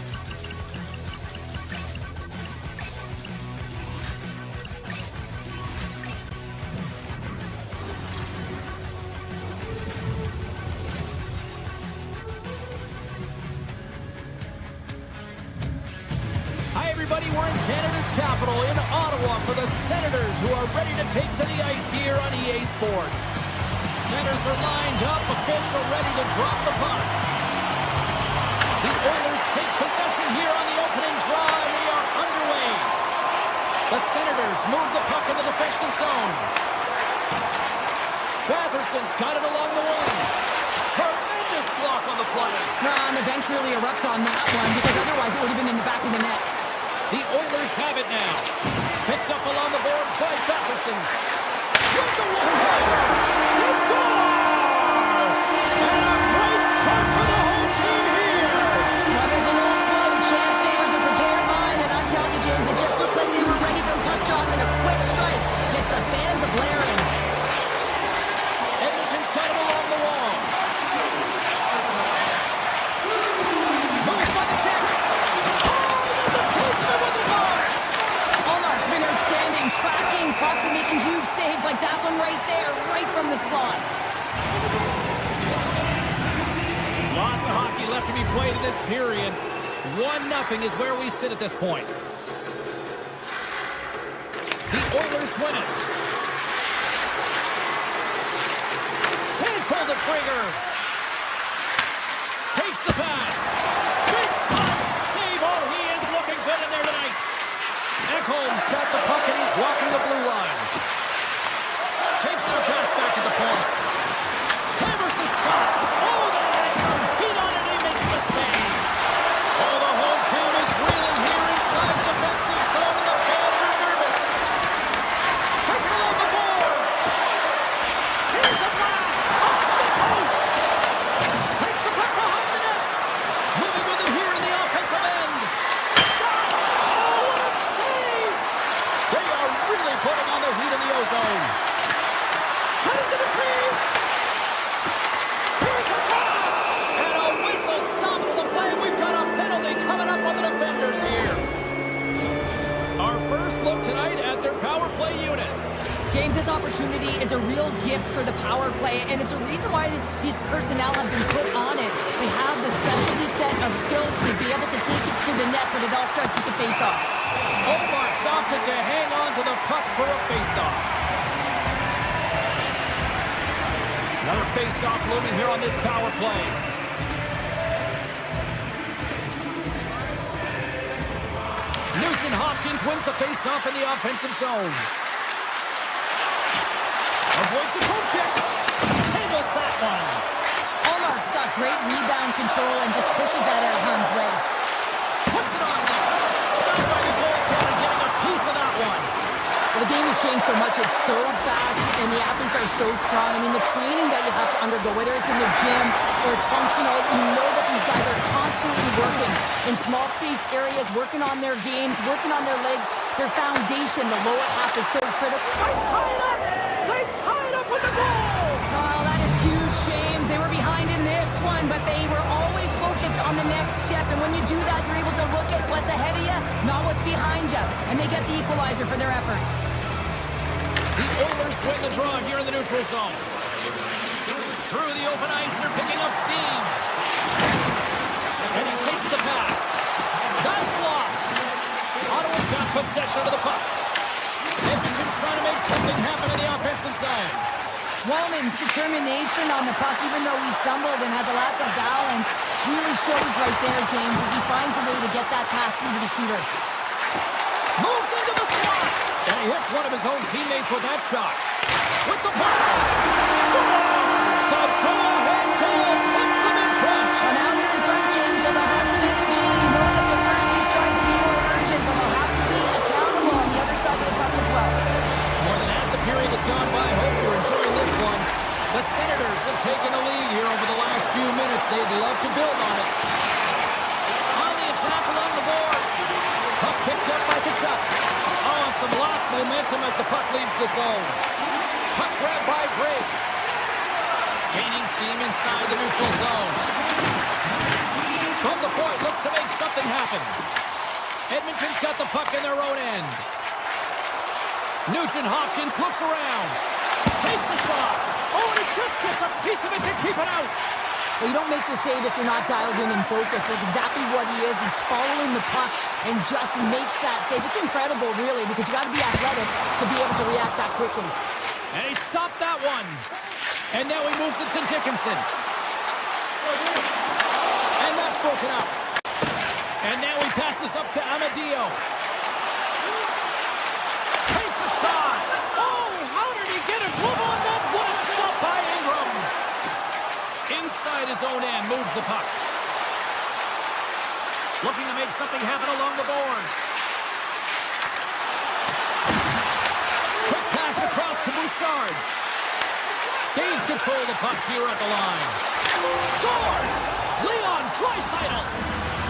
S5: Hi, everybody. We're in Canada's capital, in Ottawa, for the Senators, who are ready to take to the ice here on EA Sports. Centers are lined up, official ready to drop the puck. The Oilers take possession here on the opening draw, and we are underway. The Senators move the puck in the defensive zone. Batterson's got it along the wing. Tremendous block on the play.
S6: And the bench really erupts on that one, because otherwise it would have been in the back of the net.
S5: The Oilers have it now. Picked up along the boards by Batterson. With the one-timer. They score! And a great start for the home team here.
S6: Well, there's an old quote, chance favors the prepared mind, and I'm telling you, James, it just looked like they were ready for a puck drop, and a quick strike gets the fans a blaring.
S5: Edmonton's got it along the wall. Moves by the check.
S6: Allmark's been outstanding, tracking pucks and making huge saves like that one right there, right from the slot.
S5: Lots of hockey left to be played in this period. 1-0 is where we sit at this point. The Oilers win it. Can't pull the trigger. Takes the pass. Big time save. Oh, he is looking good in there tonight. Ekholm's got the puck and he's walking the blue line. Takes their pass back to the point. Hammers the shot. Oh, that has some heat on it. He makes the save. Oh, the home team is reeling here inside the defensive zone, and the fans are nervous. Taking along the boards. Here's a blast. Off the post. Takes the puck behind the net. Moving with it here in the offensive end. Shot. Oh, what a save. They are really putting on the heat in the ozone. Cutting to the crease. Here's the pass. And a whistle stops the play. We've got a penalty coming up on the defenders here. Our first look tonight at their power play unit.
S6: James, this opportunity is a real gift for the power play, and it's a reason why these personnel have been put on it. They have the specialty set of skills to be able to take it to the net, but it all starts with the face-off.
S5: Allmark's opted to hang on to the puck for a face-off. Another face-off looming here on this power play. Nugent-Hopkins wins the face-off in the offensive zone. Avoids the poke check. Handles that one.
S6: Allmark's got great rebound control and just pushes that out of harm's way.
S5: Puts it on net. Stopped by the goaltender, getting a piece of that one.
S6: Well, the game has changed so much. It's so fast, and the athletes are so strong. I mean, the training that you have to undergo, whether it's in the gym or it's functional, you know that these guys are constantly working in small space areas, working on their games, working on their legs. Their foundation, the lower half, is so critical.
S5: They tie it up. They tie it up with the goal.
S6: Oh, that is huge, James. They were behind in this one, but they were always focused on the next step. And when you do that, you're able to look at what's ahead of you, not what's behind you. And they get the equalizer for their efforts.
S5: The Oilers win the draw here in the neutral zone. Through the open ice, they're picking up steam. And he takes the pass. That's blocked. Ottawa's got possession of the puck. Edmonton's trying to make something happen in the offensive zone.
S6: Wellman's determination on the puck, even though he stumbled and has a lack of balance, really shows right there, James, as he finds a way to get that pass through to the shooter.
S5: Moves into the slot. And he hits one of his own teammates with that shot. With the blast. Scores! The go-ahead goal puts them in front.
S6: Well, now they're in front, James, so they'll have some energy. You know that the first piece tries to be more urgent, but they'll have to be accountable on the other side of the puck as well.
S5: More than half the period has gone by. Hope you're enjoying this one. The Senators have taken the lead here over the last few minutes. They'd love to build on it. On the attack along the boards. Puck picked up by Kachuk. Oh, and some lost momentum as the puck leaves the zone. Puck grabbed by Greg. Gaining steam inside the neutral zone. From the point, looks to make something happen. Edmonton's got the puck in their own end. Nugent Hopkins looks around. Takes a shot. Oh, and he just gets a piece of it to keep it out.
S6: Well, you don't make the save if you're not dialed in and focused. That's exactly what he is. He's following the puck and just makes that save. It's incredible, really, because you got to be athletic to be able to react that quickly.
S5: And he stopped that one. And now he moves it to Dickinson. And that's broken up. And now he passes up to Amadio. Takes a shot. Oh, how did he get a glove on that? What a stop by Ingram. Inside his own end, moves the puck. Looking to make something happen along the boards. Quick pass across to Bouchard. Gains control of the puck here at the line. Scores! Leon Draisaitl.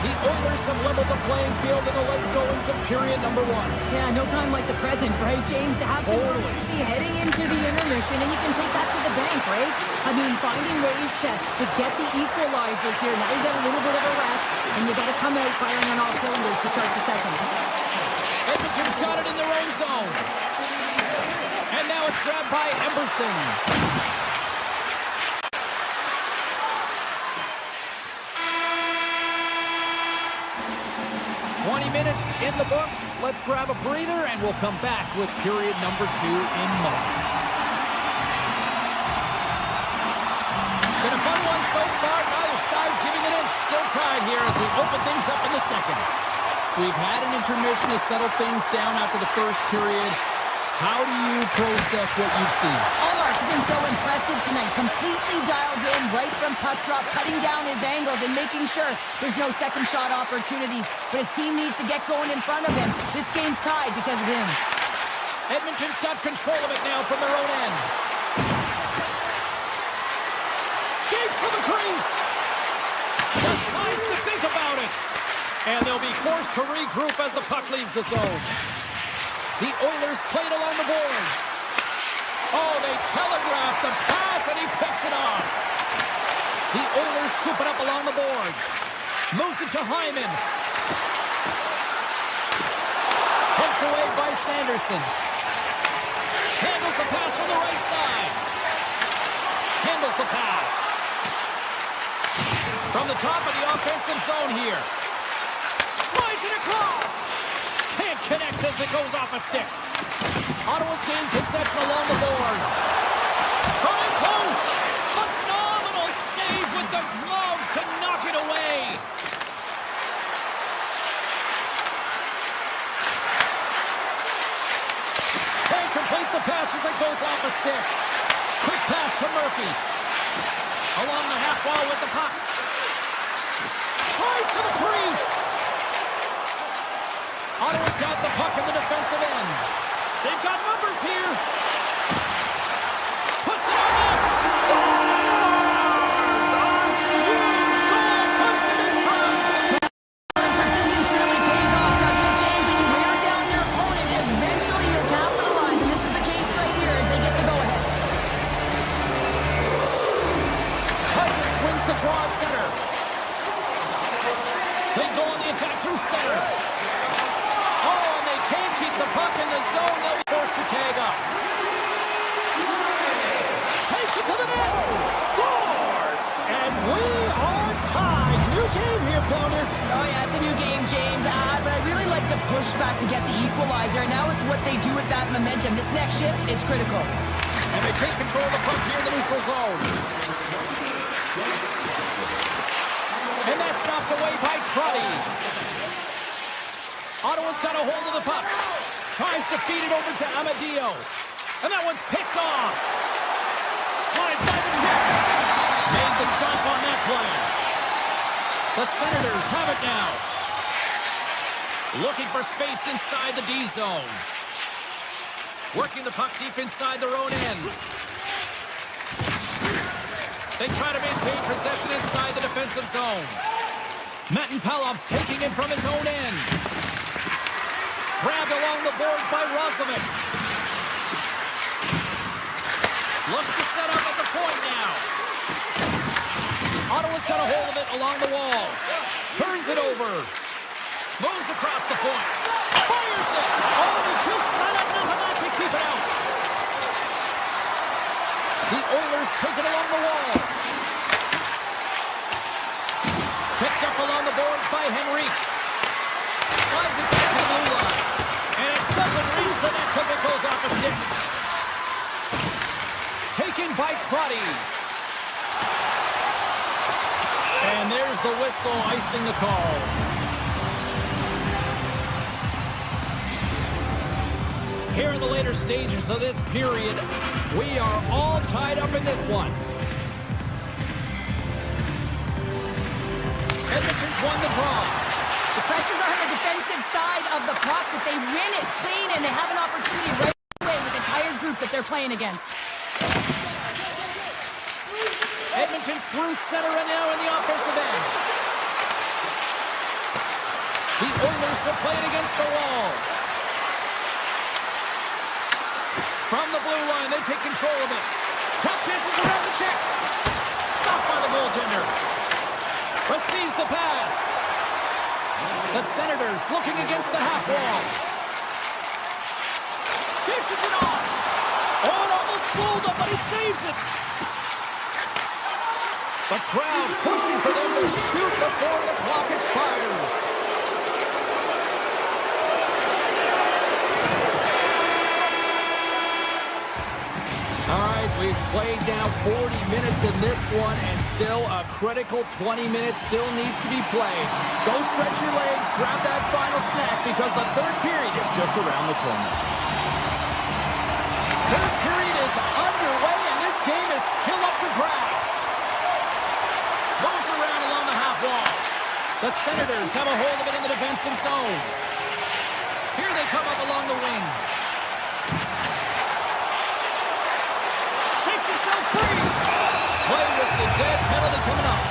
S5: The Oilers have leveled the playing field in the late goings of period number 1.
S6: Yeah, no time like the present, right, James? To have some urgency heading into the intermission, and you can take that to the bank, right? I mean, finding ways to get the equalizer here. Now you got a little bit of a rest, and you got to come out firing on all cylinders to start the second.
S5: Edmonton's got it in their own zone. And now it's grabbed by Emerson. 20 minutes in the books. Let's grab a breather, and we'll come back with period number 2 in moments. Been a fun one so far. Neither side giving an inch. Still tied here as we open things up in the second. We've had an intermission to settle things down after the first period. How do you process what you've seen?
S6: Allmark's been so impressive tonight. Completely dialed in right from puck drop, cutting down his angles and making sure there's no second shot opportunities. But his team needs to get going in front of him. This game's tied because of him.
S5: Edmonton's got control of it now from their own end. Skates to the crease. Decides to think about it. And they'll be forced to regroup as the puck leaves the zone. The Oilers played along the boards. Oh, they telegraphed the pass, and he picks it off. The Oilers scoop it up along the boards. Moves it to Hyman. Poked away by Sanderson. Handles the pass from the right side. Handles the pass. From the top of the offensive zone here. Slides it across. Can't connect as it goes off a stick. Ottawa's gained possession along the boards. From in close. Phenomenal save with the glove to knock it away. Can't complete the pass as it goes off a stick. Quick pass to Murphy. Along the half wall with the puck. Tries to the crease. Ottawa's got the puck in the defensive end. They've got numbers here. Puts it on net. Scores! A huge goal puts it in front.
S6: Persistence really pays off, doesn't it, James? When you wear down your opponent, eventually you'll capitalize, and this is the case right here as they get the go-ahead.
S5: Cousins wins the draw at center. They go on the attack through center. Can't keep the puck in the zone. They'll be forced to tag up. Takes it to the net. Scores! And we are tied. New game here, Pounder.
S6: Oh, yeah, it's a new game, James. But I really like the pushback to get the equalizer. And now it's what they do with that momentum. This next shift, it's critical.
S5: And they take control of the puck here in the neutral zone. And that's knocked away by Cruddy. Ottawa's got a hold of the puck. Tries to feed it over to Amadio. And that one's picked off. Slides by the check. Made the stop on that play. The Senators have it now. Looking for space inside the D zone. Working the puck deep inside their own end. They try to maintain possession inside the defensive zone. Matin Palov's taking it from his own end. Grabbed along the boards by Roslovic. Looks to set up at the point now. Ottawa's got a hold of it along the wall. Turns it over. Moves across the point. Fires it. Oh, they just not enough of that to keep it out. The Oilers take it along the wall. Picked up along the boards by Henrique. Slides it back to the blue line. And it doesn't reach the net because it goes off a stick. Taken by Cruddy. And there's the whistle icing the call. Here in the later stages of this period, we are all tied up in this one. Edmonton's won the draw.
S6: The pressure's on the defensive side of the puck, but they win it clean, and they have an opportunity right away with the tired group that they're playing against.
S5: Edmonton's through center and now in the offensive end. The Oilers will play it against the wall. From the blue line, they take control of it. Tap dances around the check. Stopped by the goaltender. Receives the pass. The Senators looking against the half wall. Dishes it off. Oh, it almost fooled him, but he saves it. The crowd pushing for them to shoot before the clock expires. All right, we've played now 40 minutes in this one, and still a critical 20 minutes still needs to be played. Go stretch your legs, grab that final snack, because the third period is just around the corner. Third period is underway, and this game is still up for grabs. Moves around along the half wall. The Senators have a hold of it in the defensive zone. Here they come up along the wing. Shakes himself free. Play whistle, dead penalty coming up.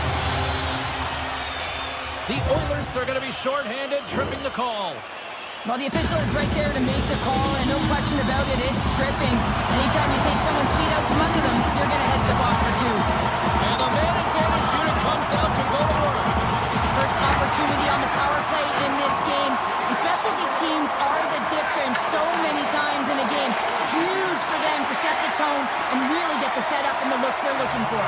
S5: The Oilers are going to be shorthanded, tripping the call.
S6: Well, the official is right there to make the call, and no question about it, it's tripping. Anytime you take someone's feet out from under them, you're going to head to the box for two.
S5: And the man advantage unit comes out to go to work.
S6: First opportunity on the power play in this game. The specialty teams are the difference so many times in a game. Huge for them to set the tone and really get the setup and the looks they're looking for.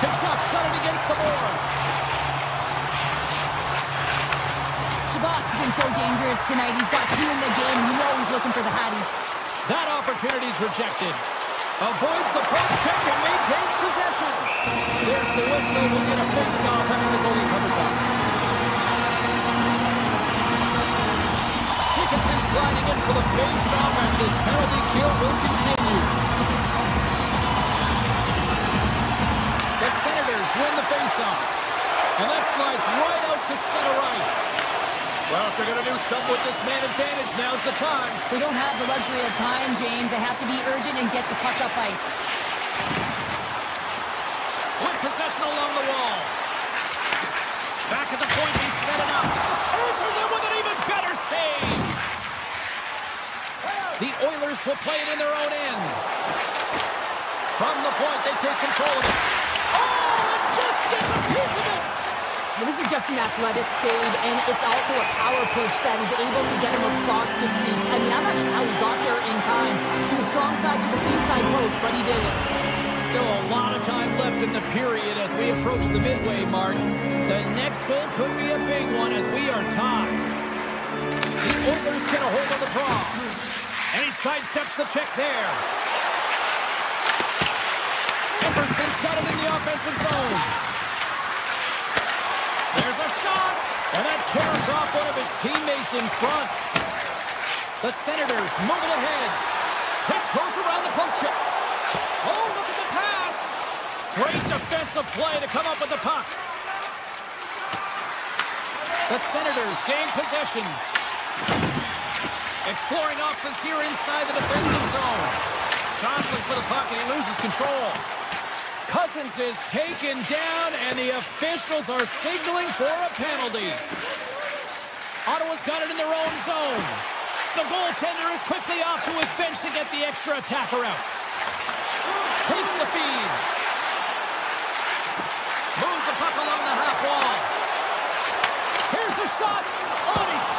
S5: Kachuk's got it against the boards.
S6: Shabbat's been so dangerous tonight. He's got two in the game. You know he's looking for the Hattie.
S5: That opportunity's rejected. Avoids the poke check and maintains possession. There's the whistle. We'll get a face-off after the goalie covers up. Dickinson's gliding in for the face-off as this penalty kill will continue. The Senators win the face-off. And that slides right out to center ice. Well, if they're going to do something with this man advantage, now's the time.
S6: They don't have the luxury of time, James. They have to be urgent and get the puck up ice.
S5: With possession along the wall. Back at the point, he's set it up. Answers it with an even better save. The Oilers will play it in their own end. From the point, they take control of it. Oh, it just gets a piece of it.
S6: Well, this is just an athletic save, and it's also a power push that is able to get him across the crease. I mean, I'm not sure how he got there in time. From the strong side to the weak side post, but he did it.
S5: Still a lot of time left in the period as we approach the midway mark. The next goal could be a big one as we are tied. The Oilers get a hold of the draw. And he sidesteps the check there. Emerson's got it in the offensive zone. shot! And that carries off one of his teammates in front. The Senators moving ahead. Tiptoes around the poke check. Oh, look at the pass! Great defensive play to come up with the puck. The Senators gain possession. Exploring options here inside the defensive zone. Jostling for the puck and he loses control. Cousins is taken down and the officials are signaling for a penalty. Ottawa's got it in their own zone. The goaltender is quickly off to his bench to get the extra attacker out. Takes the feed. Moves the puck along the half wall. Here's a shot. Oh, he's...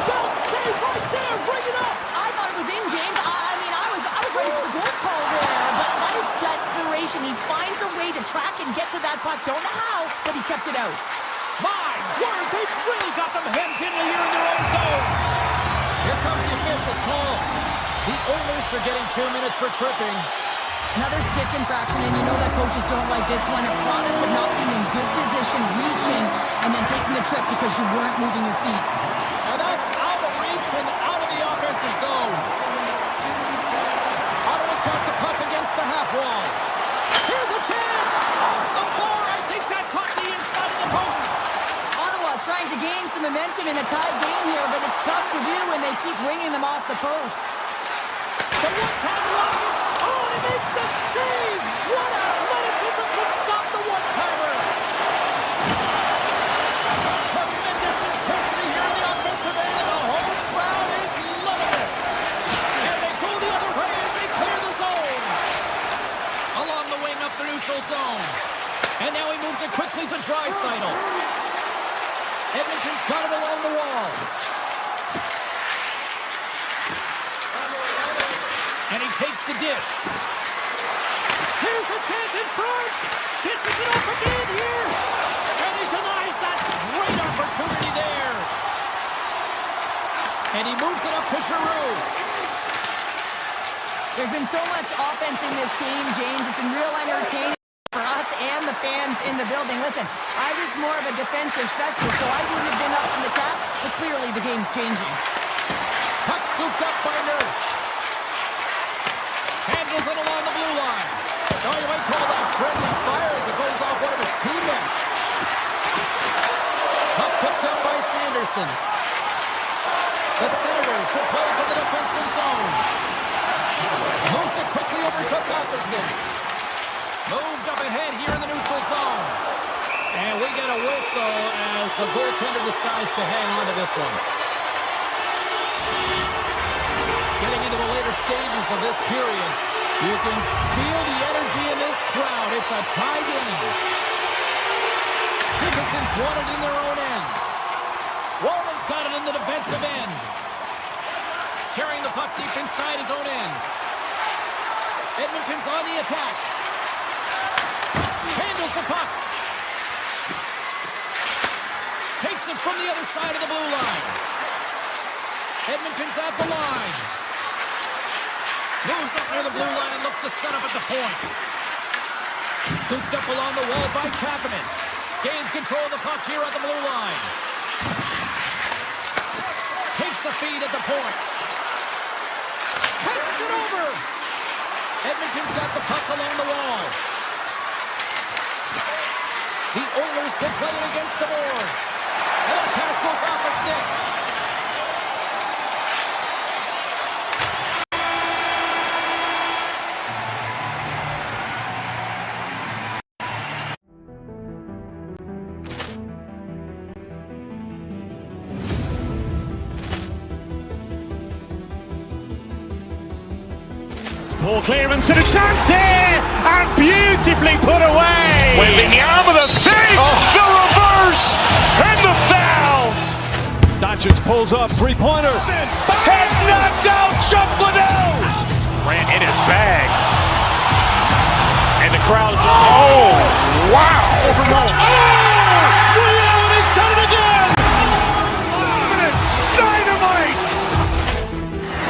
S5: Well save right there. Bring it up.
S6: I thought it was in, James. I mean, I was ready for the goal call there, but that is desperation. He finds a way to track and get to that puck. Don't know how, but he kept it out.
S5: My word, they've really got them hemmed in here in their own zone. Here comes the official's call. The Oilers are getting 2 minutes for tripping.
S6: Another stick infraction, and you know that coaches don't like this one. A product of not being in good position, reaching, and then taking the trip because you weren't moving your feet.
S5: And that's out of reach and out of the offensive zone. Ottawa's got the puck against the half wall. Here's a chance. Off the bar. I think that caught the inside of the post.
S6: Ottawa's trying to gain some momentum in a tied game here, but it's tough to do when they keep ringing them off the post.
S5: The one-time rocket. Oh, and he makes the save. What athleticism to stop the one-timer. Tremendous intensity here in the offensive end, and the home crowd is loving this. And they go the other way as they clear the zone. Along the wing up the neutral zone. And now he moves it quickly to Draisaitl. Edmonton's got it along the wall. And he takes the dish. Here's a chance in front. This is it off again here. And he denies that great opportunity there. And he moves it up to Giroux.
S6: There's been so much offense in this game, James. It's been real entertaining for us and the fans in the building. Listen, I was more of a defensive specialist, so I wouldn't have been up on the top, but clearly the game's changing.
S5: Puck scooped up by Nurse. Handles it along the blue line. Oh, you might call that friendly fire as it goes off one of his teammates. Puck picked up by Sanderson. The Senators will play for the defensive zone. Moves it quickly over to Patterson. Moved up ahead here in the neutral zone. And we get a whistle as the goaltender decides to hang on to this one. Getting into the later stages of this period, you can feel the energy in this crowd. It's a tie game. Dickinson's won it in their own end. Walman's got it in the defensive end. Carrying the puck deep inside his own end. Edmonton's on the attack. Handles the puck. Takes it from the other side of the blue line. Edmonton's at the line. Moves up near the blue line and looks to set up at the point. Scooped up along the wall by Kapanen. Gains control of the puck here at the blue line. Takes the feed at the point. Passes it over. Edmonton's got the puck along the wall. The Oilers will play it against the boards. And the pass goes off the stick.
S1: Poor clearance and a chance here, and beautifully put away.
S2: Waving the arm of the fake, the reverse, and the foul.
S3: Doncic pulls up, three-pointer.
S2: Has knocked out Chuck Liddell. Ran in his bag. And the crowd is, oh, wow.
S3: Reality's done it again.
S2: Dynamite.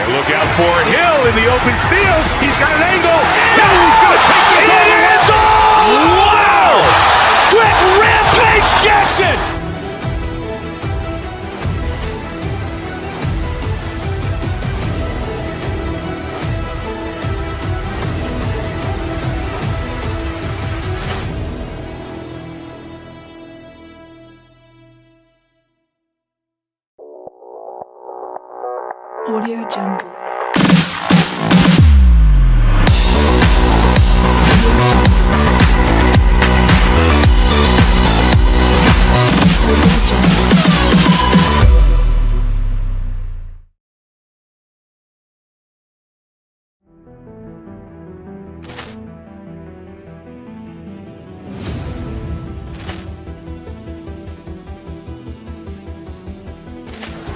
S2: And look out for Hill in the open field. He's got an angle. He's going to take this all the way. Wow! Quick rampage Jackson!
S4: Audio Jungle.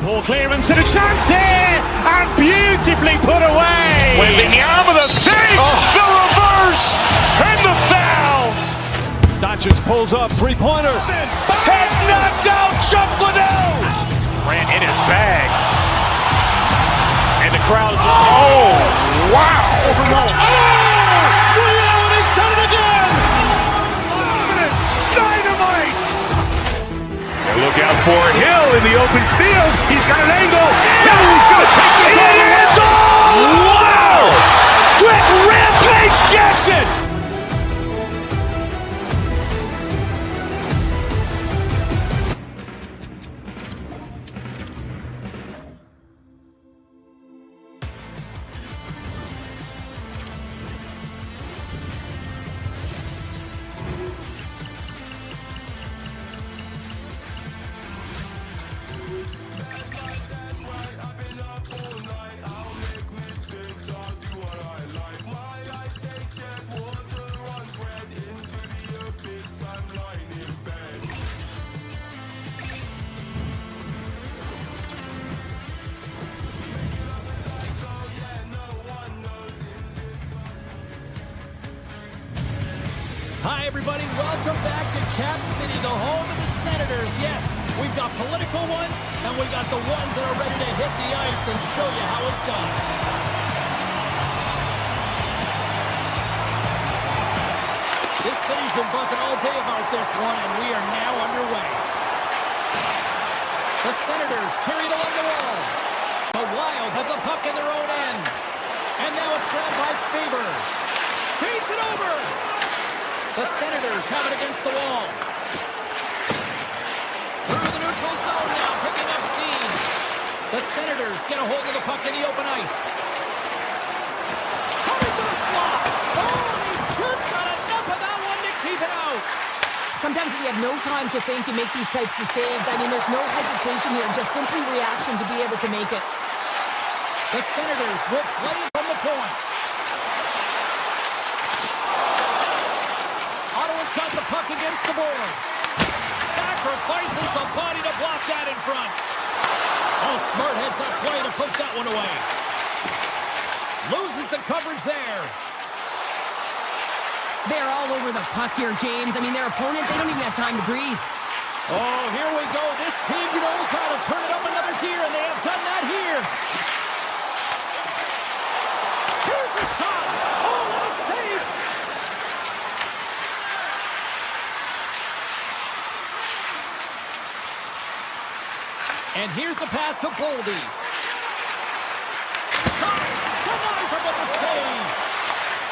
S1: Poor clearance and a chance here, and beautifully put away.
S2: With the arm of the save, the reverse, and the foul.
S3: Doncic pulls up, three-pointer. Has knocked out Chuck Liddell.
S2: Grant in his bag. And the crowd is, oh, wow.
S3: He's done it again.
S2: Dynamite. And look out for Hill in the open field. He's got an angle. He's going to take this all the way. Wow! Quick rampage Jackson.
S5: Hi, everybody. Welcome back to Cap City, the home of the Senators. Yes, we've got political ones, and we've got the ones that are ready to hit the ice and show you how it's done. This city's been buzzing all day about this one, and we are now underway. The Senators carried along the wall. The Wild have the puck in their own end. And now it's grabbed by Faber. Feeds it over. The Senators have it against the wall. Through the neutral zone now, picking up steam. The Senators get a hold of the puck in the open ice. Coming to the slot. Oh, he just got enough of that one to keep it out.
S6: Sometimes we have no time to think and make these types of saves. I mean, there's no hesitation here, just simply reaction to be able to make it.
S5: The Senators will play from the point. Ottawa's got the puck against the boards. Sacrifices the body to block that in front. Oh, smart heads up play to poke that one away. Loses the coverage there.
S6: They're all over the puck here, James. I mean, their opponent, they don't even have time to breathe.
S5: Oh, here we go. This team knows how to turn it up another gear, and they have done that here. Here's a shot. Oh, what a save. And here's the pass to Boldy. Shot. Denies him with the save.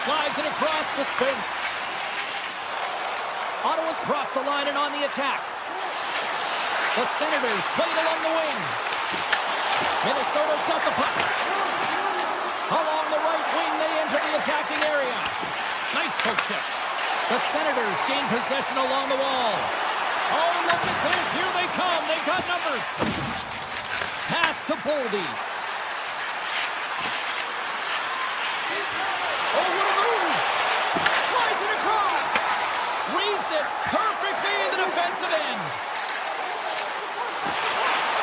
S5: Slides it across to Spence. Ottawa's crossed the line and on the attack. The Senators played along the wing. Minnesota's got the puck. Along the right wing, they enter the attacking area. Nice poke check. The Senators gain possession along the wall. Oh, look at this. Here they come. They got numbers. Pass to Boldy. Oh, what a move. Slides it across. Reads it perfectly in the defensive end.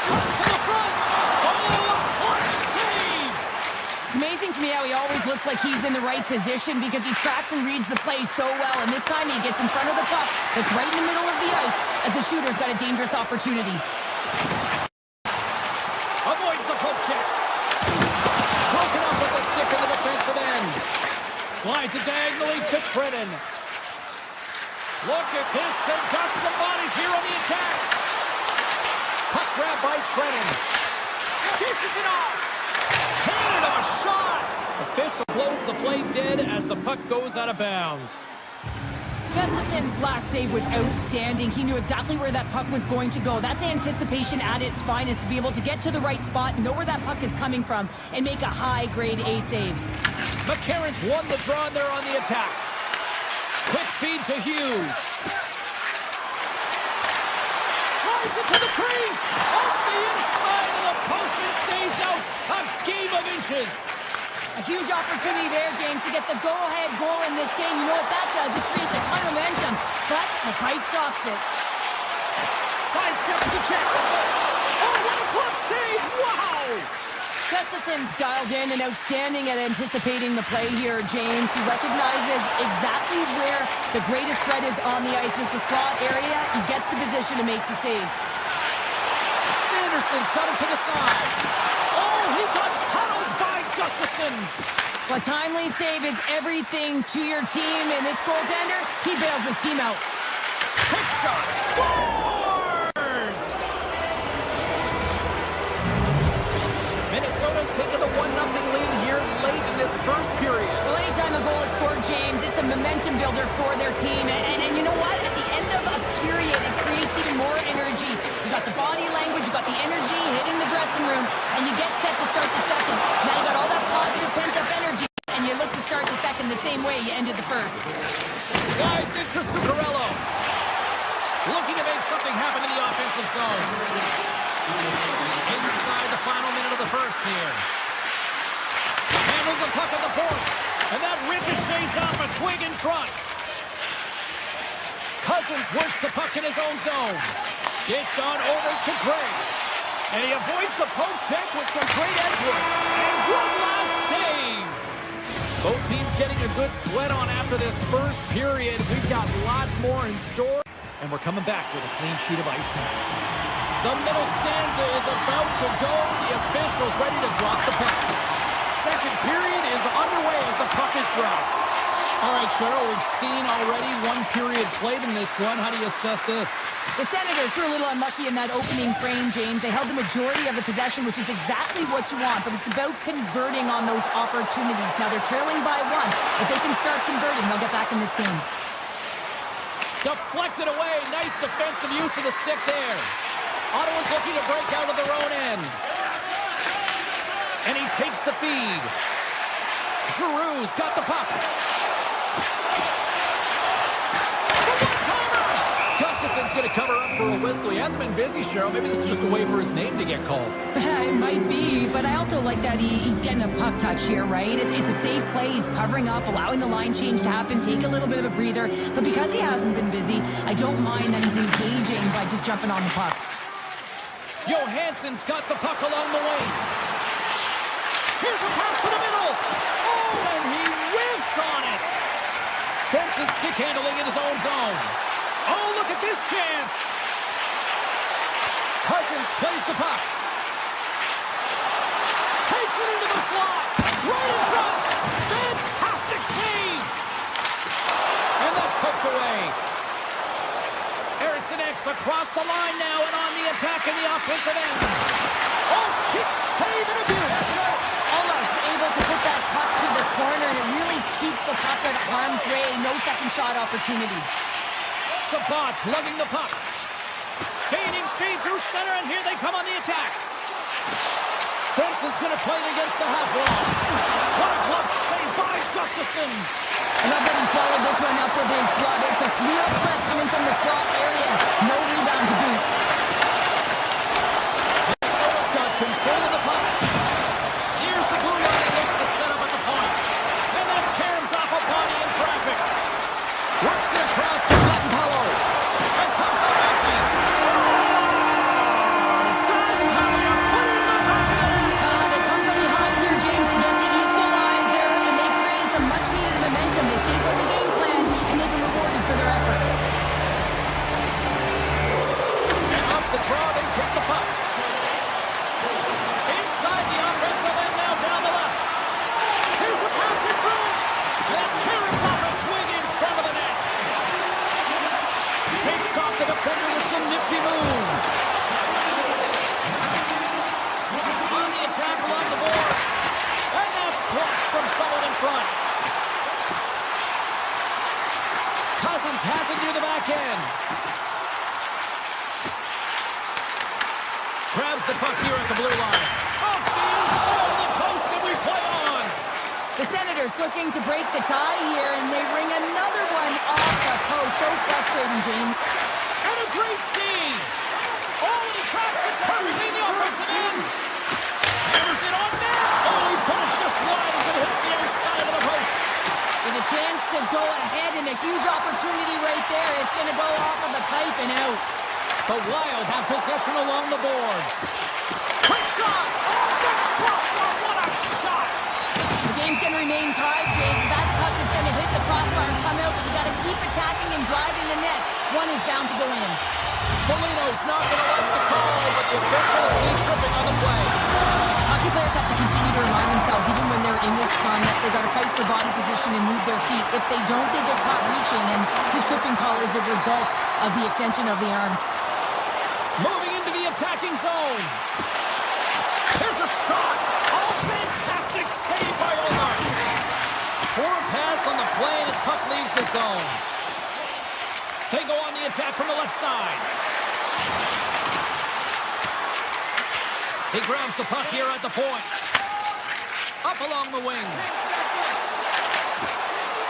S5: Cuts to the front. Oh, a clutch save.
S6: It's amazing to me how he always looks like he's in the right position because he tracks and reads the play so well. And this time he gets in front of the puck that's right in the middle of the ice as the shooter's got a dangerous opportunity.
S5: Avoids the poke check. Broken up with the stick in the defensive end. Slides it diagonally to Trennan. Look at this. They've got some bodies here on the attack. Puck grab by Trennan. Dishes it off. Canada shot. Official blows the play dead as the puck goes out of bounds.
S6: Gustafson's last save was outstanding. He knew exactly where that puck was going to go. That's anticipation at its finest, to be able to get to the right spot, know where that puck is coming from, and make a high-grade A save.
S5: McCarron's won the draw and they're on the attack. Quick feed to Hughes. Drives it to the crease. Off the inside of the post and stays out. A game of inches.
S6: A huge opportunity there, James, to get the go-ahead goal in this game. You know what that does? It creates a ton of momentum, but the pipe stops it.
S5: Sidesteps the check. Oh, what a glove save! Wow!
S6: Gustafson's dialed in and outstanding at anticipating the play here, James. He recognizes exactly where the greatest threat is on the ice. It's a slot area. He gets to position and makes the save.
S5: Sanderson's got him to the side. Oh, he got huddled by Gustafson.
S6: A timely save is everything to your team, and this goaltender, he bails his team out.
S5: Quick shot. Scores! Minnesota's taken the 1-0 lead here late in this first period.
S6: Well, anytime a goal is scored, James, it's a momentum builder for their team. And you know what? At the end of a period, it creates even more energy. You got the body language, you got the energy hitting the dressing room, and you get set to start the second. Now you got all that positive pent-up energy, and you look to start the second the same way you ended the first.
S5: Slides into Zuccarello. Looking to make something happen in the offensive zone. Inside the final minute of the first here. Handles the puck at the point. And that ricochets off a twig in front. Cousins works the puck in his own zone. Dish on over to Gray. And he avoids the poke check with some great edge work. And one last save. Both teams getting a good sweat on after this first period. We've got lots more in store. And we're coming back with a clean sheet of ice next. The middle stanza is about to go. The official's ready to drop the puck. Second period is underway as the puck is dropped. All right, Cheryl, we've seen already one period played in this one. How do you assess this?
S6: The Senators were a little unlucky in that opening frame, James. They held the majority of the possession, which is exactly what you want, but it's about converting on those opportunities. Now they're trailing by one. If they can start converting, they'll get back in this game.
S5: Deflected away. Nice defensive use of the stick there. Ottawa's looking to break out of their own end. And he takes the feed. Giroux's got the puck. Gustafson's going to cover up for a whistle. He hasn't been busy, Cheryl. Maybe this is just a way for his name to get called.
S6: It might be, but I also like that he's getting a puck touch here, right? It's a safe play. He's covering up, allowing the line change to happen, take a little bit of a breather. But because he hasn't been busy, I don't mind that he's engaging by just jumping on the puck.
S5: Johansson's got the puck along the wing. Here's a pass to the middle. Oh, and he whiffs on it. Spence's stick handling in his own zone. Oh, look at this chance. Cousins plays the puck. Takes it into the slot. Right in front. Fantastic save. And that's poked away. Eriksson X across the line now and on the attack in the offensive end. Oh, kick save and a beauty.
S6: Almost able to put that puck to the corner, and it really keeps the puck out of harm's way. No second shot opportunity.
S5: Sabat's lugging the puck. Gaining speed through center, and here they come on the attack. Spence is going to play it against the half wall. What a glove save by Gustafson.
S6: I love that he swallowed this one up with his glove. It's a real threat coming from the slot area. No rebound to boot.
S5: Minnesota's got control of the puck. Here's the blue line. Looks to set up at the point. And that caroms off a body in traffic. Works it across to Lattenpello. And comes up empty. That's how you put it in the back of the net.
S6: They come from behind here, James, to get the equalizer, and they create some much-needed momentum. They stayed with the game plan, and they've been rewarded for their efforts.
S5: And off the draw, they get the puck. grabs the puck here at the blue line. Off the inside of the post, and we play on.
S6: The Senators looking to break the tie here, and they ring another one off the post. So frustrating, James.
S5: And a great save. Oh, he tracks it perfectly in the offensive end. Hammers it on net. Oh, he put it just wide as it hits the outside of the post.
S6: With a chance to go ahead and a huge opportunity right there. It's going to go off of the pipe and out.
S5: The Wild have possession along the boards. Quick shot. Oh, that's Frostbite. What a shot.
S6: The game's going to remain tied, James. That puck is going to hit the crossbar and come out. You got to keep attacking and driving the net. One is bound to go in.
S5: Foligno's not going to like the call, but the officials see tripping on the play.
S6: Hockey players have to continue to remind themselves, even when they're in this run, that they've got to fight for body position and move their feet. If they don't, they get caught reaching, and this tripping call is a result of the extension of the arms.
S5: Moving into the attacking zone. Here's a shot. Oh, fantastic save by Omar. Poor pass on the play, and the puck leaves the zone. They go on the attack from the left side. He grabs the puck here at the point. Up along the wing.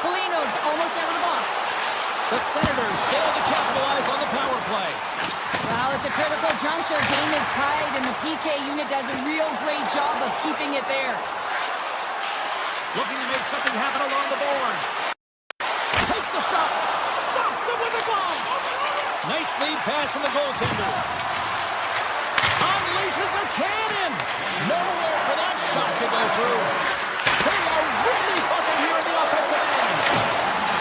S6: Foligno's almost out of the box.
S5: The Senators fail to capitalize on the power play.
S6: Well, it's a critical juncture. Game is tied, and the PK unit does a real great job of keeping it there.
S5: Looking to make something happen along the boards. Takes a shot. Stops it with a glove. Nice lead pass from the goaltender. Unleashes a cannon. Nowhere for that shot to go through. They are really buzzing here in the offensive end.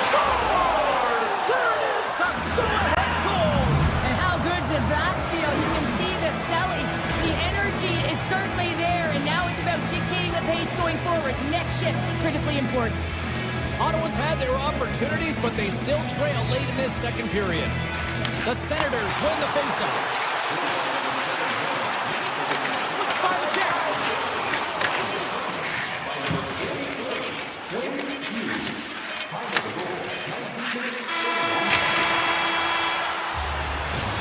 S5: Scores! There it is, the go-ahead goal.
S6: And how good does that feel? You can see the selling. The energy is certainly there, and now it's about dictating the pace going forward. Next shift, critically important.
S5: Ottawa's had their opportunities, but they still trail late in this second period. The Senators win the faceoff. Six by the check.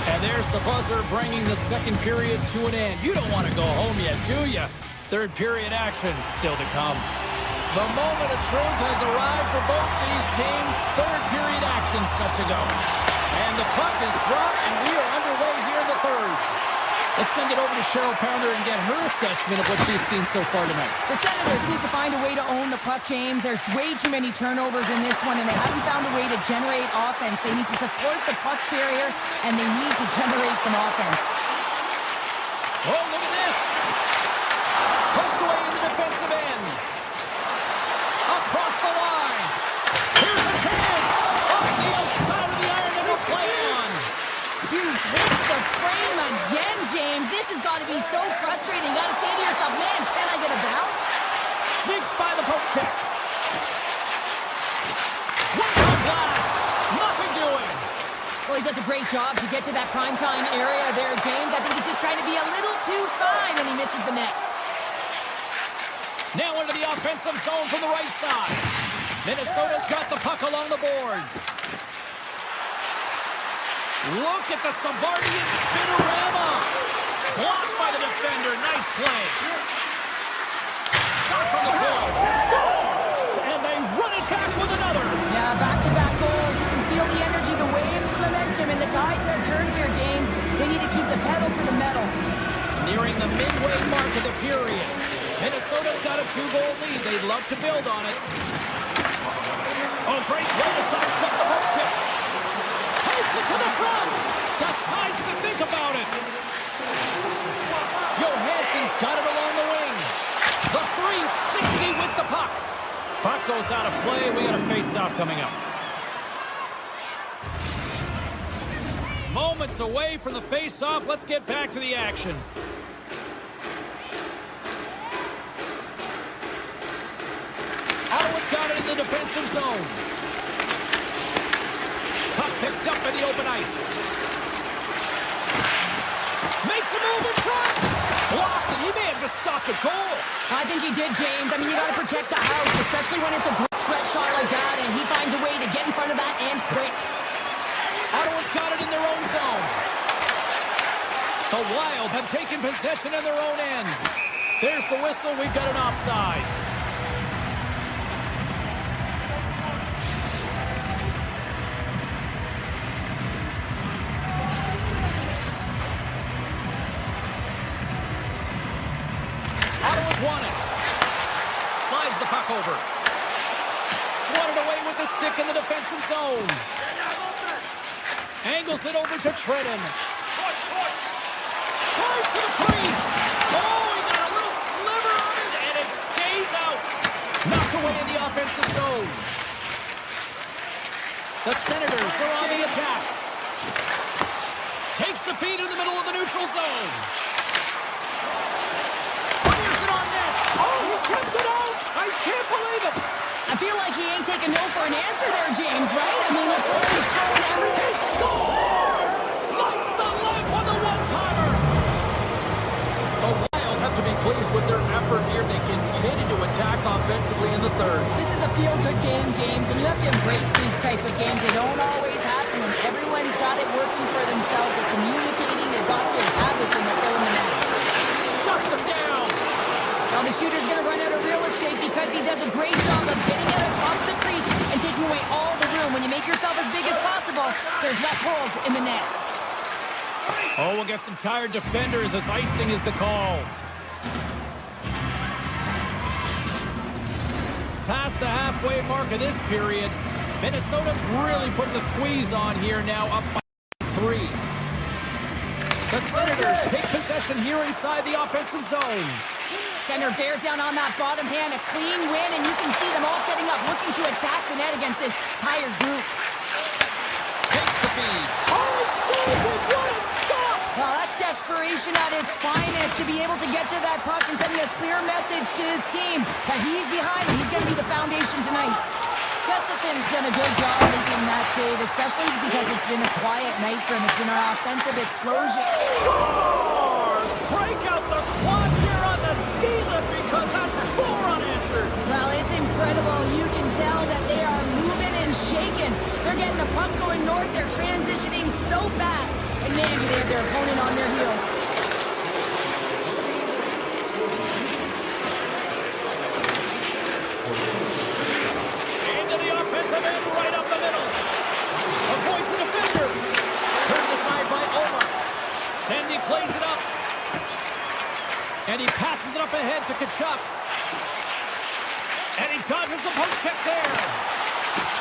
S5: And there's the buzzer bringing the second period to an end. You don't want to go home yet, do you? Third period action still to come. The moment of truth has arrived for both these teams. Third period action set to go. And the puck is dropped, and we are underway here in the third. Let's send it over to Cheryl Pounder and get her assessment of what she's seen so far tonight.
S6: The Senators need to find a way to own the puck, James. There's way too many turnovers in this one, and they haven't found a way to generate offense. They need to support the puck carrier, and they need to generate some offense.
S5: Oh, look at this. Poked away in the defensive end. Across the line. Here's a chance. Up the outside of the iron, and we'll play on.
S6: Hughes hits the frame again, James. This has got to be so frustrating. You got to say to yourself, man, can I get a bounce?
S5: Sneaks by the poke check. One-time blast. Nothing doing.
S6: Well, he does a great job to get to that primetime area there, James. I think he's just trying to be a little too fine, and he misses the net.
S5: Now into the offensive zone from the right side. Minnesota's got the puck along the boards. Look at the Savardian spinorama. Blocked by the defender. Nice play. Shot from the point. Scores! And they run it back with another.
S6: Yeah, back-to-back goals. You can feel the energy, the wave, the momentum, and the tides have turned here, James. They need to keep the pedal to the metal.
S5: Nearing the midway mark of the period. Minnesota's got a 2-goal lead. They'd love to build on it. Oh, great way to sidestep the poke check. Takes it to the front. Decides to think about it. Johansson's got it along the wing. The 360 with the puck. Puck goes out of play. We got a face-off coming up. Moments away from the face-off. Let's get back to the action. Ottawa's got it in the defensive zone. Puck picked up in the open ice. Makes a move in front. Blocked, and he may have just stopped a goal.
S6: I think he did, James. I mean, you got to protect the house, especially when it's a great threat shot like that, and he finds a way to get in front of that and quick.
S5: Ottawa's got it in their own zone. The Wild have taken possession in their own end. There's the whistle. We've got an offside. Ottawa's won it. Slides the puck over. Swatted away with the stick in the defensive zone. Angles it over to Trenton. Tries to the crease. Oh, he got a little sliver of it, and it stays out. Knocked away in the offensive zone. The Senators are on the attack. Takes the feed in the middle of the neutral zone. Fires it on net. Oh, he kept it out. I can't believe it.
S6: I feel like he ain't taking no for an answer there, James, right? I mean, it's like he's throwing everything.
S5: He scores! Lights the lamp on the one-timer. The Wild have to be pleased with their effort here. They continue to attack offensively in the third.
S6: This is a feel-good game, James, and you have to embrace these type of games. They don't always happen, and everyone's got it working for themselves. They're communicating. They've got good habits, and they're filling the net.
S5: Shuts him down.
S6: Now the shooter's going to run out of real estate because he does a great job of getting out of top of the crease and taking away all the room. When you make yourself as big as possible, there's less holes in the net.
S5: Oh, we'll get some tired defenders as icing is the call. Past the halfway mark of this period, Minnesota's really put the squeeze on here now, up by 3. The Senators take possession here inside the offensive zone.
S6: Center bears down on that bottom hand, a clean win, and you can see them all setting up, looking to attack the net against this tired group.
S5: Takes the feed. Oh, Sullivan, what a stop!
S6: Well, that's desperation at its finest, to be able to get to that puck and sending a clear message to his team that he's behind and he's going to be the foundation tonight. Gustafson's done a good job making that save, especially because it's been a quiet night for him. It's been an offensive explosion.
S5: Scores! Break out the quad chair on the ski lift because that's 4 unanswered.
S6: Well, it's incredible. You can tell that they are moving and shaking. They're getting the puck going north. They're transitioning so fast. And man, do they have their opponent on their heels.
S5: Into the offensive end, right up the middle. Avoids the defender. Turned aside by Omar. Tendy plays it up. And he passes it up ahead to Kachuk. And he dodges the poke check there.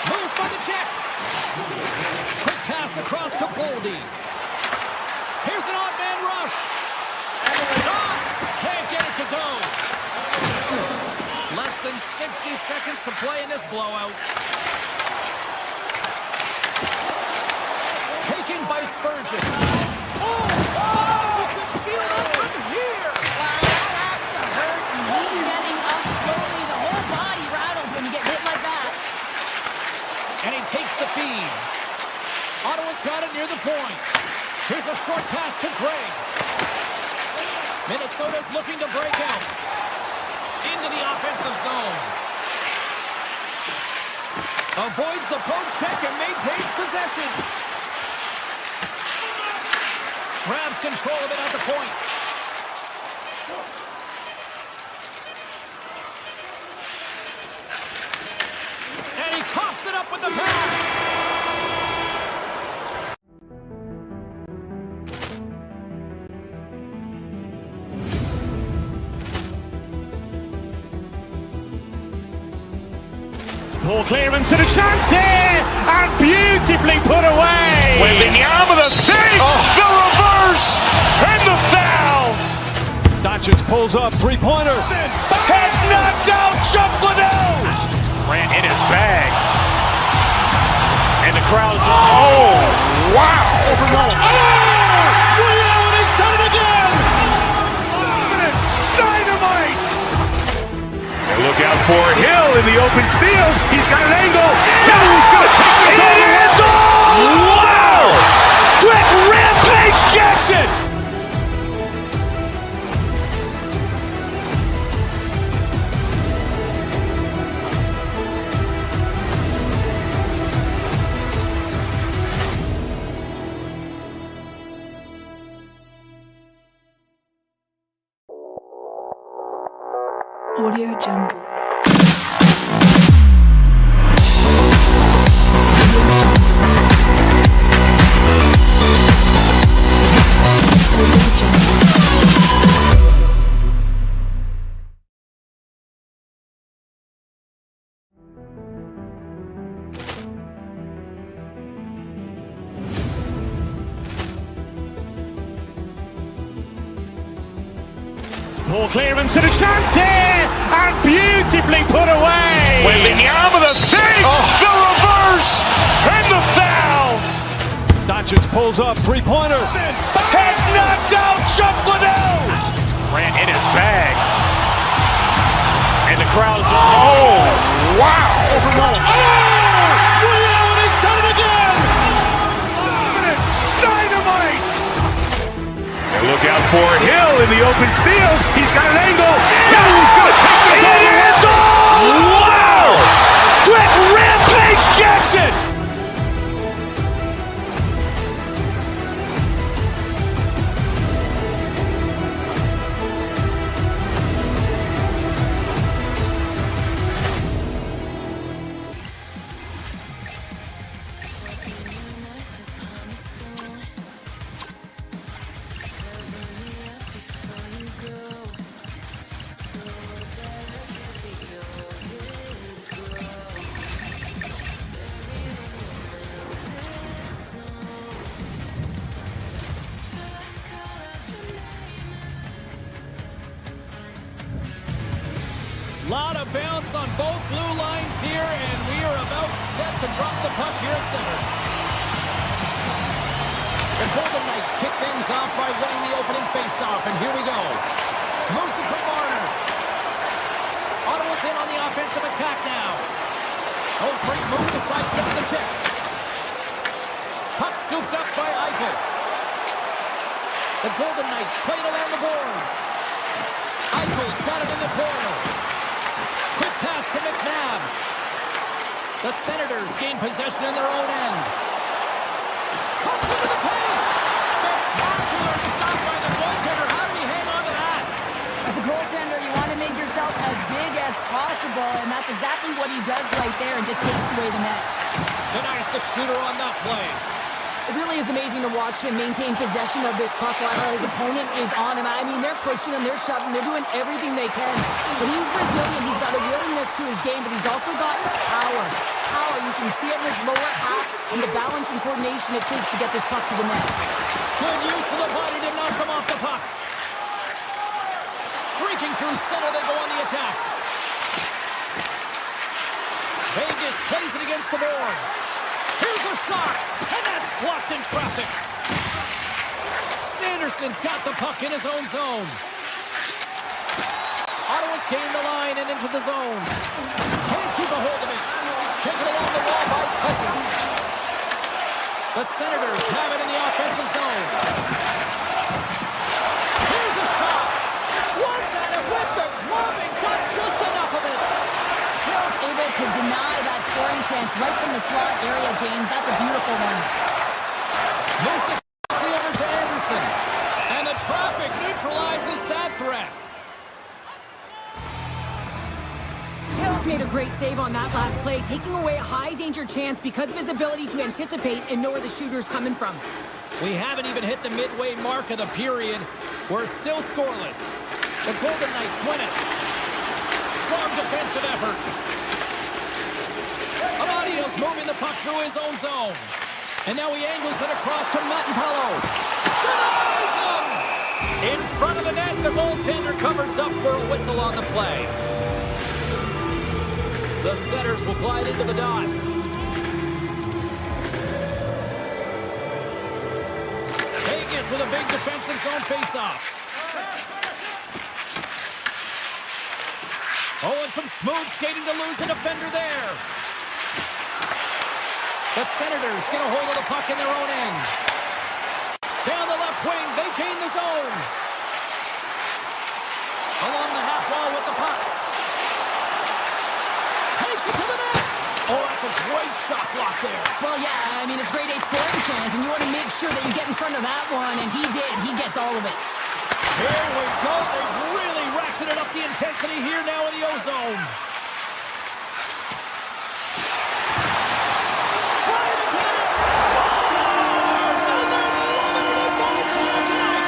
S5: Moves by the check. Quick pass across to Boldy. Here's an odd man rush. Shot. Can't get it to go. Less than 60 seconds to play in this blowout. Taken by Spurgeon. Oh! You can feel it from here.
S6: Wow, that has to hurt. And he's getting up slowly. The whole body rattles when you get hit like that.
S5: And he takes the feed. Ottawa's got it near the point. Here's a short pass to Gregg. Minnesota's looking to break out. Into the offensive zone. Avoids the poke check and maintains possession. Grabs control of it at the point. And he coughs it up with the pass.
S1: Poor clearance and a chance here, and beautifully put away.
S2: Waving the arm of the save, the reverse, and the foul.
S3: Doncic pulls up, three-pointer. Has knocked out Chuck Liddell.
S2: Grant in his bag. And the crowd's, oh, wow.
S3: He's done it again. Dynamite.
S2: And look out for Hill in the open field. He's got an angle. Hill's going to take this all the way. Wow! Brett Rampage Jackson.
S4: Audio Jungle.
S1: Ball clearance and a chance here, and beautifully put away.
S2: Waving the arm of the fake, the reverse, and the foul.
S3: Doncic pulls up, three-pointer. Has knocked out Chuck Liddell.
S2: Ran in his bag. And the crowd is, oh, wow.
S3: Reality's done it again.
S2: Dynamite. And look out for Hill in the open field. He's got an angle. He's going to take this all the way. Wow.
S3: Quick rampage Jackson.
S5: Lot of bounce on both blue lines here, and we are about set to drop the puck here at center. The Golden Knights kick things off by winning the opening faceoff, and here we go. Moves it to Marner. Ottawa's in on the offensive attack now. Oh, great move to sidestep the check. Puck scooped up by Eichel. The Golden Knights played around the boards. Eichel's got it in the corner. Quick pass to McNabb. The Senators gain possession in their own end. Cuts into the paint. Spectacular stop by the goaltender. How did he hang on to that?
S6: As a goaltender, you want to make yourself as big as possible, and that's exactly what he does right there and just takes away the net.
S5: Denies the shooter on that play.
S6: It really is amazing to watch him maintain possession of this puck while his opponent is on him. I mean, they're pushing him, they're shoving, they're doing everything they can. But he's resilient, he's got a willingness to his game, but he's also got power. Power, you can see it in his lower half and the balance and coordination it takes to get this puck to the net.
S5: Good use of the body to knock them off the puck. Streaking through center, they go on the attack. Vegas plays it against the boards. Here's a shot, and that's blocked in traffic. Sanderson's got the puck in his own zone. Ottawa's gained the line and into the zone. Can't keep a hold of it. Taken along the wall by Cousins. The Senators have it in the offensive zone. Here's a shot. Swats at it with the glove and got just enough of it.
S6: Hill's able to deny that scoring chance right from the slot area, James. That's a beautiful one.
S5: Moves it quickly over to Anderson. And the traffic neutralizes that threat.
S6: Hill's made a great save on that last play, taking away a high-danger chance because of his ability to anticipate and know where the shooter's coming from.
S5: We haven't even hit the midway mark of the period. We're still scoreless. The Golden Knights win it. Strong defensive effort. Amadio's moving the puck through his own zone. And now he angles it across to Mattenpello. Denies him! In front of the net, the goaltender covers up for a whistle on the play. The Senators will glide into the dot. Vegas with a big defensive zone faceoff. Oh, and some smooth skating to lose a defender there. The Senators get a hold of the puck in their own end. Down the left wing, they gain the zone. Along the half wall with the puck. Takes it to the net. Oh, that's a great shot block there.
S6: Well, yeah, I mean, it's grade A scoring chance, and you want to make sure that you get in front of that one, and he did. He gets all of it.
S5: Here we go. They've really ratcheted up the intensity here now in the zone. Drive into the net. Scores! And they're eliminated by time tonight.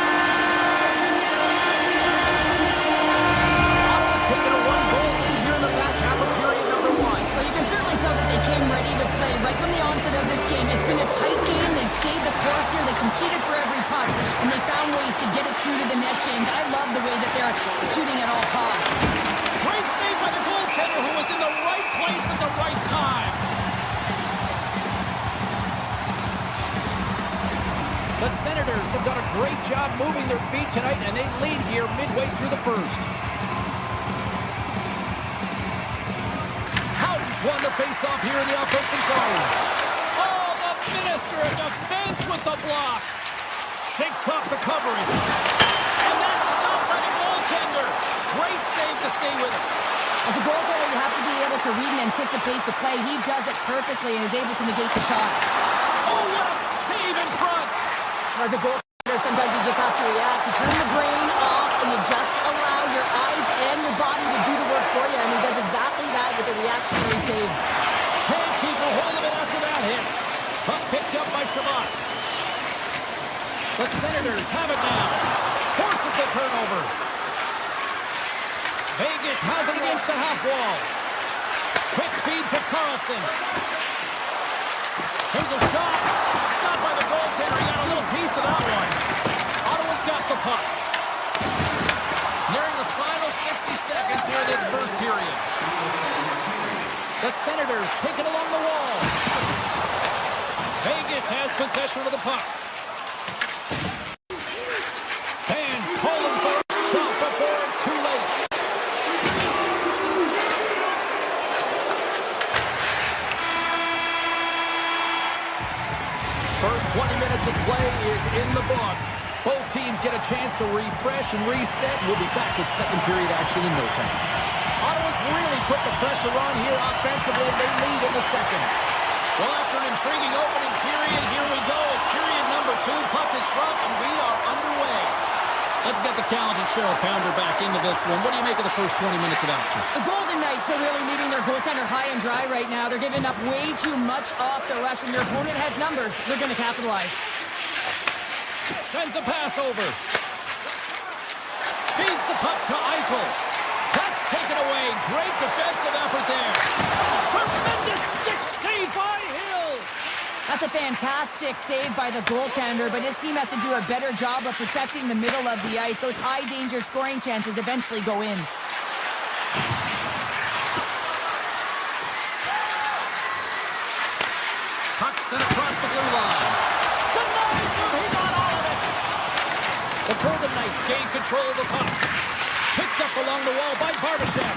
S5: Ottawa's taken a one-goal lead here in the back half of period number one.
S6: Well, you can certainly tell that they came ready to play right from the onset of this game. It's been a tight game. They've stayed the course here. They competed for every puck, and they found ways to get it through to the net, James. I love the way that they're shooting at all costs.
S5: Great save by the goaltender who was in the right place at the right time. The Senators have done a great job moving their feet tonight, and they lead here midway through the first. Houghton's won the face-off here in the offensive zone. Oh, the Minister of Defense with the block. Takes off the covering. And that's stopped by the goaltender. Great save to stay with it.
S6: As a goaltender, you have to be able to read and anticipate the play. He does it perfectly and is able to negate the shot.
S5: Oh, what a save in front.
S6: As a goaltender, sometimes you just have to react. You turn the brain off and you just allow your eyes and your body to do the work for you. And he does exactly that with a reactionary save.
S5: Can't keep a hold of it after that hit. Puck picked up by Shabbat. The Senators have it now. Forces the turnover. Vegas has it against the half wall. Quick feed to Carlson. Here's a shot. Stopped by the goaltender. He got a little piece of that one. Ottawa's got the puck. Nearing the final 60 seconds here in this first period. The Senators take it along the wall. Vegas has possession of the puck. Fans calling for a shot before it's too late. First 20 minutes of play is in the books. Both teams get a chance to refresh and reset. We'll be back at second period action in no time. Ottawa's really put the pressure on here offensively, and they lead in the second. Well, after an intriguing opening period, here we go. It's period number 2. Puck is shrunk, and we are underway. Let's get the talented Cheryl Pounder back into this one. What do you make of the first 20 minutes of action?
S6: The Golden Knights are really leaving their goaltender high and dry right now. They're giving up way too much off the rush. When your opponent has numbers, they're going to capitalize.
S5: Sends a pass over. Feeds the puck to Eichel. That's taken away. Great defensive effort there. Tremendous stick save by Hill.
S6: That's a fantastic save by the goaltender, but his team has to do a better job of protecting the middle of the ice. Those high-danger scoring chances eventually go in.
S5: Puck sent across the blue line. Denies him. He got all of it. The Golden Knights gain control of the puck. Picked up along the wall by Barbashev.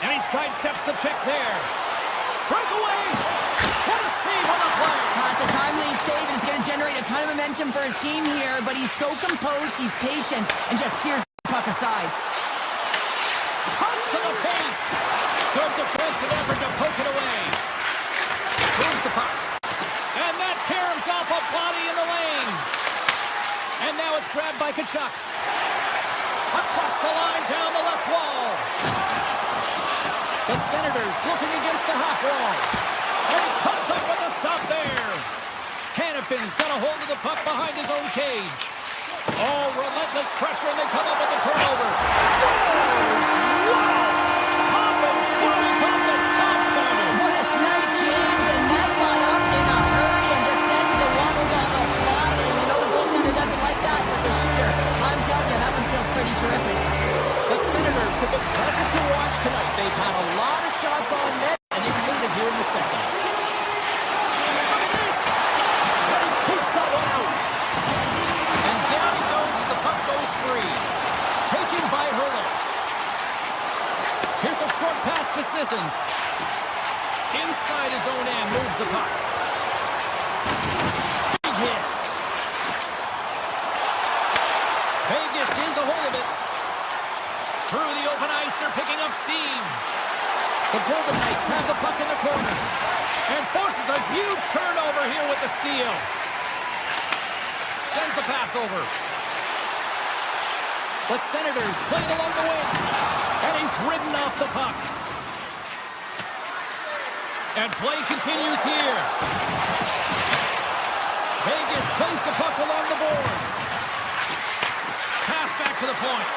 S5: And he sidesteps the check there. Breakaway! What a save on the play!
S6: It's a timely save, and it's going to generate a ton of momentum for his team here, but he's so composed, he's patient, and just steers the puck aside.
S5: Cuts to the paint! Good defensive effort to poke it away. Moves the puck. And that caroms off a body in the lane. And now it's grabbed by Tkachuk. Across the line, down the left wall. The Senators looking against the half wall. And he comes up with a stop there. Hannafin's got a hold of the puck behind his own cage. Oh, relentless pressure, and they come up with the turnover. Scores! Wow! Popping balls on the top corner.
S6: What a snipe, James, and that got up in a hurry and just sends the water down the bottom. You know the goaltender doesn't like that, but the shooter, I'm telling you, that one feels pretty terrific.
S5: The Senators have been pleasant to watch tonight. They've had a lot of shots on net, and they've lead it here in the second. Look at this! And he keeps that one out. And down he goes as the puck goes free. Taken by Hurdle. Here's a short pass to Sissons. Inside his own end, moves the puck. Big hit. Vegas gains a hold of it. Through the open ice, they're picking up steam. The Golden Knights have the puck in the corner and forces a huge turnover here with the steal. Sends the pass over. The Senators playing along the wing. And he's ridden off the puck. And play continues here. Vegas plays the puck along the boards. Pass back to the point.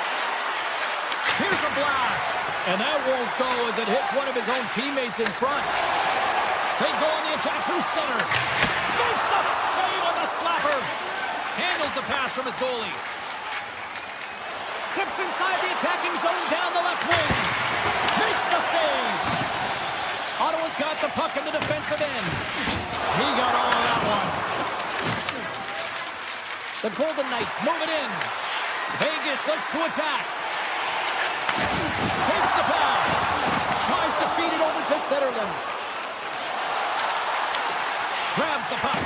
S5: Here's a blast. And that won't go as it hits one of his own teammates in front. They go on the attack through center. Makes the save on the slapper. Handles the pass from his goalie. Steps inside the attacking zone down the left wing. Makes the save. Ottawa's got the puck in the defensive end. He got all of that one. The Golden Knights move it in. Vegas looks to attack. Takes the pass. Tries to feed it over to Zetterlund. Grabs the puck.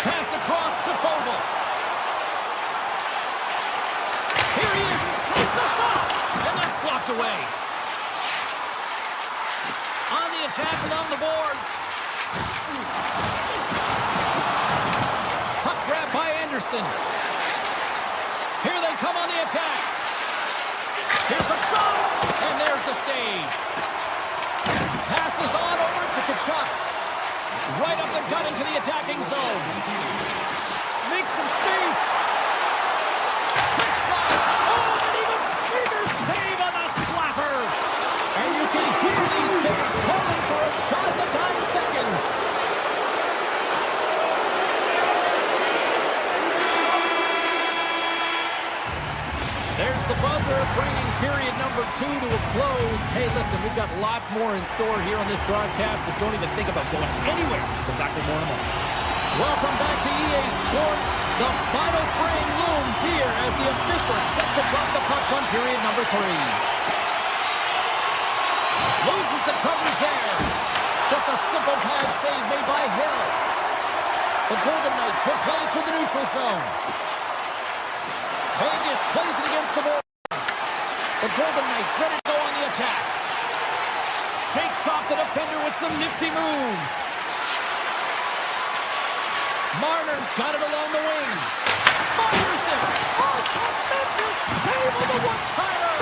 S5: Pass across to Fogle. Here he is. Takes the shot. And that's blocked away. On the attack along the boards. Puck grab by Anderson. Here they come on the attack. Here's a shot. And there's the save. Passes on over to Tkachuk. Right up the gut into the attacking zone. Makes some space. Quick shot. Oh, and even bigger save on the slapper. And you can hear these fans calling for a shot in the dying seconds. There's the buzzer, bringing period number 2 to a close. Hey, listen, we've got lots more in store here on this broadcast, so don't even think about going anywhere. We'll back with more in a moment. Welcome back to EA Sports. The final frame looms here as the officials set to drop the puck on period number 3. Loses the coverage there. Just a simple pass save made by Hill. The Golden Knights will play through the neutral zone. Vegas plays it against the boards. The Golden Knights ready to go on the attack. Shakes off the defender with some nifty moves. Marner's got it along the wing. Fires it. Oh, tremendous save on the one-timer.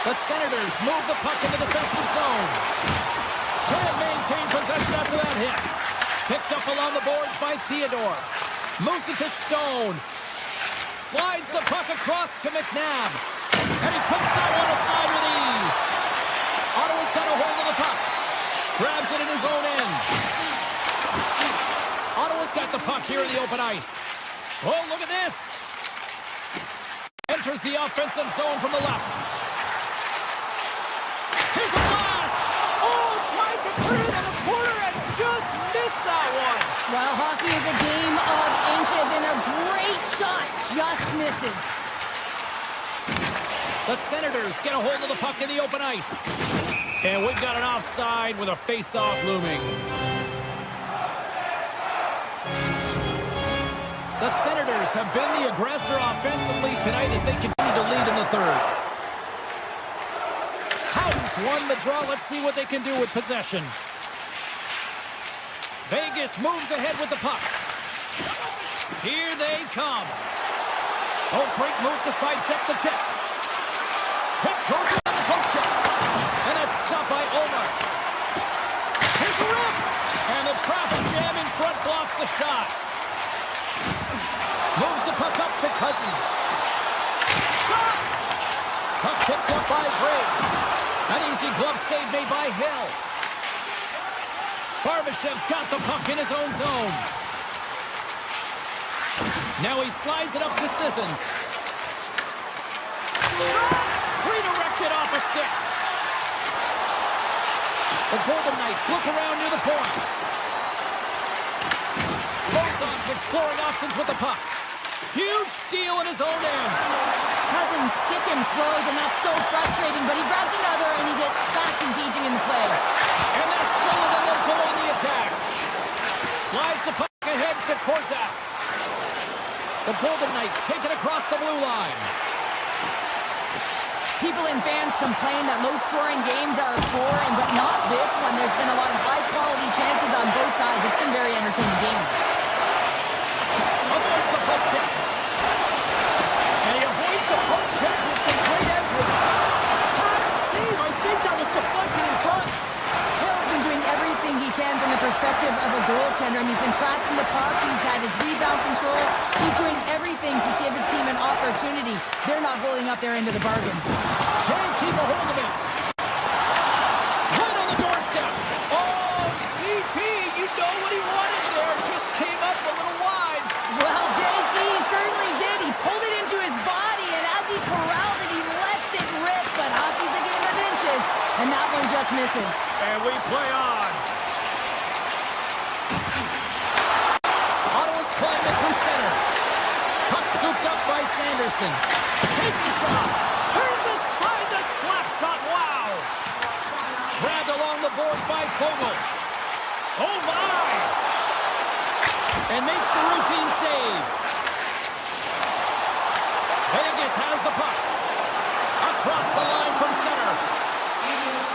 S5: The Senators move the puck in the defensive zone. Can't maintain possession after that hit. Picked up along the boards by Theodore. Moves it to Stone. Slides the puck across to McNabb. And he puts that one aside with ease. Ottawa's got a hold of the puck. Grabs it in his own end. Ottawa's got the puck here in the open ice. Oh, look at this. Enters the offensive zone from the left. Here's a blast. Oh, tried to put it in the corner and just missed that one.
S6: Well, hockey is a game of inches, and a great shot just misses.
S5: The Senators get a hold of the puck in the open ice. And we've got an offside with a face-off looming. The Senators have been the aggressor offensively tonight as they continue to lead in the third. Howden's won the draw. Let's see what they can do with possession. Vegas moves ahead with the puck. Here they come. Oh, great move to sidestep the check. Tiptoes around the poke check. And that's stopped by Omar. Here's the rip. And the traffic jam in front blocks the shot. Moves the puck up to Cousins. Shot! Puck picked up by Briggs. An easy glove save made by Hill. Barbashev's got the puck in his own zone. Now he slides it up to Sissons. Shot! Redirected off a stick. The Golden Knights look around near the point. Lozon's exploring options with the puck. Huge steal in his own end.
S6: Cousins stick and close, and that's so frustrating, but he grabs another, and he gets back engaging in the play.
S5: And that's stolen, and they'll go on the attack. Slides the puck ahead to Korzak. The Golden Knights take it across the blue line.
S6: People and fans complain that low-scoring games are boring, but not this one. There's been a lot of high-quality chances on both sides. It's been a very entertaining game.
S5: Avoids the puck check. And
S6: they're not holding up their end of the bargain.
S5: Can't keep a hold of it. Right on the doorstep.
S3: Oh, CP, you know what he wanted there. Just came up a little wide.
S6: Well, JC certainly did. He pulled it into his body, and as he corrals it, he lets it rip. But hockey's a game of inches, and that one just misses.
S3: And we play on.
S5: Ottawa's playing it through center. Puck scooped up by Sanderson. Takes a shot. Turns aside the slap shot. Wow. Grabbed along the board by Fogle. Oh, my. And makes the routine save. Vegas has the puck. Across the line from center.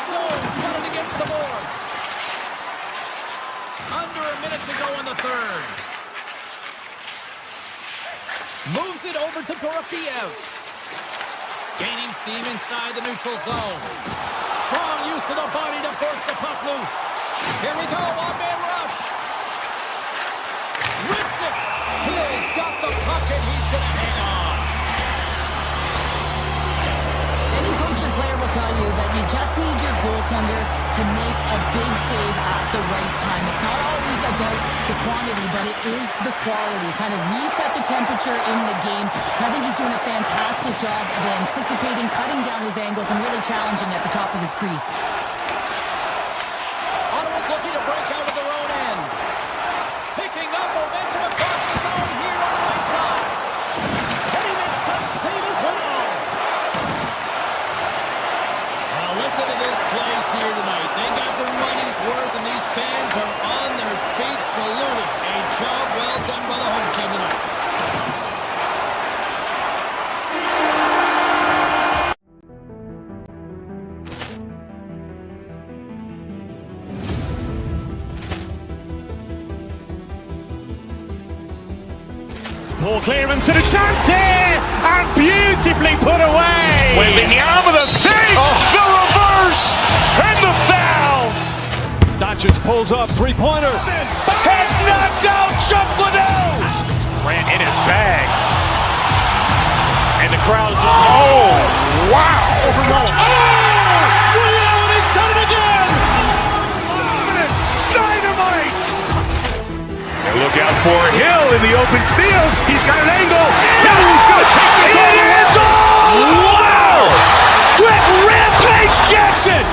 S5: Stone's got it against the boards. Under a minute to go in the third. Moves it over to Dorofeev. Gaining steam inside the neutral zone. Strong use of the body to force the puck loose. Here we go, one-man rush. Rips it. Hill's got the puck and he's going to hang on.
S6: Any coach or player will tell you that you just need your goaltender to make a big save at the right time. It's not always about the quantity, but it is the quality. Kind of reset the temperature in the game. And I think he's doing a fantastic job of anticipating, cutting down his angles, and really challenging at the top of his crease.
S5: Ottawa's looking to break out of their own end. Picking up momentum across the zone here on the right side. And he makes some save as well. Now listen to this place here tonight. They got their money's worth, and these fans are on their feet saluting. A job well done by the home team tonight.
S1: Ball clearance and a chance here, and beautifully put away.
S2: Waving the arm of the save, the reverse, and the foul.
S3: Doncic pulls up, three-pointer. Has knocked out Chuck Liddell.
S2: Ran in his bag. And the crowd's, oh, wow. Overwhelmed. Oh, and he's done it again. Dynamite. And look out for Hill in the open field. He's got an angle. He's going to take this all the way. Wow. Quick rampage Jackson.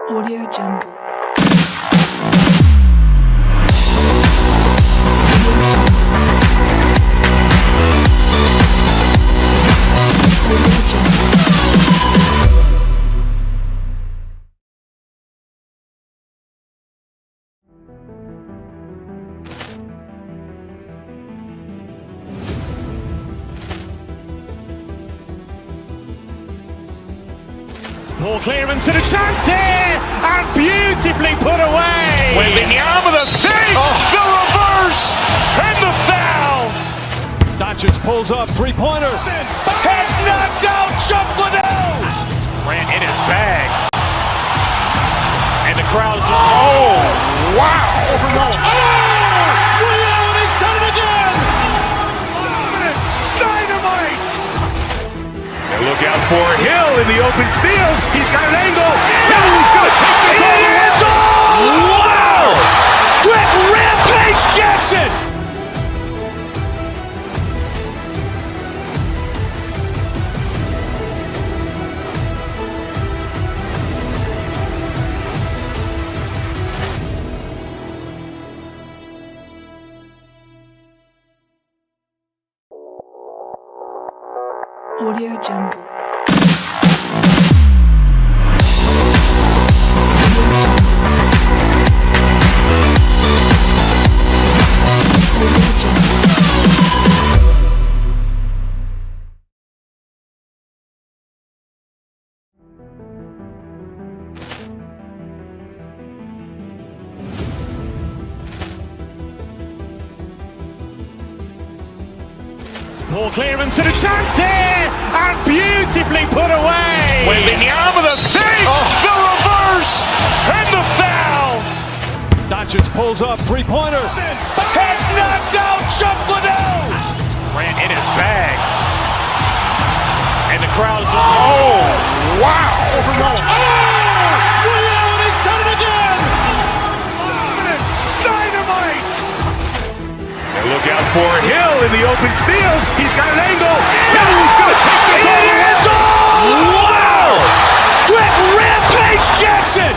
S4: Audio Jungle.
S1: Ball clearance and a chance here, and beautifully put away.
S2: Waving the arm of the save, the reverse, and the foul.
S3: Doncic pulls up, three-pointer. Has knocked out Chuck Liddell.
S2: Ran in his bag. And the crowd's, oh, wow. Overwhelmed. Oh, and he's done it again. Dynamite. And look out for Hill in the open field. He's got an angle. He's going to take this all the way. Wow. Quick rampage Jackson.
S4: Audio Jungle.
S1: Poor clearance and a chance here, and beautifully put away.
S2: Waving the arm of the save, the reverse, and the foul.
S3: Doncic pulls up, three-pointer.
S2: Has knocked out Chuck Liddell. Ran in his bag. And the crowd is, oh, wow.
S3: He's done it again!
S2: Dynamite. And look out for Hill in the open field. He's got an angle. Hill's going to take this all the way. Wow! Quick rampage Jackson.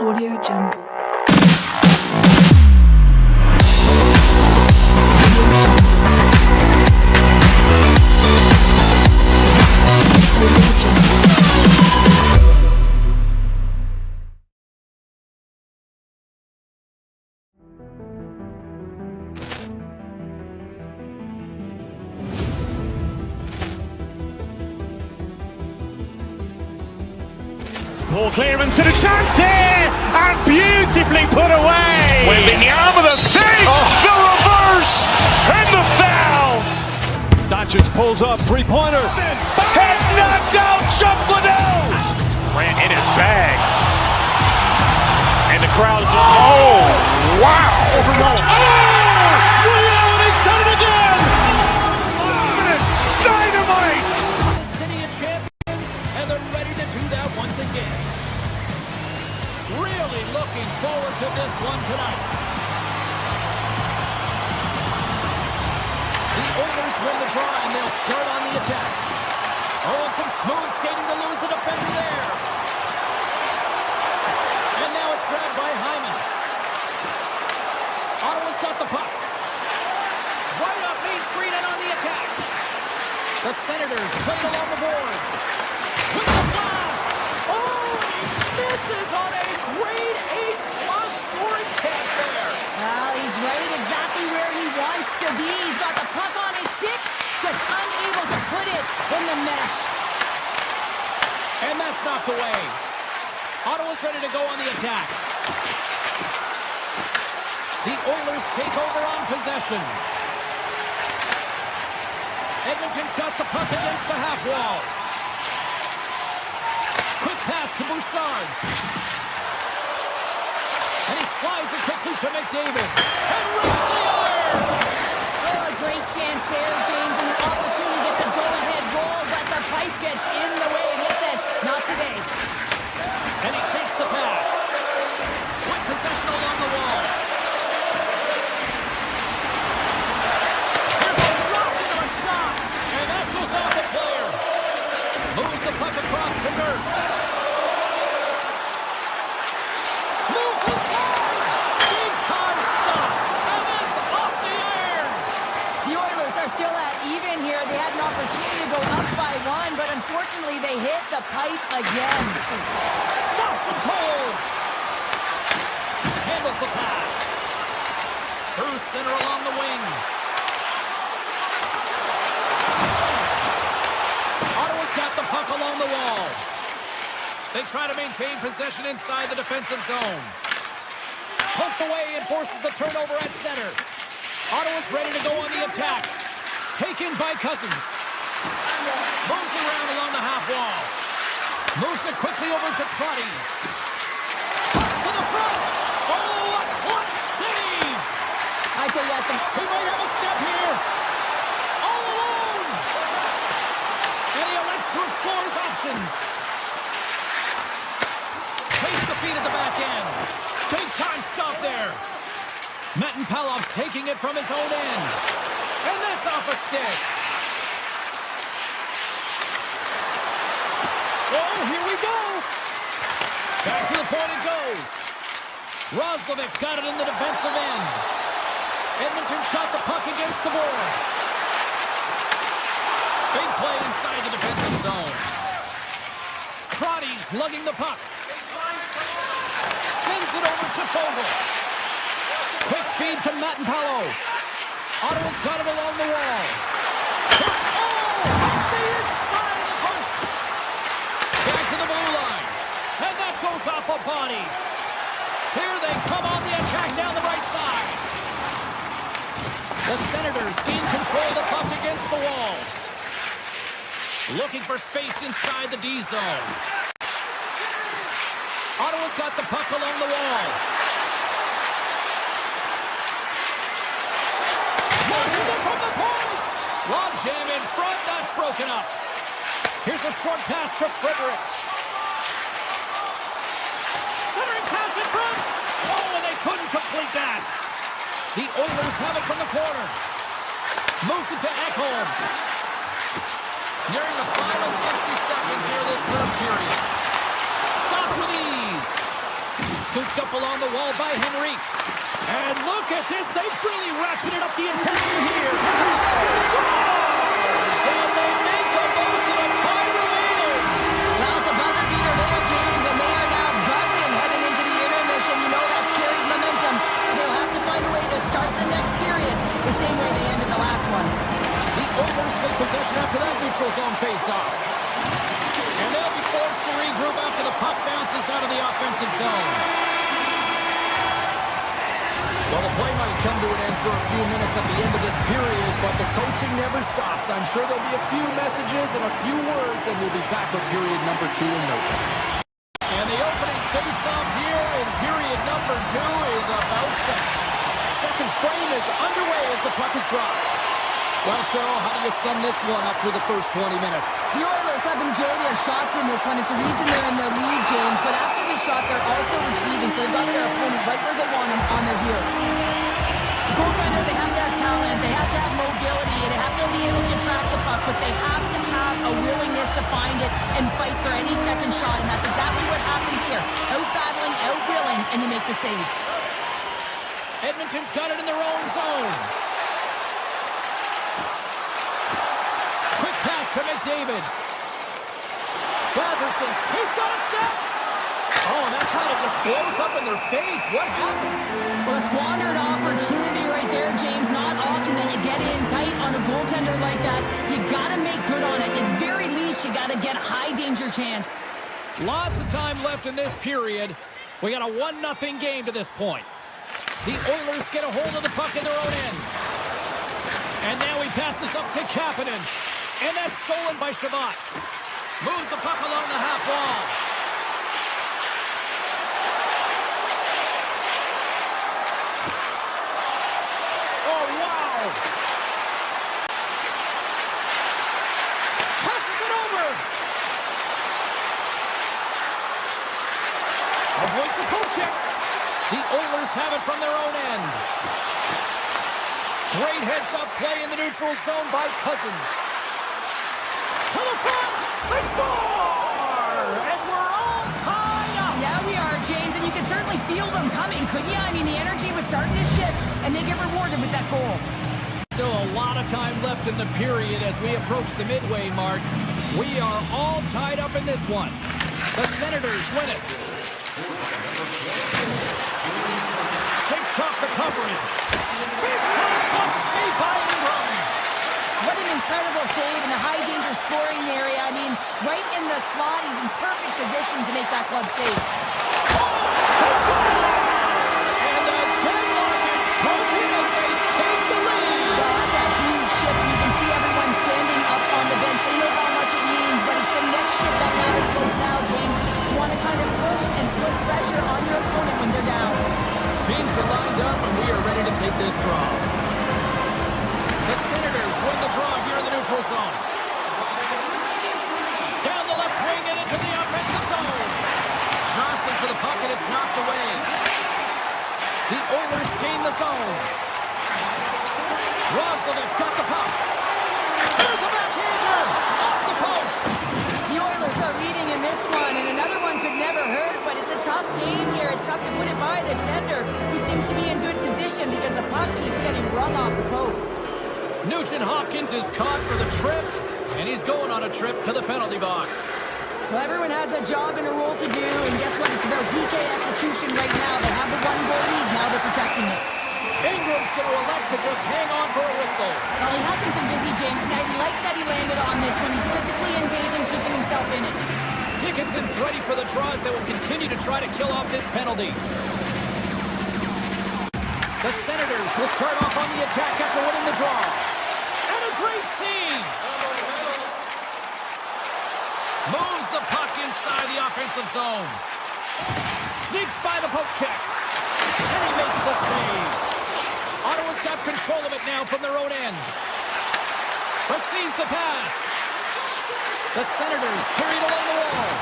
S4: Audio Jungle.
S1: Poor clearance and a chance here, and beautifully put away.
S2: Waving the arm of the save, the reverse, and the foul.
S3: Doncic pulls up, three-pointer.
S2: Has knocked out Chuck Liddell. Ran in his bag. And the crowd is, oh, wow.
S3: He's done it again!
S2: Dynamite.
S5: The City of Champions, and they're ready to do that once again. Really looking forward to this one tonight. The Oilers win the draw, and they'll start on the attack. Oh, and some smooth skating to lose the defender there. And now it's grabbed by Hyman. Ottawa's got the puck. Right up Main Street and on the attack. The Senators played along the boards. With the blast! Oh, misses on a grade A+ scoring chance there.
S6: Well, he's right exactly where he wants to be. He's got the puck on his stick, just unable to put it in the mesh.
S5: And that's knocked away. Ottawa's ready to go on the attack. The Oilers take over on possession. Edmonton's got the puck against the half wall. Quick pass to Bouchard. And he slides it quickly to McDavid. And rips the iron!
S6: Oh, a great chance there, James, and an opportunity to get the go-ahead goal, but the pipe gets in the way, and he says, not today.
S5: And he takes the pass. With possession along the wall. There's a rocket of a shot. And that goes off the player. Moves the puck across to Nurse. Moves inside. Big time stop. And that's off the iron.
S6: The Oilers are still at even here. They had an opportunity to go up by one, but unfortunately they hit the pipe again.
S5: Stops him cold. Handles the pass. Through center along the wing. Ottawa's got the puck along the wall. They try to maintain possession inside the defensive zone. Poked away and forces the turnover at center. Ottawa's ready to go on the attack. Taken by Cousins. Moves around along the half wall. Moves it quickly over to Crotty. Cuts to the front. Oh, a clutch save.
S6: I tell you,
S5: He might have a step here. All alone. And he elects to explore his options. Takes the feet at the back end. Big time stop there. Matin Palov's taking it from his own end. And that's off a stick. Oh, here we go. Back to the point it goes. Roslovic's got it in the defensive end. Edmonton's got the puck against the boards. Big play inside the defensive zone. Crotty's lugging the puck. Sends it over to Fogle. Quick feed to Mattenpalo. Ottawa's got it along the wall. Oh, off the inside of the post. Back to the blue line. And that goes off a body. Here they come on the attack down the right side. The Senators in control of the puck against the wall. Looking for space inside the D zone. Ottawa's got the puck along the wall. Launches it from the point. Long jam in front. That's broken up. Here's a short pass to Frederick. Centering pass in front. Oh, and they couldn't complete that. The Oilers have it from the corner. Moves it to Ekholm. Nearing the final 60 seconds here this first period. Stopped with ease. Scooped up along the wall by Henrique. And look at this. They've really ratcheted up the intensity here. Scores! And they make the most of the time remaining.
S6: Well, it's a buzzer beater there, James, and they are now buzzing heading into the intermission. You know that's carried momentum. They'll have to find a way to start the next period the same way they ended the last one.
S5: The Oilers take possession after that neutral zone face-off. And they'll be forced to regroup after the puck bounces out of the offensive zone. Well, the play might come to an end for a few minutes at the end of this period, but the coaching never stops. I'm sure there'll be a few messages and a few words, and we'll be back with period number 2 in no time. And the opening face-off here in period number 2 is about set. Second frame is underway as the puck is dropped. Well, Cheryl, how do you sum this one up through the first 20 minutes?
S6: The Oilers have the majority of shots in this one. It's a reason they're in the lead, James. But after the shot, they're also retrieving, so they've got their opponent right where they want them on their heels. The goaltender, they have to have talent, they have to have mobility, and they have to be able to track the puck, but they have to have a willingness to find it and fight for any second shot, and that's exactly what happens here. Out-battling, out-willing, and you make the save.
S5: Edmonton's got it in their own zone. Quick pass to McDavid. Batterson's, he's got a step. Oh, and that kind of just blows up in their face. What happened?
S6: Well, a squandered opportunity right there, James. Not often that you get in tight on a goaltender like that. You got to make good on it. At very least, you got to get a high-danger chance.
S5: Lots of time left in this period. We got a 1-0 game to this point. The Oilers get a hold of the puck in their own end. And now he passes up to Kapanen. And that's stolen by Shabbat. Moves the puck along the half wall. Oh, wow! Passes it over! Avoids the poke check. The Oilers have it from their own end. Great heads-up play in the neutral zone by Cousins. To the front! They score! And we're all tied up!
S6: Yeah, we are, James, and you can certainly feel them coming, couldn't you? I mean, the energy was starting to shift, and they get rewarded with that goal.
S5: Still a lot of time left in the period as we approach the midway mark. We are all tied up in this one. The Senators win it. Shakes off the coverage. Big time puck save by Ingram.
S6: What an incredible save in the high-danger scoring area. I mean, right in the slot, he's in perfect position to make that club save.
S5: And the deadlock is broken as they take the lead.
S6: Well, that's a huge shift. You can see everyone standing up on the bench. They know how much it means, but it's the next shift that matters most now, James. You want to kind of push and put pressure on your opponent when they're down.
S5: Teams are lined up, and we are ready to take this draw. The Senators win the draw here in the neutral zone. Down the left wing and into the offensive zone. Johnson for the puck, and it's knocked away. The Oilers gain the zone. Roslovic's got the puck. There's a backhander off the post.
S6: The Oilers are leading in this one, and another one could never hurt, but it's a tough game here. It's tough to put it by the tender, who seems to be in good position because the puck keeps getting rung off the post.
S5: Nugent Hopkins is caught for the trip, and he's going on a trip to the penalty box.
S6: Well, everyone has a job and a role to do, and guess what? It's about PK execution right now. They have the 1-goal lead. Now they're protecting it.
S5: ref's going to elect to just hang on for a whistle.
S6: Well, he hasn't been busy, James, and I like that he landed on this one. He's physically engaged and keeping himself in it.
S5: Dickinson's ready for the draws that will continue to try to kill off this penalty. The Senators will start off on the attack after winning the draw. And a great save! Moves the puck inside the offensive zone. Sneaks by the poke check. And he makes the save. Ottawa's got control of it now from their own end. Receives the pass. The Senators carried along the wall.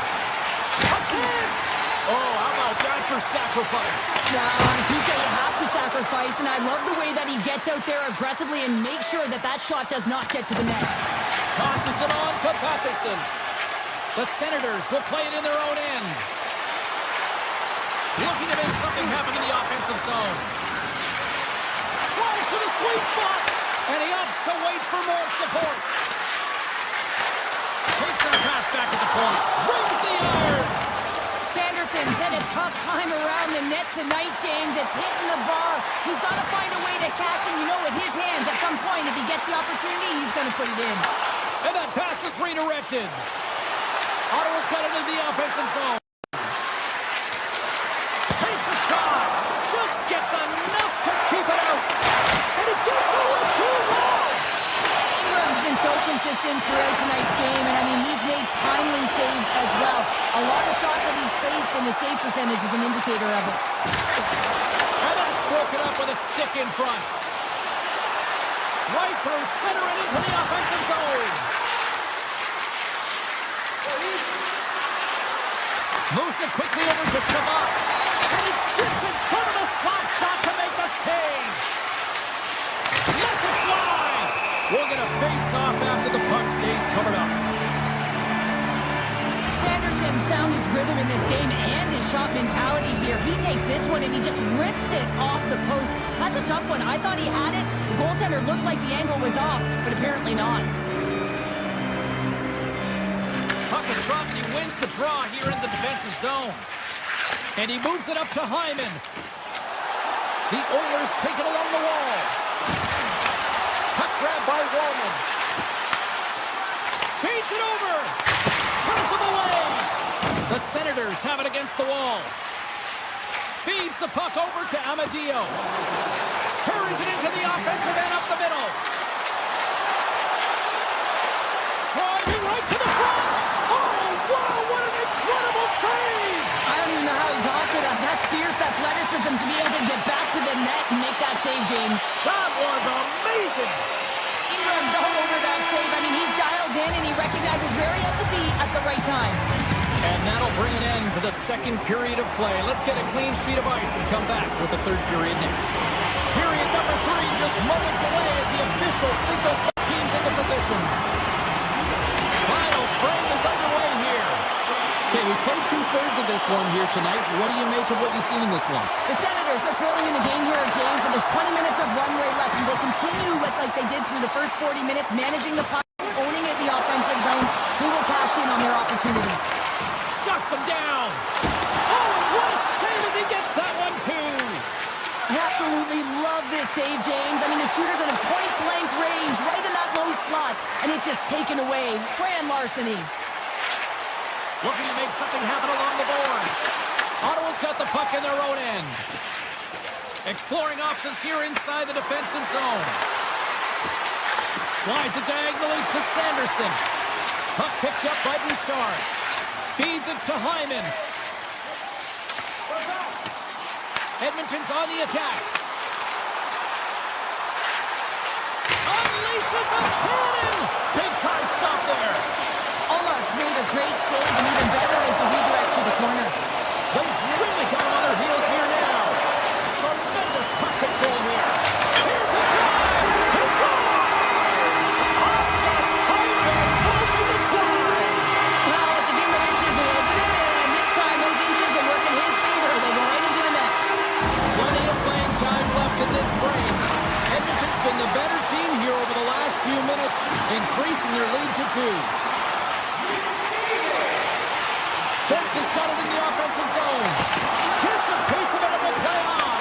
S5: A chance! Oh, how about that for sacrifice?
S6: On a PK, you have to sacrifice, and I love the way that he gets out there aggressively and makes sure that that shot does not get to the net.
S5: Tosses it on to Patterson. The Senators will play it in their own end. Looking to make something happen in the offensive zone. Tries to the sweet spot, and he opts to wait for more support. Takes that pass back at the point. Brings the iron.
S6: Sanderson's had a tough time around the net tonight, James. It's hitting the bar. He's got to find a way to cash in, with his hands. At some point, if he gets the opportunity, he's going to put it in.
S5: And that pass is redirected. Ottawa's got it in the offensive zone. Takes a shot. Just gets enough to keep it out. And it gets over 2 walls.
S6: Ingram's been so consistent throughout tonight's game, and he's made timely saves as well. A lot of shots that he's faced, and his save percentage is an indicator of it.
S5: And that's broken up with a stick in front. Right through center and into the offensive zone. Moves it quickly over to Shabbat. And he gets in front of the slap shot to make the save. Lets it fly. We're going to face off after the puck stays covered up.
S6: Sanderson's found his rhythm in this game and his shot mentality here. He takes this one and he just rips it off the post. That's a tough one. I thought he had it. The goaltender looked like the angle was off, but apparently not.
S5: Puck is dropped. He wins the draw here in the defensive zone. And he moves it up to Hyman. The Oilers take it along the wall. Puck grab by Wallman. Feeds it over. Turns him away. The Senators have it against the wall. Feeds the puck over to Amadio. Carries it into the offensive end up the middle. Driving right to the front. Oh, wow, what an incredible save.
S6: I don't even know how he got to that. That's fierce athleticism to be able to get back to the net and make that save, James.
S5: That was amazing.
S6: Ingram's all over that save. He's dialed in and he recognizes where he has to be at the right time.
S5: And that'll bring an end to the second period of play. Let's get a clean sheet of ice and come back with the third period next. Period number 3 just moments away as the official signals both teams into position. Final frame is underway here. Okay, we played 2/3 of this one here tonight. What do you make of what you've seen in this one?
S6: The Senators are trailing in the game here, James, but there's 20 minutes of runway left, and they continue like they did through the first 40 minutes, managing the puck, owning it in the offensive zone. They will cash in on their opportunities.
S5: Shuts him down. Oh, and what a save as he gets that one, too.
S6: I absolutely love this save, James. The shooter's in a point-blank range, right in that low slot, and it's just taken away. Grand larceny.
S5: Looking to make something happen along the boards. Ottawa's got the puck in their own end. Exploring options here inside the defensive zone. Slides it diagonally to Sanderson. Puck picked up by Bouchard. Feeds it to Hyman. Edmonton's on the attack. Unleashes a cannon! Big time stop there.
S6: Ullmark's made a great save, and even better is the redirect to the corner.
S5: They've really got on their heels here now. Tremendous puck control here. Here's a drive. He scores! Off the Hyman, punching the twine.
S6: Well, it's a game of inches, isn't it? And this time, those inches are working his favor. They go right into the net.
S5: Plenty of playing time left in this frame. Edmonton's been the better team here over the last few minutes, increasing their lead to 2. Spence has got it in the offensive zone. Gets a piece of it and will play on.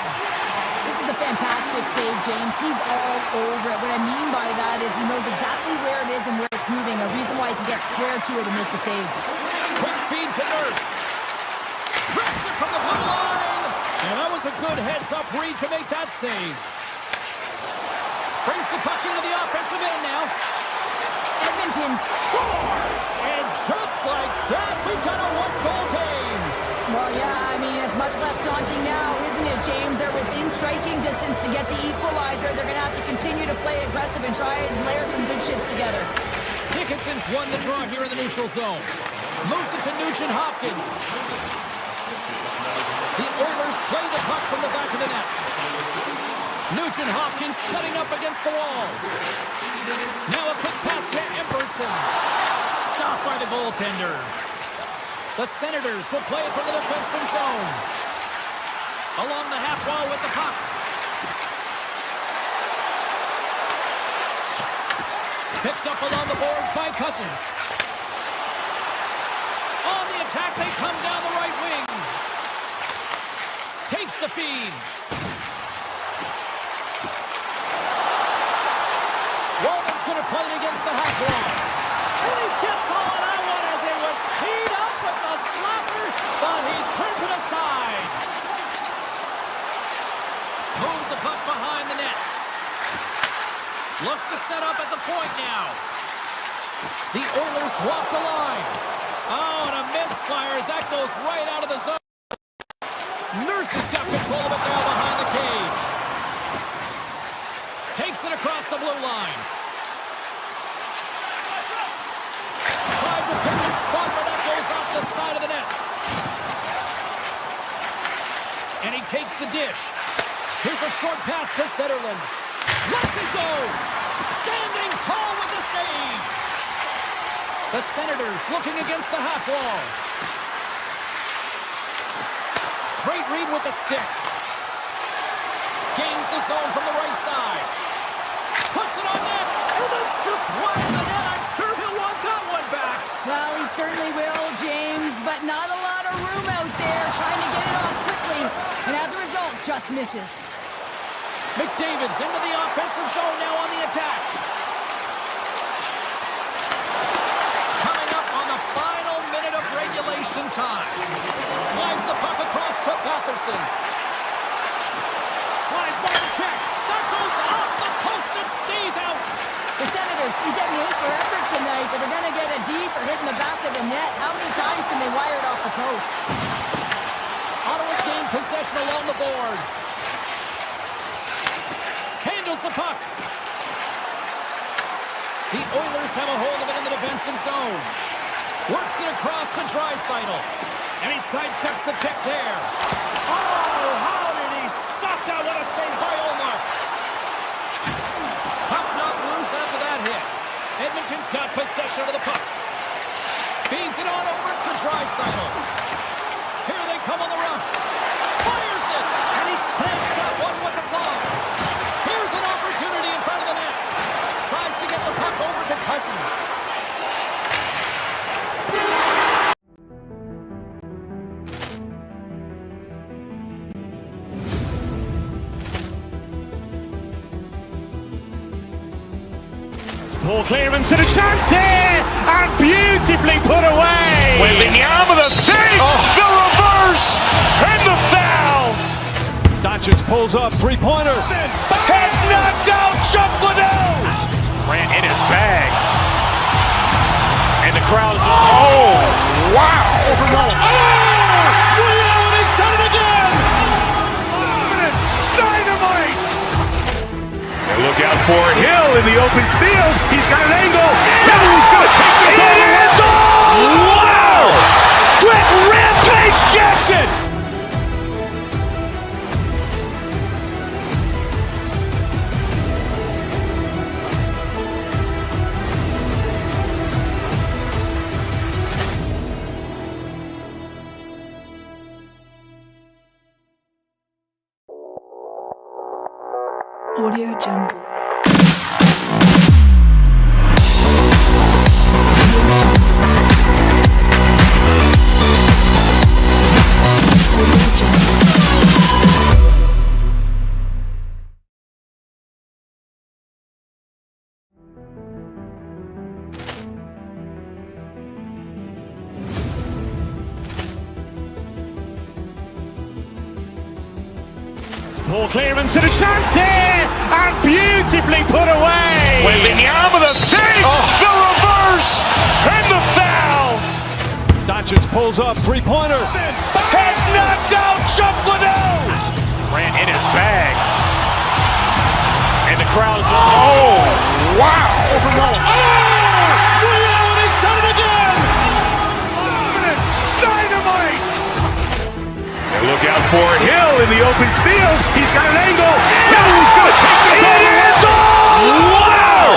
S6: This is a fantastic save, James. He's all over it. What I mean by that is he knows exactly where it is and where it's moving. A reason why he can get square to it and make the save.
S5: Quick feed to Nurse. Rips it from the blue line. And that was a good heads-up read to make that save. Brings the puck into the offensive end now.
S6: Edmonton
S5: Scores! And just like that, we've got a one-goal game.
S6: Well, yeah, I mean, it's much less daunting now, isn't it, James? They're within striking distance to get the equalizer. They're going to have to continue to play aggressive and try and layer some good shifts together.
S5: Dickinson's won the draw here in the neutral zone. Moves it to Nugent Hopkins. The Oilers play the puck from the back of the net. Nugent Hopkins setting up against the wall. Now a quick pass to Emberson. Stopped by the goaltender. The Senators will play it from the defensive zone. Along the half wall with the puck. Picked up along the boards by Cousins. On the attack, they come down the right wing. Takes the feed. Walman's going to play it against the half wall. And he gets on that one as it was teed up with the slapper, but he turns it aside. Moves the puck behind the net. Looks to set up at the point now. The Oilers walk the line. Oh, and a misfire as that goes right out of the zone. Nurse has got control of it now behind the cage. Takes it across the blue line. Tried to pick the spot, but that goes off the side of the net. And he takes the dish. Here's a short pass to Zetterlund. Lets it go! Standing tall with the save! The Senators looking against the half wall. Great read with the stick. Gains the zone from the right side. Puts it on net, and that's just wide of the net. I'm sure he'll want that one back.
S6: Well, he certainly will, James, but not a lot of room out there. Trying to get it off quickly, and as a result, just misses.
S5: McDavid's into the offensive zone now on the attack. Coming up on the final minute of regulation time. Slides the puck across to Patterson. Slides by the check. That goes off the post and stays out.
S6: The Senators, they're getting A for effort tonight, but they're going to get a D for hitting the back of the net. How many times can they wire it off the post?
S5: Ottawa's gained possession along the boards. Handles the puck. The Oilers have a hold of it in the defensive zone. Works it across to Draisaitl. And he sidesteps the check there. Oh, how did he stop that? What a save by Ullmark. Puck knocked loose after that hit. Edmonton's got possession of the puck. Feeds it on over to Draisaitl. Here they come on the rush. Fires it. And he stamps that one with the glove. Here's an opportunity in front of the net. Tries to get the puck over to Cousins.
S1: Ball clearance and a chance here, and beautifully put away.
S2: Wembanyama the save, the reverse, and the foul.
S3: Doncic pulls up, three-pointer.
S2: Has knocked out Chuck Liddell. Ran in his bag. And the crowd is, oh, wow.
S3: Liddell, and he's done it again.
S2: Dynamite. And look out for Hill in the open field. He's got an angle. He's going to take this all the way. Wow! Quick Rampage Jackson.
S4: Audio Jungle.
S1: Ball clearance and a chance here, and beautifully put away.
S2: Wembanyama the save, the reverse, and the foul.
S3: Doncic pulls up, three-pointer.
S2: Has knocked out Chuck Liddell. Grant in his bag. And the crowd is, oh, wow.
S3: Reality's done it again.
S2: Dynamite. And look out for Hill in the open field. He's got an angle. He's going to take this all the way. Wow.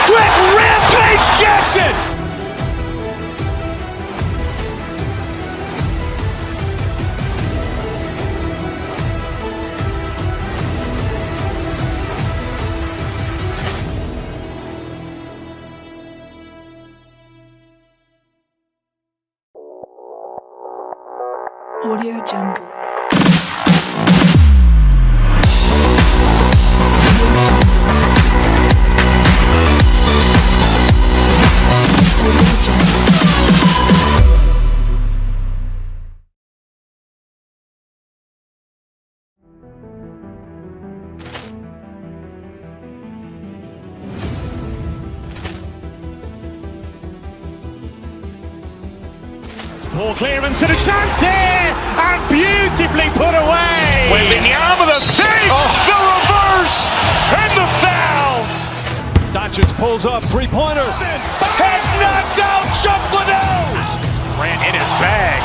S2: Quick Rampage Jackson.
S4: Audio Jungle.
S1: Ball clearance and a chance here, and beautifully put away.
S2: Wembanyama the save, the reverse, and the foul.
S3: Doncic pulls up, three-pointer.
S2: Has knocked out Chuck Liddell. Grant in his bag.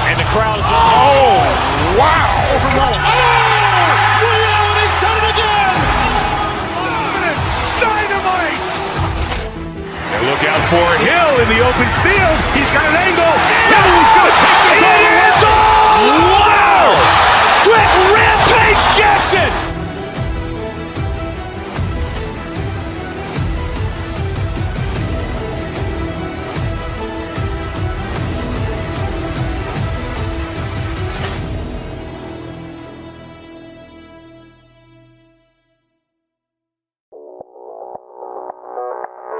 S2: And the crowd is, oh, wow.
S3: Reality's done it again.
S2: Dynamite. And look out for Hill in the open field. He's got an angle. He's going to take this all the way. Wow. Quick Rampage Jackson.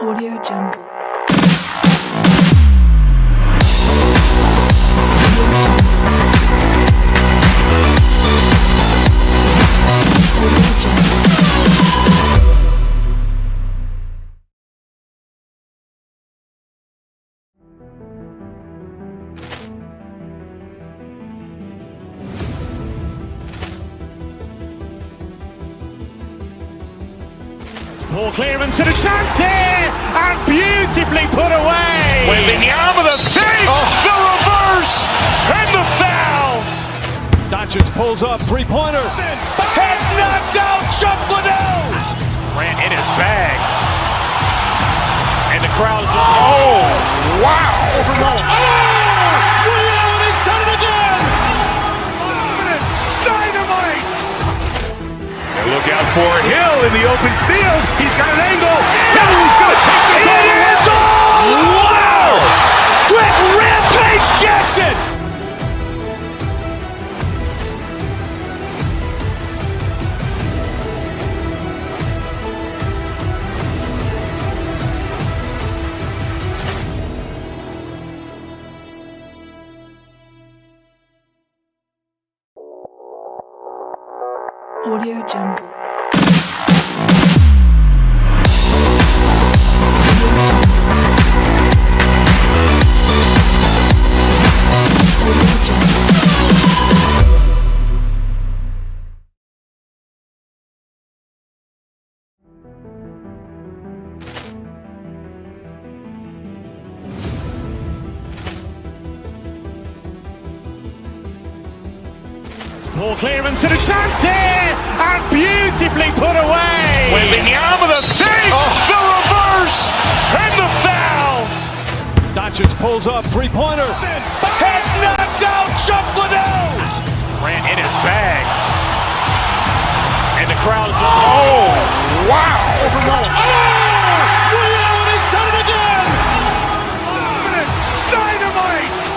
S4: Audio Jungle.
S1: Ball clearance and a chance here, and beautifully put away.
S2: Wembanyama the save, the reverse, and the foul.
S3: Doncic pulls up, three-pointer.
S2: Has knocked out Chuck Liddell. Grant in his bag. And the crowd is, oh, wow.
S3: Reality's done it again.
S2: Dynamite. And look out for Hill in the open field. He's got an angle. He's going to take this all the way. Wow. Quick Rampage Jackson.
S4: Audio Jungle.
S1: Ball clearance and a chance here, and beautifully put away.
S2: Wembanyama the save, the reverse, and the foul.
S3: Doncic pulls up, three-pointer.
S2: Has knocked out Chuck Liddell. Grant in his bag. And the crowd is, oh, wow.
S3: Reality's done it again.
S2: Dynamite.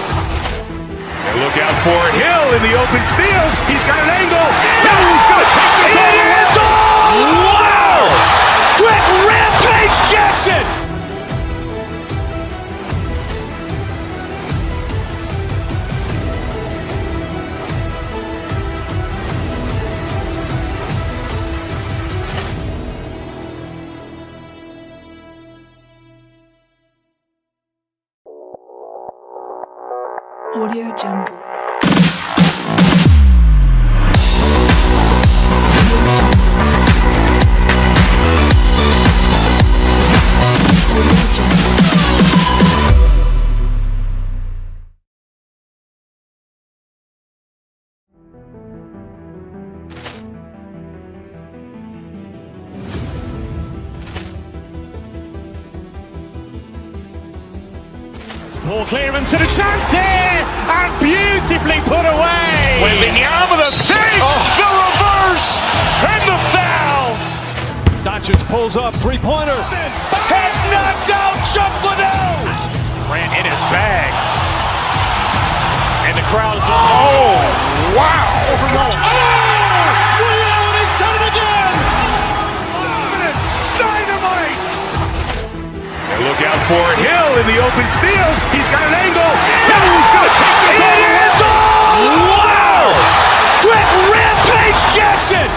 S2: And look out for Hill in the open field. He's got an angle. He's going to take this all the way. Wow. Quick Rampage Jackson.
S4: Audio Jungle.
S1: Ball clearance and a chance here, and beautifully put away.
S2: Wembanyama the save, the reverse, and the foul.
S3: Doncic pulls up, three-pointer.
S2: Has knocked out Chuck Liddell. Grant in his bag. And the crowd is, oh, wow.
S3: He's done it again.
S2: Dynamite. And look out for Hill in the open field. He's got an angle. He's going to take this all the way. Wow. Quick Rampage Jackson.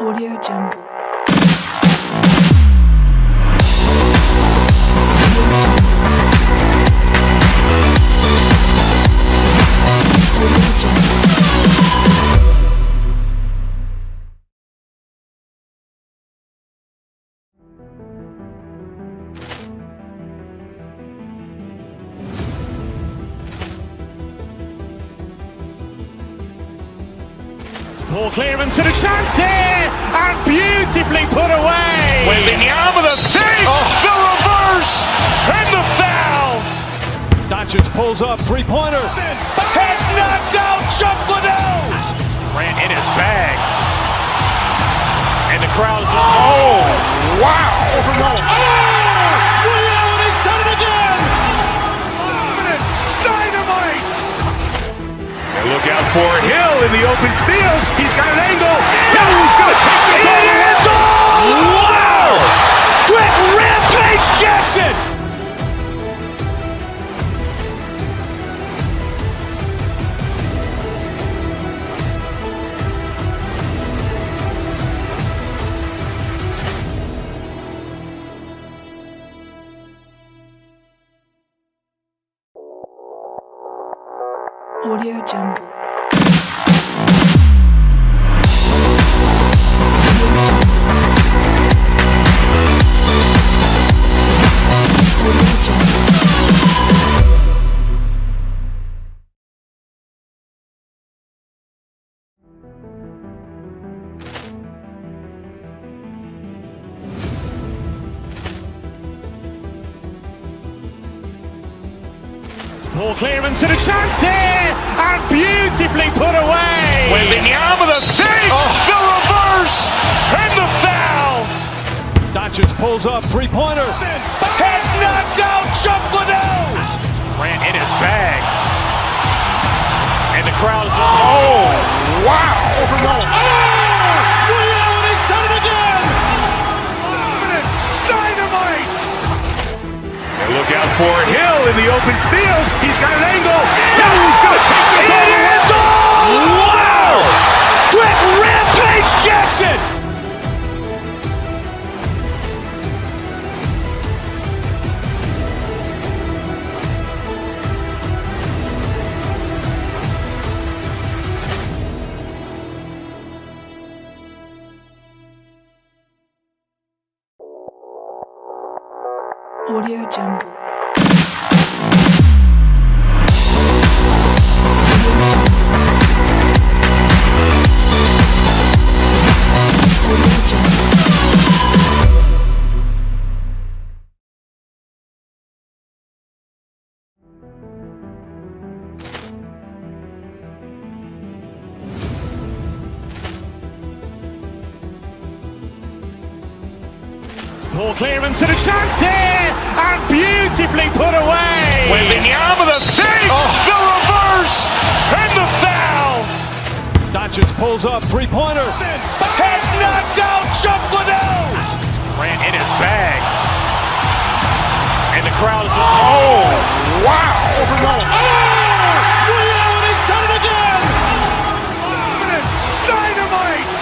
S4: Audio Jungle.
S1: Ball clearance and a chance here, and beautifully put away.
S2: Wembanyama the save, the reverse, and the foul.
S3: Doncic pulls up, three-pointer.
S2: Has knocked out Chuck Liddell. Grant in his bag. And the crowd is, oh, wow.
S3: He's done it again.
S2: Dynamite. And look out for Hill in the open field. He's got an angle. He's going to take this all the way. Wow. Quick Rampage Jackson.
S4: Audio Jungle.
S1: Ball clearance and a chance here, and beautifully put away.
S2: Wembanyama the save, the reverse, and the foul.
S3: Doncic pulls up, three-pointer.
S2: Has knocked out Chuck Liddell. Grant in his bag. And the crowd is, oh, wow.
S3: He's done it again.
S2: Dynamite. And look out for Hill in the open field. He's got an angle. He's going to take this all the way. Wow. Quick Rampage Jackson.
S4: Audio Jungle.
S1: Ball clearance and a chance here, and beautifully put away.
S2: Wembanyama the save, the reverse, and the foul.
S3: Doncic pulls up, three-pointer.
S2: Has knocked out Chuck Liddell. Grant in his bag. And And the crowd is, oh, wow!
S3: He's done it again! Dynamite!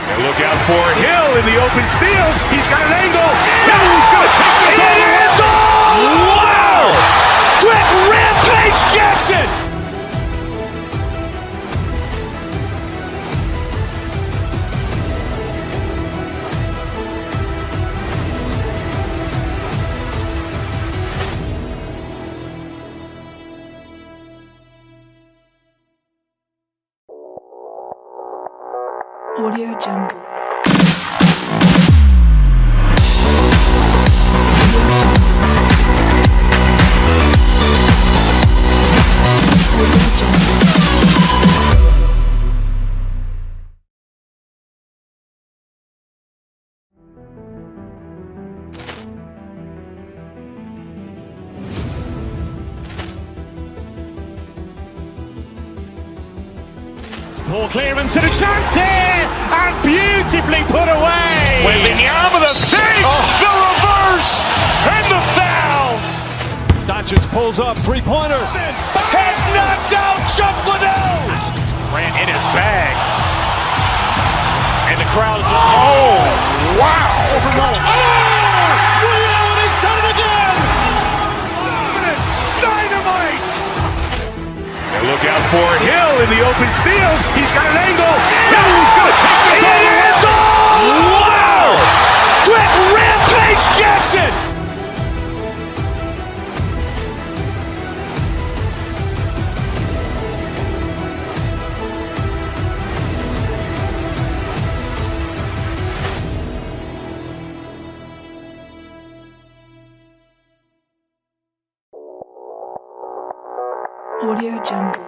S2: And look out for Hill in the open field. He's got an angle. Hill's going to take this all the way. Wow! Quick Rampage Jackson!
S4: Audio Jungle.
S1: Ball clearance and a chance here, and beautifully put away.
S2: Wembanyama the fake, the reverse, and the foul.
S3: Doncic pulls up, three-pointer.
S2: Has knocked out Chuck Liddell. Ran in his bag. And the crowd is, oh, wow.
S3: He's done it again! Dynamite!
S2: And look out for Hill in the open field. He's got an angle. Hill's going to take this all the way. Wow! Quick Rampage Jackson!
S4: Audio Jungle.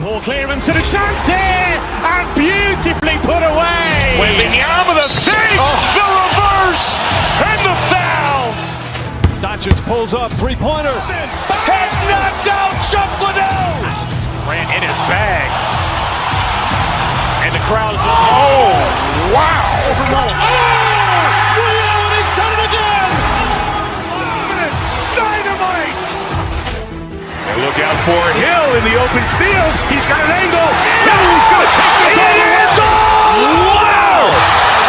S1: Ball clearance and a chance here, and beautifully put away.
S2: Wembanyama the fake, the reverse, and the foul.
S3: Doncic pulls up, three-pointer.
S2: Has knocked out Chuck Liddell. Ran in his bag. And the crowd is, oh, wow.
S3: He's done it again! Dynamite!
S2: And look out for Hill in the open field. He's got an angle. Hill's going to take this all the way. Wow!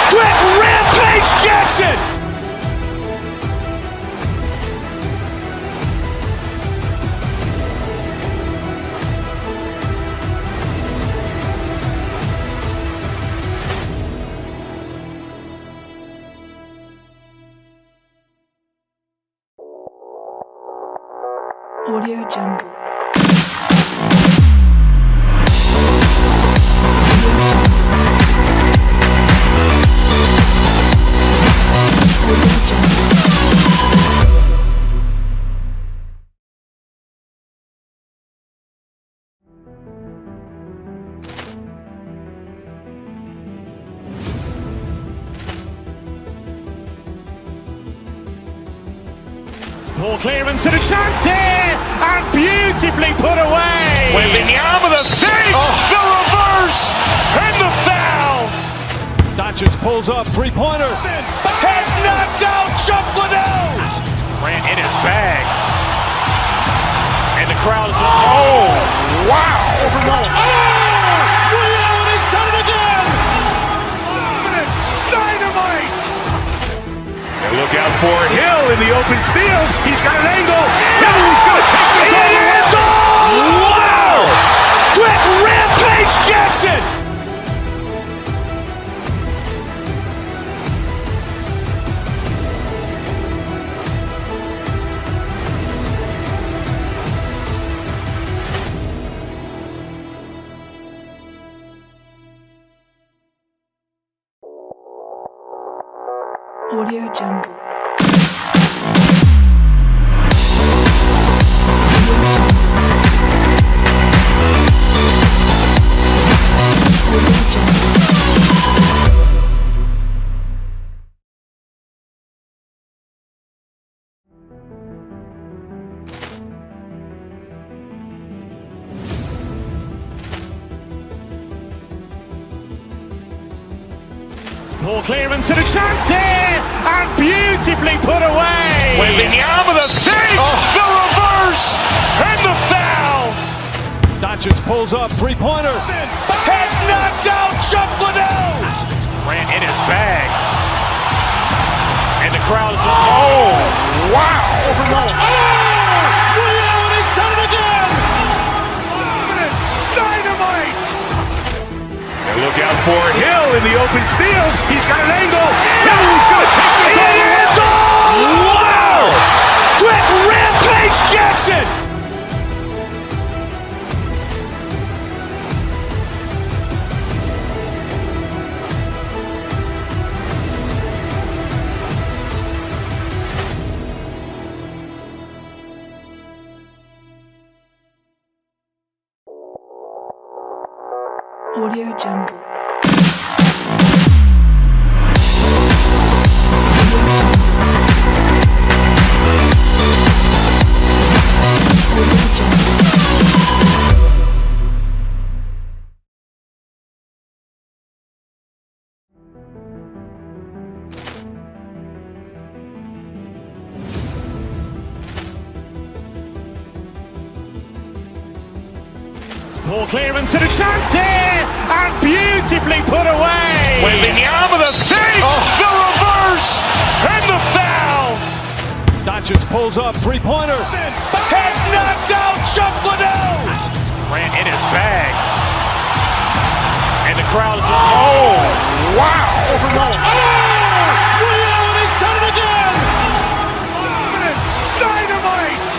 S2: Quick Rampage Jackson!
S4: Audio Jungle.
S1: Ball clearance and a chance here, and beautifully put away.
S2: Wembanyama the fake, the reverse, and the foul.
S3: Doncic pulls up, three-pointer.
S2: Has knocked out Chuck Liddell. Ran in his bag. And the crowd is, oh, wow.
S3: He's done it again! Dynamite!
S2: And look out for Hill in the open field. He's got an angle. Hill's going to take this all the way. Wow! Quick Rampage Jackson!
S4: Audio Jungle.
S1: Ball clearance and a chance here, and beautifully put away.
S2: With the arm of the save, the reverse, and the foul.
S3: Doncic pulls up, three-pointer.
S2: Has knocked out Chuck Liddell. Ran in his bag. And the crowd is, oh, wow.
S3: He's done it again.
S2: Dynamite. And look out for Hill in the open field. He's got an angle. Hill's going to take this all the way. Wow. Quick Rampage Jackson.
S4: Audio Jungle.
S1: Ball clearance and a chance here, and beautifully put away.
S2: With the arm of the save, the reverse, and the foul.
S3: Doncic pulls up, three-pointer.
S2: Has knocked out Chuck Liddell. Ran in his bag. And the crowd is, oh, wow.
S3: He's done it again.
S2: Dynamite.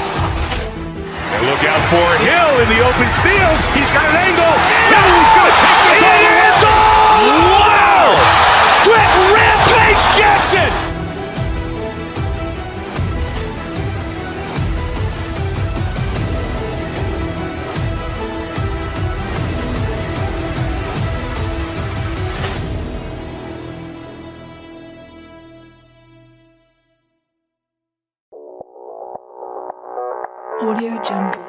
S2: And look out for Hill in the open field. He's got an angle. Hill's going to take this all the way. Wow. Quick Rampage Jackson.
S4: Audio Jungle.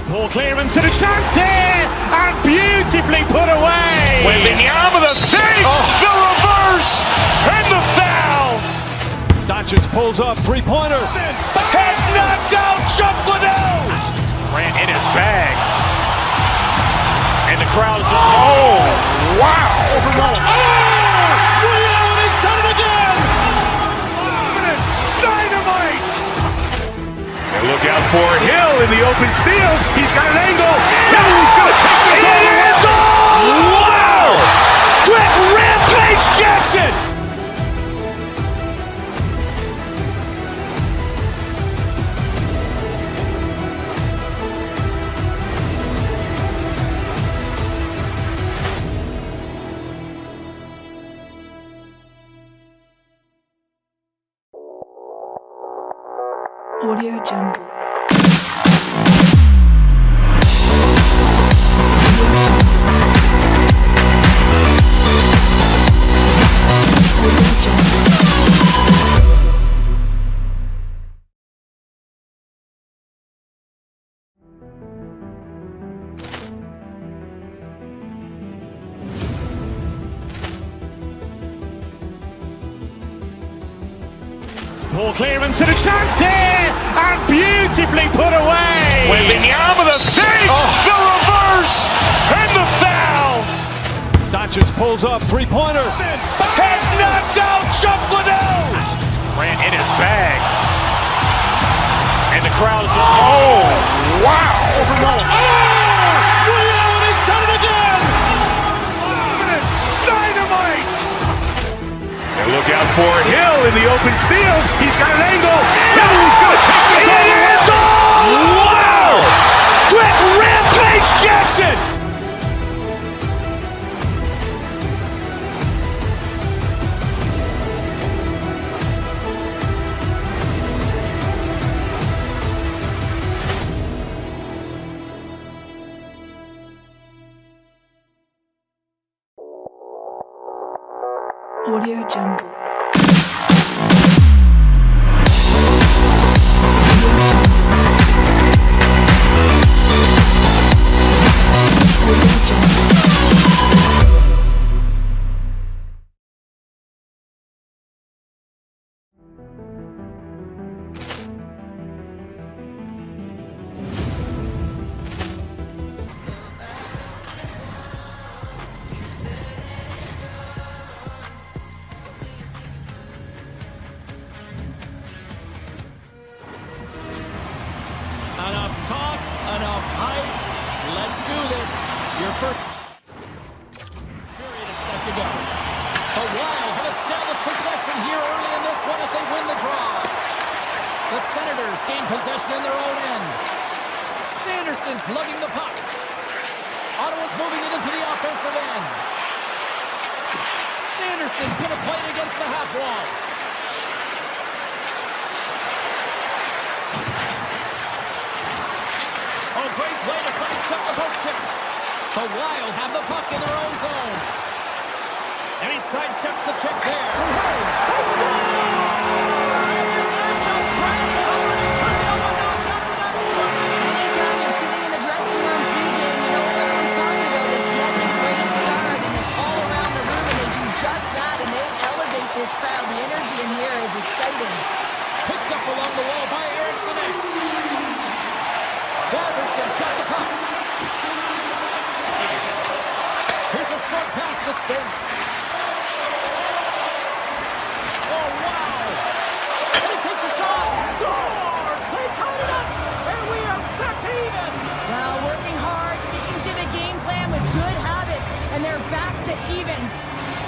S1: Ball clearance and a chance here, and beautifully put away.
S2: With the arm of the save, the reverse, and the foul.
S3: Doncic pulls up, three-pointer.
S2: Has knocked out Chuck Liddell. Ran in his bag. And the crowd is, oh, wow.
S3: He's done it again.
S2: Dynamite. And look out for Hill in the open field. He's got an angle. Hill's going to take this all the way. Wow. Quick Rampage Jackson.
S4: Audio Jungle.
S1: Ball clearance and a chance here, and beautifully put away.
S2: With the arm of the save, the reverse, and the foul.
S3: Doncic pulls up, three-pointer.
S2: Has knocked out Chuck Liddell. Ran in his bag. And the crowd is, oh, wow.
S3: He's done it again.
S2: Dynamite. And look out for Hill in the open field. He's got an angle. Hill's going to take this all the way. Wow. Quick Rampage Jackson.
S4: Audio Jungle.
S5: Enough talk, enough hype. Let's do this. Your first period is set to go. The Wild have established possession here early in this one as they win the draw. The Senators gain possession in their own end. Sanderson's lugging the puck. Ottawa's moving it into the offensive end. Sanderson's going to play it against the half wall. Oh, great play to sidestep the poke check. The Wild have the puck in their own zone. And he sidesteps the check there. They score! And this action crowd is already turned up a notch after that strike.
S6: Anytime you're sitting in the dressing room pregame, you know what everyone's talking about is getting a great start. And it's all around the room, and they do just that, and they elevate this crowd. The energy in here is exciting.
S5: Picked up along the wall by Eriksson. Batterson's got the puck. Here's a short pass to Spence. Oh, wow. And he takes a shot. Scores! They tied it up. And we are back to even.
S6: Well, working hard, sticking to the game plan with good habits, and they're back to evens.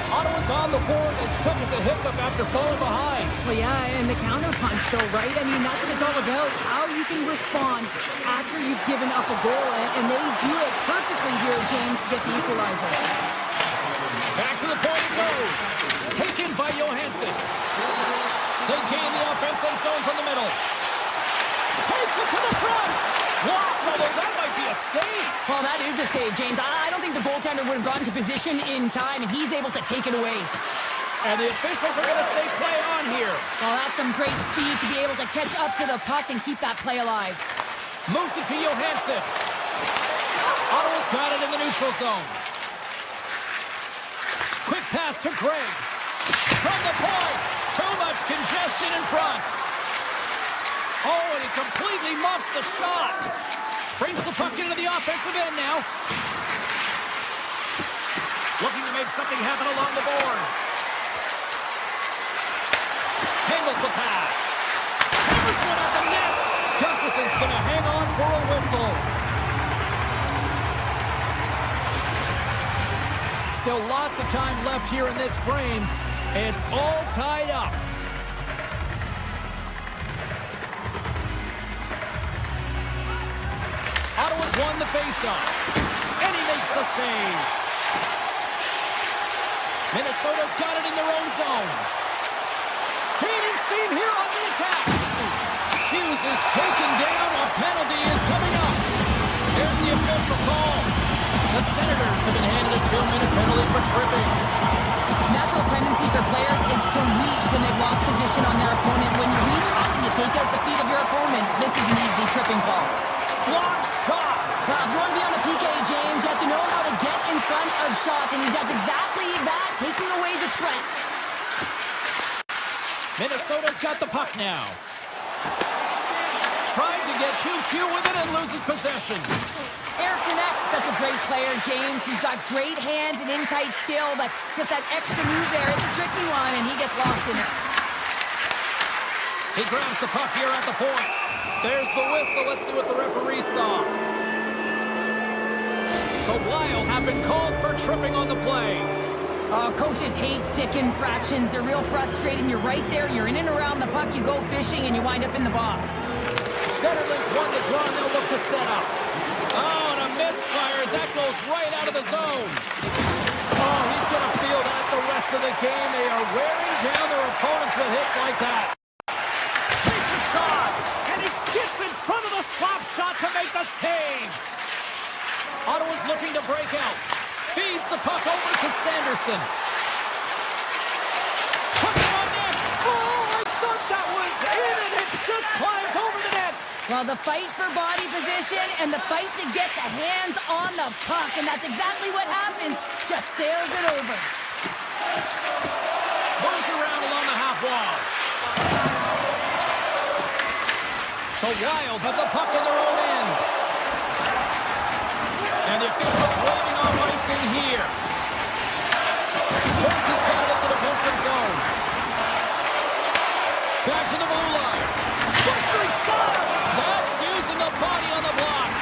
S5: Ottawa's on the board as quick as a hiccup after falling behind.
S6: Well, yeah, and the counterpunch, though, right? I mean, that's what it's all about, how you can respond after you've given up a goal, and they do it perfectly here, James, to get the equalizer.
S5: Back to the point it goes. Taken by Johansson. They gain the offensive zone from the middle. Takes it to the front. Blocked, although that might be a save.
S6: Well, that is a save, James. I don't think the goaltender would have gotten to position in time, and he's able to take it away.
S5: And the officials are going to say play on here.
S6: Well, that's some great speed to be able to catch up to the puck and keep that play alive.
S5: Moves it to Johansson. Ottawa's got it in the neutral zone. Quick pass to Gregg. From the point. Too much congestion in front. Oh, and he completely muffs the shot. Brings the puck into the offensive end now. Looking to make something happen along the boards. Handles the pass. Hammers one at the net. Gustafson's going to hang on for a whistle. Still lots of time left here in this frame. It's all tied up. Ottawa's won the faceoff. And he makes the save. Minnesota's got it in their own zone. Gaining steam here on the attack. Hughes is taken down. A penalty is coming up. Here's the official call. The Senators have been handed a 2-minute penalty for tripping.
S6: Natural tendency for players is to reach when they've lost position on their opponent. When you reach and you take out the feet of your opponent, this is an easy tripping ball.
S5: Block shot.
S6: Well, if you want to be on the PK, James, you have to know how to get in front of shots, and he does exactly that, taking away the threat.
S5: Minnesota's got the puck now. Tried to get too cute with it and loses possession.
S6: Eriksson X, such a great player, James. He's got great hands and in-tight skill, but just that extra move there, it's a tricky one, and he gets lost in it.
S5: He grabs the puck here at the point. There's the whistle. Let's see what the referee saw. The Wild have been called for tripping on the play.
S6: Coaches hate stick infractions. They're real frustrating. You're right there. You're in and around the puck. You go fishing, and you wind up in the box.
S5: Centerlinks won the draw, and they'll look to set up. Oh, and a misfire as that goes right out of the zone. Oh, he's going to feel that the rest of the game. They are wearing down their opponents with hits like that. Takes a shot, and he gets in front of the slap shot to make the save. Ottawa's looking to break out. Feeds the puck over to Sanderson. just climbs over the net.
S6: Well, the fight for body position and the fight to get the hands on the puck, and that's exactly what happens. Just sails it over.
S5: Moves around along the half wall. The Wild have the puck in their own end. And the officials waving off icing here. Sports has got it in the defensive zone. Back to the blue line. Blistering shot! That's using the body on the block.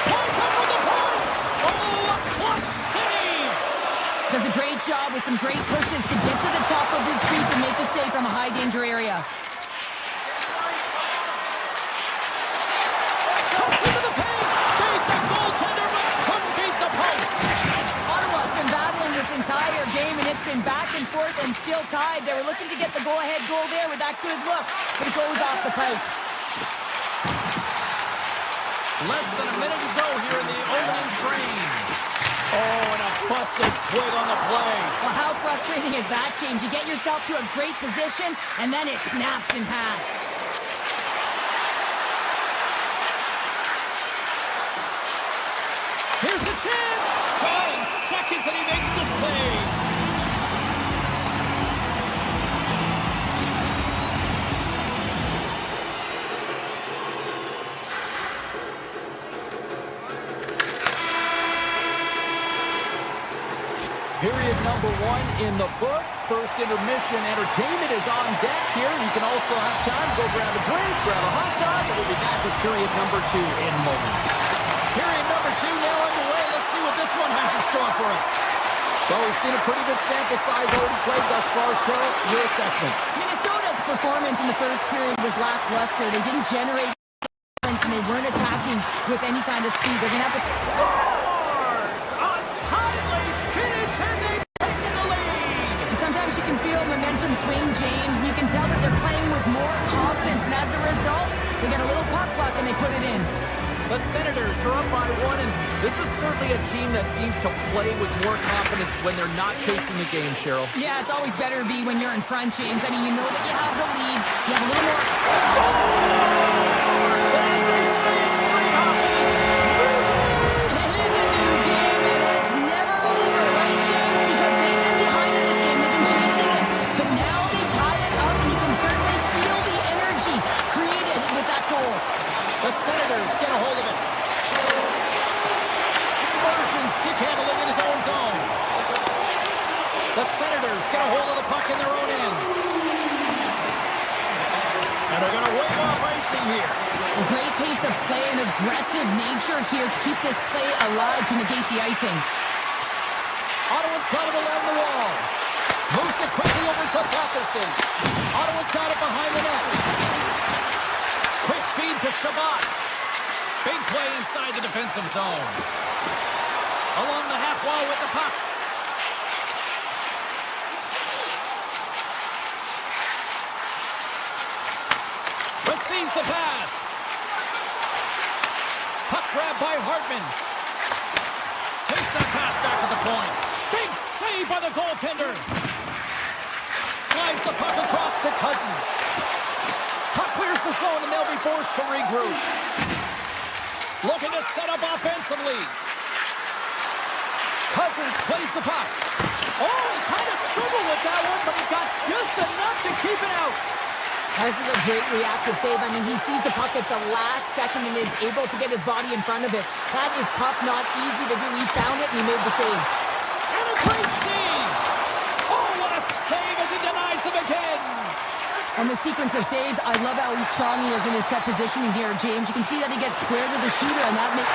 S5: Points up with the point! Oh, a clutch save!
S6: Does a great job with some great pushes to get to the top of his crease and make the save from a high-danger area.
S5: Comes into the paint! Beat the goaltender, but couldn't beat the post!
S6: Ottawa's been battling this entire game, and it's been back and forth and still tied. They were looking to get the go-ahead goal there with that good look, but it goes off the pipe.
S5: Less than a minute to go here in the opening frame. Oh, and a busted twig on the play.
S6: Well, how frustrating is that, James? You get yourself to a great position, and then it snaps in half.
S5: Here's the chance! Dying seconds, and he makes the save. Period number 1 in the books. First intermission entertainment is on deck here. You can also have time to go grab a drink, grab a hot dog, and we'll be back with period number 2 in moments. Period number 2 now underway. Let's see what this one has in store for us. Well, we've seen a pretty good sample size already played thus far. Cheryl, your assessment.
S6: Minnesota's performance in the first period was lackluster. They didn't generate offense, and they weren't attacking with any kind of speed. They're going to have to...
S5: Scores! Untitled finish, and they've taken the lead!
S6: Sometimes you can feel momentum swing, James, and you can tell that they're playing with more confidence, and as a result, they get a little puck luck and they put it in.
S5: The Senators are up by 1, and this is certainly a team that seems to play with more confidence when they're not chasing the game, Cheryl.
S6: Yeah, it's always better to be when you're in front, James. I mean, you know that you have the lead. You have a little more...
S5: Scores! And as they say in street hockey,
S6: It is a new game, and it's never over, right, James? Because they've been behind in this game. They've been chasing it. But now they tie it up, and you can certainly feel the energy created with that goal.
S5: the Senators get a hold of it. Spurgeon stick handling in his own zone. The Senators get a hold of the puck in their own end. And they're going to wave off icing here.
S6: A great pace of play and aggressive nature here to keep this play alive to negate the icing.
S5: Ottawa's got it along the wall. Moves it quickly over to Patterson. Ottawa's got it behind the net. Quick feed to Shabbat. Big play inside the defensive zone. Along the half wall with the puck. Receives the pass. Puck grab by Hartman. Takes that pass back to the point. Big save by the goaltender. Slides the puck across to Cousins. Puck clears the zone and they'll be forced to regroup. Looking to set up offensively. Cousins plays the puck. Oh, he kind of struggled with that one, but he got just enough to keep it out.
S6: This is a great reactive save. I mean, he sees the puck at the last second and is able to get his body in front of it. That is tough, not easy to do. He found it and he made the save.
S5: And a great save. Oh, what a save as he denies them again.
S6: On the sequence of saves, I love how strong he is in his set positioning here, James. You can see that he gets square to the shooter, and that makes...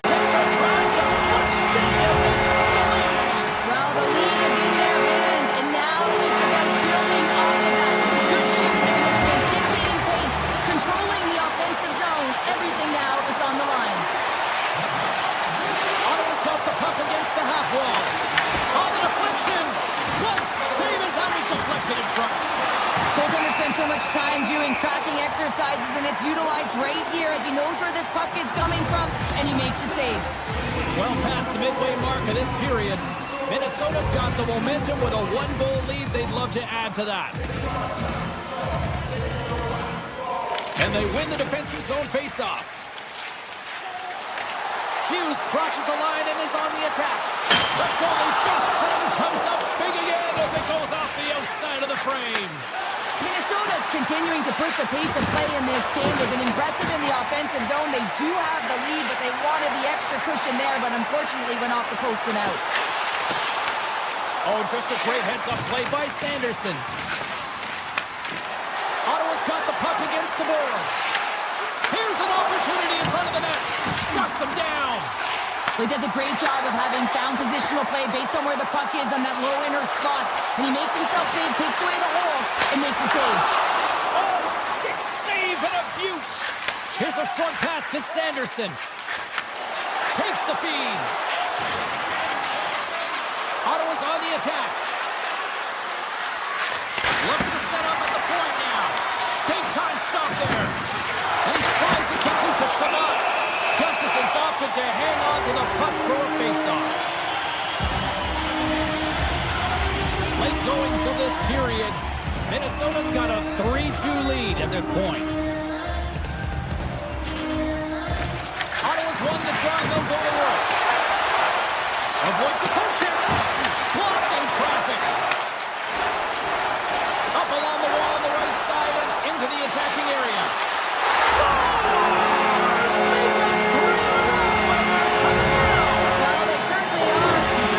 S5: Take a drive to clutch save as they take the lead.
S6: Well, the lead is in their hands, and now it's about building off of that. Good shift management, dictating pace, controlling the offensive zone. Everything now, it's on the line.
S5: Ottawa's got the puck against the half wall. On the deflection. What save as that was deflected in front.
S6: Goaltender spends so much time doing tracking exercises, and it's utilized right here as he knows where this puck is coming from, and he makes the save.
S5: Well past the midway mark of this period, Minnesota's got the momentum with a one-goal lead. They'd love to add to that. And they win the defensive zone faceoff. Hughes crosses the line and is on the attack. The goalie's best friend comes up big again as it goes off the outside of the frame.
S6: Minnesota's continuing to push the pace of play in this game. They've been impressive in the offensive zone. They do have the lead, but they wanted the extra cushion there, but unfortunately went off the post and out.
S5: Oh, just a great heads-up play by Sanderson. Ottawa's got the puck against the boards. Here's an opportunity in front of the net. Shuts him down.
S6: He does a great job of having sound positional play based on where the puck is on that low inner slot. And he makes himself big, takes away the holes, and makes the save.
S5: Oh, stick save and a beaut. Here's a short pass to Sanderson. Takes the feed. Ottawa's on the attack. Looks to set up at the point now. Big time stop there. And he slides it quickly to Shabbat. Gustafson's opted to hang on to the puck for a faceoff. Late goings of this period. Minnesota's got a 3-2 lead at this point. Ottawa's won the draw, they'll go to work. Avoids the poke check. Blocked in traffic. Up along the wall on the right side and into the attacking area. Scores! Make it 3-0!
S6: Well, they certainly are. 3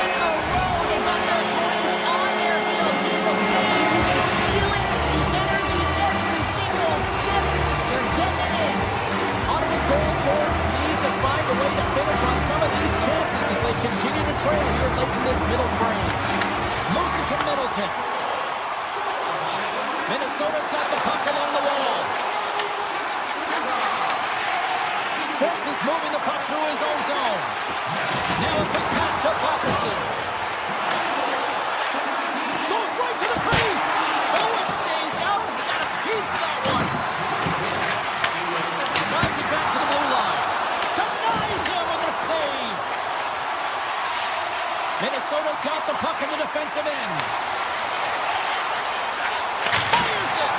S6: in a row. They got their points on their heels. He's a babe. You can feel it. The energy every single shift. They're getting it in.
S5: Ottawa's goal scorers need to find a way to finish on some of these chances as they continue to trail here late in this middle frame. Moves it to Middleton. Minnesota's got the puck along the wall. Spence is moving the puck through his own zone. Now a quick pass to Walkerson. Goes right to the crease. Oh, it stays out. He got a piece of that one. Slides it back to the blue line. Denies him with the save. Minnesota's got the puck in the defensive end. Fires it.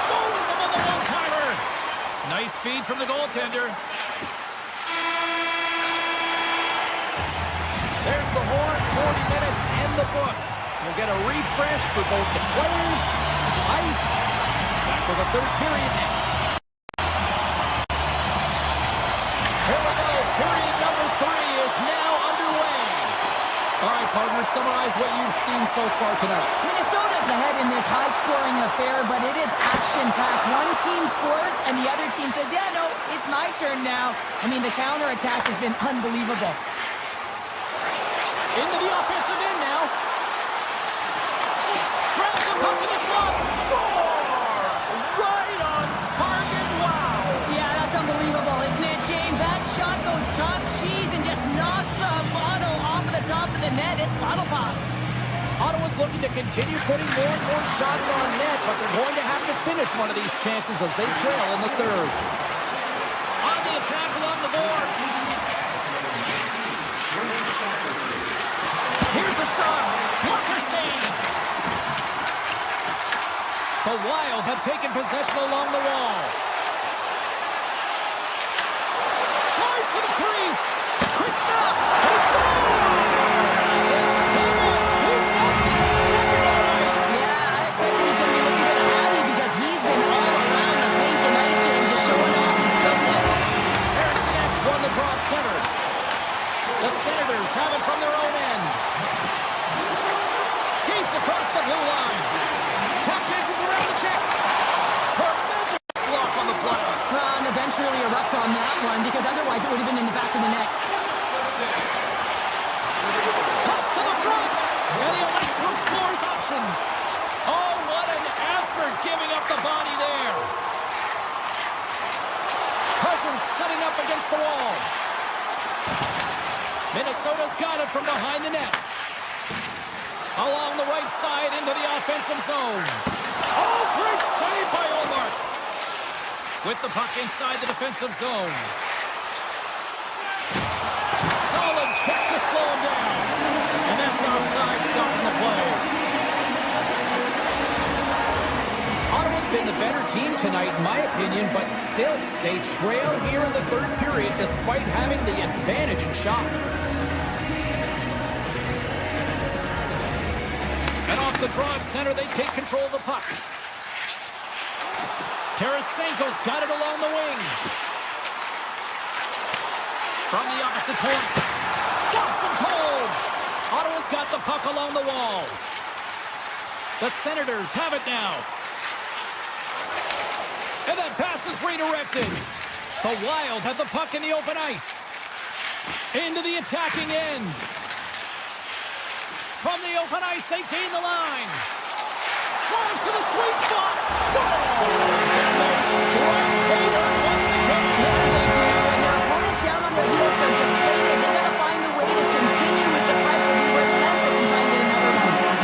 S5: Scores him on the one-timer. Nice feed from the goaltender. There's the horn. 40 minutes in the books. We'll get a refresh for both the players, ice. Back for the third period next. Here we go. Period number 3 is now underway. All right, partners, summarize what you've seen so far tonight.
S6: Minnesota's ahead in this high-scoring affair, but it is action-packed. One team scores, and the other team says, yeah, no, it's my turn now. I mean, the counterattack has been unbelievable.
S5: Into the offensive end now. Grabs the puck in the slot. Scores! Right on target. Wow.
S6: Yeah, that's unbelievable, isn't it, James? That shot goes top cheese and just knocks the bottle off of the top of the net. It's bottle pops.
S5: Ottawa's looking to continue putting more and more shots on net, but they're going to have to finish one of these chances as they trail in the third. On the attack along the boards. Here's a shot. Blocker save. The Wild have taken possession along the wall. Tries to the crease. Quick stop. He scores! And someone's beaten up the second line.
S6: Yeah, I expected he's going to be looking for the Hattie because he's been all around the paint tonight, James, just showing off his skill set.
S5: Harrison X won the draw at center. The Senators have it from their own end. Skates across the blue line. Tap dances around the check. Tremendous block on the play.
S6: Well, and the bench really erupts on that one because otherwise it would have been in the back of the net.
S5: Cuts to the front. And he elects to explore his options. Oh, what an effort giving up the body there. Cousins setting up against the wall. Minnesota's got it from behind the net. Along the right side into the offensive zone. Oh, great save by Olmark. With the puck inside the defensive zone. Solid check to slow him down. And that's offside, stopping the play. Ottawa's been the better team tonight, in my opinion, but still, they trail here in the third period despite having the advantage in shots. And off the draw of center, they take control of the puck. Tarasenko's got it along the wing. From the opposite point, stumps him cold. Ottawa's got the puck along the wall. The Senators have it now. And that pass is redirected. The Wild have the puck in the open ice. Into the attacking end. From the open ice, they gain the line. Drives to the sweet spot. Scores! And they strike forward once again.
S6: Yeah, they do. And their opponents down on their heels are deflated. They got to find a way to continue with the pressure, be relentless, and try and get another one.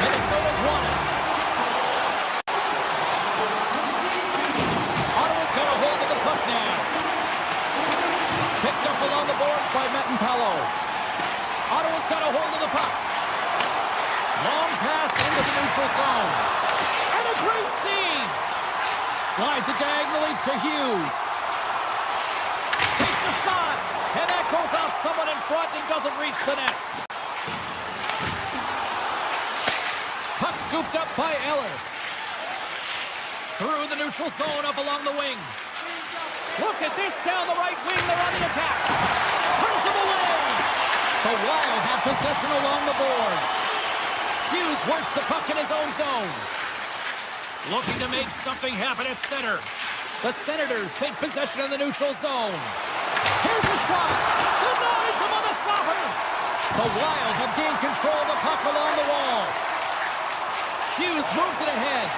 S5: Minnesota's won it. Ottawa's got a hold of the puck now. Picked up along the boards by Mettenpalo. Ottawa's got a hold of the puck. Long pass into the neutral zone. And a great save. Slides it diagonally to Hughes. Takes a shot. And that goes off someone in front and doesn't reach the net. Puck scooped up by Eller. Through the neutral zone up along the wing. Look at this down the right wing. They're on the attack. Turns him away. The Wild have possession along the boards. Hughes works the puck in his own zone. Looking to make something happen at center. The Senators take possession in the neutral zone. Here's a shot. Denies him on the slapper. The Wild have gained control of the puck along the wall. Hughes moves it ahead.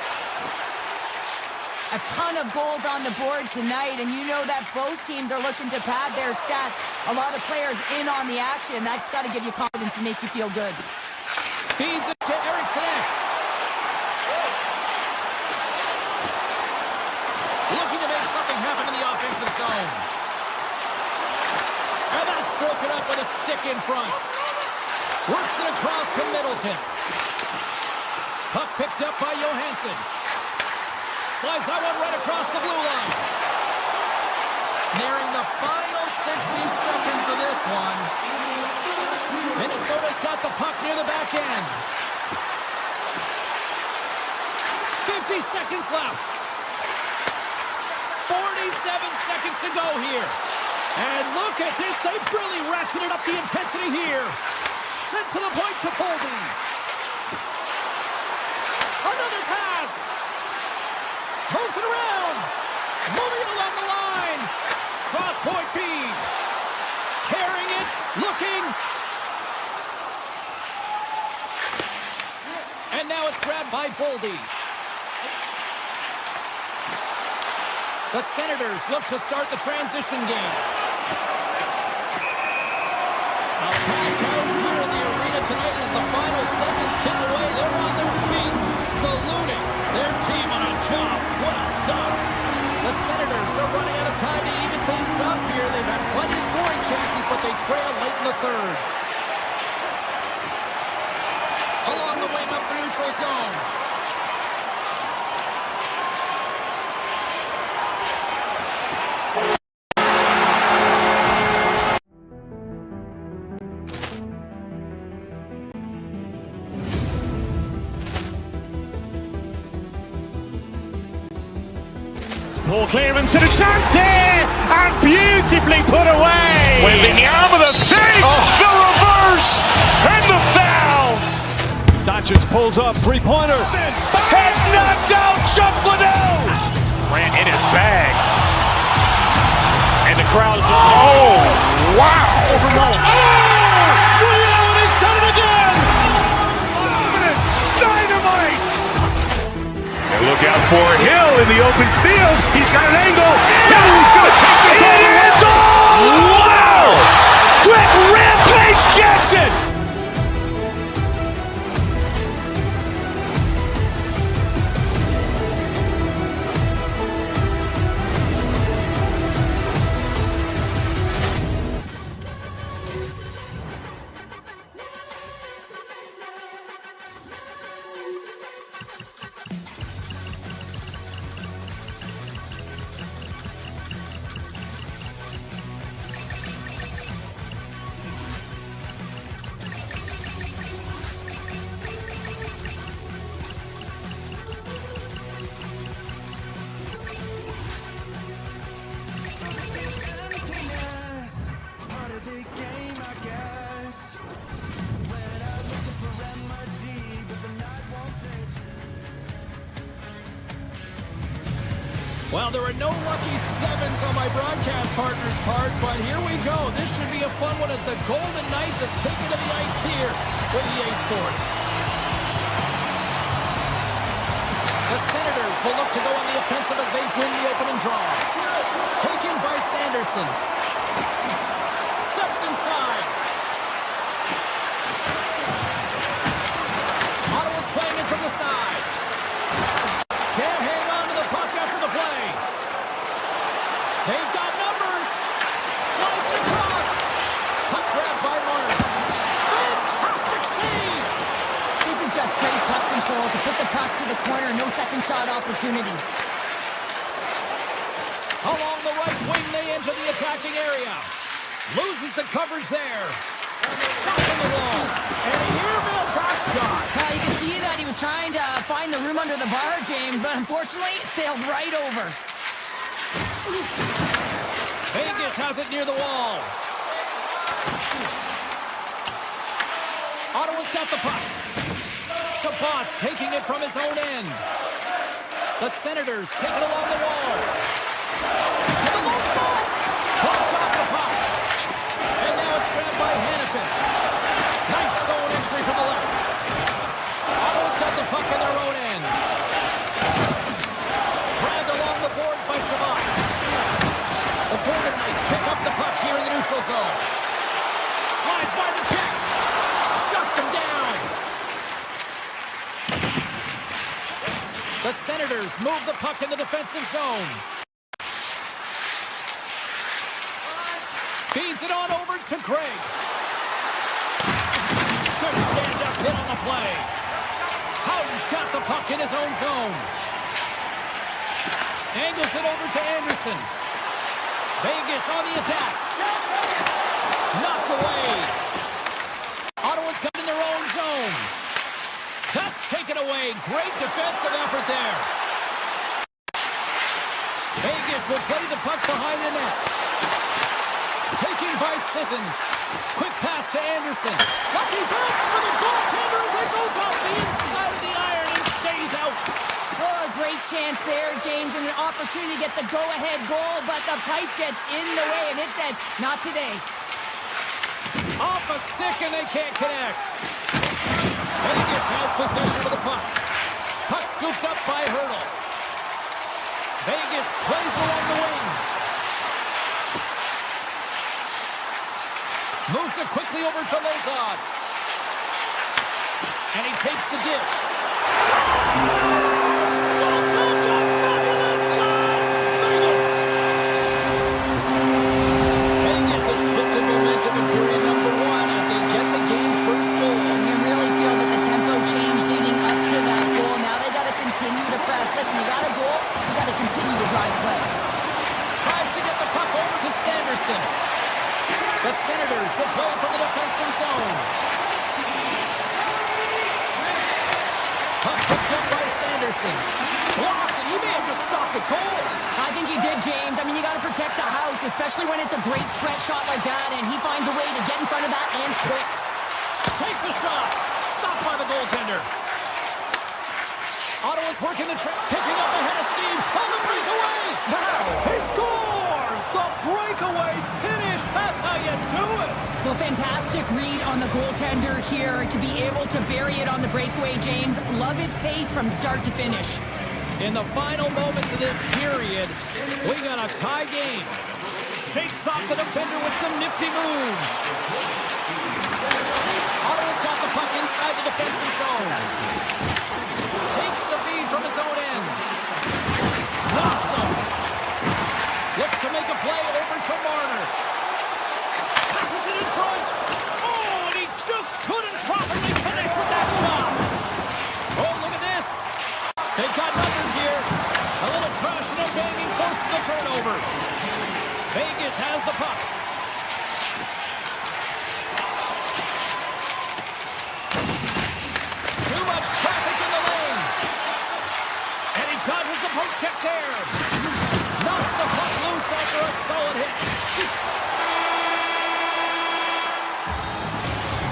S6: A ton of goals on the board tonight, and you know that both teams are looking to pad their stats. A lot of players in on the action. That's got to give you confidence and make you feel good.
S5: Feeds it to Eriksson. Looking to make something happen in the offensive zone. And that's broken up with a stick in front. Works it across to Middleton. Puck picked up by Johansson. Slides that one right across the blue line. Nearing the final 60 seconds of this one. Minnesota's got the puck near the back end. 50 seconds left. 47 seconds to go here. And look at this. They've really ratcheted up the intensity here. Sent to the point to Boldy. Another pass. Moves it around. Moving along the line. Cross point feed. Carrying it. Looking. And now it's grabbed by Boldy. The Senators look to start the transition game. A packed house here in the arena tonight as the final seconds tick away. They're on their feet, saluting their team on a job well done. The Senators are running out of time to even things up here. They've had plenty of scoring chances, but they trail late in the third. Along the wing up the neutral zone.
S1: Poor clearance and a chance here, and beautifully put away.
S2: With the arm of the fake, the reverse, and the foul.
S3: Doncic pulls up, three-pointer.
S2: Has knocked out Chuck Liddell. Ran in his bag. And the crowd is, oh, wow. Overwhelmed. Oh, Allen has done it again. Dynamite. And look out for Hill in the open field. He's got an angle. He's going to take this all the way. It's all. Wow. Quick rampage Jackson.
S5: Well, there are no lucky sevens on my broadcast partner's part, but here we go. This should be a fun one as the Golden Knights have taken to the ice here with EA Sports. The Senators will look to go on the offensive as they win the opening draw. Taken by Sanderson. Steps inside. Ottawa's playing it from the side. Can't hang on to the puck after the play. They've got numbers. Slides it across. Puck grab by Martin. Fantastic save.
S6: This is just great puck control to put the puck to the corner. No second shot opportunity.
S5: Along the right wing, they enter the attacking area. Loses the coverage there. Shot on the wall. And a airmail pass shot.
S6: You can see that he was trying to find the room under the bar, James, but unfortunately, it sailed right over.
S5: Vegas has it near the wall. Ottawa's got the puck. Chabot's taking it from his own end. The Senators take it along the wall. To the low slot. Pucked off the puck. And now it's grabbed by Hannafin. Nice zone entry from the left. Ottawa's got the puck in their own end. Grabbed along the boards by Chabot. The Golden Knights pick up the puck here in the neutral zone. Slides by the check. Shuts him down. The Senators move the puck in the defensive zone. Feeds it on over to Craig. Good stand-up hit on the play. Howden's got the puck in his own zone. Angles it over to Anderson. Vegas on the attack. Knocked away. Ottawa's got in their own zone. That's taken away. Great defensive effort there. Vegas will play the puck behind the net. Taken by Sissons. Quick pass to Anderson. Lucky bounce for the goaltender as it goes off the inside of the iron and stays out.
S6: Oh, great chance there, James, and an opportunity to get the go-ahead goal, but the pipe gets in the way, and it says, not today.
S5: Off a stick, and they can't connect. Vegas has possession of the puck. Puck scooped up by Hurdle. Vegas plays along the wing. Moves it quickly over to Lozad. And he takes the dish. Vegas has shifted momentum in period number 1 as they get the game's first goal.
S6: You really feel that the tempo changed leading up to that goal. Now they got to continue to press. Listen, you got a goal, you got to continue to drive play.
S5: Tries to get the puck over to Sanderson. The Senators will play from the defensive zone. Puck picked up by Sanderson. Blocked, and he may have just stopped the goal.
S6: I think he did, James. I mean, you got to protect the house, especially when it's a great threat shot like that, and he finds a way to get in front of that and quick.
S5: Takes a shot. Stopped by the goaltender. Ottawa's working the trap, picking up ahead of steam on the breakaway.
S6: Wow.
S5: He scores! The breakaway finish. That's how you do it.
S6: Well, fantastic read on the goaltender here to be able to bury it on the breakaway, James. Love his pace from start to finish.
S5: In the final moments of this period, we got a tie game. Shakes off the defender with some nifty moves. Ottawa's got the puck inside the defensive zone. Takes the feed from his own end. Knocks him. Looks to make a play over to Marner. Passes it in front. Oh, and he just couldn't properly connect with that shot. Oh, look at this. They've got numbers here. A little crashing and banging forces the turnover. Vegas has the puck. Too much traffic in the lane. And he dodges the poke check there. Knocks the puck loose after a solid hit.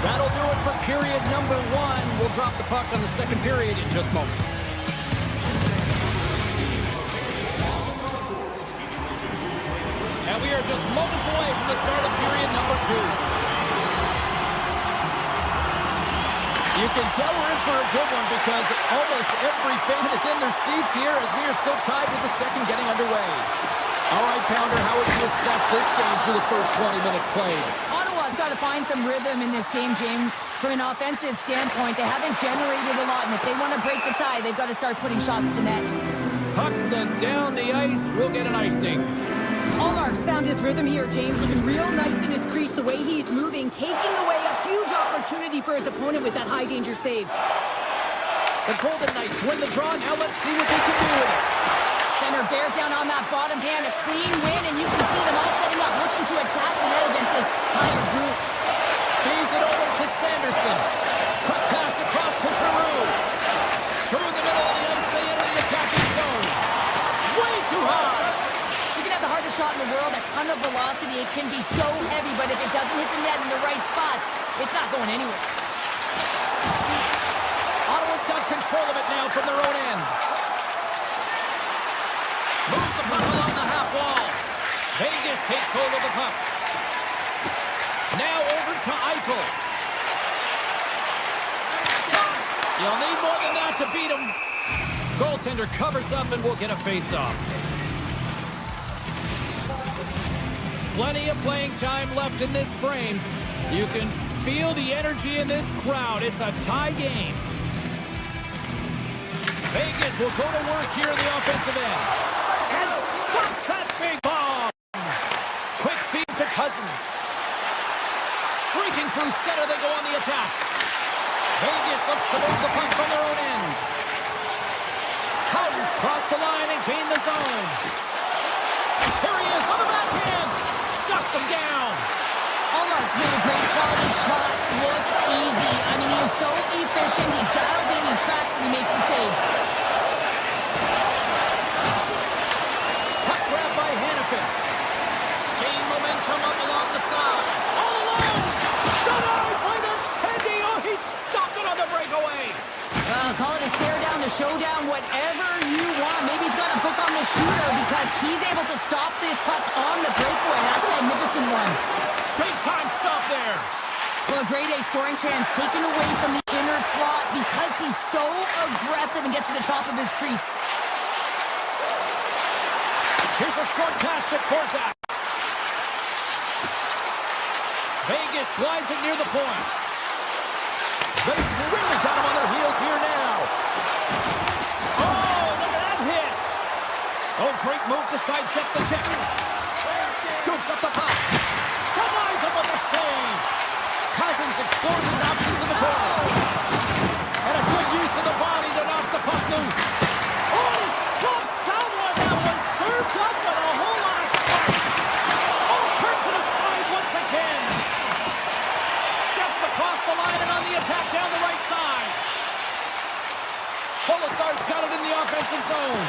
S5: That'll do it for period number 1. We'll drop the puck on the second period in just moments. are just moments away from the start of period number 2. You can tell we're in for a good one because almost every fan is in their seats here as we are still tied with the second getting underway. All right, Pounder, how would you assess this game through the first 20 minutes played?
S6: Ottawa's got to find some rhythm in this game, James. From an offensive standpoint, they haven't generated a lot, and if they want to break the tie, they've got to start putting shots to net.
S5: Puck sent down the ice. We'll get an icing.
S6: Allmark's found his rhythm here, James. Looking real nice in his crease, the way he's moving, taking away a huge opportunity for his opponent with that high-danger save.
S5: The Golden Knights win the draw. Now let's see what they can do with it.
S6: Center bears down on that bottom hand, a clean win, and you can see them all setting up, looking to attack the net against this tired group.
S5: Feeds it over to Sanderson. Quick pass across to Giroux. Through the middle of the ice, they enter the attacking zone. Way too high.
S6: You can have the hardest shot in the world, a ton of velocity. It can be so heavy, but if it doesn't hit the net in the right spots, it's not going anywhere.
S5: Ottawa's got control of it now from their own end. Moves the puck along the half wall. Vegas takes hold of the puck. Now over to Eichel. You'll need more than that to beat him. Goaltender covers up and we'll get a face-off. Plenty of playing time left in this frame. You can feel the energy in this crowd. It's a tie game. Vegas will go to work here in the offensive end. And stops that big bomb. Quick feed to Cousins. Streaking through center, they go on the attack. Vegas looks to move the puck from their own end. Howden's crossed the line and gained the zone. Here he is on the backhand. Shuts him down.
S6: Allmark's made a great quality shot look easy. I mean, he's so efficient. He's dialed in, he tracks, and he makes the save.
S5: Puck grab by Hannafin. Gain momentum up along the side. All alone. Denied by the Teddy. Oh, he stopped it on the breakaway.
S6: Call it a stare down, the showdown, whatever you want. Maybe he's got a book on the shooter because he's able to stop this puck on the breakaway. That's a magnificent one.
S5: Big time stop there.
S6: Well, a grade A scoring chance taken away from the inner slot because he's so aggressive and gets to the top of his crease.
S5: Here's a short pass to Korczak. Vegas glides it near the point. But it's really got him on their heels here now. Oh, look at that hit. Oh, great move to sidestep the check. Scoops up the puck. Denies him with a save. Cousins explores his options in the corner. And a good use of the body to knock the puck loose. Oh, he stops that one. That was served up with a whole lot of spice. Oh, turns it aside once again. Steps across the line and on the attack down the right side. Polisar's got it in the offensive zone.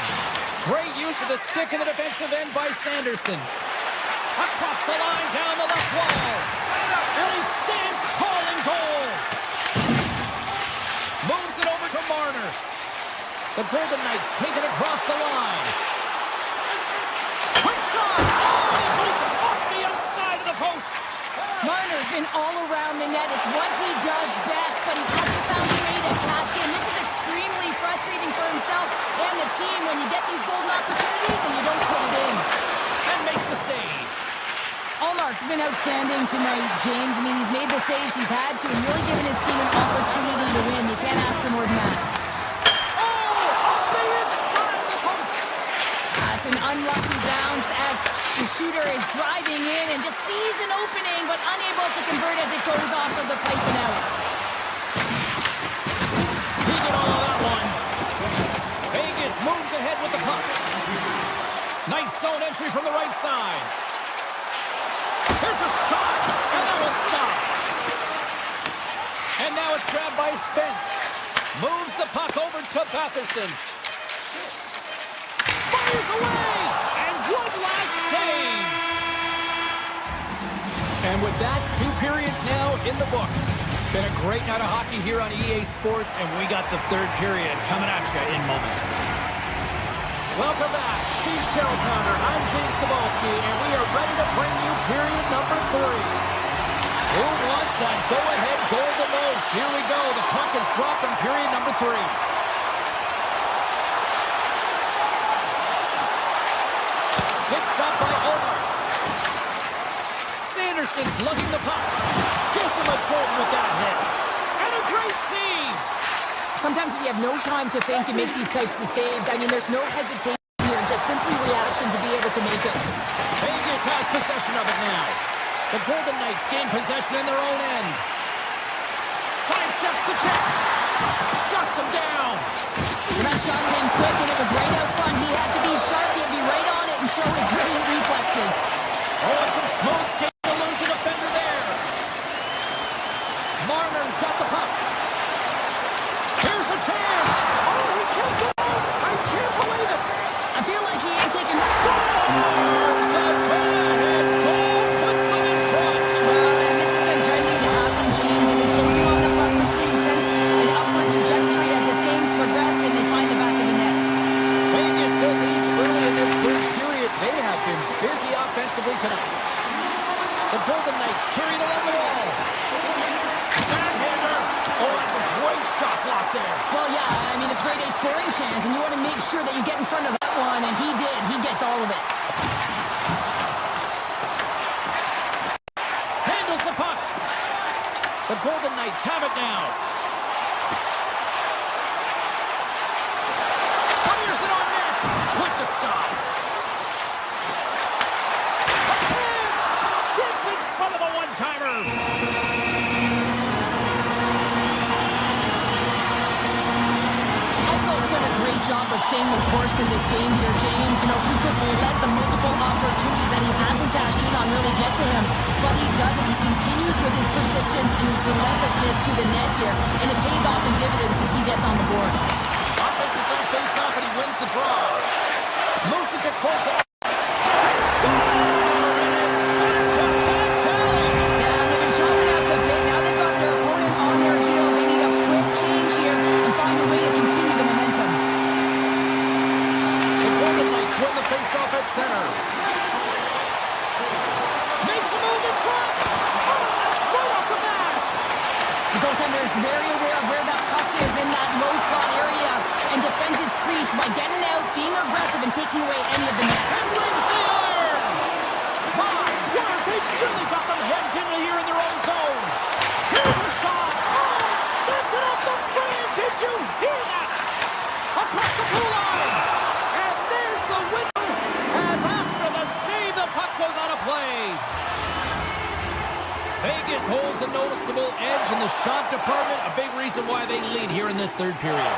S5: Great use of the stick in the defensive end by Sanderson. Across the line, down the left wall. And he stands tall in goal. Moves it over to Marner. The Golden Knights take it across the line. Quick shot. Oh, he goes off the outside of the post.
S6: Marner's been all around the net. It's what he does best, but he hasn't found a way to cash in. This is extremely frustrating for himself and the team when you get these golden opportunities and you don't put it in.
S5: And makes the save.
S6: Allmark's been outstanding tonight, James. I mean, he's made the saves he's had to and really given his team an opportunity to win. You can't ask for more than that.
S5: Oh, off the inside of the post.
S6: That's an unlucky bounce as the shooter is driving in and just sees an opening but unable to convert as it goes off of the pipe and out.
S5: He did all of that one. Vegas moves ahead with the puck. Nice zone entry from the right side. Here's a shot, and that one's stopped. And now it's grabbed by Spence. Moves the puck over to Batherson. Fires away, and one last save. And with that, 2 periods now in the books. Been a great night of hockey here on EA Sports, and we got the third period coming at you in moments. Welcome back. She's Cheryl Pounder. I'm James Cebulski, and we are ready to bring you period number 3. Who wants that go-ahead goal the most? Here we go. The puck is dropped on period number 3. Good stop by Omar. Sanderson's lugging the puck. Kiss him a Jordan with that hit. And a great save.
S6: Sometimes when you have no time to think and make these types of saves, I mean, there's no hesitation here, just simply reaction to be able to make it.
S5: Vegas has possession of it now. The Golden Knights gain possession in their own end. Sidesteps the check. Shuts him down.
S6: When that shot came quick and it was right out front, he had to be sharp, he had to be right on it and show his brilliant reflexes.
S5: Oh, it's some smooth skating to lose the defender there. Marner's got the puck. Here's a chance. Oh, he can't go. I can't believe it.
S6: I feel like he ain't taking the
S5: Scores the go-ahead goal. Puts them in front.
S6: Well, and this has been trending to happen, James. And been closing on the puck with lead since an upward trajectory as his games progress and they find the back of the net.
S5: Vegas still leads early in this third period. They have been busy offensively tonight. The Golden Knights carried along the wall. Backhander. Oh, that's a great shot block there.
S6: Well, yeah, I mean, it's grade A scoring chance, and you want to make sure that you get in front of that one, and he did. He gets all of it.
S5: Handles the puck. The Golden Knights have it now. Fires it on net. With the stop. A chance. Gets in front of a one-timer.
S6: Done a great job of staying the course in this game here, James. You know, he could let the multiple opportunities that he hasn't cashed in on really get to him, but he doesn't. He continues with his persistence and his relentlessness to the net here, and it pays off in dividends as he gets on the board.
S5: Offense is on face-off, and he wins the draw. Moves it to Corsa. Face-off at center. Makes a move in front. Oh, that's right off the mask.
S6: The goaltender is very aware of where that puck is in that low slot area and defends his crease by getting out, being aggressive, and taking away any of the net.
S5: And wins the iron. My word, they really got them headed in here in their own zone. Here's a shot. Oh, it sends it off the frame. Did you hear that? Across the blue line. And there's the whistle. As after the save, the puck goes out of play. Vegas holds a noticeable edge in the shot department, a big reason why they lead here in this third period.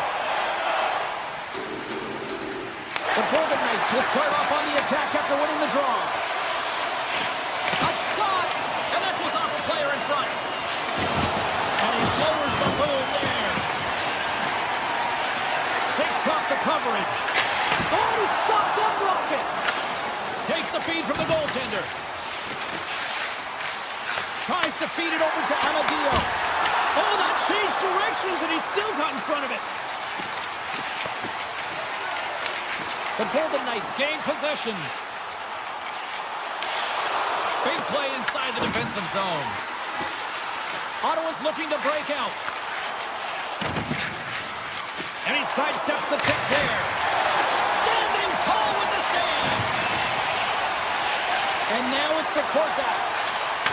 S5: The Golden Knights will start off on the attack after winning the draw. A shot, and that goes off a player in front. And he lowers the boom there. Shakes off the coverage. Oh, he stopped that rocket. Takes the feed from the goaltender. Tries to feed it over to Amadio. Oh, that changed directions, and he still got in front of it. The Golden Knights gain possession. Big play inside the defensive zone. Ottawa's looking to break out. And he sidesteps the pick there. Standing tall with the save. And now it's to Korczak.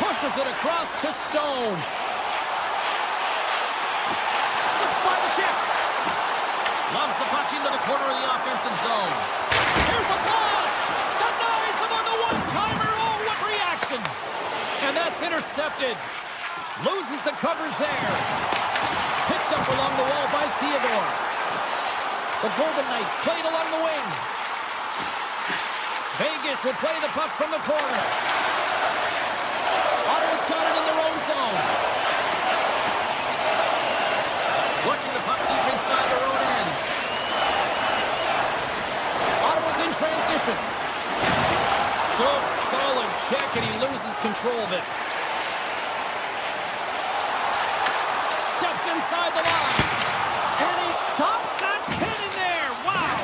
S5: Pushes it across to Stone. Slips by the chip. Loves the puck into the corner of the offensive zone. Here's a blast. Denies him on the one-timer. Oh, what reaction. And that's intercepted. Loses the coverage there. Picked up along the wall by Theodore. The Golden Knights played along the wing. Vegas will play the puck from the corner. Ottawa's got it in their own zone. Working the puck deep inside their own end. Ottawa's in transition. Good, solid check, and he loses control of it. Steps inside the line. And he stops that pin in there. Wow.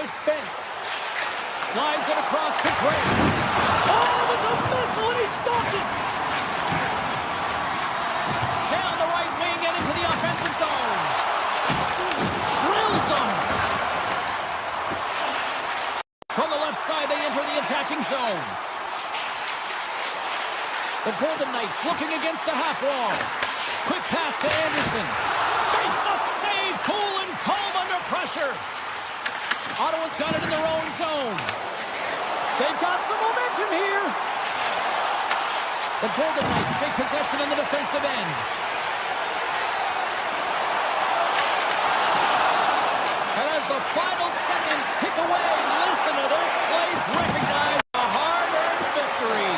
S5: by Spence. Slides it across to Gray. Oh, it was a missile and he stopped it. Down the right wing and into the offensive zone. Drills them. From the left side, they enter the attacking zone. The Golden Knights looking against the half wall. Quick pass to Anderson. Makes a save, cool and calm under pressure. Ottawa's got it in their own zone. They've got some momentum here. The Golden Knights take possession on the defensive end. And as the final seconds tick away, listen to this place recognize a hard-earned victory.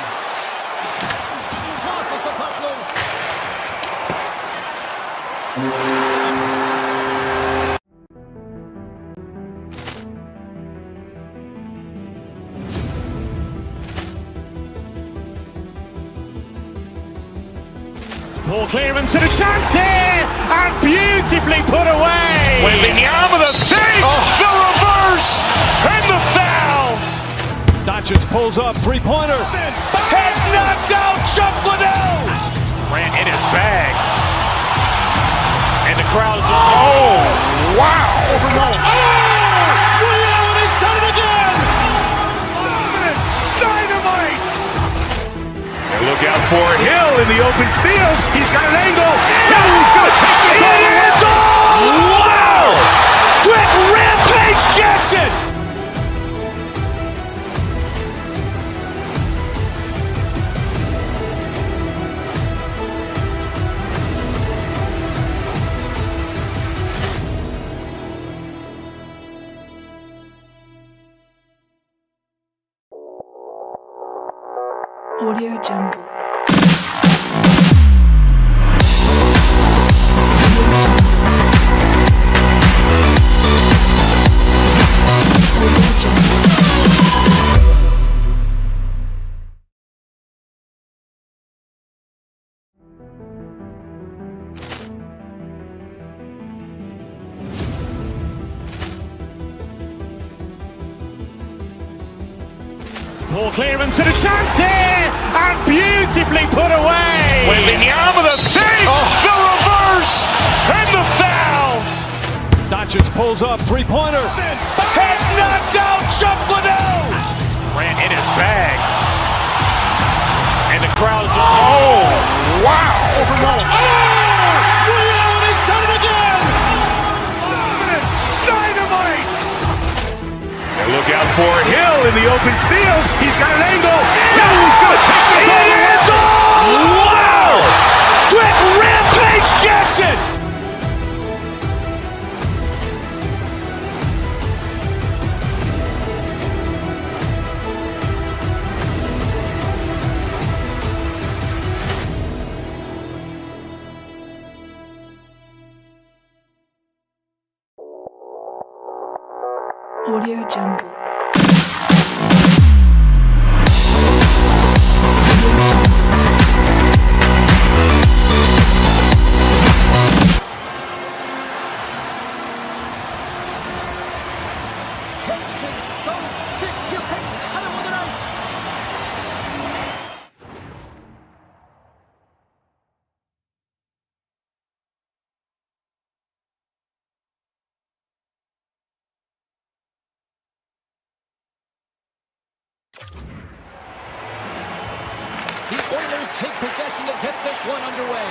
S5: Tosses the puck loose.
S1: Ball clearance and a chance here, and beautifully put away.
S2: Wembanyama the save, the reverse, and the foul.
S3: Doncic pulls up, three-pointer.
S2: Has knocked out Chuck Liddell. Ran in his bag. And the crowd is, oh, wow.
S3: He's done it again.
S2: Dynamite. And look out for Hill in the open field. He's got an angle. He's going to take this all the way. Wow. Quick Rampage Jackson.
S4: Audio Jungle.
S1: Ball clearance and a chance here, and beautifully put away.
S2: Wembanyama the save, the reverse, and the foul.
S3: Doncic pulls up, three-pointer.
S2: Has knocked out Chuck Liddell. Ran in his bag. And the crowd is, oh, wow.
S3: He's done it again.
S2: Dynamite. And look out for Hill in the open field. He's got an angle. He's going to take this all the way. Wow. Quick Rampage Jackson.
S4: Audio Jungle.
S5: Tension so thick you can cut it with a knife. The Oilers take possession to get this one underway.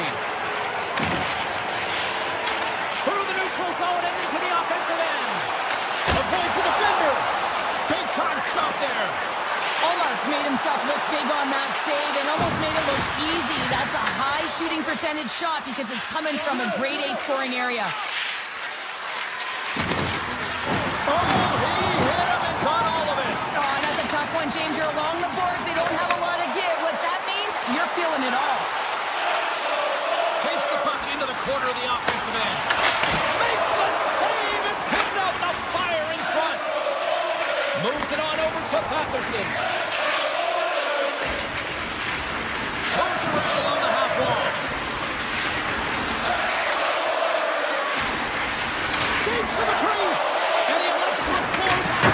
S5: Through the neutral zone and into the offensive end. Avoids the defender. Big time stop there.
S6: Omar's made himself look big on that save and almost made it look easy. That's a high shooting percentage shot because it's coming from a grade A scoring area.
S5: Oh, he hit him and got all of it.
S6: Oh, and that's a tough one, James. You're along the boards. They don't have a lot of give. What that means, you're feeling it all.
S5: Takes the puck into the corner of the offensive end. Makes the save and puts out the fire in front. Moves it on over to Patterson. Moves the road along the half wall. Skates to the crease. And he elects to explore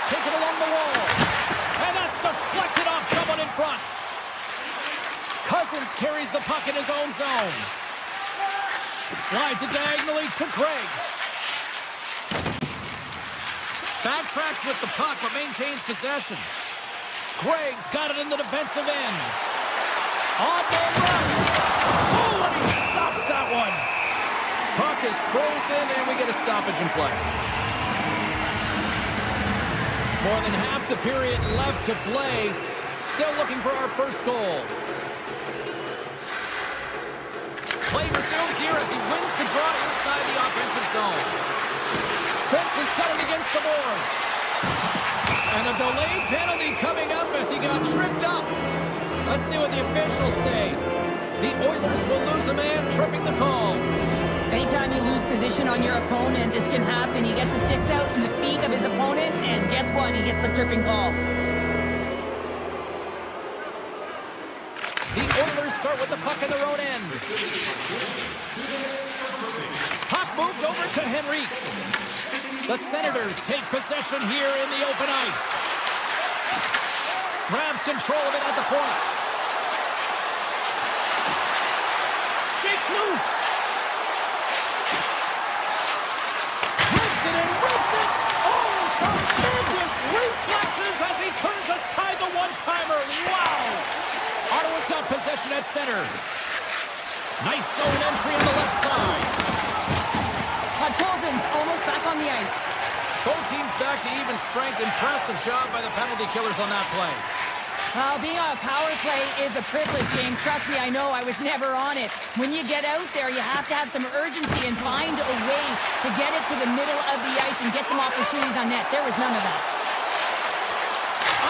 S5: taken along the wall. And that's deflected off someone in front. Cousins carries the puck in his own zone. Slides it diagonally to Gregg. Backtracks with the puck, but maintains possession. Gregg's got it in the defensive end. On the rush. Oh, and he stops that one. Puck is frozen, and we get a stoppage in play. More than half the period left to play. Still looking for our first goal. Play resumes here as he wins the draw inside the offensive zone. Spence is cutting against the boards. And a delayed penalty coming up as he got tripped up. Let's see what the officials say. The Oilers will lose a man, tripping the call.
S6: Anytime you lose position on your opponent, this can happen. He gets the sticks out in the feet of his opponent, and guess what? He gets the tripping call.
S5: The Oilers start with the puck in their own end. Puck moved over to Henrique. The Senators take possession here in the open ice. Grabs control of it at the point. Shakes loose. Rips it and rips it. Oh, tremendous reflexes as he turns aside the one-timer. Wow. Ottawa's got possession at center. Nice zone entry on the left side.
S6: Cousins almost back on the ice.
S5: Both teams back to even strength. Impressive job by the penalty killers on that play.
S6: Being on a power play is a privilege, James. Trust me, I know. I was never on it. When you get out there, you have to have some urgency and find a way to get it to the middle of the ice and get some opportunities on net. There was none of that.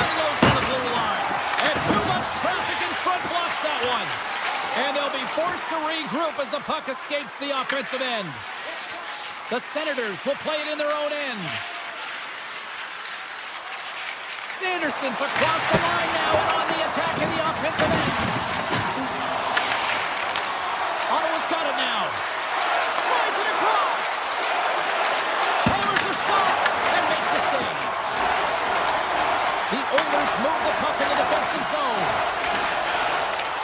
S5: Unloads on the blue line. And too much traffic in front blocks that one. And they'll be forced to regroup as the puck escapes the offensive end. The Senators will play it in their own end. Sanderson's across the line now and on the attack in the offensive end. Ottawa's got it now. Slides it across. Hammers a shot and makes the save. The Oilers move the puck in the defensive zone.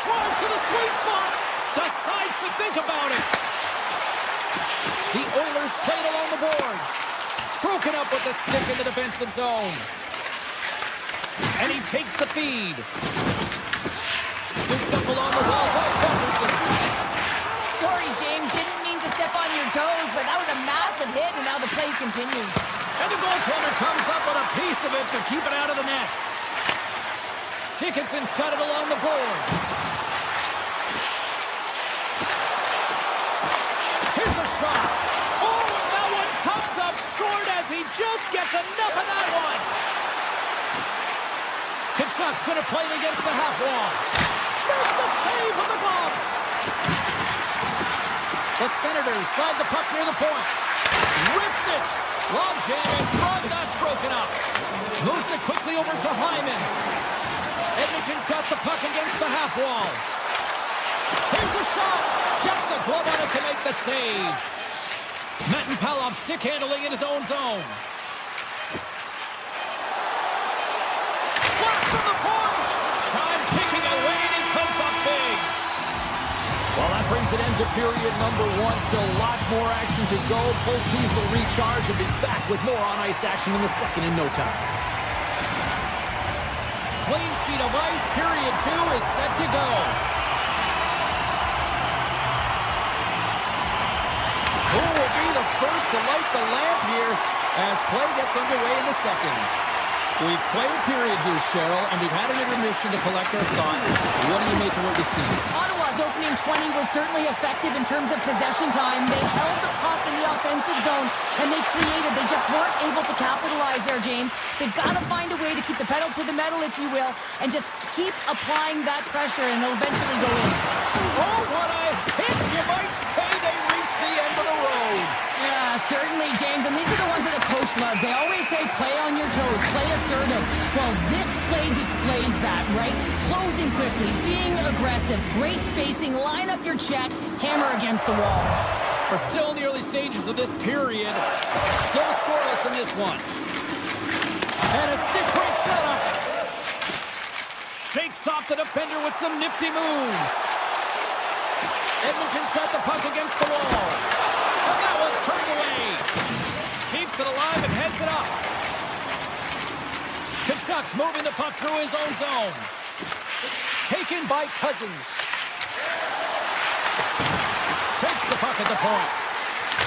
S5: Drives to the sweet spot. Decides to think about it. The Oilers played along the boards. Broken up with the stick in the defensive zone. And he takes the feed. Scooped up along the wall by Jefferson.
S6: Sorry, James. Didn't mean to step on your toes, but that was a massive hit, and now the play continues.
S5: And the goaltender comes up with a piece of it to keep it out of the net. Dickinson's cut it along the boards. Here's a shot. Oh, that one comes up short as he just gets enough of that one. Kachuk's going to play it against the half wall. Makes the save on the glove. The Senators slide the puck near the point. Rips it. Long jam in front. That's broken up. Moves it quickly over to Hyman. Edmonton's got the puck against the half wall. Here's a shot. Gets a glove on it to make the save. Matin Palov stick handling in his own zone. Blast from the point. Time ticking away and he comes up big. Well, that brings an end to period number one. Still lots more action to go. Both teams will recharge and be back with more on-ice action in the second in no time. Clean sheet of ice. Period two is set to go. Who will be the first to light the lamp here as play gets underway in the second? We've played a period here, Cheryl, and we've had an intermission to collect our thoughts. What do you make of what you see?
S6: Ottawa's opening 20 was certainly effective in terms of possession time. They held the puck in the offensive zone, and they created. They just weren't able to capitalize there, James. They've got to find a way to keep the pedal to the metal, if you will, and just keep applying that pressure, and it'll eventually go in.
S5: Oh, what a hit! You might say they reached the end of the road.
S6: Yeah, certainly, James. And these are the ones that the coach loves. They always say, play on your toes, play assertive. Well, this play displays that, right? Closing quickly, being aggressive, great spacing, line up your check, hammer against the wall.
S5: We're still in the early stages of this period. Still scoreless in this one. And a stick break setup. Shakes off the defender with some nifty moves. Edmonton's got the puck against the wall. And that one's turned away. Keeps it alive and heads it up. Kachuk's moving the puck through his own zone. Taken by Cousins. Takes the puck at the point.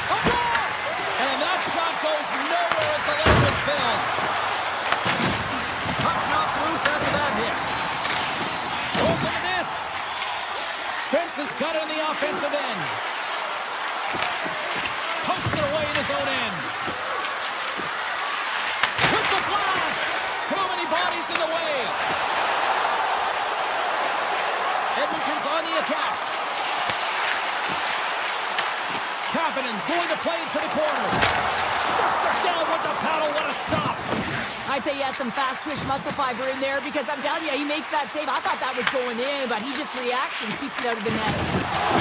S5: A blast! And that shot goes nowhere as the lane is filled. Puck knocked loose after that hit. Oh, look at this. Spence has got it in the offensive end. Pokes it away in his own end. With the blast! Too many bodies in the way. Edmonton's on the attack. Kapanen's going to play it to the corner. Shuts it down with the paddle. What a stop.
S6: I'd say he has some fast twitch muscle fiber in there because I'm telling you, he makes that save. I thought that was going in, but he just reacts and keeps it out of the net.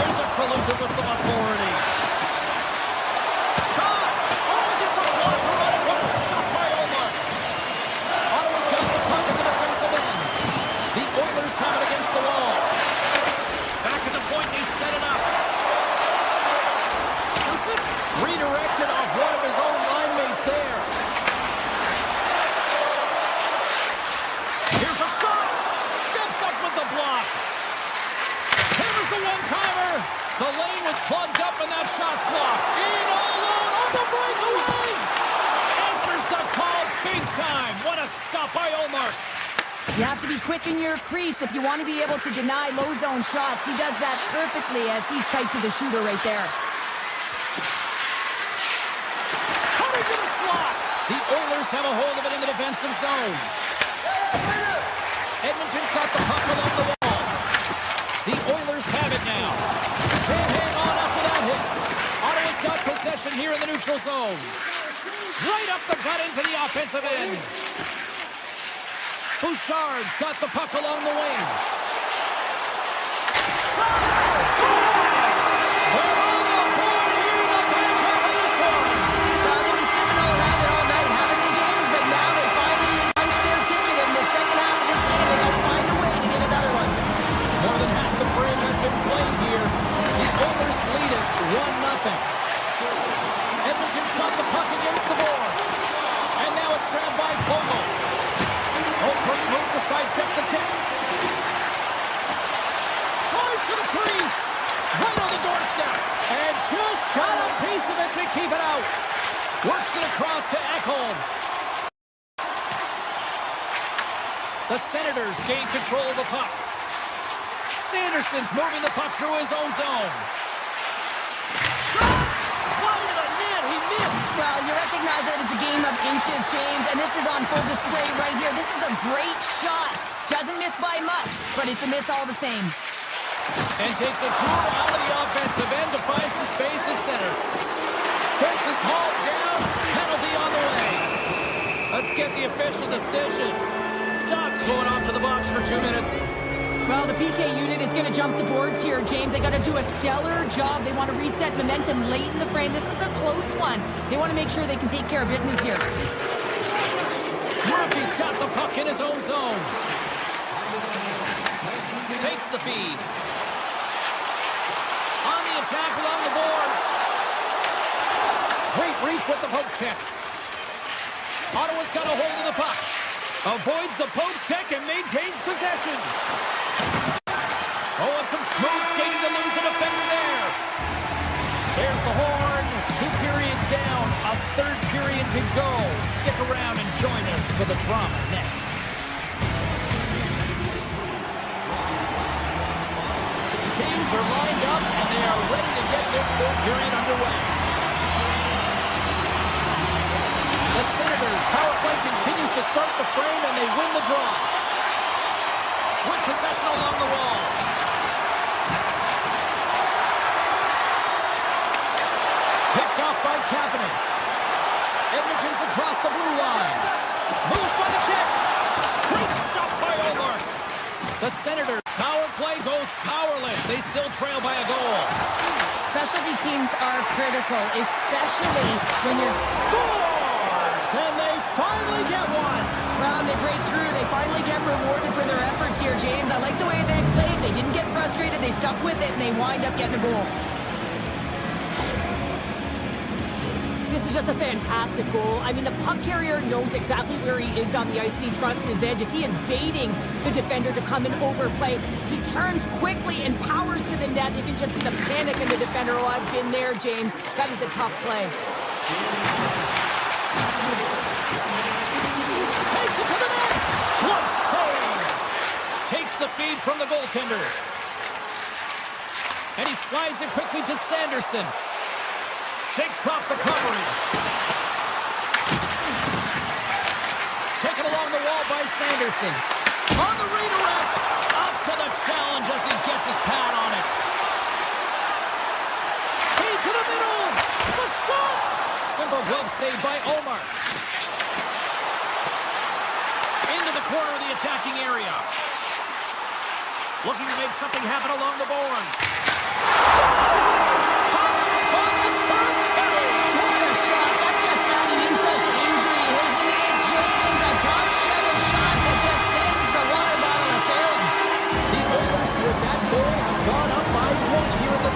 S5: There's a collision with some authority. Shot! Oh, he gets a blocker on it. What a stop by Omar. Ottawa's got the puck at the defensive end. The Oilers have it against the wall. Back at the point, they set it up. Shoots it. Redirected off one of his own line mates there. Here's a shot. Steps up with the block. Hammers the one-timer. The lane was plugged up and that shot's blocked. In all alone on the breakaway. Answers the call big time. What a stop by Omar.
S6: You have to be quick in your crease if you want to be able to deny low zone shots. He does that perfectly as he's tight to the shooter right there.
S5: Coming to the slot. The Oilers have a hold of it in the defensive zone. Edmonton's got the puck along the wall. The Oilers have it now. Can't hang on after that hit. Ottawa's got possession here in the neutral zone. Right up the gut into the offensive end. Bouchard's got the puck along the wing. Scores! They're on the board here in the back half of this one.
S6: Well, they've been skipping all around it all night, haven't they, James? But now they finally punched their ticket in the second half of this game. They got to find a way to get another one.
S5: More than half the frame has been played here. The Oilers lead it 1-0. Edmonton's got the puck against the boards. And now it's grabbed by Fogle. Oh, great move to sidestep the check. Tries to the crease. Right on the doorstep. And just got a piece of it to keep it out. Works it across to Ekholm. The Senators gain control of the puck. Sanderson's moving the puck through his own zone. Shot! Wide of the net. He missed.
S6: Well, you recognize that it's a game of inches, James, and this is on full display right here. This is a great shot. Doesn't miss by much, but it's a miss all the same.
S5: And takes a tour out of the offensive end to find some space at center. Spence is hauled down. Penalty on the way. Let's get the official decision. Dock's going off to the box for 2 minutes.
S6: Well, the PK unit is going to jump the boards here, James. They got to do a stellar job. They want to reset momentum late in the frame. This is a close one. They want to make sure they can take care of business here.
S5: Murphy's got the puck in his own zone. Takes the feed. On the attack along the boards. Great reach with the poke check. Ottawa's got a hold of the puck. Avoids the poke check and maintains possession. Oh, and some smooth skating to lose a defender there. There's the horn. 2 periods down. A third period to go. Stick around and join us for the drama next. Teams are lined up and they are ready to get this third period underway. The Senators' power play continues to start the frame and they win the draw. With possession along the wall. Picked off by Kapanen. Edmonton's across the blue line. Moves by the check. Great stop by Omar. The Senators' power play goes powerless. They still trail by a goal.
S6: Specialty teams are critical, especially when you're...
S5: Scores! And they finally get one.
S6: Well, and they break through. They finally get rewarded for their efforts here, James. I like the way they played. They didn't get frustrated. They stuck with it, and they wind up getting a goal. This is just a fantastic goal. I mean, the puck carrier knows exactly where he is on the ice, and he trusts his edges. He is baiting the defender to come and overplay. He turns quickly and powers to the net. You can just see the panic in the defender. Oh, I've been there, James. That is a tough play.
S5: Takes it to the net. Glove save. Takes the feed from the goaltender. And he slides it quickly to Sanderson. Shakes off the coverage. Taken along the wall by Sanderson. On the redirect. Up to the challenge as he gets his pad on it. Feed to the middle. The shot. Simple glove save by Omar. Into the corner of the attacking area. Looking to make something happen along the boards.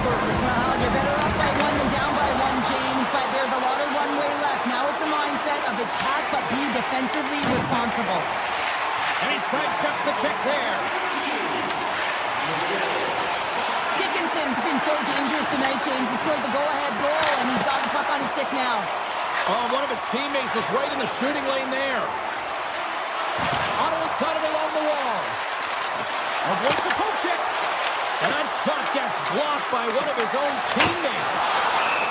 S6: Well, you're better up by one than down by one, James, but there's a lot of runway left. Now it's a mindset of attack, but be defensively responsible.
S5: And he sidesteps the check there.
S6: Dickinson's been so dangerous tonight, James. He scored the go-ahead goal, and he's got the puck on his stick now.
S5: Oh, one of his teammates is right in the shooting lane there. Ottawa's got it along the wall. Avoids the poke check. And that shot gets blocked by one of his own teammates.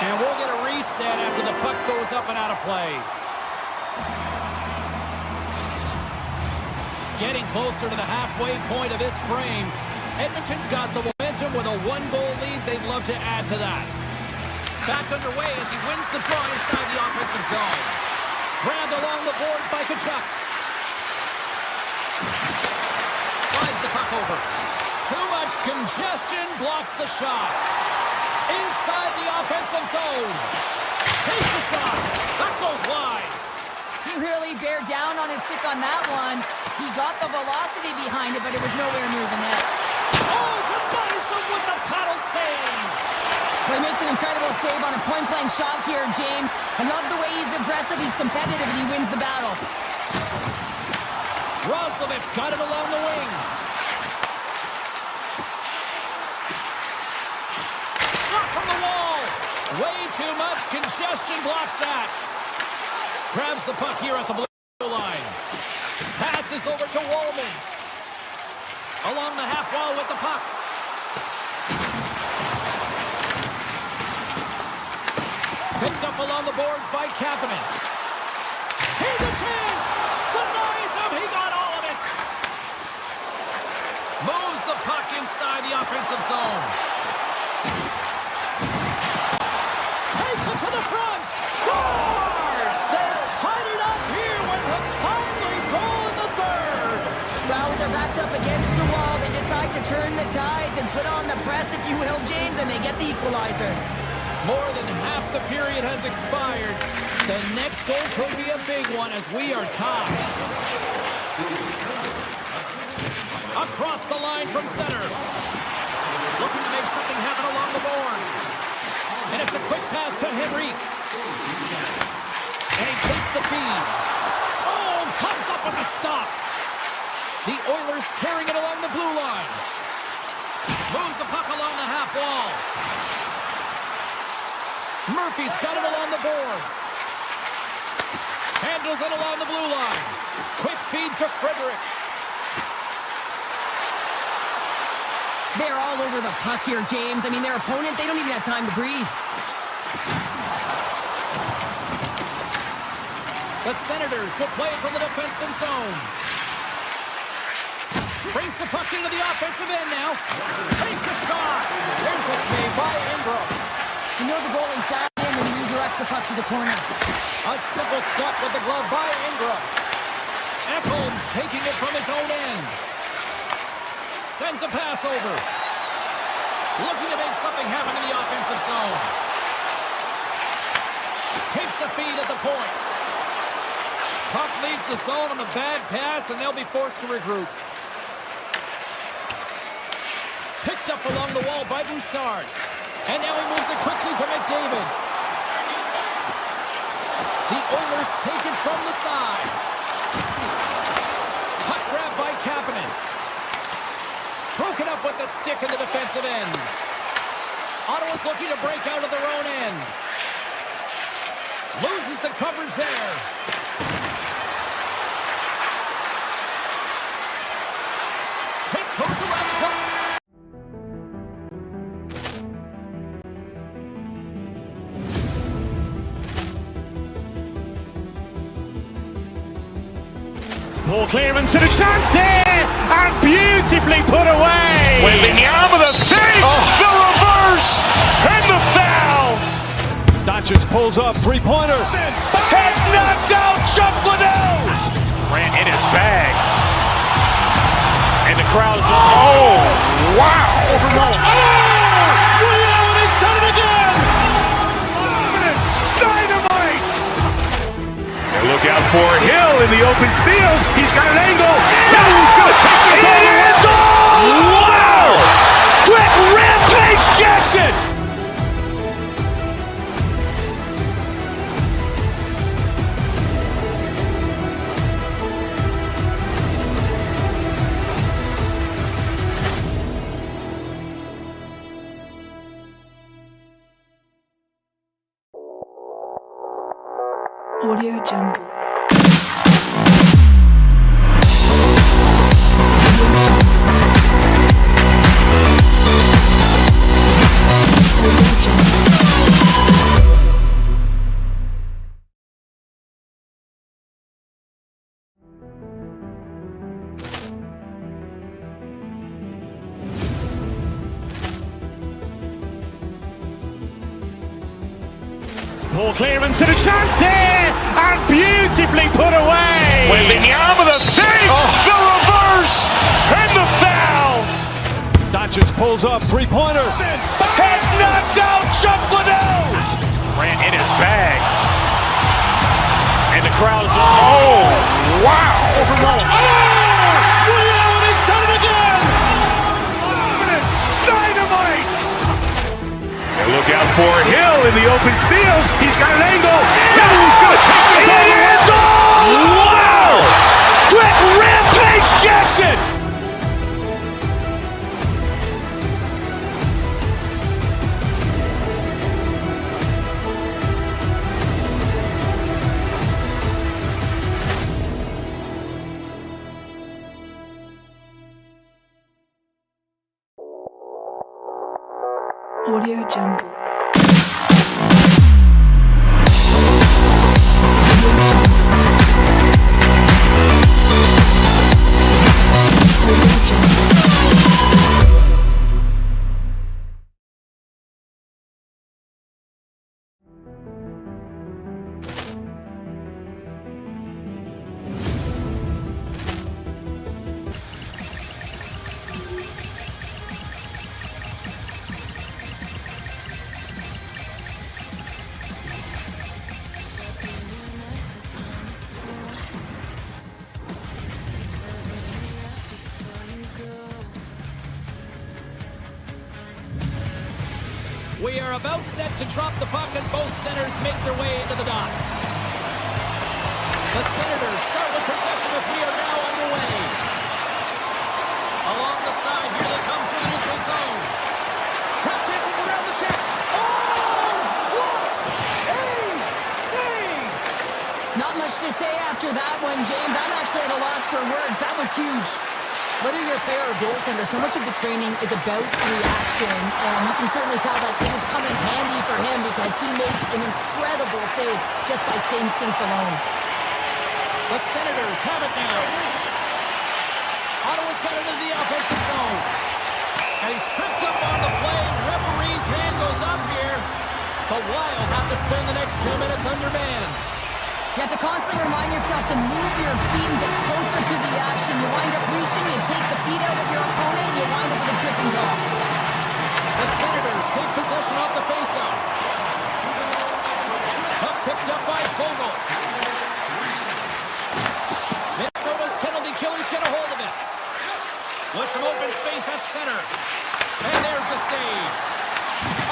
S5: And we'll get a reset after the puck goes up and out of play. Getting closer to the halfway point of this frame. Edmonton's got the momentum with a one-goal lead. They'd love to add to that. Back underway as he wins the draw inside the offensive zone. Grabbed along the boards by Tkachuk. Slides the puck over. Too much congestion, blocks the shot. Inside the offensive zone. Takes the shot. That goes wide.
S6: He really bared down on his stick on that one. He got the velocity behind it, but it was nowhere near the net.
S5: Oh, Tobiasen with the paddle save.
S6: Well, he makes an incredible save on a point-blank shot here, James. I love the way he's aggressive, he's competitive, and he wins the battle.
S5: Roslovic's got it along the wing. From the wall. Way too much congestion blocks that. Grabs the puck here at the blue line. Passes over to Wallman. Along the half wall with the puck. Picked up along the boards by Kapanen. Here's a chance. Denies him. He got all of it. Moves the puck inside the offensive zone. To the front, scores! They've tied it up here with a timely goal in the third.
S6: Well, with their backs up against the wall, they decide to turn the tides and put on the press, if you will, James, and they get the equalizer.
S5: More than half the period has expired. The next goal could be a big one as we are tied. Across the line from center. Looking to make something happen along the boards. And it's a quick pass to Henrique. And he takes the feed. Oh, comes up with a stop. The Oilers carrying it along the blue line. Moves the puck along the half wall. Murphy's got it along the boards. Handles it along the blue line. Quick feed to Frederick.
S6: They're all over the puck here, James. I mean, their opponent, they don't even have time to breathe.
S5: The Senators will play it from the defensive zone. Brings the puck into the offensive end now. Takes a shot. There's a save by Ingram.
S6: You know the goalie's down in when he redirects the puck to the corner.
S5: A simple step with the glove by Ingram. Ekholm's taking it from his own end. Sends a pass over. Looking to make something happen in the offensive zone. Takes the feed at the point. Puck leaves the zone on the bad pass, and they'll be forced to regroup. Picked up along the wall by Bouchard. And now he moves it quickly to McDavid. The Oilers take it from the side. Puck grab by Kapanen. Broken up with the stick in the defensive end. Ottawa's looking to break out of their own end. Loses the coverage there. Tiptoes around the puck.
S1: Ball clearance and a chance here, and beautifully put away.
S2: With the arm of the fake, the reverse, and the foul.
S3: Doncic pulls up, three-pointer.
S2: Has knocked out Chuck Liddell. Ran in his bag. And the crowd is, oh, wow.
S3: He's done it again.
S2: Dynamite. And look out for Hill in the open field. He's got an angle. He's going to take this all the way. Wow. Quick rampage Jackson.
S4: Audio Jungle.
S1: Ball clearance and a chance here, and beautifully put away.
S2: With the arm of the fake, the reverse, and the foul.
S3: Doncic pulls up, three-pointer.
S2: Has knocked out Chuck Liddell. Ran in his bag. And the crowd is, oh, wow.
S3: He's done it again.
S2: Dynamite. And look out for Hill in the open field. He's got an angle. He's going to take this all the way. Wow. Quick rampage Jackson.
S4: Audio Jungle.
S5: We are about set to drop the puck as both centers make their way into the dot. The Senators start with possession as we are now underway. Along the side, here they come through the neutral zone. Trap dances around the check. Oh, what a save!
S6: Not much to say after that one, James. I'm actually at a loss for words. That was huge. Whether you're a player or goaltender, so much of the training is about reaction, and you can certainly tell that it has come in handy for him because he makes an incredible save just by instincts alone.
S5: The Senators have it now. Ottawa's got it into the offensive zone. And he's tripped up on the play. Referee's hand goes up here. The Wild have to spend the next 2 minutes undermanned.
S6: You have to constantly remind yourself to move your feet and get closer to the action. You wind up reaching, you take the feet out of your opponent, and you wind up with a tripping goal.
S5: The Senators take possession off the faceoff. Puck picked up by Vogel. With some open space at center. And there's the save.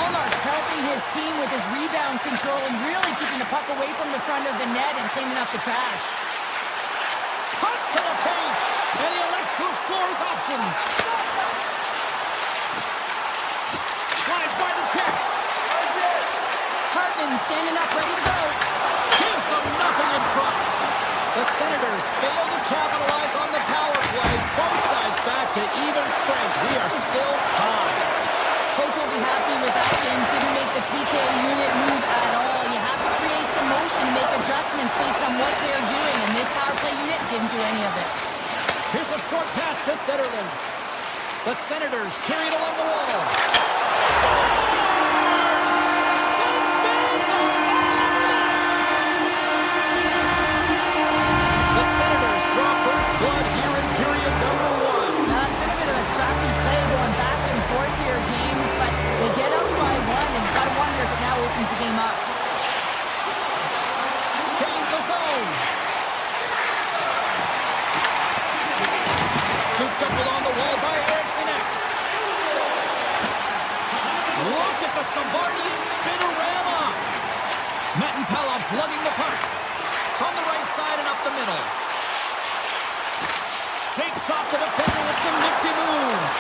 S6: Allmark's helping his team with his rebound control and really keeping the puck away from the front of the net and cleaning up the trash.
S5: Cuts to the paint. And he elects to explore his options. Slides by the check.
S6: Hartman standing up, ready to go.
S5: Gives them nothing in front. The Senators fail to capitalize on the power play. Both sides back to even strength. We are still tied.
S6: Coach will be happy with that. James didn't make the PK unit move at all. You have to create some motion, make adjustments based on what they're doing, and this power play unit didn't do any of it.
S5: Here's a short pass to Zetterlund. The Senators carry it along the wall. Scores! Sens fans are all over the Senators draw first blood here in period number 1.
S6: Now, it's been a bit of a scrappy play going back and forth here, James, but they get up by 1, and you gotta wonder if it now opens the game up.
S5: Gains the zone. Scooped up along the wall by Eriksson. Look at the Savardian spinorama. Metin Palov's lugging the puck. From the right side and up the middle. Shakes off the defender with some nifty moves.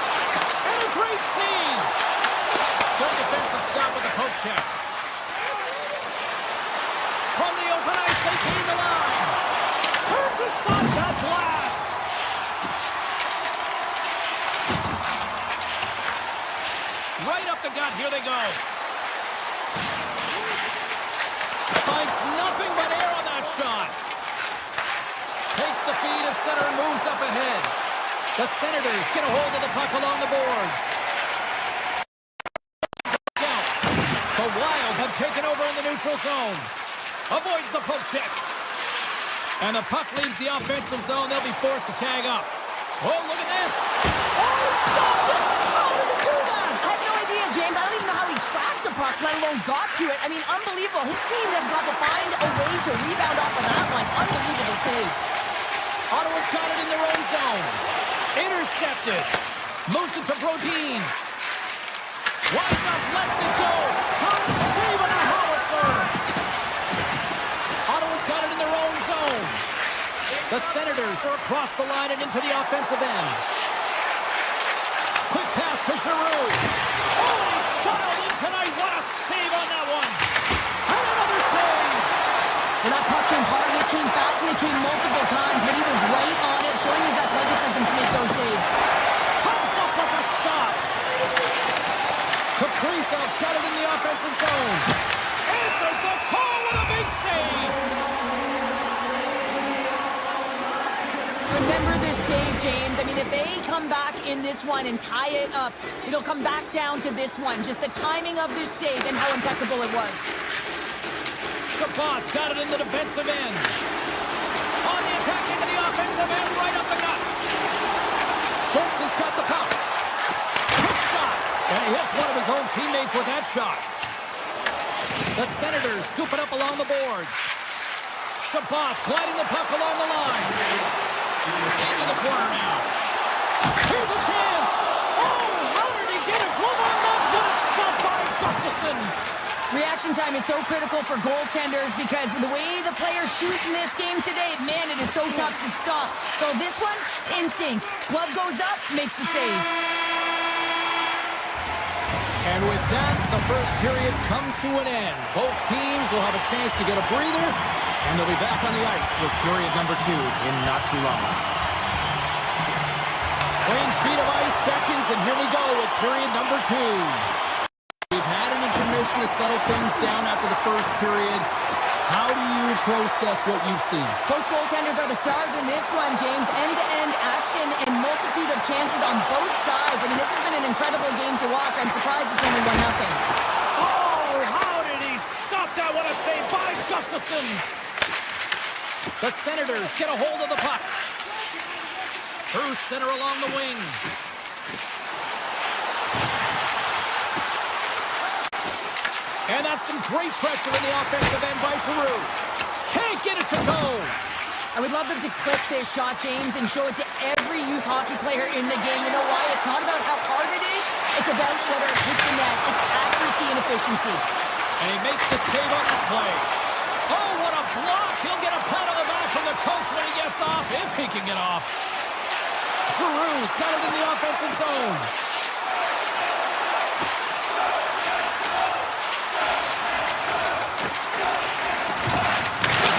S5: And a great save. Good defensive stop with the poke check. From the open ice, they gain the line. Turns a shot, that blast. Right up the gut, here they go. Finds nothing but air on that shot. Takes the feed as center and moves up ahead. The Senators get a hold of the puck along the boards. Down. The Wild have taken over in the neutral zone. Avoids the poke check. And the puck leaves the offensive zone. They'll be forced to tag up. Oh, look at this.
S6: Oh, he stopped it! How did he do that? I have no idea, James. I don't even know how he tracked the puck, let alone got to it. I mean, unbelievable. His team have got to find a way to rebound off of that one. Unbelievable save.
S5: Ottawa's got it in their own zone. Intercepted. Moves it to Brodin. Winds up, lets it go. Tom save on a howitzer. Ottawa's got it in their own zone. The Senators are across the line and into the offensive end. Quick pass to Giroux. Oh, he's dialed in tonight. What a save on that one. And another save.
S6: And that puck came hard, and it came fast, and it came multiple times, but he was right on it, showing his athleticism to make those saves.
S5: Comes up with a stop. Kaprizov's got it in the offensive zone. Answers the call with a big save.
S6: Remember their save, James. I mean, if they come back in this one and tie it up, it'll come back down to this one. Just the timing of their save and how impeccable it was.
S5: Chabot's got it in the defensive end. On the attack into the offensive end, right up the gut. Spence has got the puck. Quick shot. And he hits one of his own teammates with that shot. The Senators scoop it up along the boards. Chabot's gliding the puck along the line. Into the corner now. Here's a chance. Oh, how did he get a glove on that? What a stop by Gustafsson.
S6: Reaction time is so critical for goaltenders because the way the players shoot in this game today, man, it is so tough to stop. So this one, instincts. Glove goes up, makes the save.
S5: And with that, the first period comes to an end. Both teams will have a chance to get a breather, and they'll be back on the ice with period number 2 in not too long. Clean sheet of ice beckons, and here we go with period number 2. We've had an intermission to settle things down after the first period. How do you process what you've seen?
S6: Both goaltenders are the stars in this one, James. End-to-end action and multitude of chances on both sides. I mean, this has been an incredible game to watch. I'm surprised it's only 1-0.
S5: Oh, how did he stop that? What a save by Gustafsson. The Senators get a hold of the puck. Through center along the wing. And that's some great pressure in the offensive end by Giroux. Can't get it to go.
S6: I would love them to clip this shot, James, and show it to every youth hockey player in the game. You know why? It's not about how hard it is. It's about whether it hits the net. It's accuracy and efficiency.
S5: And he makes the save on that play. Oh, what a block. He'll get a pat on the back from the coach when he gets off, if he can get off. Giroux's got it in the offensive zone.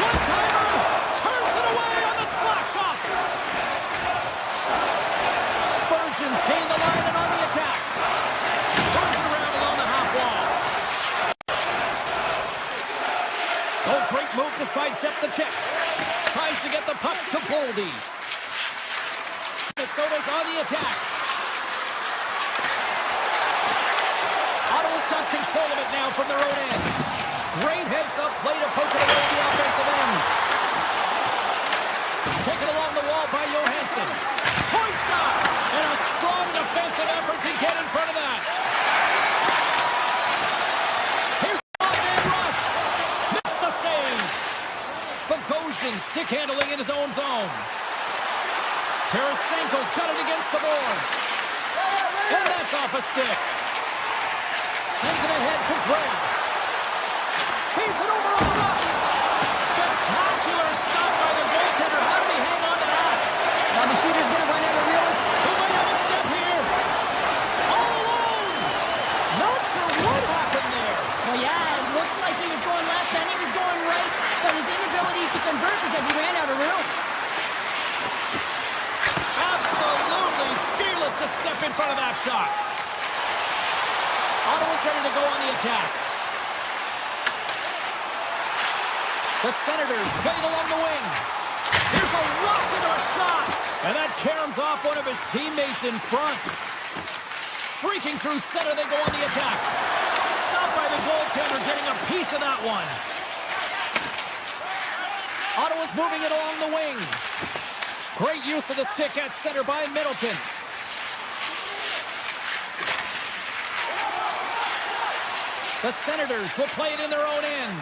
S5: One-timer. Turns it away on the slap shot. Spurgeon's gained the line and on the attack. Turns it around along the half wall. Oh, great move to sidestep the check. Tries to get the puck to Boldy. Minnesota's on the attack. Ottawa's got control of it now from their own end. Great heads-up play to poke it away at the offensive end. Taken along the wall by Johansson. Point shot! And a strong defensive effort to get in front of that. Here's the man rush. Missed the save. Bogosian stick handling in his own zone. Tarasenko's got it against the boards. And that's off a stick. Sends it ahead to Drake. Feeds it over on the rush. Spectacular stop by the goaltender. How did he hang on to that?
S6: Now the shooter's going to run out of real estate.
S5: He might have a step here. All alone. Not sure what happened there.
S6: Well, yeah, it looks like he was going left, then he was going right, but his inability to convert because he ran out of room.
S5: Absolutely fearless to step in front of that shot. Ottawa's ready to go on the attack. The Senators played along the wing. Here's a rocket of a shot. And that caroms off one of his teammates in front. Streaking through center, they go on the attack. Stopped by the goaltender, getting a piece of that one. Ottawa's moving it along the wing. Great use of the stick at center by Middleton. The Senators will play it in their own end.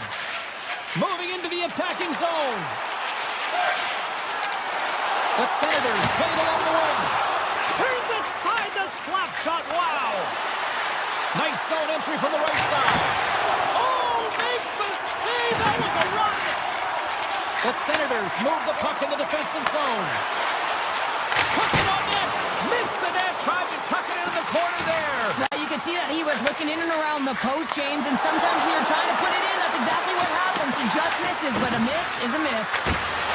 S5: Moving into the attacking zone. The Senators play it along the wing. Turns aside the slap shot. Wow. Nice zone entry from the right side. Oh, makes the save. That was a rocket. The Senators move the puck in the defensive zone. Puts it on net. Missed the net. Tried to tuck it into the corner there.
S6: Now you can see that he was looking in and around the post, James, and sometimes when you're trying to put it in, that's exactly what happens. He just misses, but a miss is a miss.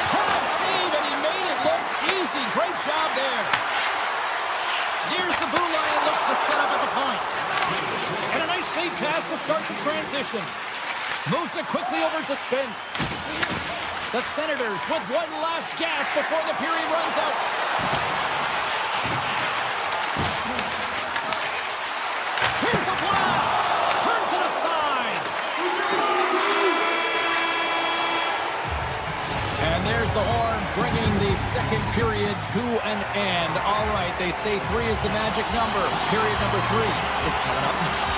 S5: Hard save, and he made it look easy. Great job there. Nears the blue line and looks to set up at the point. And a nice save pass to start the transition. Moves it quickly over to Spence. The Senators with one last gasp before the period runs out. Here's a blast. Turns it aside. And there's the horn bringing the second period to an end. All right, they say 3 is the magic number. Period number 3 is coming up next.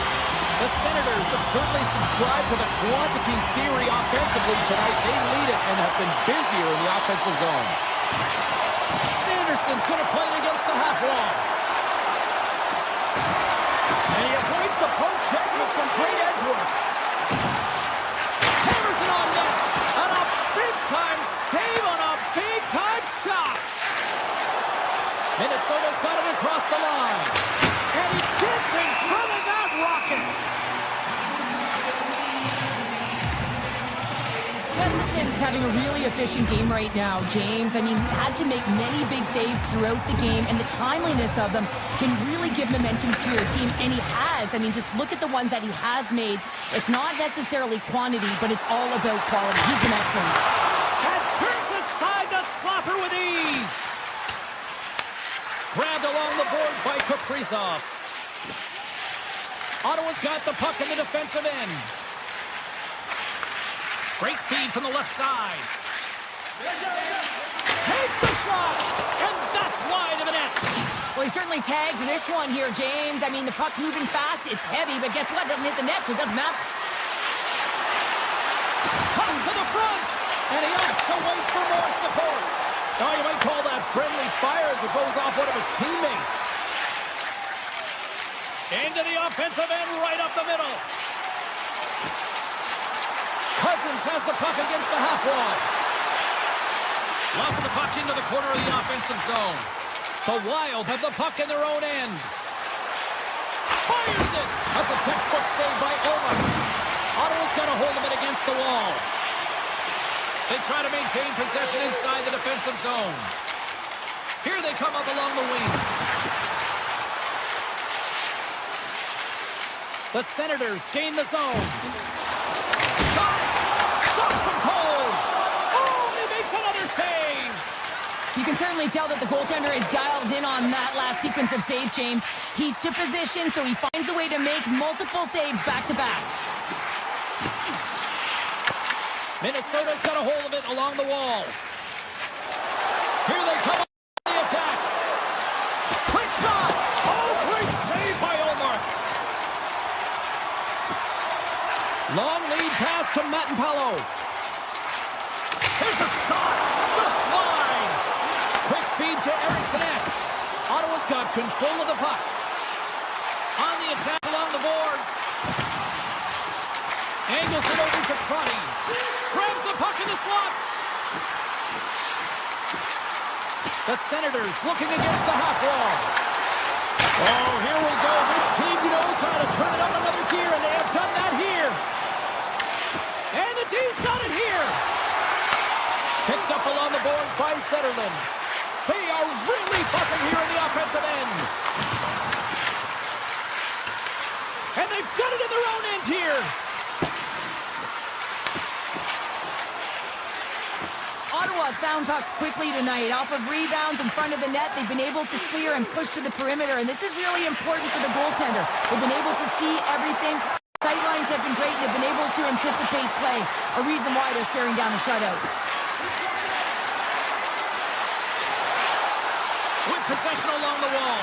S5: The Senators have certainly subscribed to the quantity theory offensively tonight. They lead it and have been busier in the offensive zone. Sanderson's going to play it against the half wall. And he avoids the poke check with some great edge work. Hammers it on net. And a big-time save on a big-time shot. Minnesota's got it across the line. And he gets in front of that rocket.
S6: Gustafson's having a really efficient game right now, James. I mean, he's had to make many big saves throughout the game, and the timeliness of them can really give momentum to your team, and he has. I mean, just look at the ones that he has made. It's not necessarily quantity, but it's all about quality. He's been excellent.
S5: And turns aside the slapper with ease. Grabbed along the board by Kaprizov. Ottawa's got the puck in the defensive end. Great feed from the left side. Takes the shot, and that's wide of the net.
S6: Well, he certainly tags this one here, James. I mean, the puck's moving fast. It's heavy, but guess what? It doesn't hit the net, so it doesn't matter.
S5: Toss to the front, and he has to wait for more support. Oh, you might call that friendly fire as it goes off one of his teammates. Into the offensive end, right up the middle. Cousins has the puck against the half wall. Lofts the puck into the corner of the offensive zone. The Wild have the puck in their own end. Fires it! That's a textbook save by Edmont. Ottawa's got a hold of it against the wall. They try to maintain possession inside the defensive zone. Here they come up along the wing. The Senators gain the zone. Shot! Stops him cold! Oh, he makes another save!
S6: You can certainly tell that the goaltender is dialed in on that last sequence of saves, James. He's to position, so he finds a way to make multiple saves back-to-back.
S5: Minnesota's got a hold of it along the wall. Here they come on the attack. Quick shot! Oh, great save by Omar. Long lead pass to Mattenpalo. There's a shot! Just wide! Quick feed to Eriksson. Ottawa's got control of the puck. On the attack along the boards. Angles it over to Crotty. Grabs the puck in the slot. The Senators looking against the half wall. Oh, here we go. This team knows how to turn it up another gear, and they have done that here. And the team's got it here. Picked up along the boards by Zetterlund. They are really buzzing here in the offensive end. And they've got it in their own end here.
S6: Ottawa's found pucks quickly tonight. Off of rebounds in front of the net, they've been able to clear and push to the perimeter, and this is really important for the goaltender. They've been able to see everything. Sightlines have been great, and they've been able to anticipate play, a reason why they're staring down a shutout.
S5: With possession along the wall.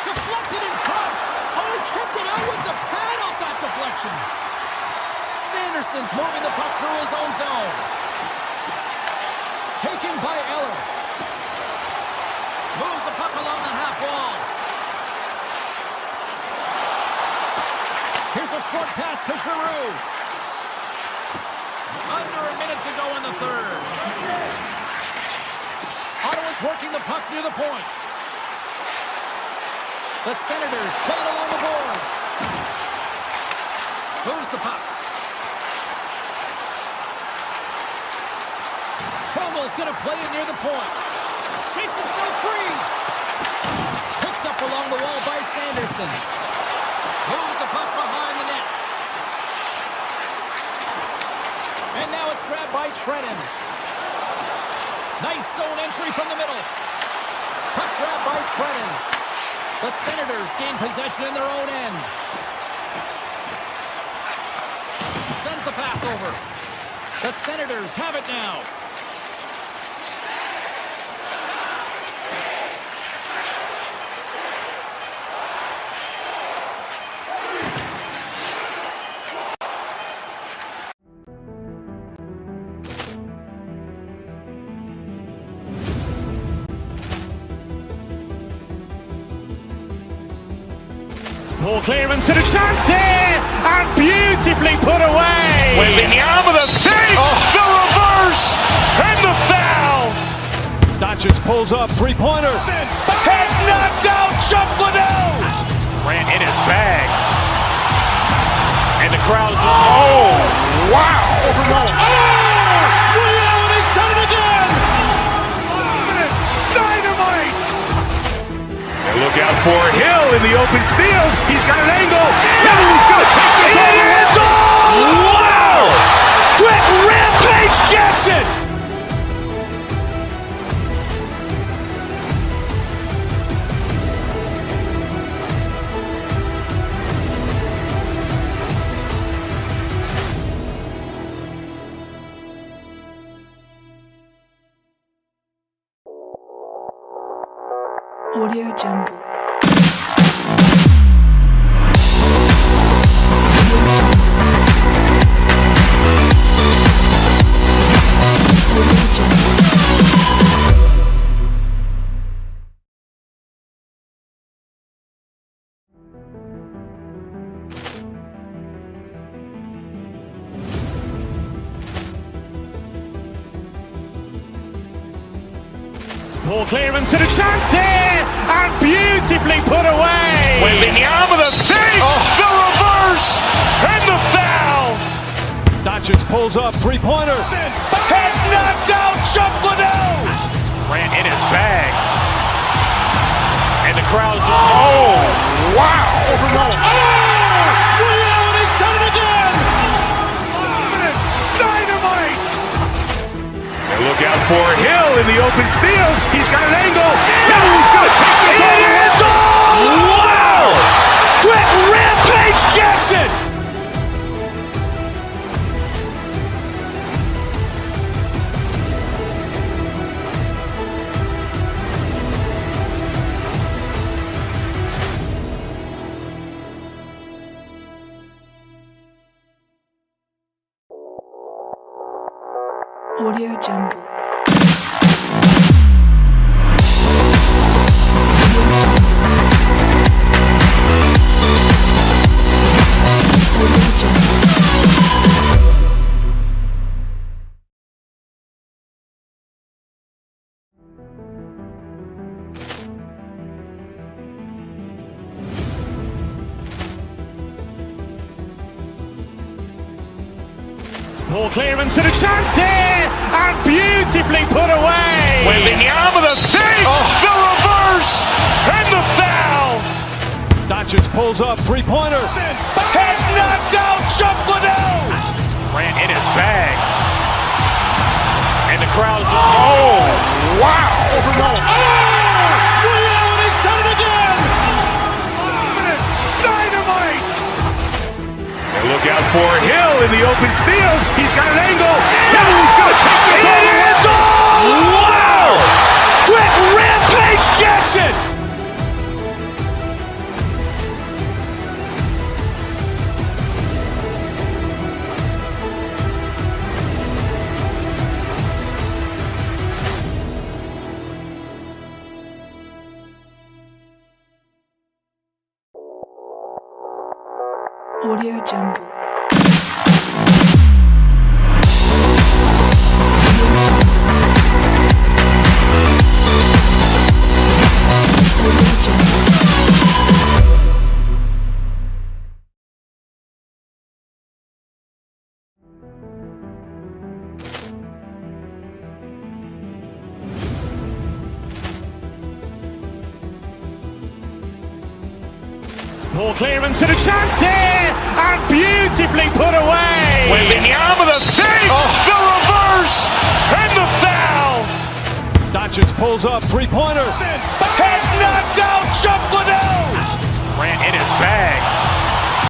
S5: Deflected in front. Oh, he kept it out with the pad off that deflection. Sanderson's moving the puck through his own zone. Taken by Eller. Moves the puck along the half wall. Here's a short pass to Giroux. Under a minute to go in the third. Ottawa's working the puck near the point. The Senators play it along the boards. Moves the puck. Fogel's going to play it near the point. Shakes himself free. Picked up along the wall by Sanderson. Moves the puck behind the net. And now it's grabbed by Trennan. Nice zone entry from the middle. Puck grabbed by Trennan. The Senators gain possession in their own end. Sends the pass over. The Senators have it now.
S1: Poor clearance and a chance here, and beautifully put away.
S2: Waving the arm of the fake, the reverse, and the foul.
S3: Doncic pulls up, three-pointer.
S2: Has knocked out Chuck Liddell. Ran in his bag. And the crowd's, oh, wow.
S3: Reality's done it again.
S2: Dynamite. And look out for Hill in the open field. He's got an angle. He's going to take this all the way. Wow! Quick rampage Jackson.
S4: Audio Jungle.
S1: Ball clearance and a chance here, and beautifully put away.
S2: Wembanyama the save, the reverse, and the foul.
S3: Doncic pulls up, three-pointer.
S2: Has knocked out Chuck Liddell. Grant in his bag. And the crowd's, oh, wow.
S3: He's done it again.
S2: Dynamite. And look out for Hill in the open field. He's got an angle. He's going to take this all the way. Wow. Quick Rampage Jackson.
S4: Audio Jungle.
S1: Ball clearance and a chance here, and beautifully put away.
S2: Wembanyama the save, the reverse, and the foul.
S3: Doncic pulls up, three-pointer.
S2: Has knocked out Chuck Liddell. Grant in his bag. And the crowd's, oh, wow.
S3: He's done it again.
S2: Dynamite. And look out for Hill in the open field. He's got an angle. He's going to take this all the way. Wow. Quick Rampage Jackson.
S4: Audio Jungle.
S1: Ball clearance and a chance here, and beautifully put away.
S2: Wembanyama the save, the reverse, and the foul.
S3: Doncic pulls up, three-pointer.
S2: Has knocked out Chuck Liddell. Grant in his bag.